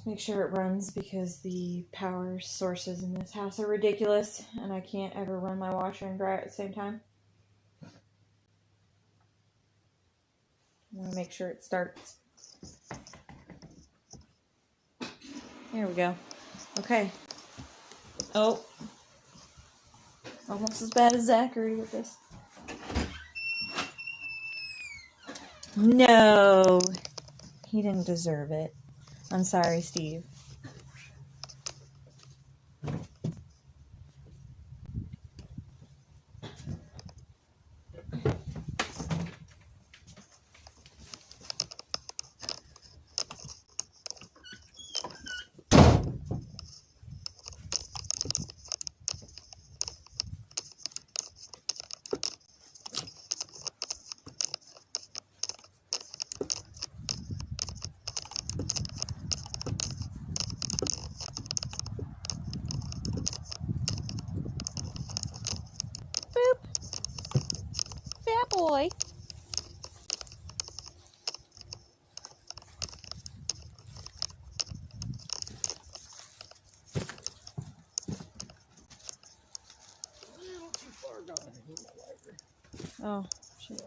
Make sure it runs because the power sources in this house are ridiculous and I can't ever run my washer and dryer at the same time. I want to make sure it starts. There we go. Okay. Oh. Almost as bad as Zachary with this. No. He didn't deserve it. I'm sorry, Steve. Fat boy. Oh, shit.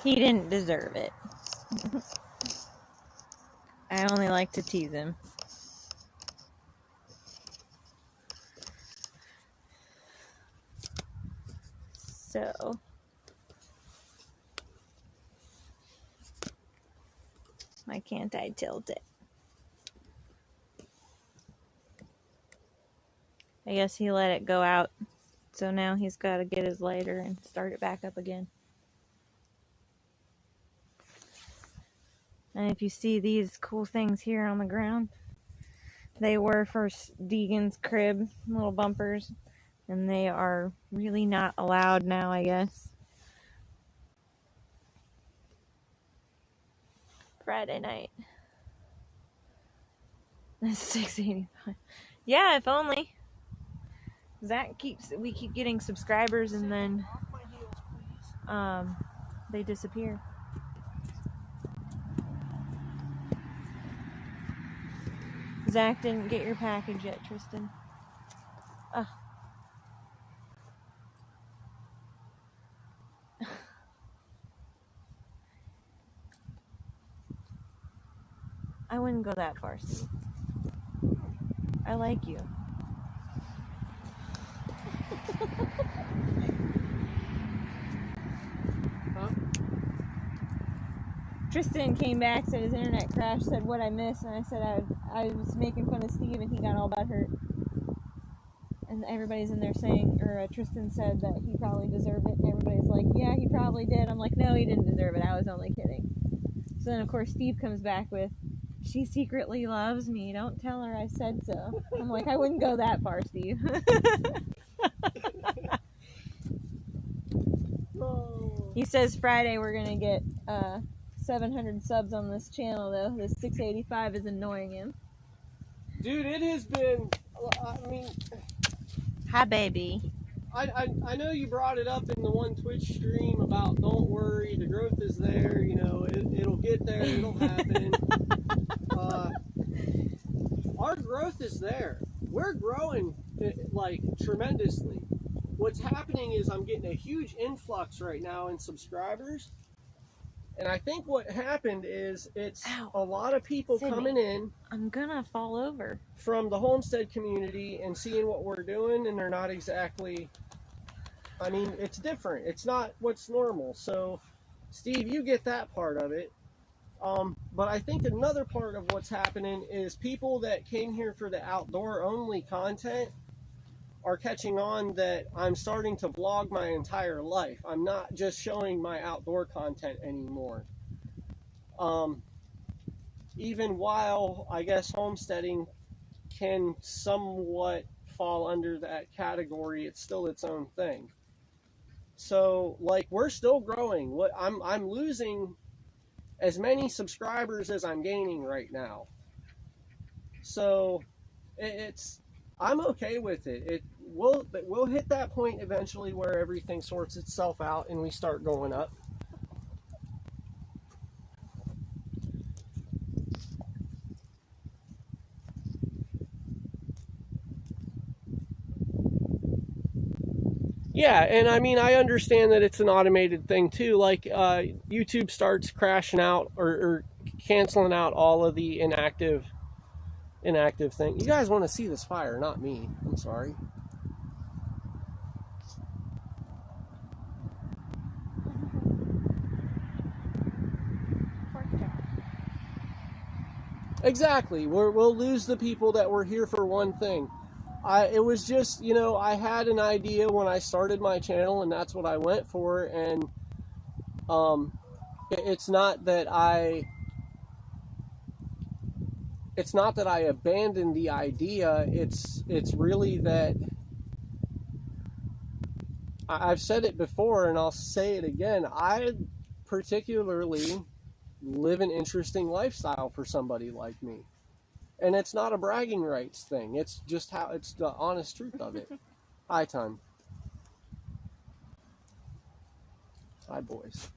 He didn't deserve it. I only like to tease him. So, why can't I tilt it? I guess he let it go out. So now he's got to get his lighter and start it back up again. And if you see these cool things here on the ground, they were for Deegan's crib, little bumpers. And they are really not allowed now, I guess. Friday night. That's $6.85. Yeah, if only. We keep getting subscribers and then they disappear. Zach didn't get your package yet, Tristan. I wouldn't go that far, Steve. I like you. Huh? Tristan came back, said his internet crashed, said what I missed, and I said I was making fun of Steve and he got all about hurt. And everybody's in there saying, or Tristan said that he probably deserved it, and everybody's like, yeah, he probably did. I'm like, no, he didn't deserve it. I was only kidding. So then, of course, Steve comes back with, she secretly loves me. Don't tell her I said so. I'm like, I wouldn't go that far, Steve. He says Friday we're going to get 700 subs on this channel, though. This 685 is annoying him. Dude, it has been, I mean... Hi, baby. I know you brought it up in the one Twitch stream about don't worry, the growth is there, you know, it'll get there, it'll happen. Our growth is there. We're growing, like, tremendously. What's happening is I'm getting a huge influx right now in subscribers. And I think what happened is it's a lot of people coming in. I'm gonna fall over. From the Homestead community and seeing what we're doing, and they're not exactly, I mean, it's different. It's not what's normal. So, Steve, you get that part of it. But I think another part of what's happening is people that came here for the outdoor only content are catching on that I'm starting to vlog my entire life. I'm not just showing my outdoor content anymore. Even while I guess homesteading can somewhat fall under that category, it's still its own thing. So, like, we're still growing. What I'm losing as many subscribers as I'm gaining right now. So, I'm okay with it. We'll hit that point eventually where everything sorts itself out and we start going up. Yeah, and I mean, I understand that it's an automated thing too. Like, YouTube starts crashing out or canceling out all of the inactive thing. You guys want to see this fire, not me. I'm sorry. Exactly. We'll lose the people that were here for one thing. It was just, you know, I had an idea when I started my channel, and that's what I went for. And it's not that I abandoned the idea. It's really that I've said it before, and I'll say it again. I particularly live an interesting lifestyle for somebody like me. And it's not a bragging rights thing. It's just how it's the honest truth of it. Hi, Ton. Hi, boys.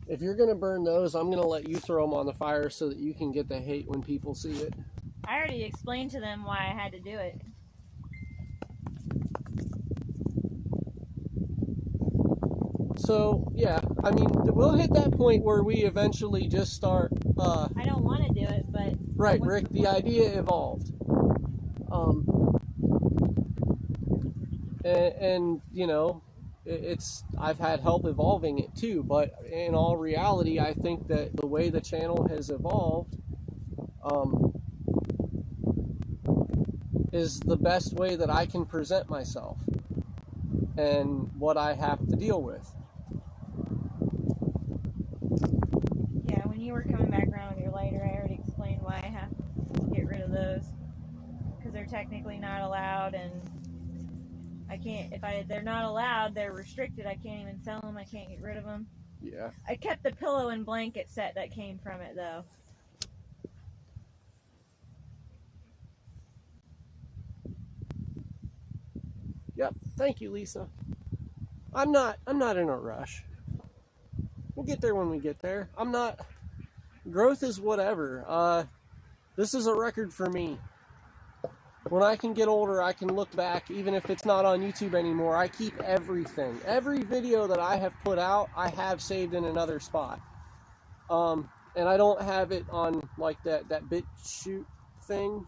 If you're going to burn those, I'm going to let you throw them on the fire so that you can get the hate when people see it. I already explained to them why I had to do it. So, yeah, I mean, we'll hit that point where we eventually just start... I don't want to do it, but... Right, Rick, the idea evolved. And you know, I've had help evolving it too, but in all reality, I think that the way the channel has evolved is the best way that I can present myself and what I have to deal with. Yeah, when you were coming back around with your lighter, I already explained why I have to get rid of those. Because they're technically not allowed, and I can't, they're not allowed, they're restricted, I can't even sell them, I can't get rid of them. Yeah. I kept the pillow and blanket set that came from it, though. Yep. Thank you, Lisa. I'm not in a rush. We'll get there when we get there. Growth is whatever. This is a record for me. When I can get older, I can look back, even if it's not on YouTube anymore. I keep everything. Every video that I have put out, I have saved in another spot. And I don't have it on like that BitChute thing,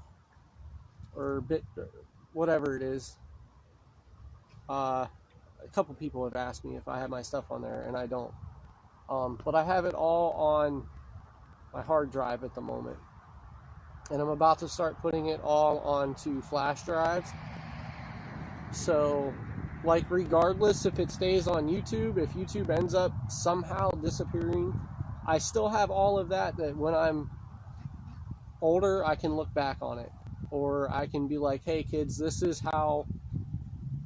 or whatever it is. A couple people have asked me if I have my stuff on there, and I don't. But I have it all on my hard drive at the moment. And I'm about to start putting it all onto flash drives. So, like, regardless if it stays on YouTube, if YouTube ends up somehow disappearing, I still have all of that when I'm older, I can look back on it. Or I can be like, hey, kids, this is how...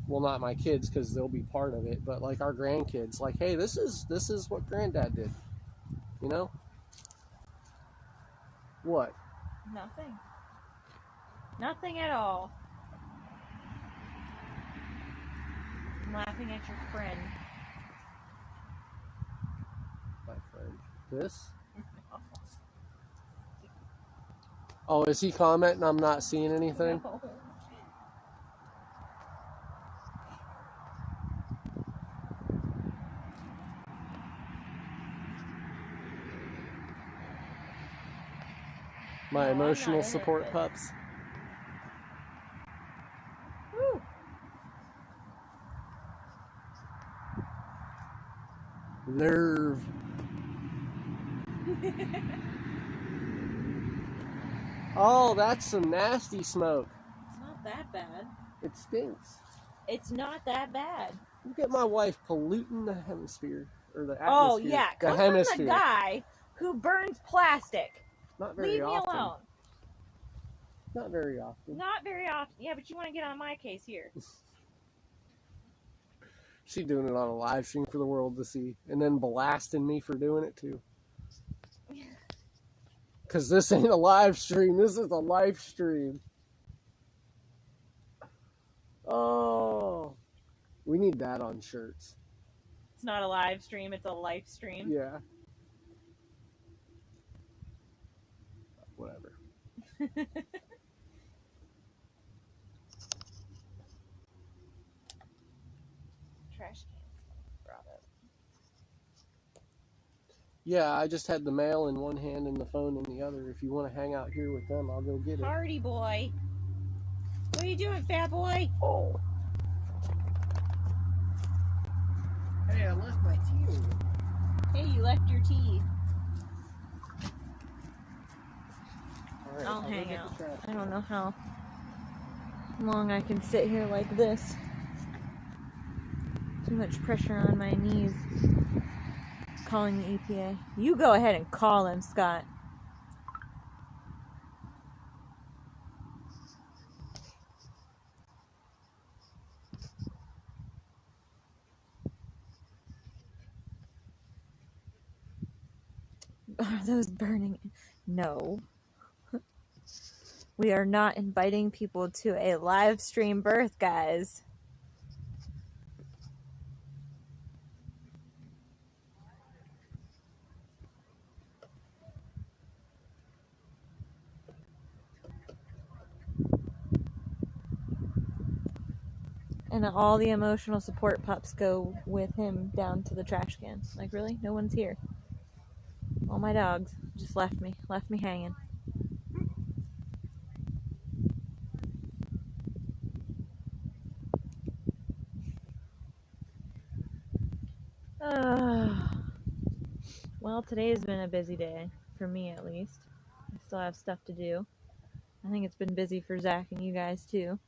Well, not my kids, because they'll be part of it, but like our grandkids, like, hey, this is what Granddad did, you know? What? Nothing. Nothing at all. I'm laughing at your friend. My friend. This? Oh, is he commenting I'm not seeing anything? No. My No, emotional support pups. Woo. Nerve. Oh, that's some nasty smoke. It's not that bad. It stinks. It's not that bad. Look at my wife polluting the hemisphere, or the atmosphere. Oh, yeah. The Come hemisphere. from the guy who burns plastic. Not very Leave often. me alone. Not very often. Not very often. Yeah, but you want to get on my case here. She's doing it on a live stream for the world to see, and then blasting me for doing it too. Because this ain't a live stream, this is a live stream. Oh, we need that on shirts. It's not a live stream, it's a life stream. Yeah. Whatever. Trash cans brought up. Yeah, I just had the mail in one hand and the phone in the other. If you want to hang out here with them, I'll go get it. Hardy boy. What are you doing, fat boy? Oh. Hey, I left my tea over. Hey, you left your tea. All right, I'll go hang get out. the trash. I don't know how long I can sit here like this. Too much pressure on my knees. Calling the EPA. You go ahead and call him, Scott. Are those burning? No. We are not inviting people to a live stream birth, guys. And all the emotional support pups go with him down to the trash can. Like, really? No one's here. All my dogs just left me hanging. Well, today's been a busy day, for me at least. I still have stuff to do. I think it's been busy for Zach and you guys too.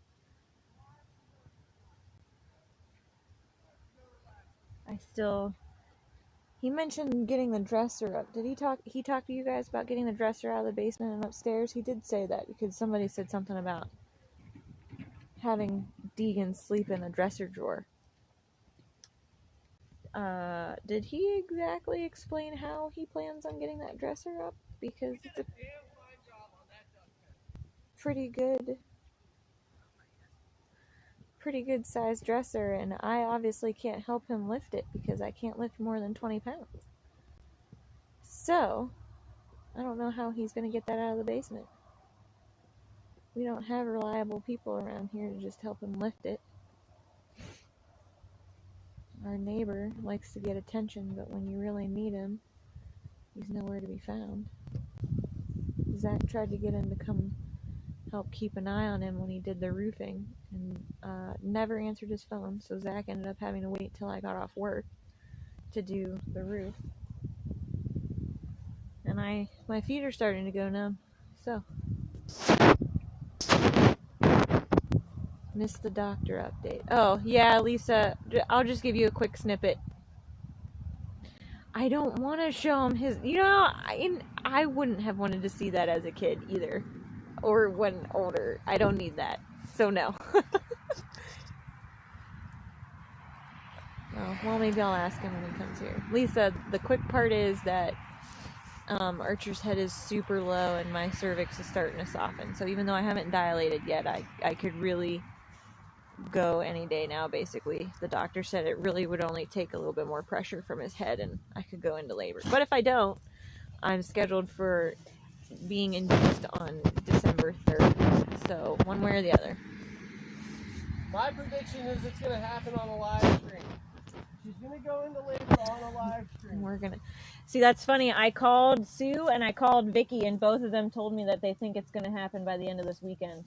He mentioned getting the dresser up. Did he talk to you guys about getting the dresser out of the basement and upstairs? He did say that because somebody said something about having Deegan sleep in a dresser drawer. Did he exactly explain how he plans on getting that dresser up? Because it's a pretty good sized dresser, and I obviously can't help him lift it because I can't lift more than 20 pounds. So, I don't know how he's going to get that out of the basement. We don't have reliable people around here to just help him lift it. Our neighbor likes to get attention, but when you really need him, he's nowhere to be found. Zach tried to get him to come help keep an eye on him when he did the roofing, and never answered his phone, so Zach ended up having to wait till I got off work to do the roof. And my feet are starting to go numb, so missed the doctor update. Oh yeah, Lisa, I'll just give you a quick snippet. I don't want to show him his, I wouldn't have wanted to see that as a kid either, or when older. I don't need that, so no. Well, maybe I'll ask him when he comes here. Lisa, the quick part is that Archer's head is super low and my cervix is starting to soften. So even though I haven't dilated yet, I could really go any day now, basically. The doctor said it really would only take a little bit more pressure from his head and I could go into labor. But if I don't, I'm scheduled for being induced on December 3rd. So one way or the other. My prediction is it's going to happen on a live stream. She's going to go into labor on a live stream. We're going to... See, that's funny. I called Sue and I called Vicky, and both of them told me that they think it's going to happen by the end of this weekend.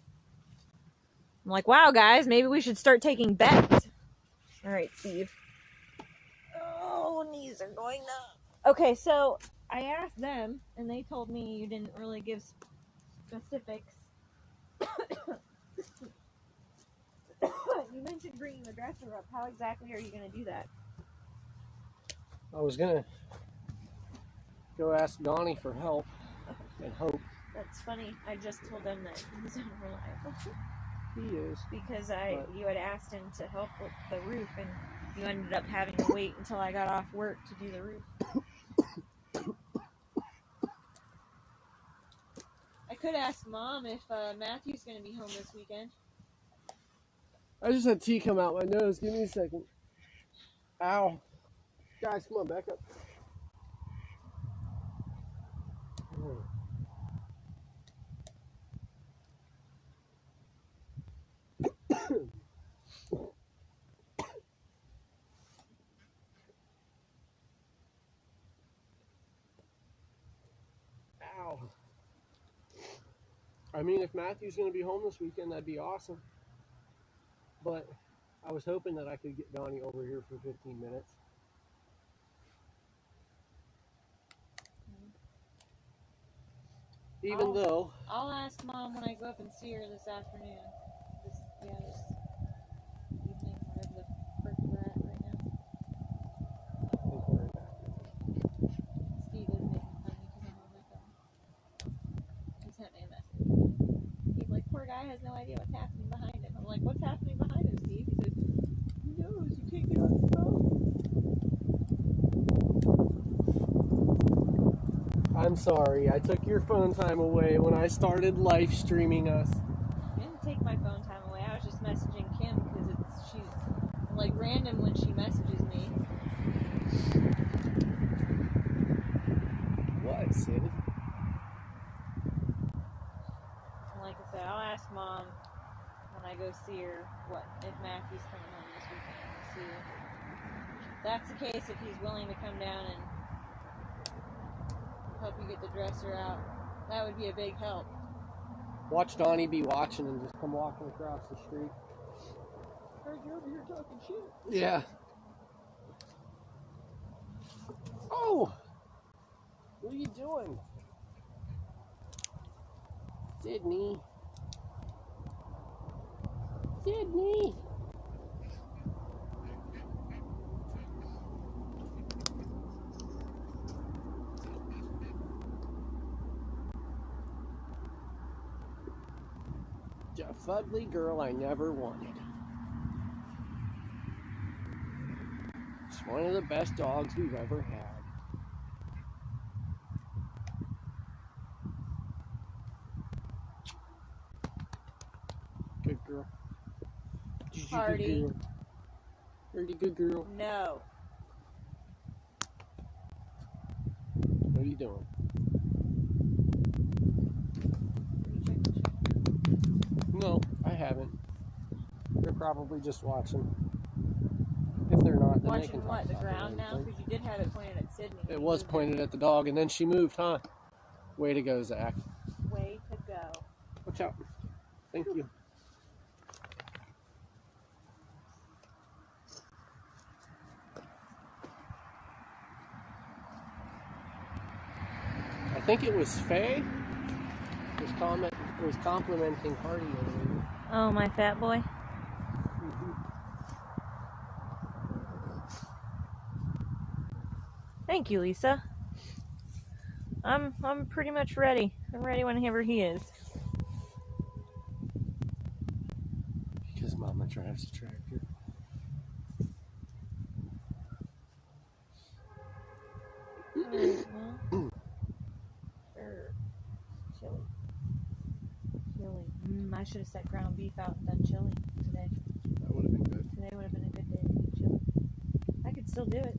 I'm like, wow, guys, maybe we should start taking bets. All right, Steve. Oh, knees are going numb. Okay, so I asked them, and they told me you didn't really give specifics. You mentioned bringing the dresser up. How exactly are you going to do that? I was going to go ask Donnie for help and hope. That's funny. I just told them that he's unreliable. He is. Because you had asked him to help with the roof, and you ended up having to wait until I got off work to do the roof. I could ask Mom if Matthew's going to be home this weekend. I just had tea come out my nose. Give me a second. Ow. Guys, come on, back up. Ow. I mean, if Matthew's going to be home this weekend, that'd be awesome. But I was hoping that I could get Donnie over here for 15 minutes. Even though I'll ask Mom when I go up and see her this afternoon. This evening, whatever the frick we're at right now. Steve is making fun of me because I'm on my phone. He sent me a message. He's like, poor guy has no idea what's happening behind him. I'm like, what's happening behind him, Steve? He says, who knows? You can't get on the phone. I'm sorry, I took your phone time away when I started live streaming us. I didn't take my phone time away. I was just messaging Kim because she's like random when she messages me. What, Sid? Like I said, I'll ask Mom when I go see her if Matthew's coming home this weekend. We'll see if that's the case, if he's willing to come down and help you get the dresser out. That would be a big help. Watch Donnie be watching and just come walking across the street. Heard you over here talking shit. Yeah. Oh! What are you doing? Sydney. Sydney. A fugly girl I never wanted. It's one of the best dogs we've ever had. Good girl. Party. Pretty good girl. No. What are you doing? No, I haven't. They're probably just watching. If they're not, then they can talk watching what? The about ground now? Because you did have it pointed at Sydney. It was pointed at the dog, and then she moved, huh? Way to go, Zach. Way to go. Watch out. Thank you. I think it was Faye. Was complimenting Hardy earlier. Oh, my fat boy. Thank you, Lisa. I'm pretty much ready. I'm ready whenever he is. Because Mama drives a tractor. Alright, well. Chili. I should have set ground beef out and done chili today. That would have been good. Today would have been a good day to eat chili. I could still do it.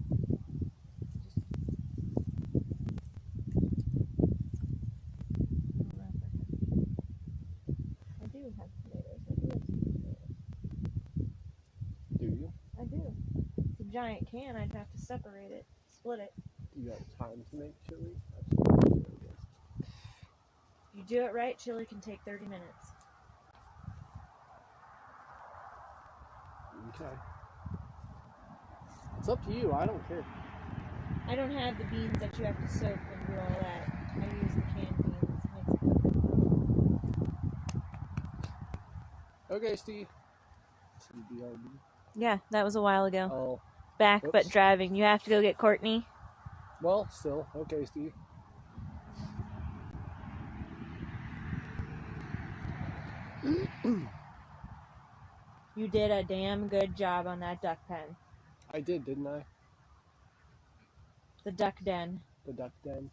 I do have tomatoes. I do have some tomatoes. Do you? I do. It's a giant can. I'd have to separate it, split it. Do you have time to make chili? If you do it right, chili can take 30 minutes. Okay. It's up to you. I don't care. I don't have the beans that you have to soak and do all that. I use the canned beans. Okay, Steve. CBRB. Yeah, that was a while ago. Oh. Back, Oops. but driving. You have to go get Courtney. Well, still. Okay, Steve. You did a damn good job on that duck pen. I did, didn't I? The duck den. The duck den.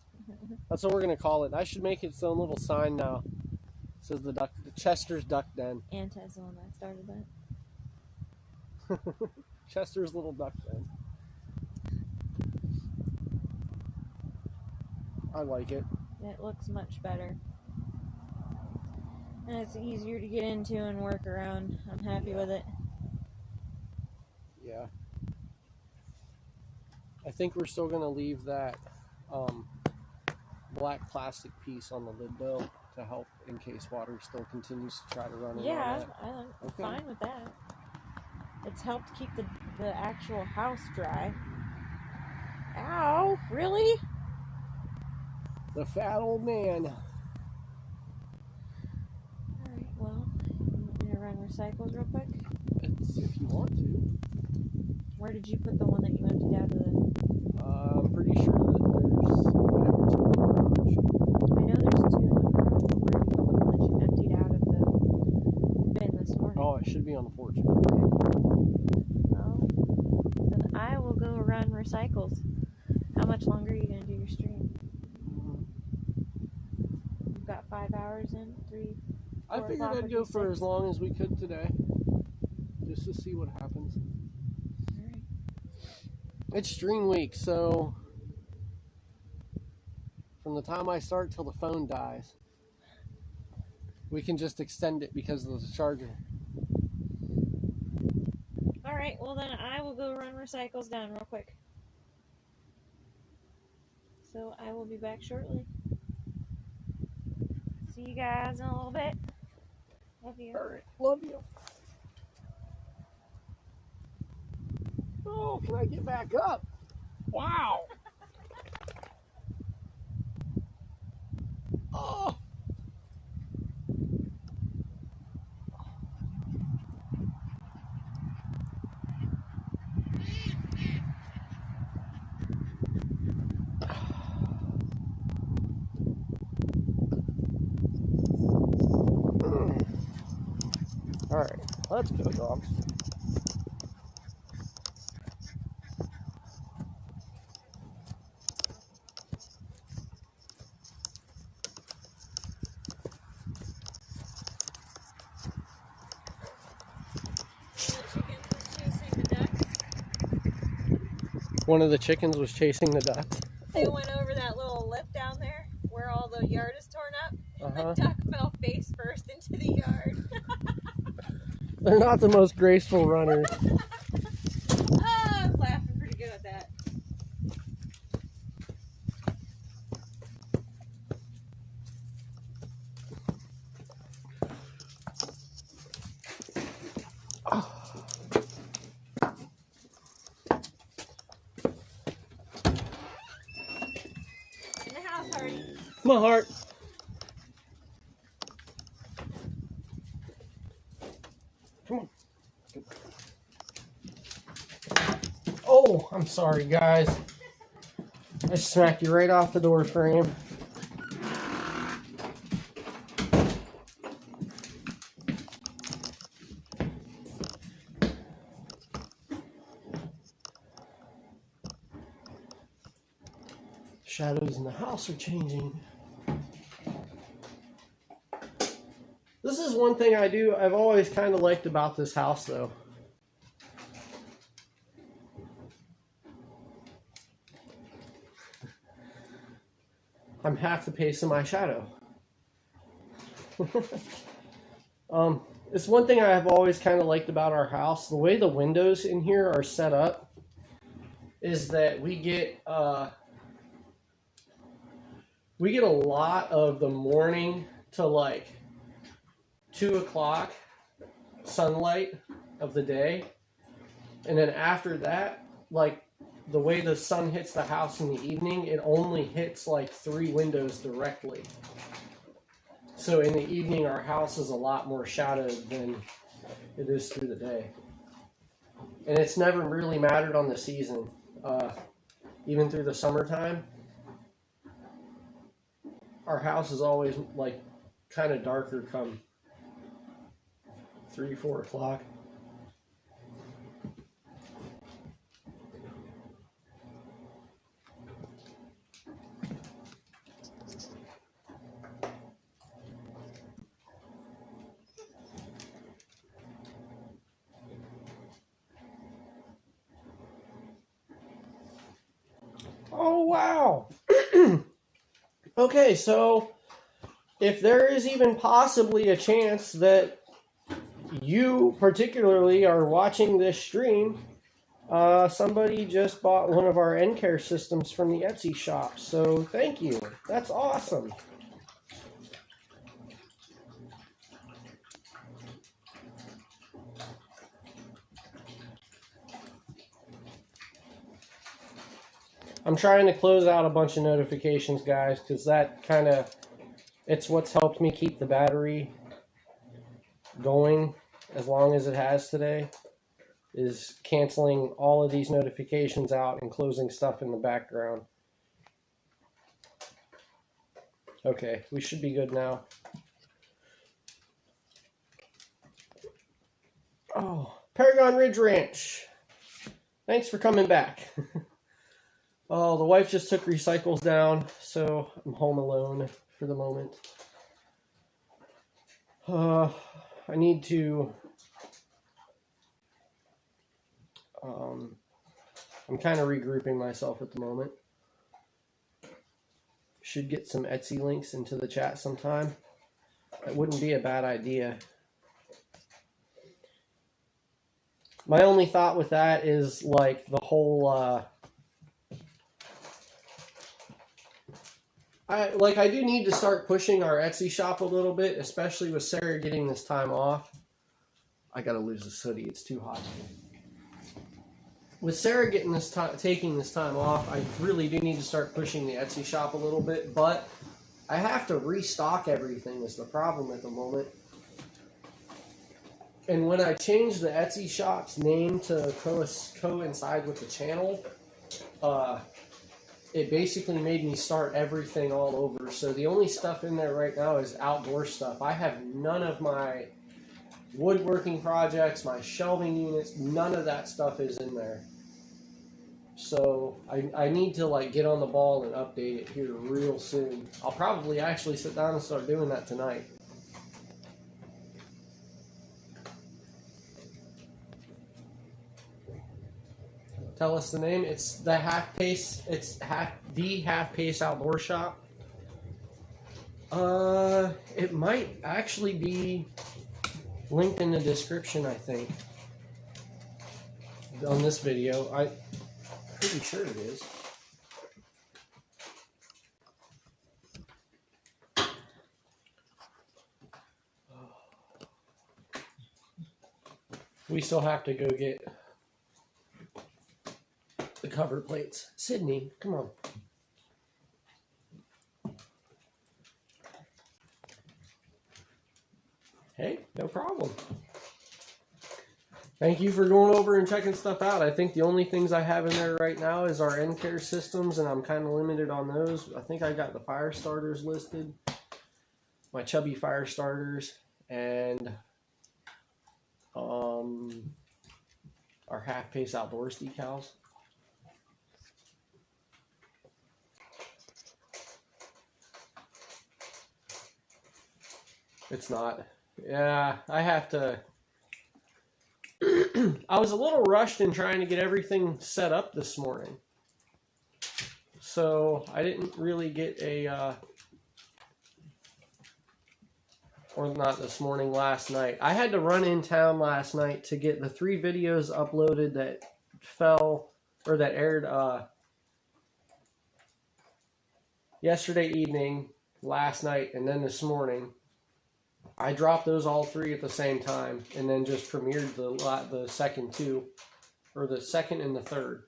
That's what we're gonna call it. I should make its own little sign now. It says the Chester's Duck Den. Aunt's the one that started that. Chester's little duck den. I like it. It looks much better. And it's easier to get into and work around. I'm happy with it. Yeah. I think we're still going to leave that black plastic piece on the lid though to help in case water still continues to try to run in. Yeah, I'm fine with that. It's helped keep the actual house dry. Ow, really? The fat old man. recycles real quick? If you want to. Where did you put the one that you emptied out of the... I'm pretty sure that there's whatever's in the garage. I know there's two in the garage, but where did you put the one that you emptied out of the bin this morning? Oh, it should be on the porch. Well, then I will go run recycles. How much longer are you going to do your stream? You've got 5 hours in? 3, 4 I figured o'clock I'd would go be for 6? as long as we could today. Just to see what happens. Alright. It's stream week, so from the time I start till the phone dies, we can just extend it because of the charger. Alright, well then I will go run recycles down real quick. So I will be back shortly. See you guys in a little bit. Love you. Alright, love you. Oh, can I get back up? Wow. Oh. All right, let's go, dogs. One of the chickens was chasing the ducks. They went over that little lip down there where all the yard is torn up. Uh-huh. The duck fell face first into the yard. They're not the most graceful runners. I was laughing pretty good at that. In the house, Hardy. My heart. Come on. Oh, I'm sorry, guys. I smacked you right off the door frame. Shadows in the house are changing. This is one thing I've always kind of liked about this house, though. I'm half the pace of my shadow. It's one thing I've always kind of liked about our house. The way the windows in here are set up is that we get a lot of the morning to like 2 o'clock sunlight of the day, and then after that, like the way the sun hits the house in the evening, it only hits like 3 windows directly. So in the evening, our house is a lot more shadowed than it is through the day. And it's never really mattered on the season, even through the summertime. Our house is always like kind of darker come 3, 4 o'clock. Oh, wow. Okay, so if there is even possibly a chance that you particularly are watching this stream, somebody just bought one of our end care systems from the Etsy shop. So thank you. That's awesome. I'm trying to close out a bunch of notifications, guys, because that kind of, it's what's helped me keep the battery going as long as it has today, is canceling all of these notifications out and closing stuff in the background. Okay, we should be good now. Oh, Paragon Ridge Ranch. Thanks for coming back. Oh, the wife just took recycles down, so I'm home alone for the moment. I need to... I'm kind of regrouping myself at the moment. Should get some Etsy links into the chat sometime. That wouldn't be a bad idea. My only thought with that is like the whole... I do need to start pushing our Etsy shop a little bit, especially with Sarah getting this time off. I gotta lose this hoodie, it's too hot. With Sarah getting taking this time off, I really do need to start pushing the Etsy shop a little bit, but I have to restock everything is the problem at the moment. And when I changed the Etsy shop's name to coincide with the channel, it basically made me start everything all over. So the only stuff in there right now is outdoor stuff. I have none of my woodworking projects, my shelving units, none of that stuff is in there. So I need to like get on the ball and update it here real soon. I'll probably actually sit down and start doing that tonight. Tell us the name. It's the Half Pace. It's the Half Pace Outdoor Shop. It might actually be linked in the description, I think, on this video. I'm pretty sure it is. We still have to go get the cover plates. Sydney, come on. Hey, no problem. Thank you for going over and checking stuff out. I think the only things I have in there right now is our end care systems, and I'm kind of limited on those. I think I got the fire starters listed, my chubby fire starters, and our Half Pace Outdoors decals. It's not. Yeah, I have to. I was a little rushed in trying to get everything set up this morning. So I didn't really get a, or not this morning, last night. I had to run in town last night to get the 3 videos uploaded that fell, or that aired yesterday evening, last night, and then this morning. I dropped those all 3 at the same time, and then just premiered the second 2, or the second and the third.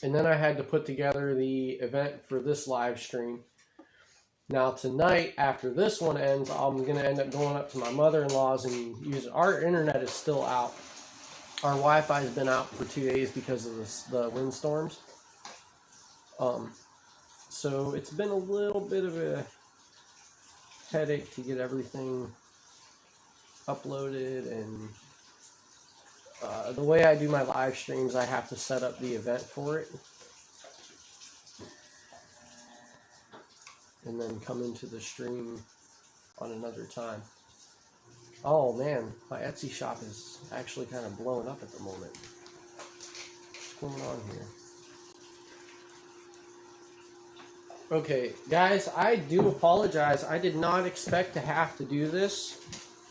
And then I had to put together the event for this live stream. Now tonight, after this one ends, I'm going to end up going up to my mother-in-law's and use our internet is still out. Our Wi-Fi has been out for 2 days because of the windstorms. So it's been a little bit of a headache to get everything uploaded, and the way I do my live streams, I have to set up the event for it and then come into the stream on another time. Oh man, my Etsy shop is actually kind of blowing up at the moment. What's going on here? Okay, guys, I do apologize. I did not expect to have to do this,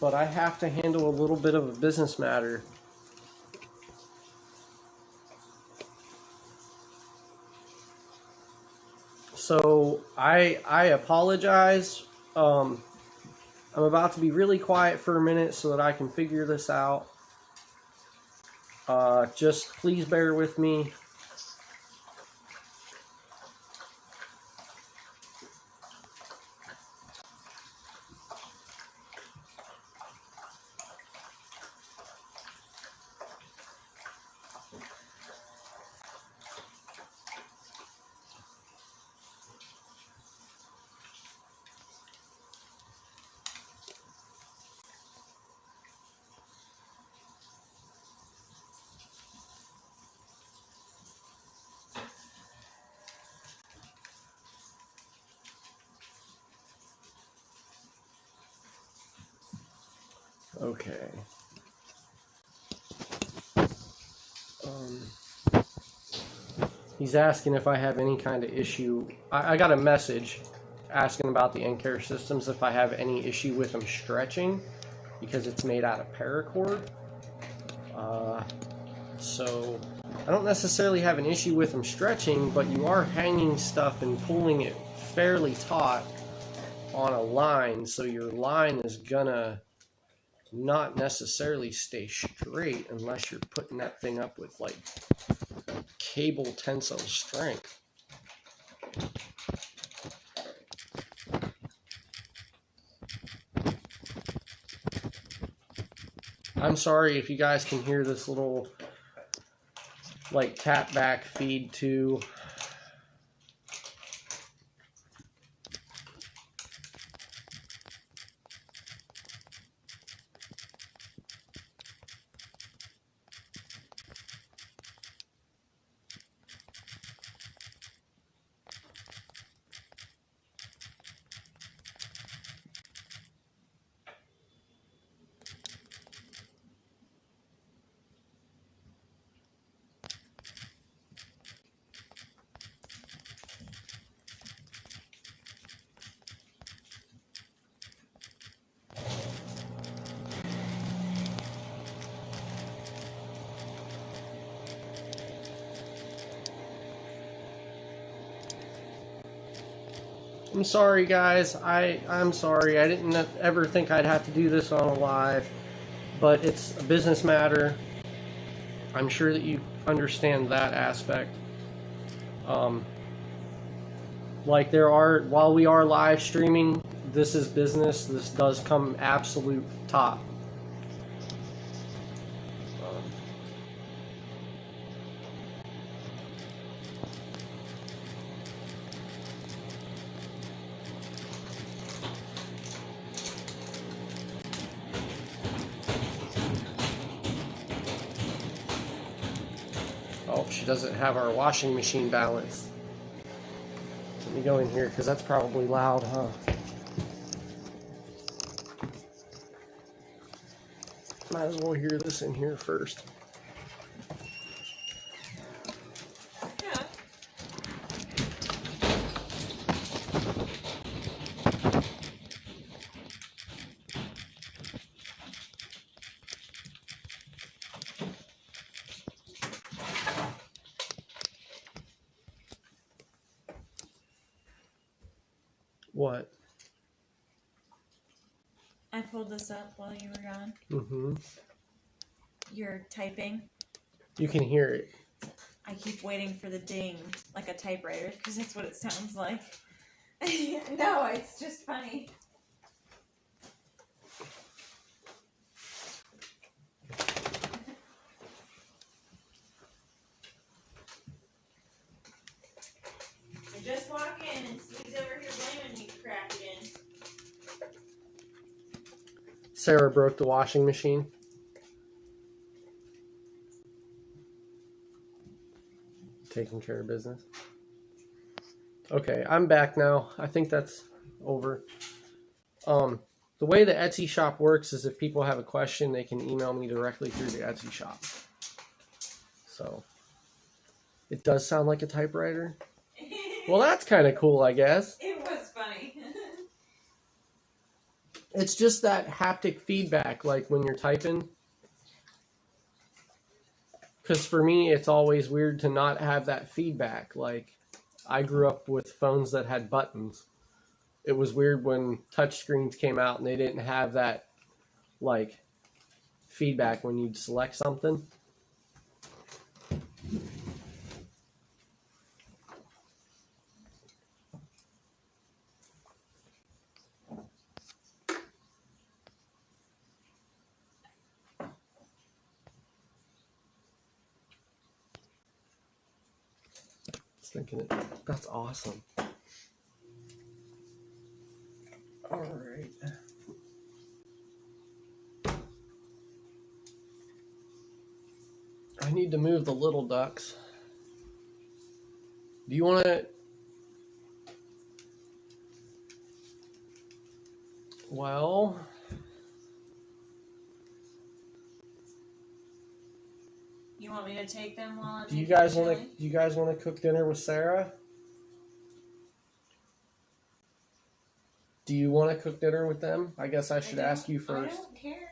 but I have to handle a little bit of a business matter. So I apologize. I'm about to be really quiet for a minute so that I can figure this out. Just please bear with me. Okay. He's asking if I have any kind of issue. I got a message asking about the end care systems, if I have any issue with them stretching, because it's made out of paracord. So I don't necessarily have an issue with them stretching, but you are hanging stuff and pulling it fairly taut on a line, so your line is gonna not necessarily stay straight unless you're putting that thing up with like cable tensile strength. I'm sorry if you guys can hear this little like tap back feed too. I'm sorry, guys. I'm sorry. I didn't ever think I'd have to do this on a live, but it's a business matter. I'm sure that you understand that aspect. Like while we are live streaming, this is business. This does come absolute top. Oh, she doesn't have our washing machine balanced. Let me go in here because that's probably loud, huh? Might as well hear this in here first. Yeah. What? I pulled this up while you were gone. Mm-hmm. You're typing. You can hear it. I keep waiting for the ding, like a typewriter, because that's what it sounds like. No, it's just funny. I just walk in and Steve's over here blaming me for cracking in. Sarah broke the washing machine. Taking care of business. Okay, I'm back now. I think that's over. The way the Etsy shop works is if people have a question, they can email me directly through the Etsy shop. So, it does sound like a typewriter. Well, that's kind of cool, I guess. It was funny. It's just that haptic feedback, like when you're typing. Because for me, it's always weird to not have that feedback. Like, I grew up with phones that had buttons. It was weird when touchscreens came out and they didn't have that, like, feedback when you'd select something. Thinking that's awesome. All right. I need to move the little ducks. Do you want to? Well, You want me to take them while I'm Do you guys want to cook dinner with Sarah? Do you want to cook dinner with them? I guess I should ask you first. I don't care.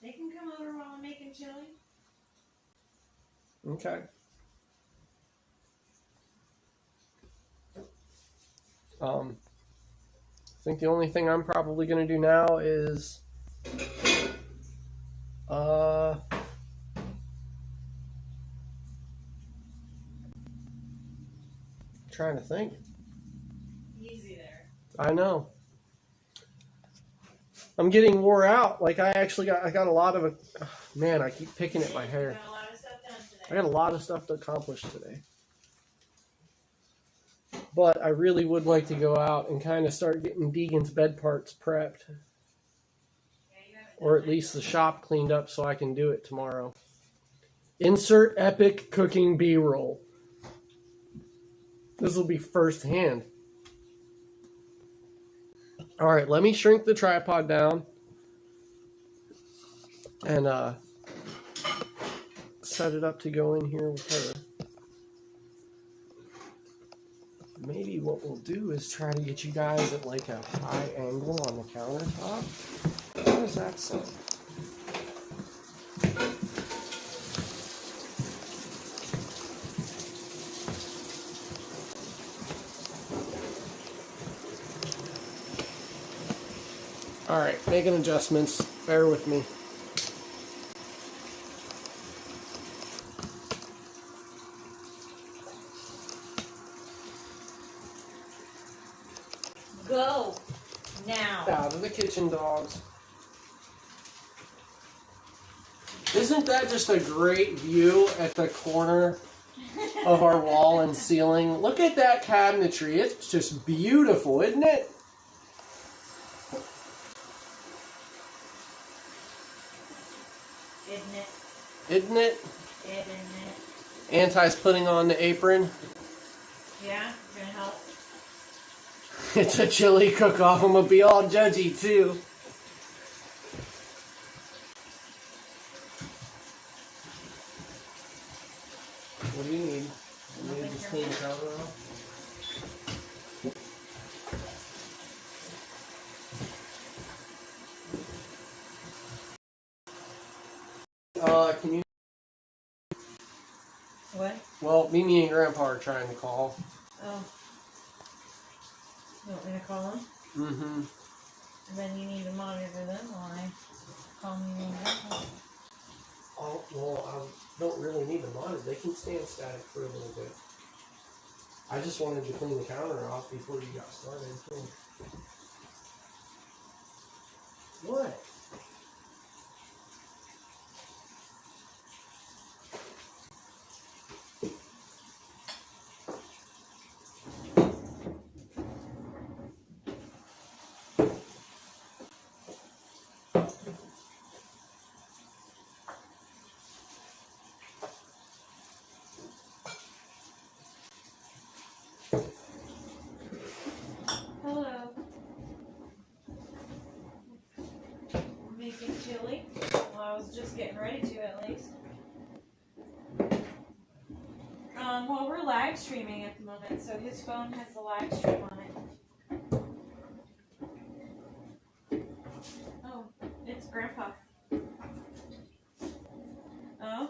They can come over while I'm making chili. Okay. I think the only thing I'm probably going to do now is trying to think. Easy there. I know. I'm getting wore out. Like I got a lot of man, I keep picking at my hair. Got a lot of stuff done today. I got a lot of stuff to accomplish today. But I really would like to go out and kind of start getting Deegan's bed parts prepped. Or at least the shop cleaned up so I can do it tomorrow. Insert epic cooking B-roll. This will be firsthand. Alright, let me shrink the tripod down. And set it up to go in here with her. Maybe what we'll do is try to get you guys at like a high angle on the countertop. How does that sound? Alright, making adjustments. Bear with me. Go now. Out of the kitchen, dogs. Isn't that just a great view at the corner of our wall and ceiling? Look at that cabinetry. It's just beautiful, isn't it? Isn't it? Isn't it? Isn't it? Anti's putting on the apron. Yeah, gonna help. It's a chili cook-off. I'm gonna be all judgy too. What do you need? You need to just clean the counter off? Can you? What? Well, Mimi and Grandpa are trying to call. Oh. You want me to call them? Mm-hmm. And then you need to monitor them while I call me and Grandpa. Oh, well, I don't really need to monitor. They can stand static for a little bit. I just wanted to clean the counter off before you got started. What? Hello. Making chili? Well, I was just getting ready to, at least. Well, we're live streaming at the moment, so his phone has the live stream on it. Oh, it's Grandpa. Oh?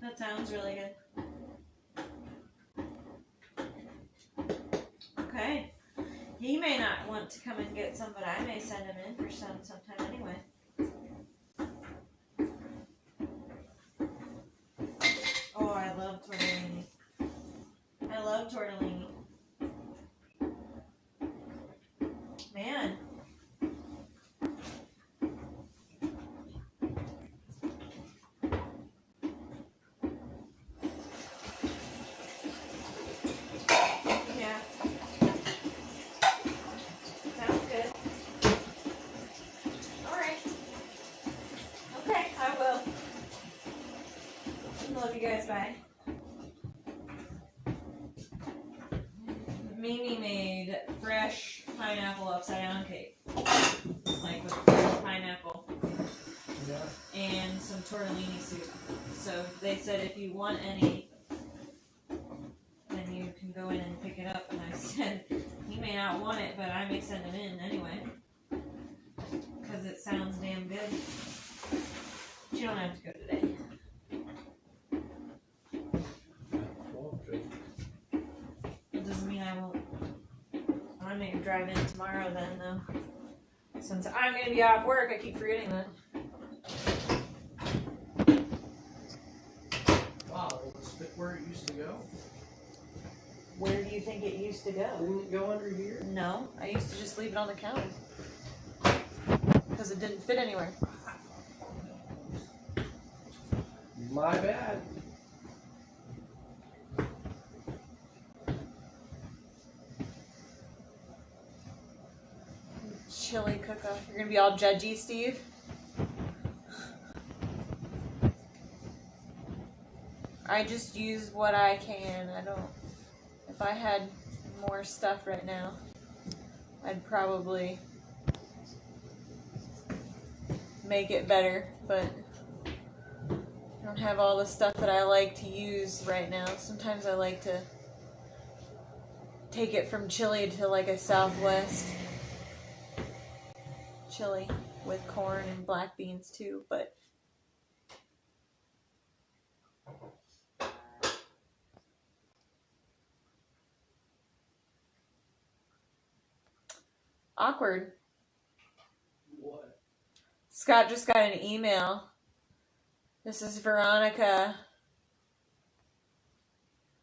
That sounds really good. Okay. He may not want to come and get some, but I may send him in for some sometime anyway. Oh, I love tortellini. I love tortellini. Man. Yeah. Sounds good. Alright. Okay, I will. Love you guys, bye. Mimi made fresh pineapple upside down cake. like with pineapple. Yeah. And some tortellini soup. So they said if you want any, then you can go in and pick it up. And I said, he may not want it, but I may send it in anyway. Because it sounds damn good. But you don't have to go today. Well, good. It doesn't mean I won't. I may drive in tomorrow then, though. Since I'm going to be off work, I keep forgetting that. Wow, is it where it used to go? Where do you think it used to go? Didn't it go under here? No, I used to just leave it on the counter. Because it didn't fit anywhere. My bad. Chili cook-off. You're going to be all judgy, Steve? I just use what I can. I don't... If I had more stuff right now, I'd probably make it better, but I don't have all the stuff that I like to use right now. Sometimes I like to take it from chili to like a Southwest chili with corn and black beans too, but awkward. What? Scott just got an email. This is Veronica.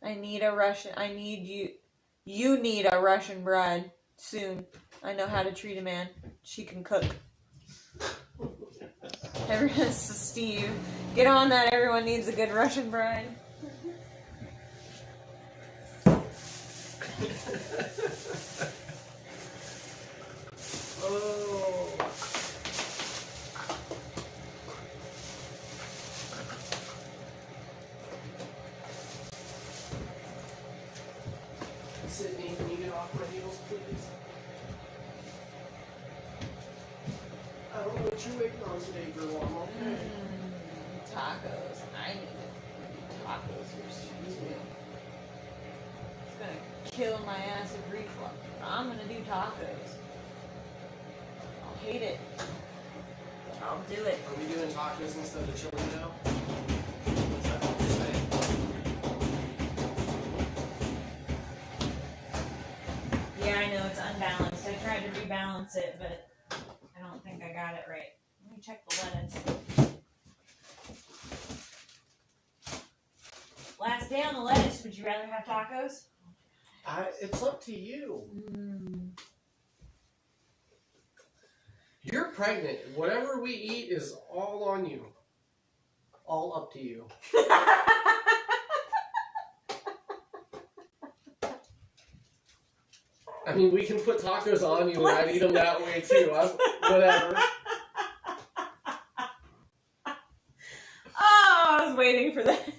I need you. You need a Russian bride soon. I know how to treat a man. She can cook. Everyone's Steve. Get on that. Everyone needs a good Russian bride. Oh. Sydney, can you get off my heels, please? I don't know what you're waiting on today, girl. I'm okay. Tacos. I need tacos here soon. It's gonna kill my acid reflux. I'm gonna do tacos. I'll hate it. But I'll do it. Are we doing tacos instead of chili now? Is that what you're saying? Yeah, I know it's unbalanced. I tried to rebalance it, but I don't think I got it right. Let me check the lettuce. Last day on the lettuce, would you rather have tacos? It's up to you. You're pregnant. Whatever we eat is all on you. All up to you. I mean, we can put tacos on you and I'd eat them that way too. Whatever. Oh, I was waiting for that.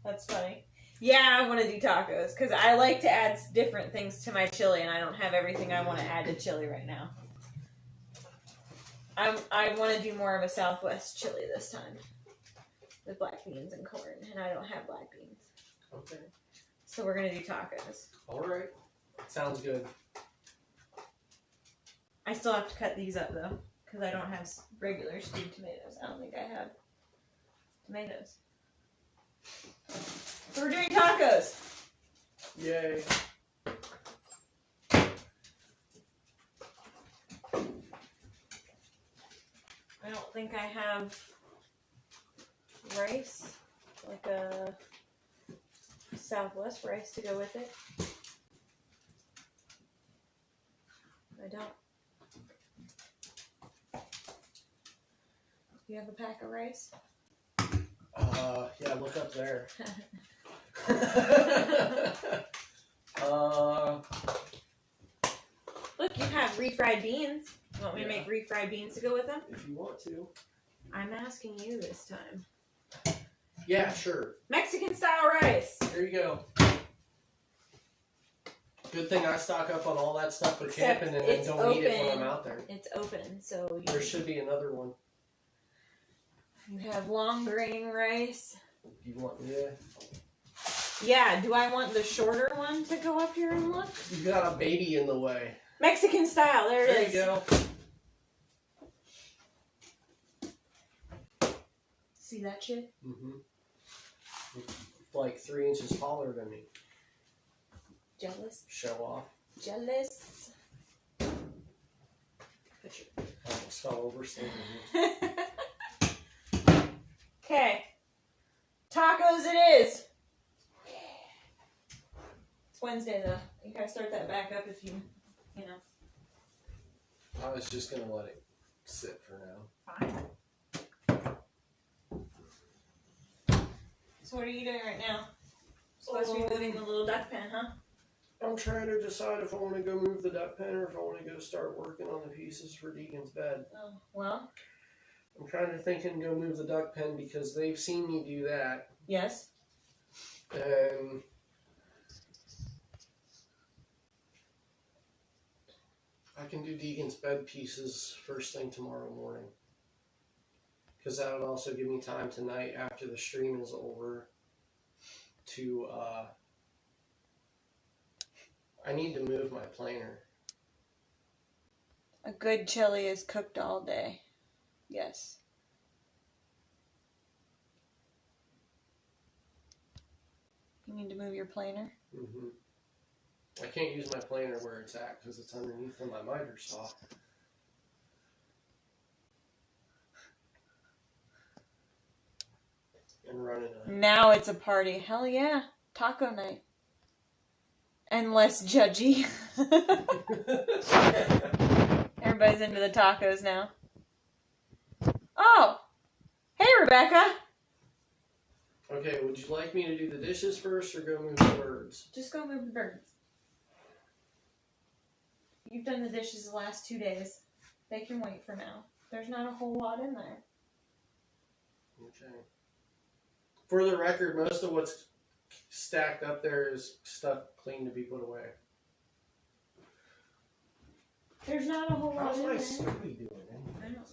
That's funny. Yeah, I want to do tacos because I like to add different things to my chili, and I don't have everything I want to add to chili right now. I want to do more of a Southwest chili this time with black beans and corn, and I don't have black beans. Okay. So we're going to do tacos. All right. Sounds good. I still have to cut these up, though, because I don't have regular stewed tomatoes. I don't think I have tomatoes. So we're doing tacos. Yay. I don't think I have rice, like a Southwest rice to go with it. I don't. Do you have a pack of rice? Yeah, look up there. Look, you have refried beans. You want me to make refried beans to go with them? If you want to. I'm asking you this time. Yeah, sure. Mexican style rice. There you go. Good thing I stock up on all that stuff for Except camping and then it's don't eat it when open. I'm out there. It's open, so There should be another one. you have long grain rice. You want? Yeah. Yeah, do I want the shorter one to go up here and look? You got a baby in the way. Mexican style, there it is. There you go. See that shit? Mm-hmm. Like 3 inches taller than me. Jealous? Show off. Jealous. I almost fell over standing Okay. Tacos it is. It's Wednesday though. You gotta start that back up if you know. I was just gonna let it sit for now. Fine. So what are you doing right now? Supposed to be moving the little duck pen, huh? I'm trying to decide if I want to go move the duck pen or if I want to go start working on the pieces for Deacon's bed. Oh, well. I'm kind of thinking go move the duck pen because they've seen me do that. Yes. And I can do Deacon's bed pieces first thing tomorrow morning. Because that would also give me time tonight after the stream is over to, I need to move my planer. A good chili is cooked all day. Yes. You need to move your planer? Mm-hmm. I can't use my planer where it's at because it's underneath where my miter saw. And running a... Now it's a party. Hell yeah. Taco night. And less judgy. Everybody's into the tacos now. Oh! Hey, Rebecca! Okay, would you like me to do the dishes first or go move the birds? Just go move the birds. You've done the dishes the last 2 days. They can wait for now. There's not a whole lot in there. Okay. For the record, most of what's stacked up there is stuff clean to be put away. There's not a whole lot How's in my there. SCOBY doing? I know.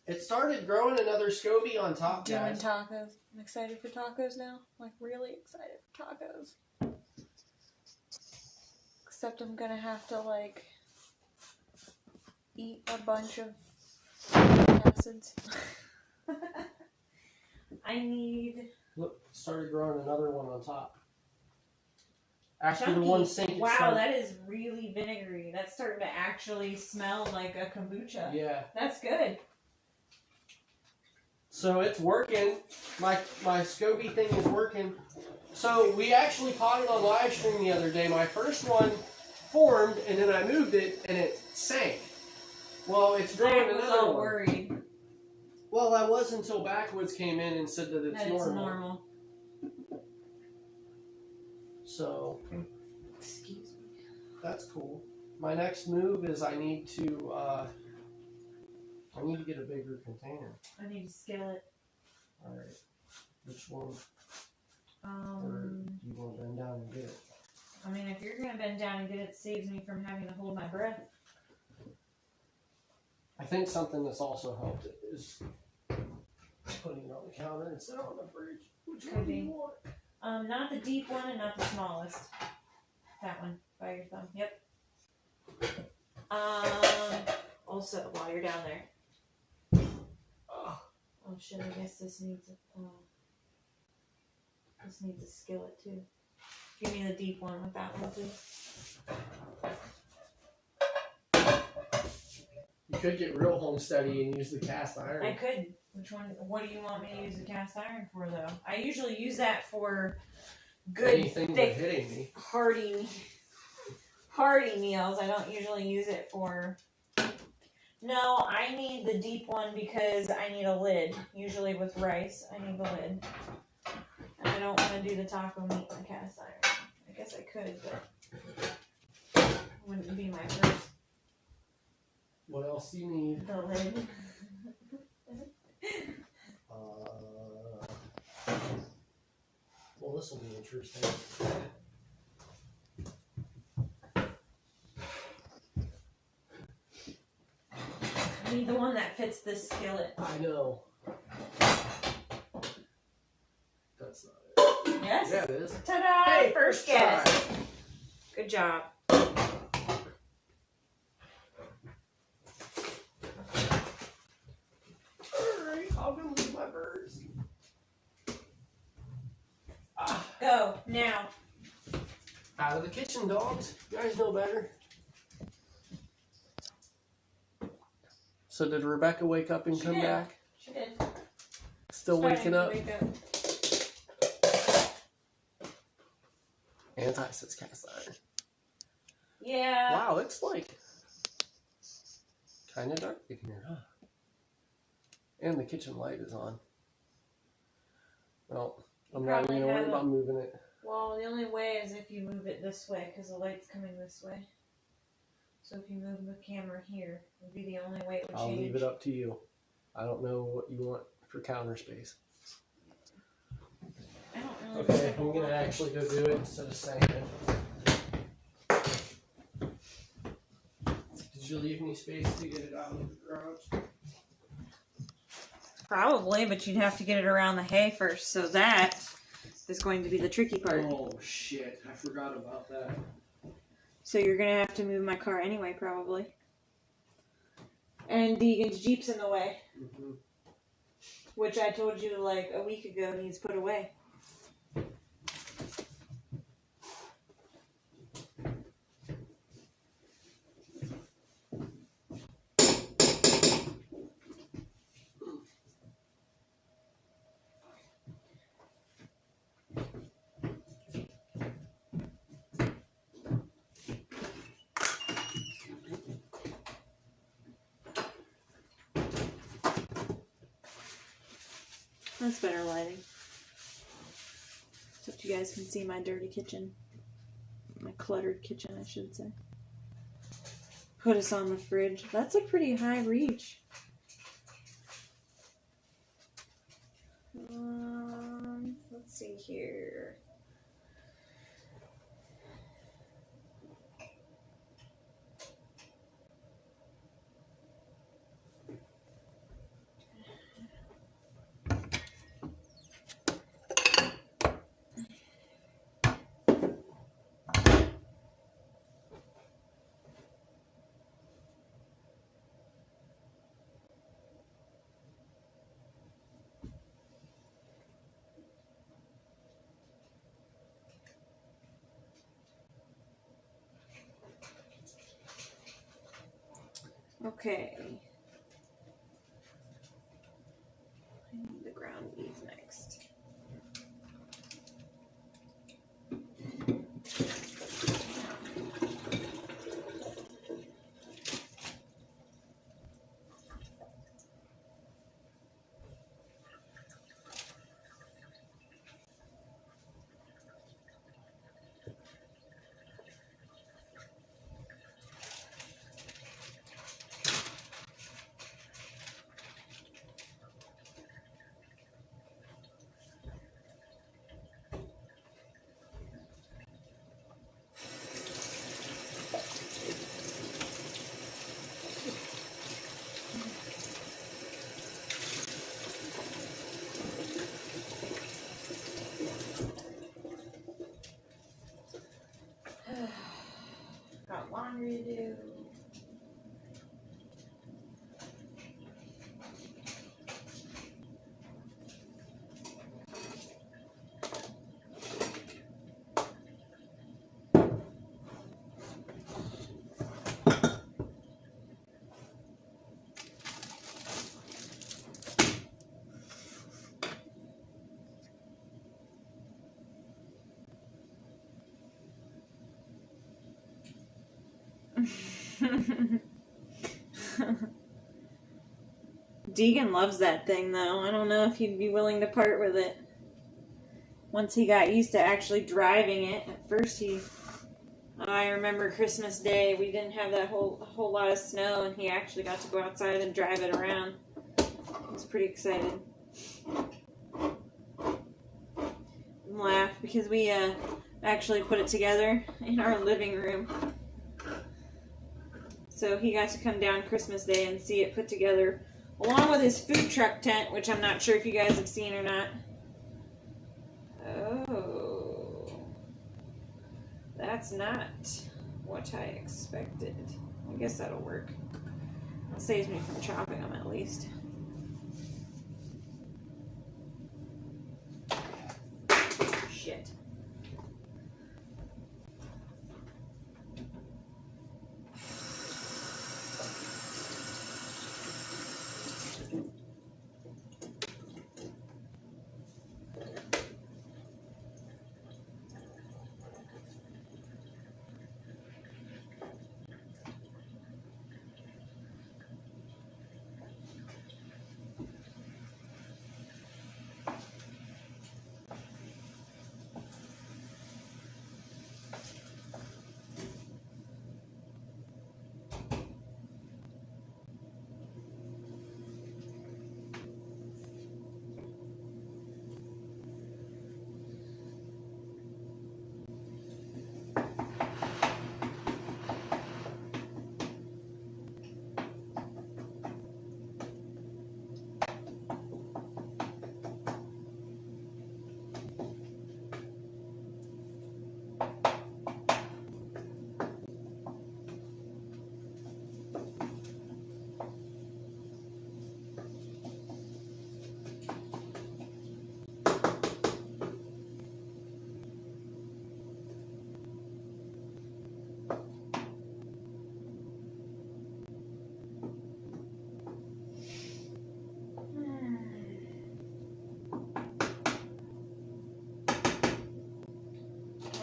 It started growing another SCOBY on top, Doing guys. tacos. I'm excited for tacos now. Like, really excited for tacos. Except I'm gonna have to, like, eat a bunch of acids. I need... Look, it started growing another one on top. After Chunky. the one sink, it Wow, started... that is really vinegary. That's starting to actually smell like a kombucha. Yeah. That's good. So it's working. My SCOBY thing is working. So we actually caught it on live stream the other day. My first one formed, and then I moved it, and it sank. Well, it's growing I was another all one. worried. Well, I was until Backwoods came in and said that it's That normal. it's normal. So Excuse me. that's cool. My next move is I need to get a bigger container. I need a skillet. All right. Which one? Or do you want to bend down and get it? I mean, if you're gonna bend down and get it, saves me from having to hold my breath. I think something that's also helped is putting it on the counter instead of on the fridge. Which one do you want? Not the deep one and not the smallest. That one by your thumb. Yep. Also, while you're down there. Oh shit! I guess this needs a skillet too. Give me the deep one with that one, please. You could get real homesteady and use the cast iron. I could. Which one? What do you want me to use the cast iron for, though? I usually use that for good, Anything thick, but hitting me. hearty meals. I don't usually use it for... No, I need the deep one because I need a lid. Usually with rice, I need the lid. And I don't want to do the taco meat in the cast iron. I guess I could, but it wouldn't be my first. What else do you need? The lid. Well, this will be interesting. the one that fits this skillet. I know. That's not it. Yes? Yeah, it is. Ta-da! Hey, first try. guess. Good job. Alright, I'll go move my birds. Go, now. Out of the kitchen, dogs. You guys know better. So did Rebecca wake up and She come did. back? She did. Still waking up? Wake up. Anti-cis cast iron. Yeah. Wow, it's like kind of dark in here, huh? And the kitchen light is on. Well, I'm not even gonna worry about moving it. Well, the only way is if you move it this way, because the light's coming this way. So if you move the camera here, it would be the only way it would change. I'll leave it up to you. I don't know what you want for counter space. I don't really Okay, I'm gonna actually go do it instead of saying it. Did you leave me space to get it out of the garage? Probably, but you'd have to get it around the hay first, so that is going to be the tricky part. Oh shit, I forgot about that. So you're going to have to move my car anyway, probably. And Deegan's Jeep's in the way. Mm-hmm. Which I told you like a week ago needs put away. That's better lighting. So you guys can see my dirty kitchen. My cluttered kitchen, I should say. Put us on the fridge. That's a pretty high reach. Let's see here. Okay. I need the ground beef next. Got laundry to do. Deegan loves that thing though. I don't know if he'd be willing to part with it. Once he got used to actually driving it. At first I remember Christmas Day, we didn't have that whole lot of snow and he actually got to go outside and drive it around. I was pretty excited. And laugh because we actually put it together in our living room. So he got to come down Christmas Day and see it put together, along with his food truck tent, which I'm not sure if you guys have seen or not. Oh, that's not what I expected. I guess that'll work. It saves me from chopping them at least. Shit.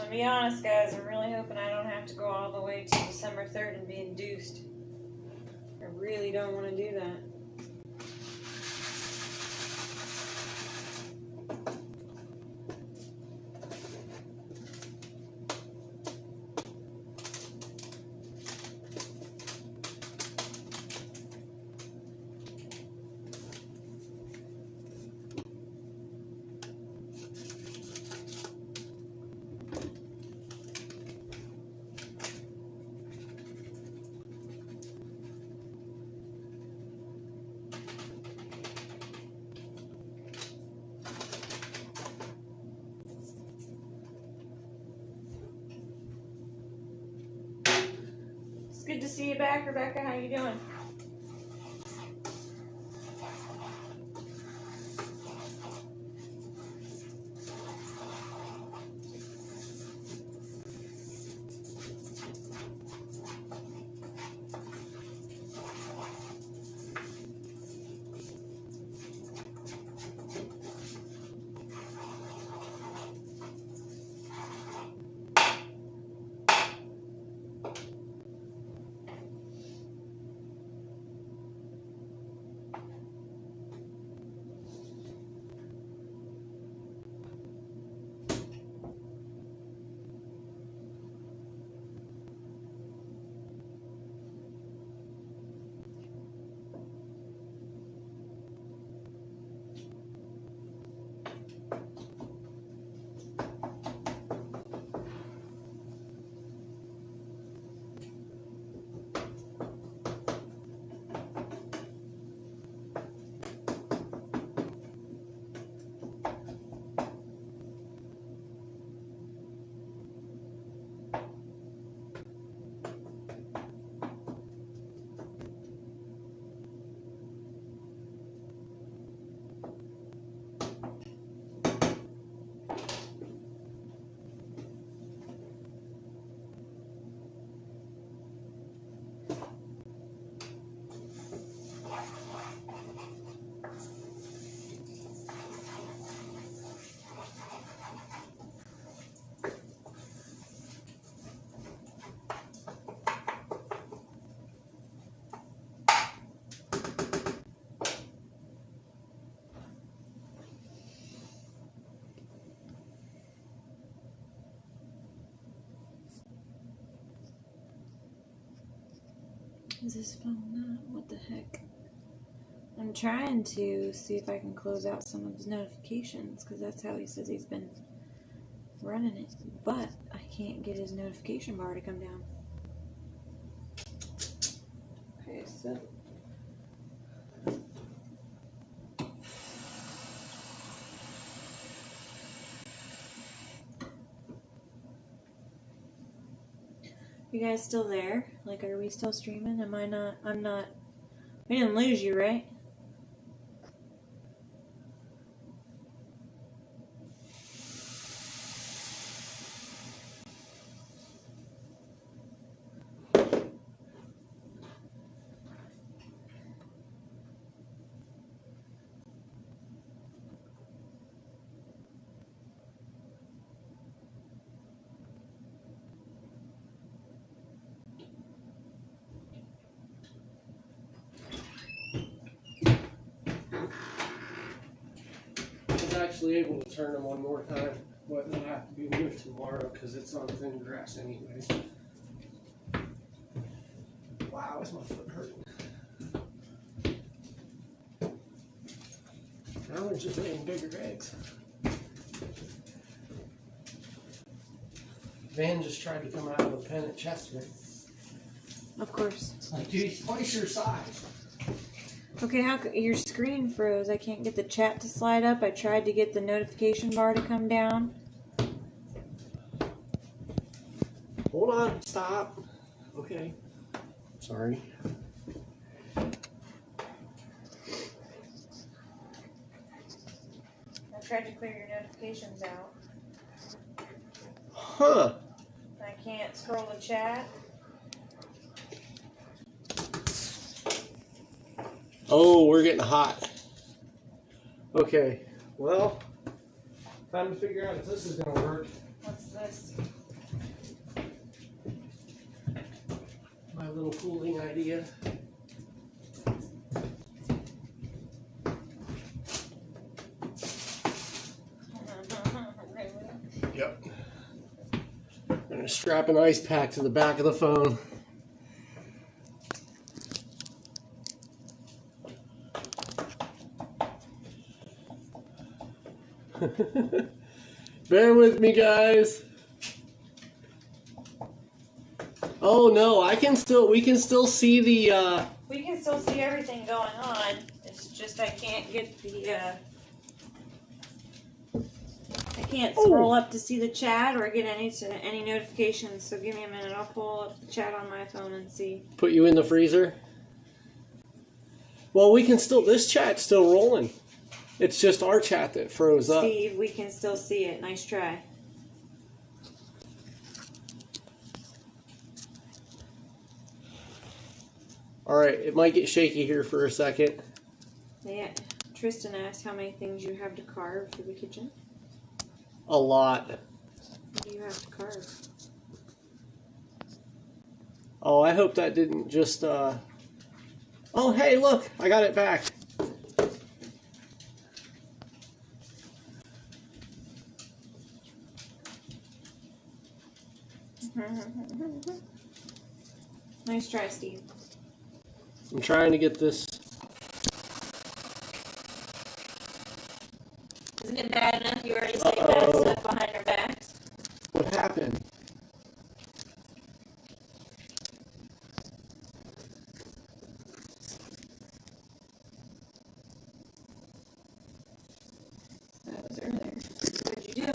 To be honest, guys, I'm really hoping I don't have to go all the way to December 3rd and be induced. I really don't want to do that. Good to see you back, Rebecca. How you doing? Is this phone not? What the heck? I'm trying to see if I can close out some of his notifications, because that's how he says he's been running it. But I can't get his notification bar to come down. Okay, so. You guys still there? Like, are we still streaming? Am I not? I'm not. We didn't lose you, right? I was actually able to turn them one more time, but it'll have to be moved tomorrow because it's on thin grass anyway. Wow, is my foot hurting? Now they're just laying bigger eggs. Van just tried to come out of a pen at Chester. Of course. Like, dude, he's twice your size. Okay, your screen froze? I can't get the chat to slide up. I tried to get the notification bar to come down. Hold on, stop. Okay. Sorry. I tried to clear your notifications out. Huh. I can't scroll the chat. Oh, we're getting hot. Okay, well, time to figure out if this is going to work. What's this? My little cooling idea. Yep. I'm going to strap an ice pack to the back of the phone. Bear with me, guys. Oh no, we can still see the We can still see everything going on. It's just I can't get the I can't scroll up to see the chat or get any notifications. So give me a minute. I'll pull up the chat on my phone and see. Put you in the freezer. Well, we can still. This chat's still rolling. It's just our chat that froze up. Steve, we can still see it. Nice try. All right, it might get shaky here for a second. Yeah. Tristan asked how many things you have to carve for the kitchen. A lot. What do you have to carve? Oh, I hope that didn't just. Oh, hey, look, I got it back. Nice try, Steve. I'm trying to get this. Isn't it bad enough you already say bad stuff behind our backs? What happened? That was earlier. What'd you do?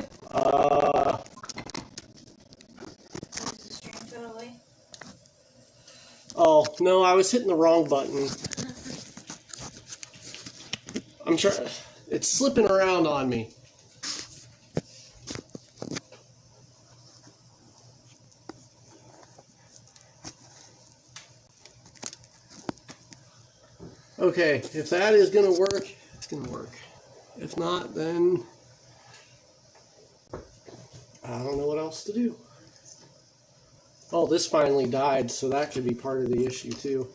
Close the stream totally. Oh, no, I was hitting the wrong button. I'm trying. It's slipping around on me. Okay, if that is going to work, it's going to work. If not, then I don't know what else to do. Oh, this finally died, so that could be part of the issue too.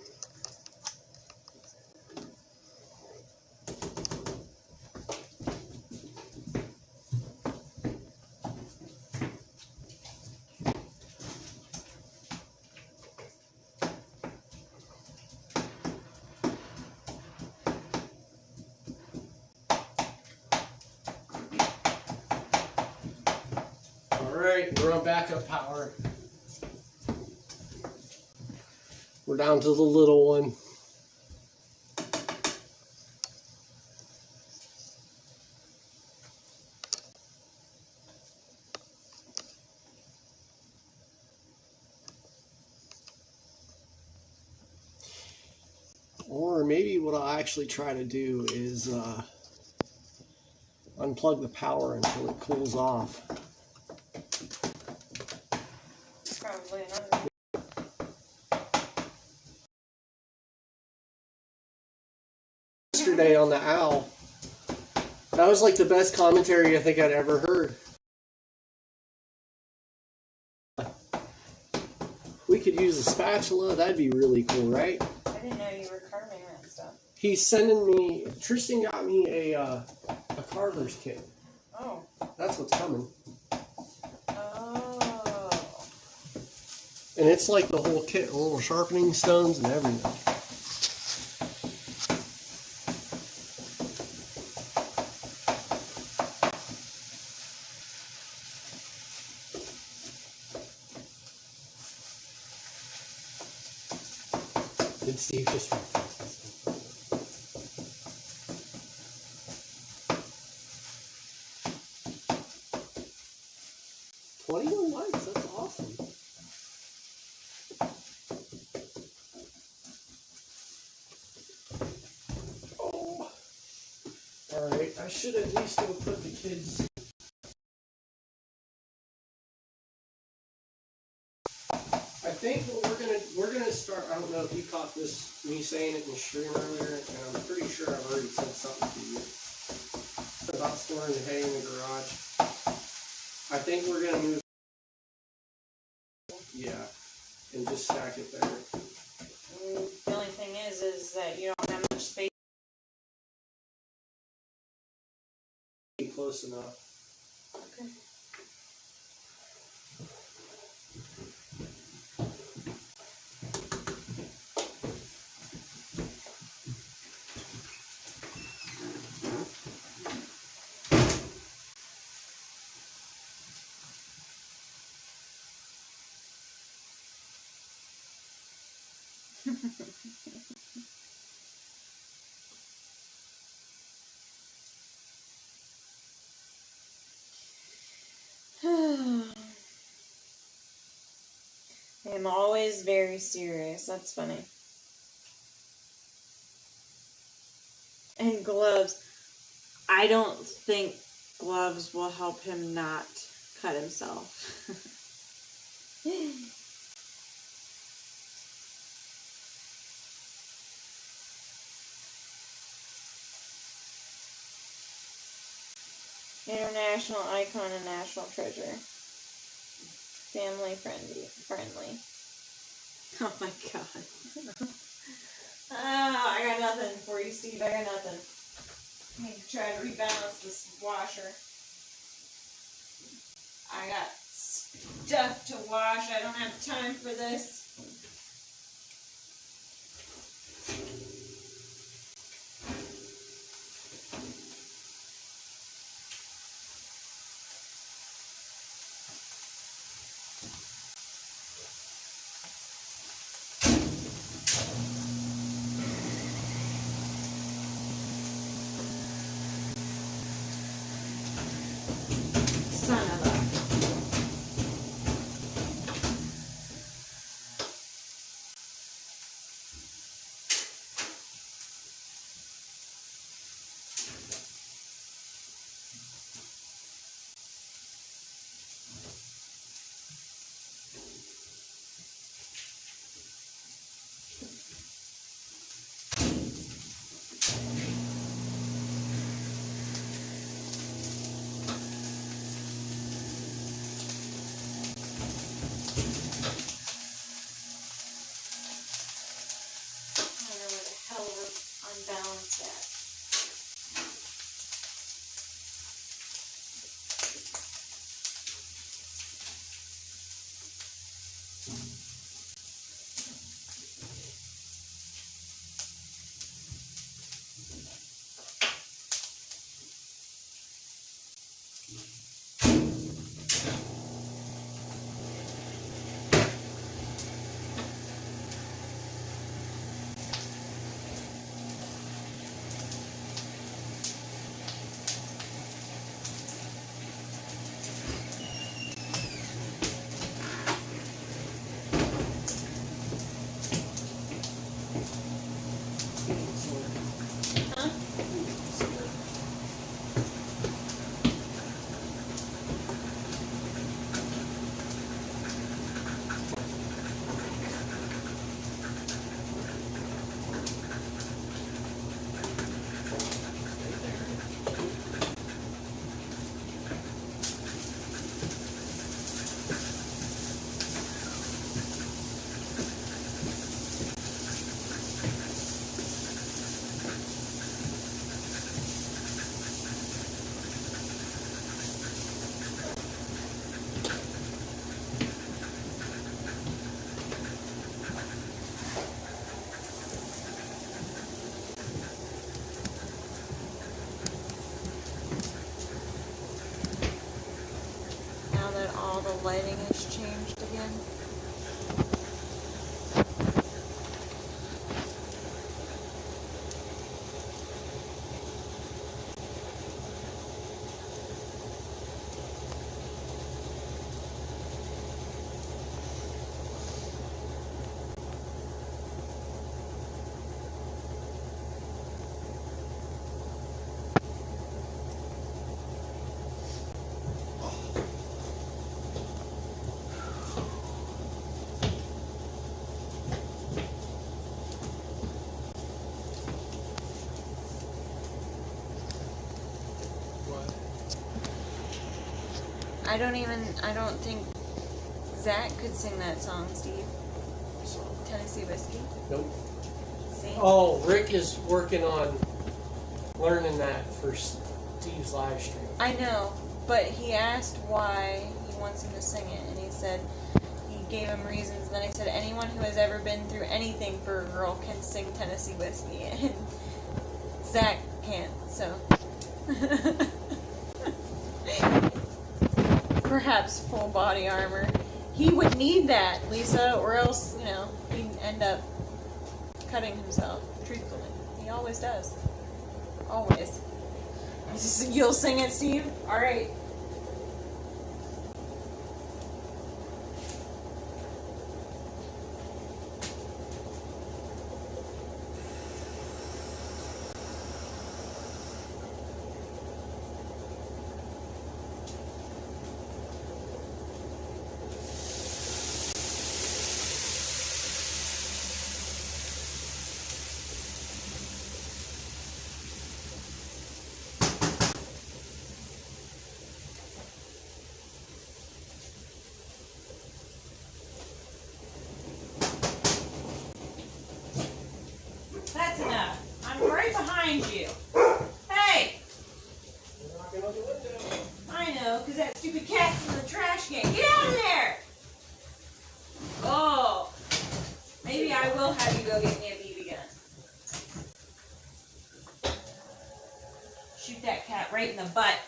All right, we're on backup power. We're down to the little one. Or maybe what I'll actually try to do is unplug the power until it cools off. Probably another. Yesterday on the owl, that was like the best commentary I think I'd ever heard. We could use a spatula. That'd be really cool, right? I didn't know you were carving that stuff. He's sending me. Tristan got me a carver's kit. Oh. That's what's coming. Oh. And it's like the whole kit, little sharpening stones and everything. Did Steve just 21 likes? That's awesome. Oh. Alright, I should at least go put the kids. I think what we're gonna start. I don't know if you caught this, me saying it in the stream earlier, and I'm pretty sure I've already said something to you about storing the hay in the garage. I think we're gonna move. Yeah, and just stack it there. The only thing is that you don't have much space. Close enough. Okay. I'm always very serious. That's funny. And gloves. I don't think gloves will help him not cut himself. International icon and national treasure. Family friendly. Oh my god. Oh, I got nothing for you, Steve. I got nothing. I need to try to rebalance this washer. I got stuff to wash. I don't have time for this. Son of a... unbalanced at. all the lighting is changed again. I don't think Zach could sing that song, Steve. Tennessee Whiskey. Nope. Sing. Oh, Rick is working on learning that for Steve's live stream. I know, but he asked why he wants him to sing it, and he said, he gave him reasons, and then I said, anyone who has ever been through anything for a girl can sing Tennessee Whiskey, and Zach can't, so. Perhaps full body armor. He would need that, Lisa, or else, you know, he'd end up cutting himself, truthfully. He always does. Always. You'll sing it, Steve? Alright. That's enough. I'm right behind you. Hey! You're knocking on the window. I know, because that stupid cat's in the trash can. Get out of there! Oh. Maybe I will have you go get me a BB gun. Shoot that cat right in the butt.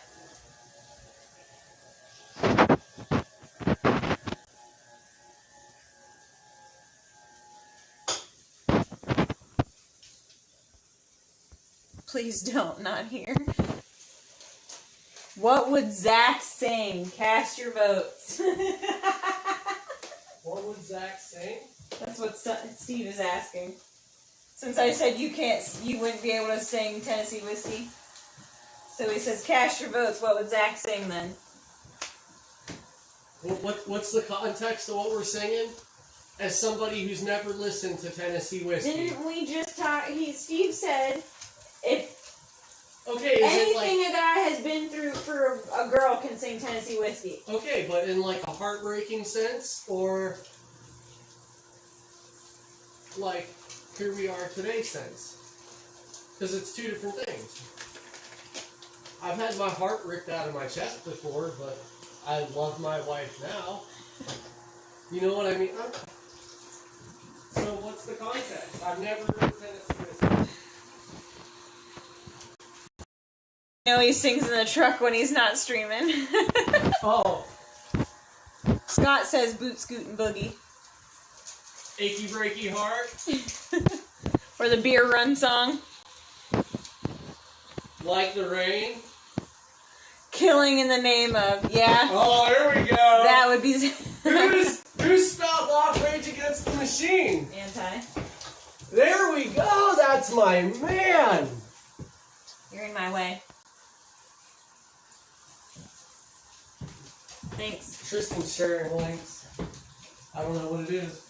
Please don't, not here. What would Zach sing? Cast your votes. What would Zach sing? That's what Steve is asking. Since I said you wouldn't be able to sing Tennessee Whiskey. So he says, cast your votes. What would Zach sing then? What's the context of what we're singing? As somebody who's never listened to Tennessee Whiskey. Didn't we just talk? Steve said, if okay, anything a guy has been through for a girl can sing Tennessee Whiskey. Okay, but in like a heartbreaking sense, or like here we are today sense? Because it's two different things. I've had my heart ripped out of my chest before, but I love my wife now. You know what I mean? So what's the context? I've never heard Tennessee Whiskey. No, he sings in the truck when he's not streaming. Oh. Scott says boot, scoot, and boogie. Achy breaky heart. Or the beer run song. Like the rain. Killing in the name of, yeah. Oh, here we go. That would be... Who's spelled off Rage Against the Machine? Anti. There we go. That's my man. You're in my way. Thanks. Tristan's sharing links. I don't know what it is.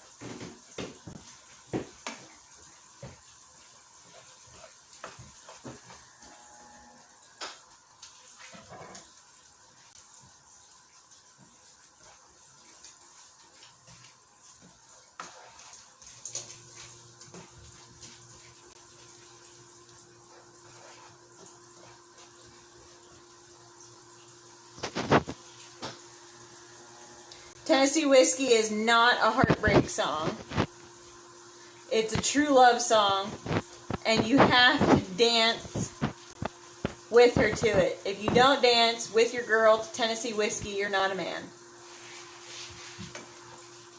Tennessee Whiskey is not a heartbreak song. It's a true love song, and you have to dance with her to it. If you don't dance with your girl to Tennessee Whiskey, you're not a man.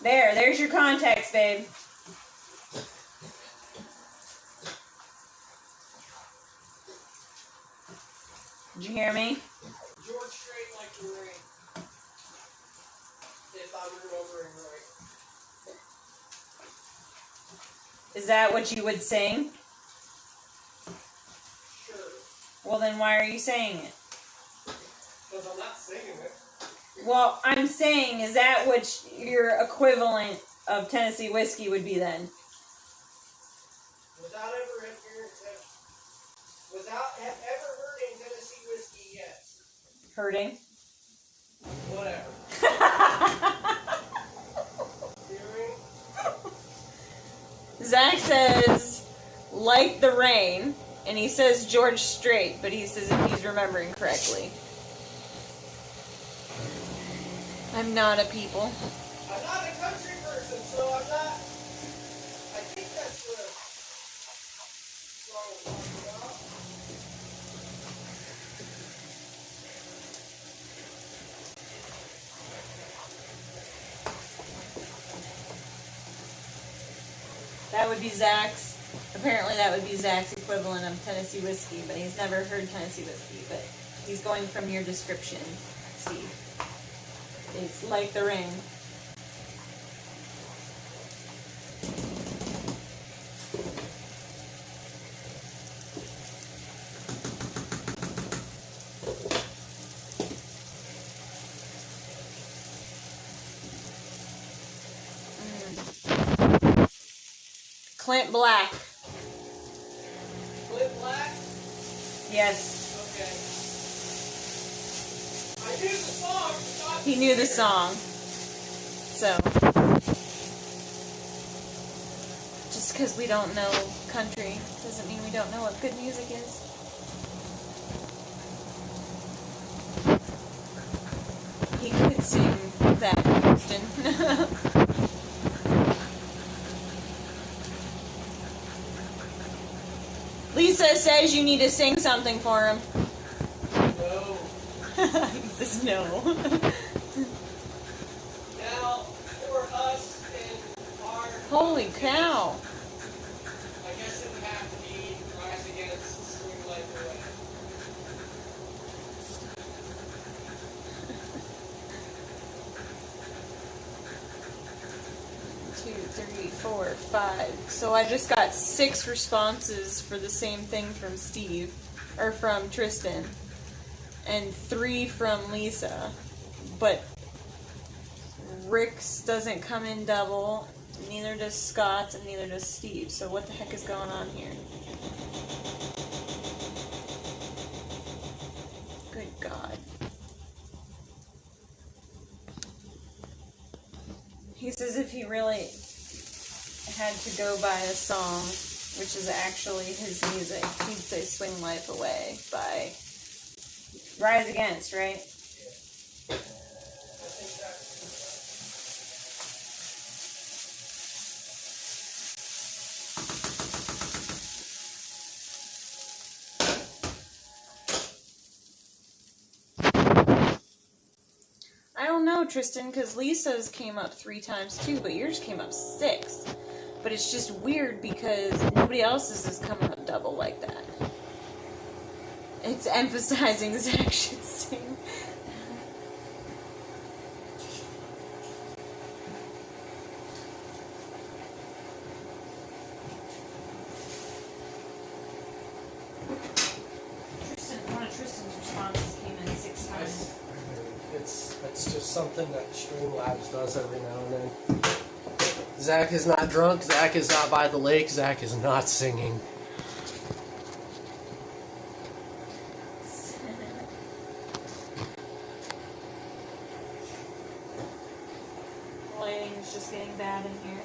There's your context, babe. Did you hear me? George Strait like the rain. If I'm remembering right. Is that what you would sing? Sure. Well, then why are you saying it? Because I'm not singing it. Well, I'm saying, is that what your equivalent of Tennessee whiskey would be then? Without ever hurting Tennessee whiskey yet. Hurting? Whatever. Hearing? Zach says, like the rain, and he says George Strait, but he says if he's remembering correctly. I'm not a people. I'm not a country person, so I'm not. I think that's the song I'm talking about. That would be Zach's. Apparently, that would be Zach's equivalent of Tennessee whiskey, but he's never heard Tennessee whiskey. But he's going from your description, Steve. It's like the rain. Clint Black. Clint Black? Yes. Okay. I knew the song. He knew the song. So. Just because we don't know country doesn't mean we don't know what good music is. He could sing that, Houston. Lisa says you need to sing something for him. No. He says no. Now, for us in our... Holy cow. I guess it would have to be Rise Against Swing Life Away. 2, 3, 4, 5. So I just got 6 responses for the same thing from Steve, or from Tristan, and 3 from Lisa. But Rick's doesn't come in double, neither does Scott's, and neither does Steve. So what the heck is going on here? Good God. He says if he really had to go by a song, which is actually his music, he'd say Swing Life Away by Rise Against, right? I don't know, Tristan, because Lisa's came up 3 times too, but yours came up 6. But it's just weird because nobody else's is coming up double like that. It's emphasizing Zach should sing. One of Tristan's responses came in 6 times. It's just something that Streamlabs does every now and then. Zach is not drunk. Zach is not by the lake. Zach is not singing. Lighting is just getting bad in here.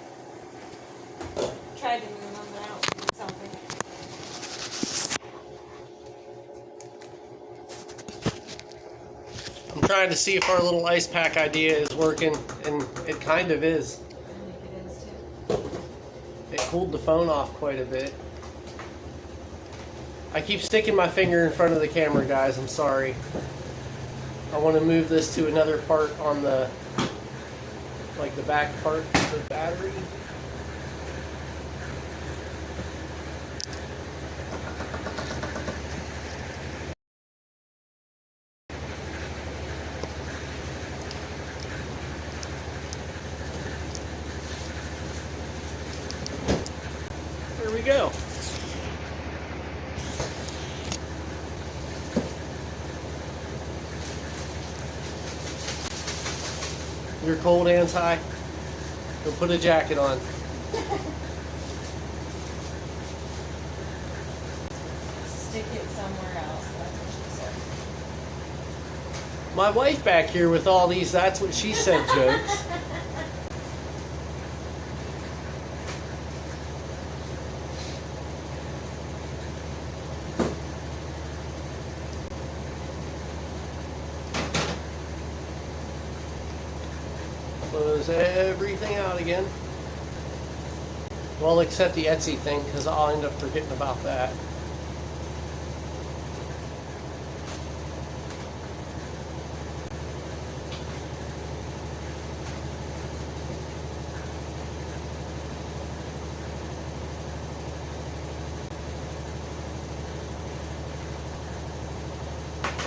Tried to move them out. It's helping. I'm trying to see if our little ice pack idea is working, and it kind of is. I think it is too. It cooled the phone off quite a bit. I keep sticking my finger in front of the camera, guys. I'm sorry. I want to move this to another part on the like the back part of the battery. There we go. You're cold, Anti. Go put a jacket on. Stick it somewhere else. That's what she said. My wife back here with all these "that's what she said" jokes. Close everything out again. Well, except the Etsy thing, because I'll end up forgetting about that.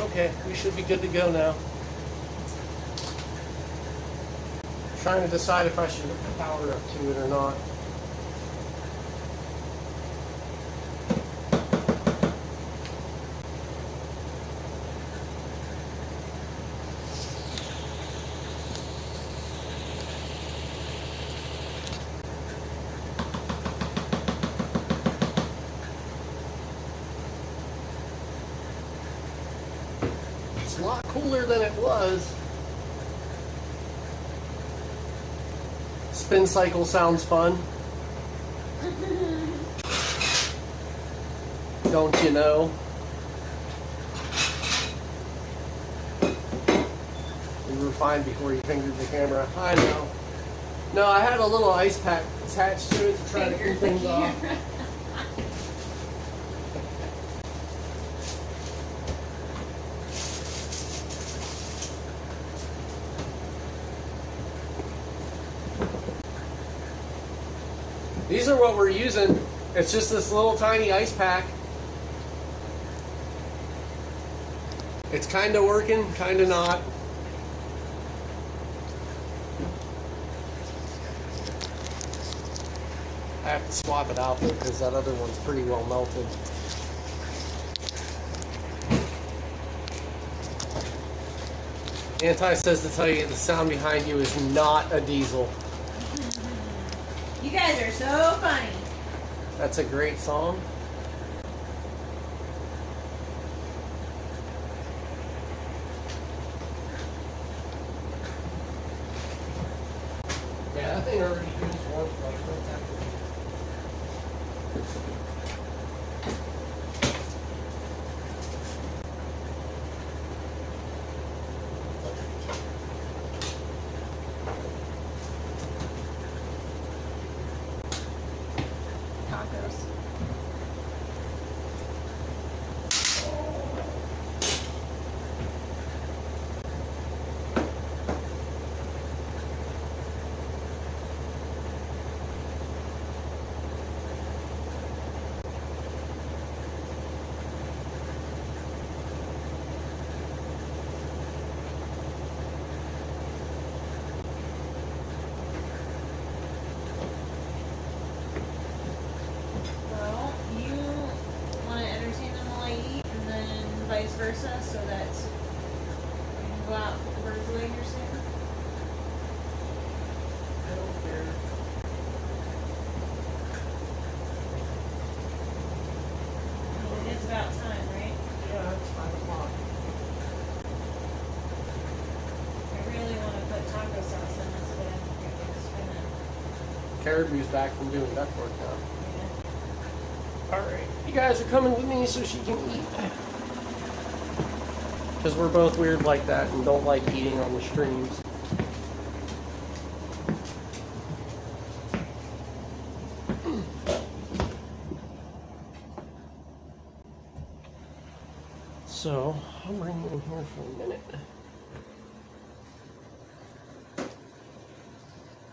Okay, we should be good to go now. Trying to decide if I should hook the power up to it or not. It's a lot cooler than it was. Spin cycle sounds fun. Don't you know? You were fine before you fingered the camera. I know. No, I had a little ice pack attached to it to try to cool things off. These are what we're using. It's just this little tiny ice pack. It's kind of working, kind of not. I have to swap it out though because that other one's pretty well melted. Anti says to tell you the sound behind you is not a diesel. You guys are so funny. That's a great song. Yeah, that thing already feels warm like right after. Tacos. Well, you want to entertain them while I eat, and then vice versa, so that we can go out and put the birds away here soon. I don't care. It is about time, right? Yeah, it's 5 o'clock. I really want to put taco sauce in this, but I don't think I'm spinning. Caribou's back from doing duck work now. Yeah. Alright, you guys are coming with me so she can eat. Because we're both weird like that and don't like eating on the streams. So, I'll bring you in here for a minute.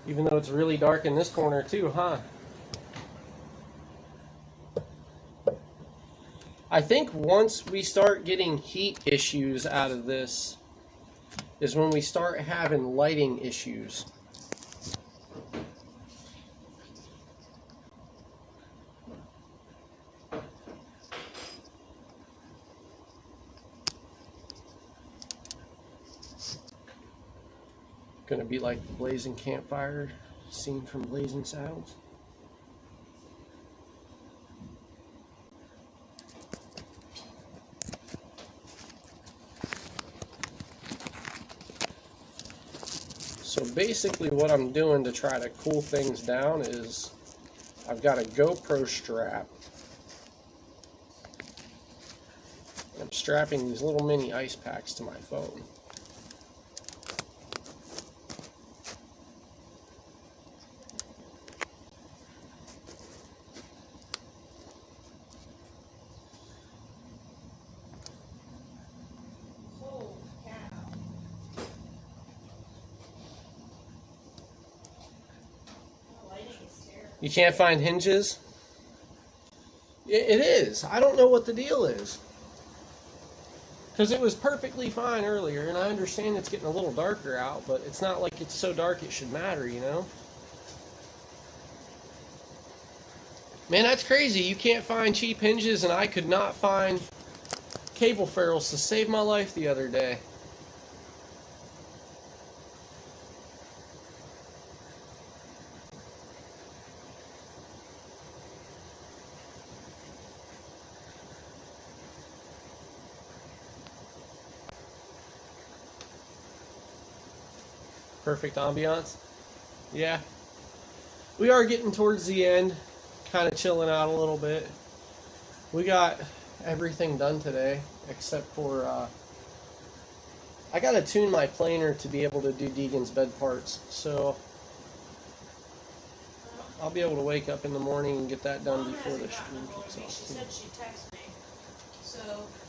Even though it's really dark in this corner too, huh? I think once we start getting heat issues out of this is when we start having lighting issues. Gonna be like the blazing campfire scene from Blazing Saddles. So basically what I'm doing to try to cool things down is I've got a GoPro strap. I'm strapping these little mini ice packs to my phone. You can't find hinges? It is. I don't know what the deal is. Because it was perfectly fine earlier, and I understand it's getting a little darker out, but it's not like it's so dark it should matter, you know? Man, that's crazy. You can't find cheap hinges, and I could not find cable ferrules to save my life the other day. Perfect ambiance. Yeah. We are getting towards the end, kind of chilling out a little bit. We got everything done today, except for, I got to tune my planer to be able to do Deegan's bed parts, so I'll be able to wake up in the morning and get that done before the stream kicks off. She said she'd text me. So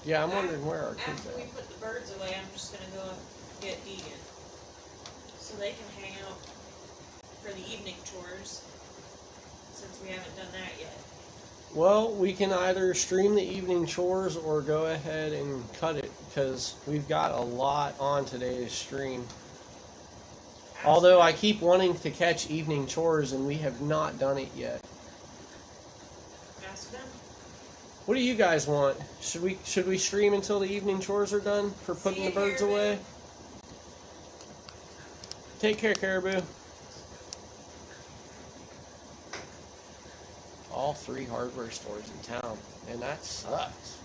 yeah, I'm wondering where our kids after are. we put the birds away, I'm just gonna go get Deegan, so they can hang out for the evening chores, since we haven't done that yet. Well, we can either stream the evening chores or go ahead and cut it, because we've got a lot on today's stream. Although I keep wanting to catch evening chores and we have not done it yet. Ask them. What do you guys want? Should we stream until the evening chores are done for putting the birds away? Take care, Caribou. All 3 hardware stores in town, and that sucks.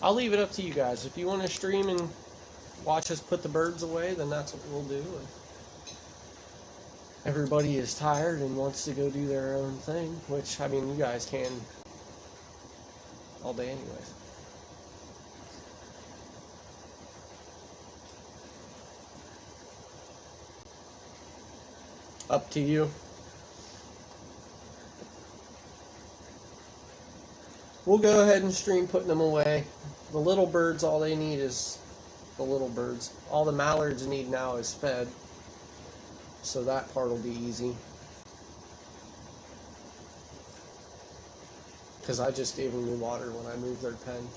I'll leave it up to you guys. If you want to stream and watch us put the birds away, then that's what we'll do. If everybody is tired and wants to go do their own thing, which, I mean, you guys can all day anyways. Up to you. We'll go ahead and stream putting them away. The little birds, all they need is the little birds. All the mallards need now is fed. So that part will be easy. Because I just gave them new water when I moved their pen. You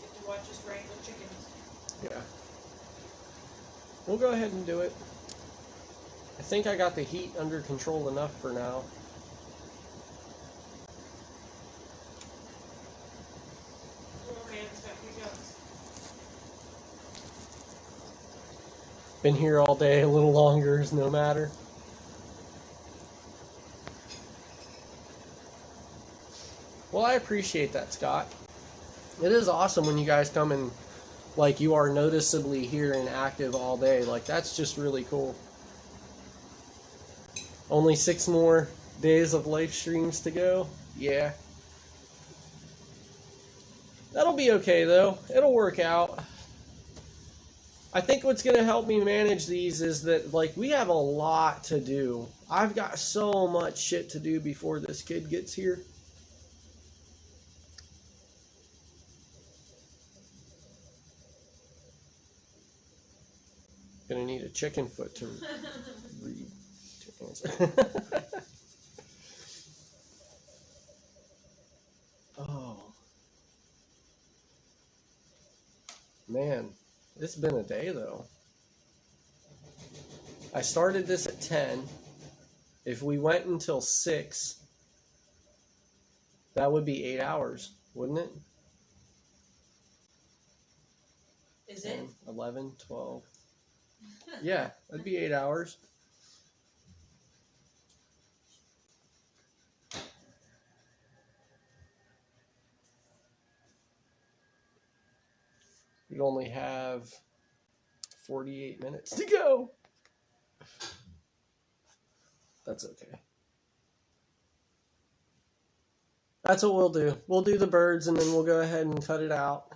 get to watch us wrangle chickens. Yeah. We'll go ahead and do it. I think I got the heat under control enough for now. Been here all day, a little longer is no matter. Well, I appreciate that, Scott. It is awesome when you guys come and, like, you are noticeably here and active all day. Like, that's just really cool. Only 6 more days of live streams to go. Yeah. That'll be okay, though. It'll work out. I think what's going to help me manage these is that, like, we have a lot to do. I've got so much shit to do before this kid gets here. Gonna need a chicken foot to read to answer. Oh man, it's been a day though. I started this at 10. If we went until 6, that would be 8 hours, wouldn't it? Is it? 11, 12. Yeah, that'd be 8 hours. We'd only have 48 minutes to go. That's okay. That's what we'll do. We'll do the birds and then we'll go ahead and cut it out.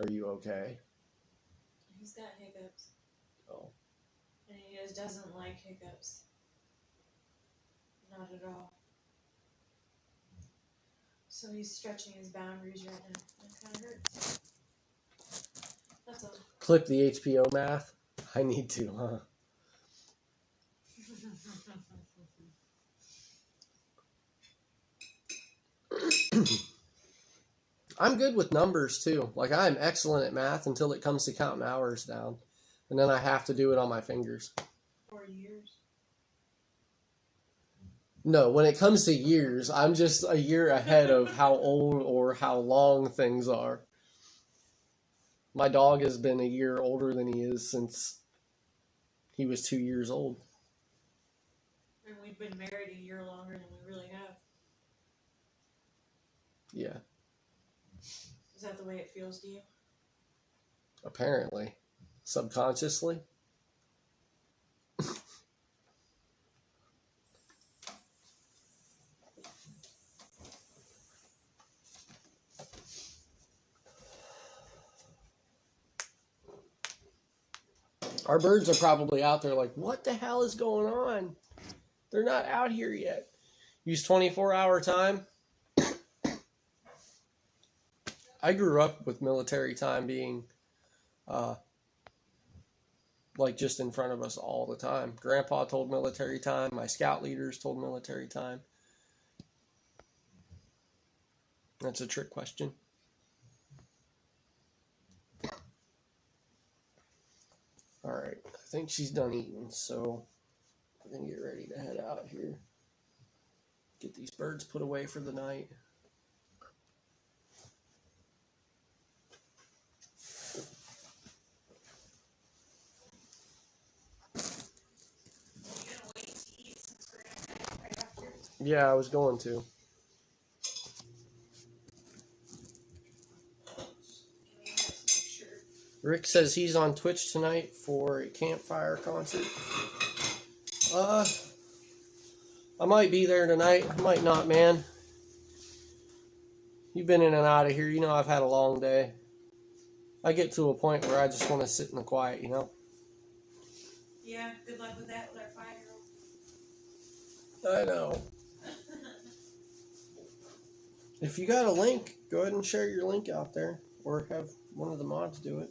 Are you okay? He's got hiccups. Oh. And he just doesn't like hiccups. Not at all. So he's stretching his boundaries right now. It kind of hurts. That's all. Clip the HBO math. I need to, huh? I'm good with numbers too. Like I'm excellent at math until it comes to counting hours down. And then I have to do it on my fingers. Or years. No, when it comes to years, I'm just a year ahead of how old or how long things are. My dog has been a year older than he is since he was 2 years old. And we've been married a year longer than we really have. Yeah. Is that the way it feels to you? Apparently. Subconsciously. Our birds are probably out there like, what the hell is going on? They're not out here yet. Use 24-hour time. I grew up with military time being like just in front of us all the time. Grandpa told military time. My scout leaders told military time. That's a trick question. All right, I think she's done eating, so we're gonna get ready to head out here. Get these birds put away for the night. Yeah, I was going to. Rick says he's on Twitch tonight for a campfire concert. I might be there tonight. I might not, man. You've been in and out of here. You know I've had a long day. I get to a point where I just want to sit in the quiet, you know? Yeah, good luck with that with our 5-year-old. I know. If you got a link, go ahead and share your link out there. Or have one of the mods do it.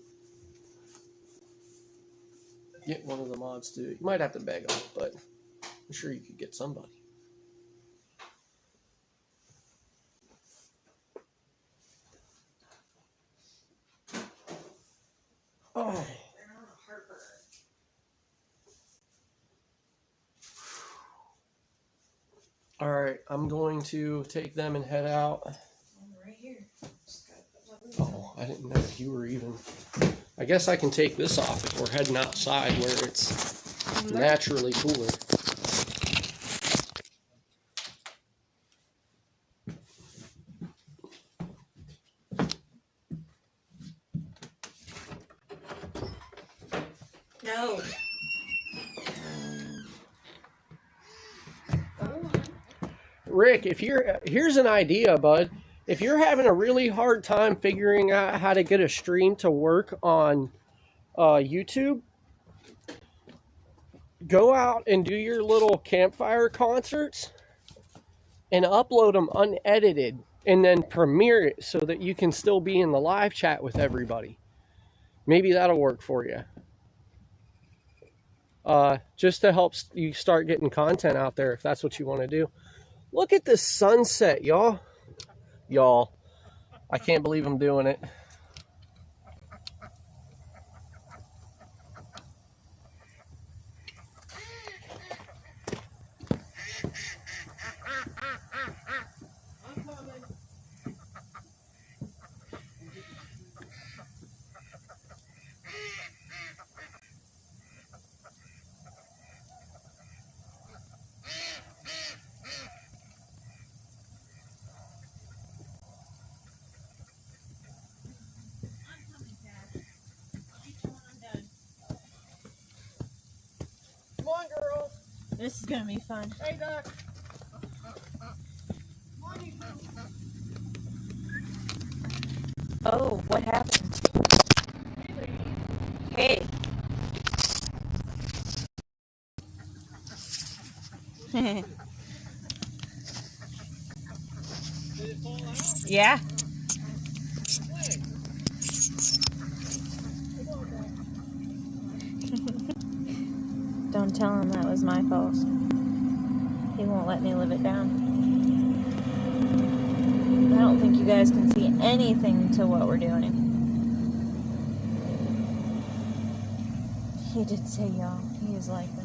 Get one of the mods to do it. You might have to beg them, but I'm sure you could get somebody. Oh. All right, I'm going to take them and head out. I'm right here. Oh, I didn't know if you were even... I guess I can take this off if we're heading outside where it's naturally cooler. No. Rick, if you're... Here's an idea, bud. If you're having a really hard time figuring out how to get a stream to work on YouTube, go out and do your little campfire concerts and upload them unedited and then premiere it so that you can still be in the live chat with everybody. Maybe that'll work for you. Just to help you start getting content out there if that's what you want to do. Look at the sunset, y'all. Y'all, I can't believe I'm doing it. Come on, girls. This is gonna be fun. Hey, Doc. Oh, what happened? Hey. Yeah. Don't tell him that was my fault. He won't let me live it down. I don't think you guys can see anything to what we're doing. He did say y'all. He is like that.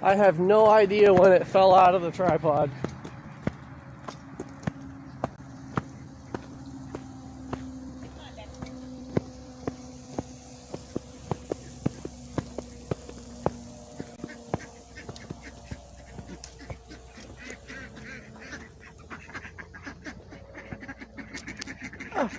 I have no idea when it fell out of the tripod. Oh.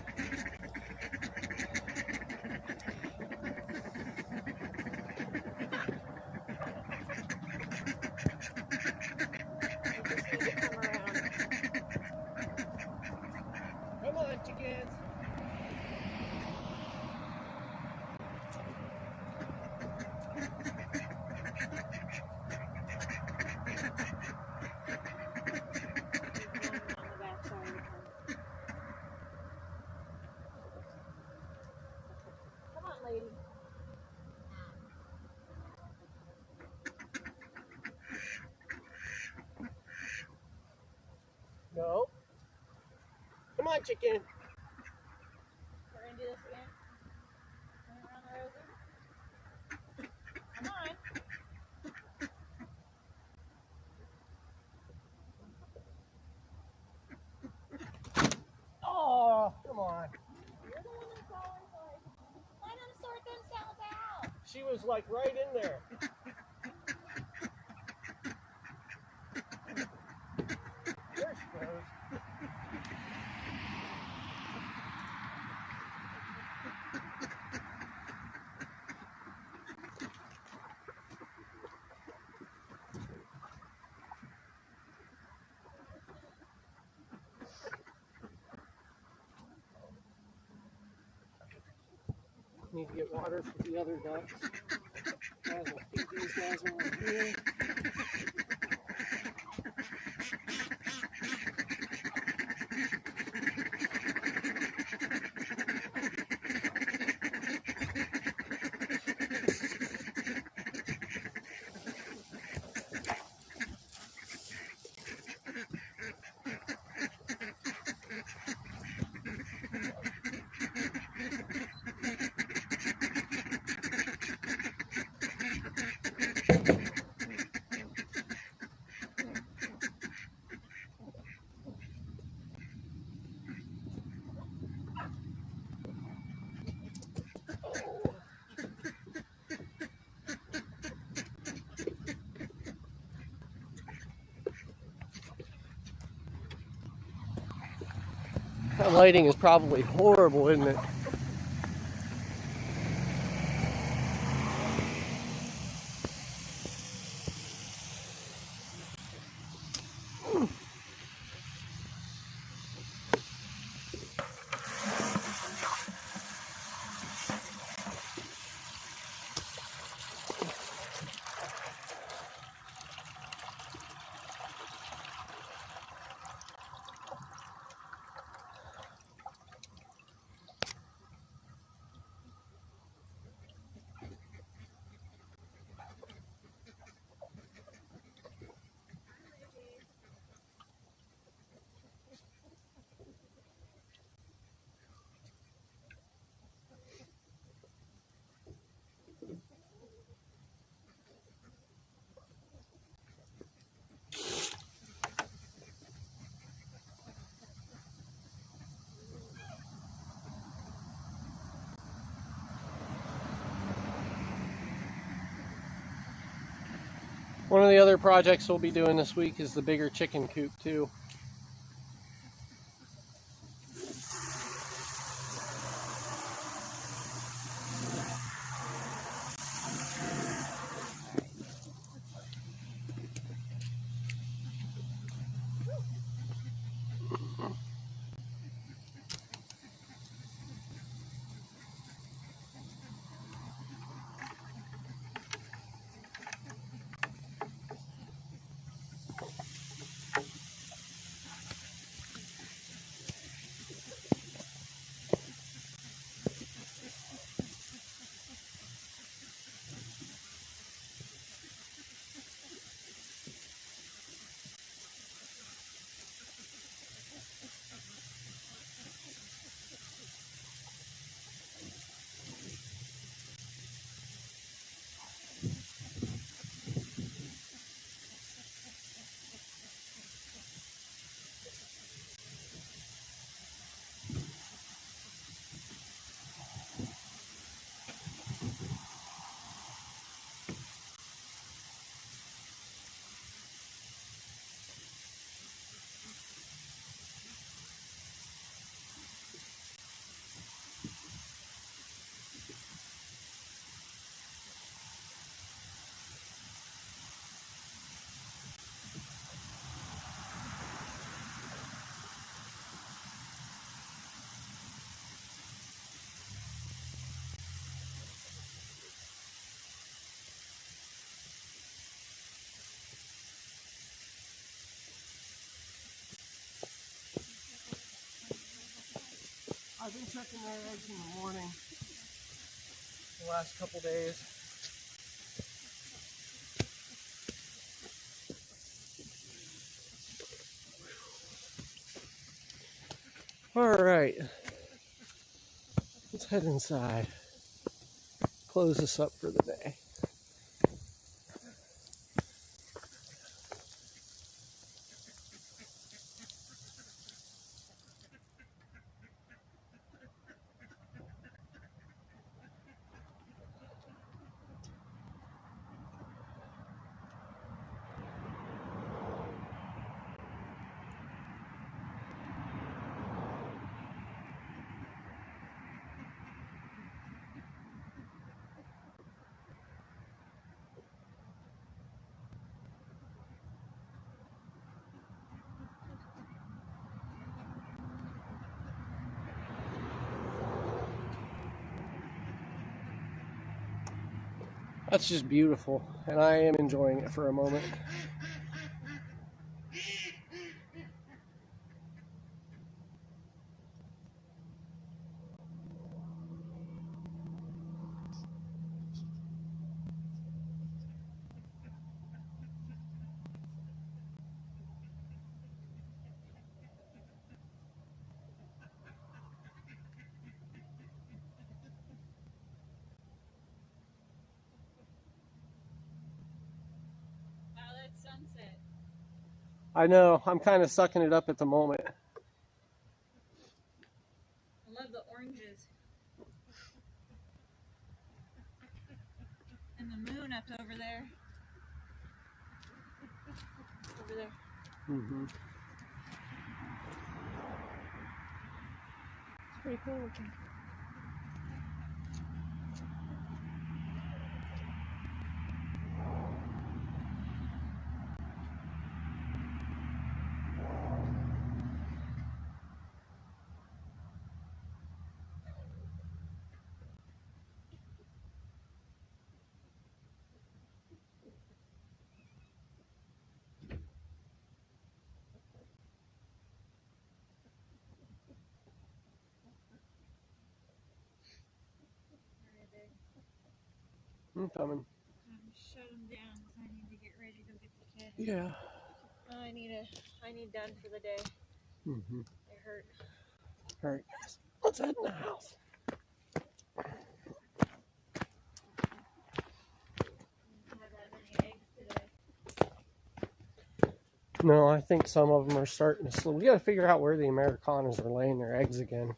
Come on, chickens. Come on, lady. No. Come on, chicken. We're gonna do this again. Turn around the rosy. Come on. Oh, come on. You're the one that's always like, let them sort themselves out. She was like right in there. There she goes. Need to get water for the other ducks. Guys, we'll feed these guys while I'm here. That lighting is probably horrible, isn't it? One of the other projects we'll be doing this week is the bigger chicken coop too. I've been checking their eggs in the morning the last couple days. Alright, let's head inside. Close this up for the day. That's just beautiful, and I am enjoying it for a moment. Sunset. I know, I'm kind of sucking it up at the moment. I love the oranges. And the moon up over there. Over there. Mm-hmm. pretty cool looking. I'm coming. Shut him down because I need to get ready to go get the kid. Yeah. I need done for the day. Mm-hmm. It hurt. All right, guys. Let's head in the house. Have that many eggs today. No, I think some of them are starting to slow. We got to figure out where the Americanas are laying their eggs again.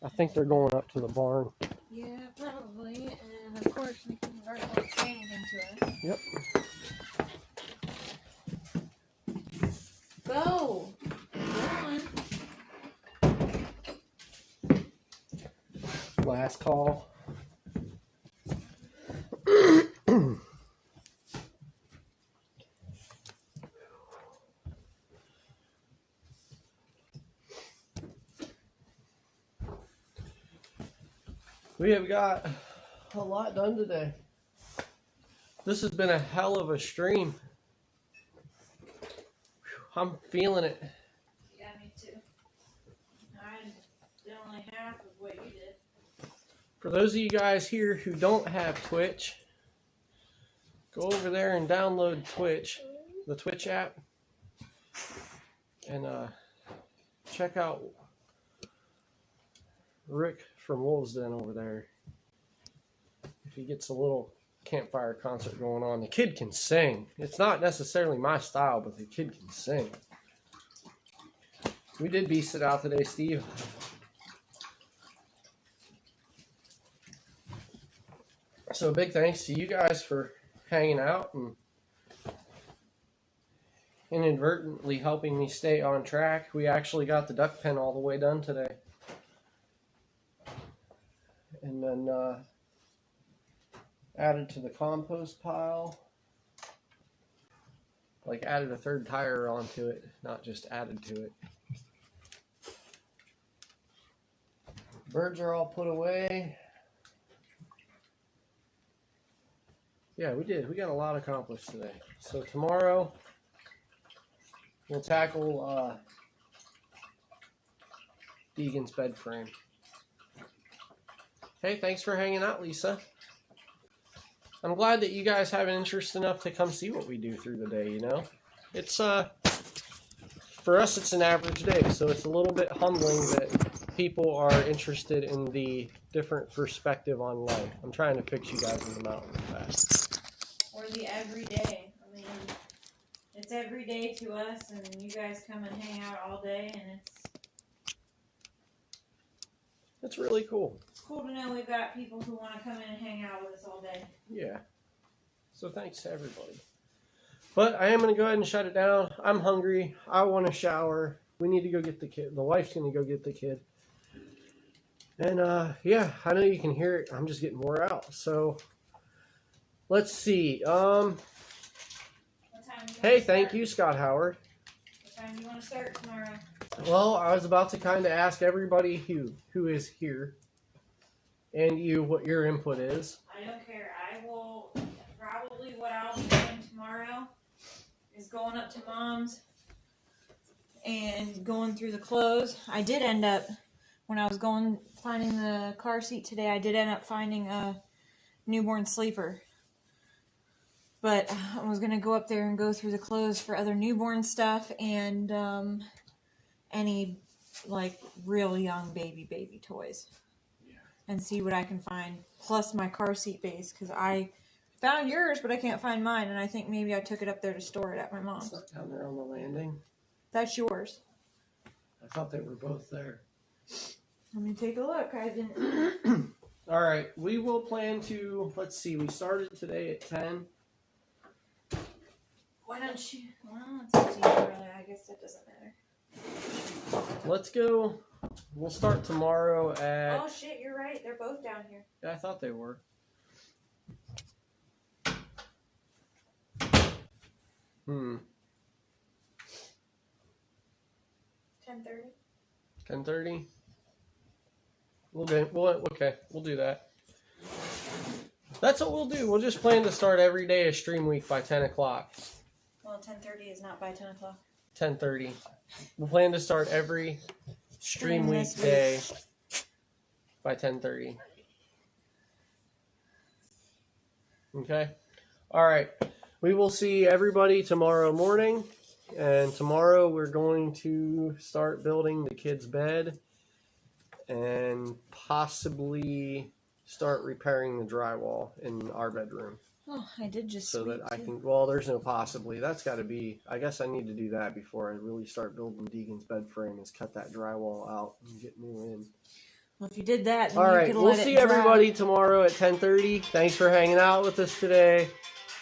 I think they're going up to the barn. Yeah, probably. And of course, we can't say anything to us. Yep. Go! Go on. Last call. We have got a lot done today. This has been a hell of a stream. I'm feeling it. Yeah, me too. I did only half of what you did. For those of you guys here who don't have Twitch, go over there and download Twitch, the Twitch app, and check out Rick from Wolves Den over there. If he gets a little campfire concert going on, the kid can sing. It's not necessarily my style, but the kid can sing. We did beast it out today, Steve. So big thanks to you guys for hanging out and inadvertently helping me stay on track. We actually got the duck pen all the way done today. And then added to the compost pile. Like added a third tire onto it, not just added to it. Birds are all put away. Yeah, we did. We got a lot accomplished today. So tomorrow we'll tackle Deegan's bed frame. Hey, thanks for hanging out, Lisa. I'm glad that you guys have an interest enough to come see what we do through the day, you know? It's, for us, it's an average day, so it's a little bit humbling that people are interested in the different perspective on life. I'm trying to fix you guys in the mountain fast. Or the everyday. I mean, it's every day to us, and you guys come and hang out all day, and It's really cool. it's cool to know we've got people who want to come in and hang out with us all day. Yeah. So thanks to everybody. But I am going to go ahead and shut it down. I'm hungry. I want to shower. We need to go get the kid. The wife's going to go get the kid. And, yeah, I know you can hear it. I'm just getting wore out. So, let's see. Hey, thank you, Scott Howard. What time do you want to start tomorrow? Well, I was about to kind of ask everybody who is here and you what your input is. I don't care. I will, probably what I'll be doing tomorrow is going up to Mom's and going through the clothes. I did end up, when I was finding the car seat today, I did end up finding a newborn sleeper. But I was going to go up there and go through the clothes for other newborn stuff and any, like, real young baby toys. Yeah. And see what I can find. Plus my car seat base, because I found yours, but I can't find mine. And I think maybe I took it up there to store it at my mom's. It's not down there on the landing. That's yours. I thought they were both there. Let me take a look. I didn't. All right. We will plan to, let's see, we started today at 10. Why don't you? Well, it's up to you, really. I guess it doesn't matter. Let's go. We'll start tomorrow at... Oh shit, you're right. They're both down here. Yeah, I thought they were. Hmm. 10:30. 10:30? Okay, we'll do that. That's what we'll do. We'll just plan to start every day a stream week by 10 o'clock. Well, 10:30 is not by 10 o'clock. 10:30. We'll plan to start every stream week day by 10:30. Okay? Alright. We will see everybody tomorrow morning. And tomorrow we're going to start building the kids' bed. And possibly start repairing the drywall in our bedroom. Oh, I did just so that I can, well, there's no possibly. That's got to be, I guess I need to do that before I really start building Deegan's bed frame, is cut that drywall out and get new in. Well, if you did that, then all you right, could we'll let see it dry. everybody tomorrow at 10:30. Thanks for hanging out with us today.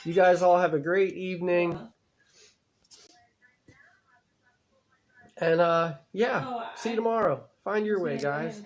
You guys all have a great evening. And yeah, see you tomorrow. Find your way, guys.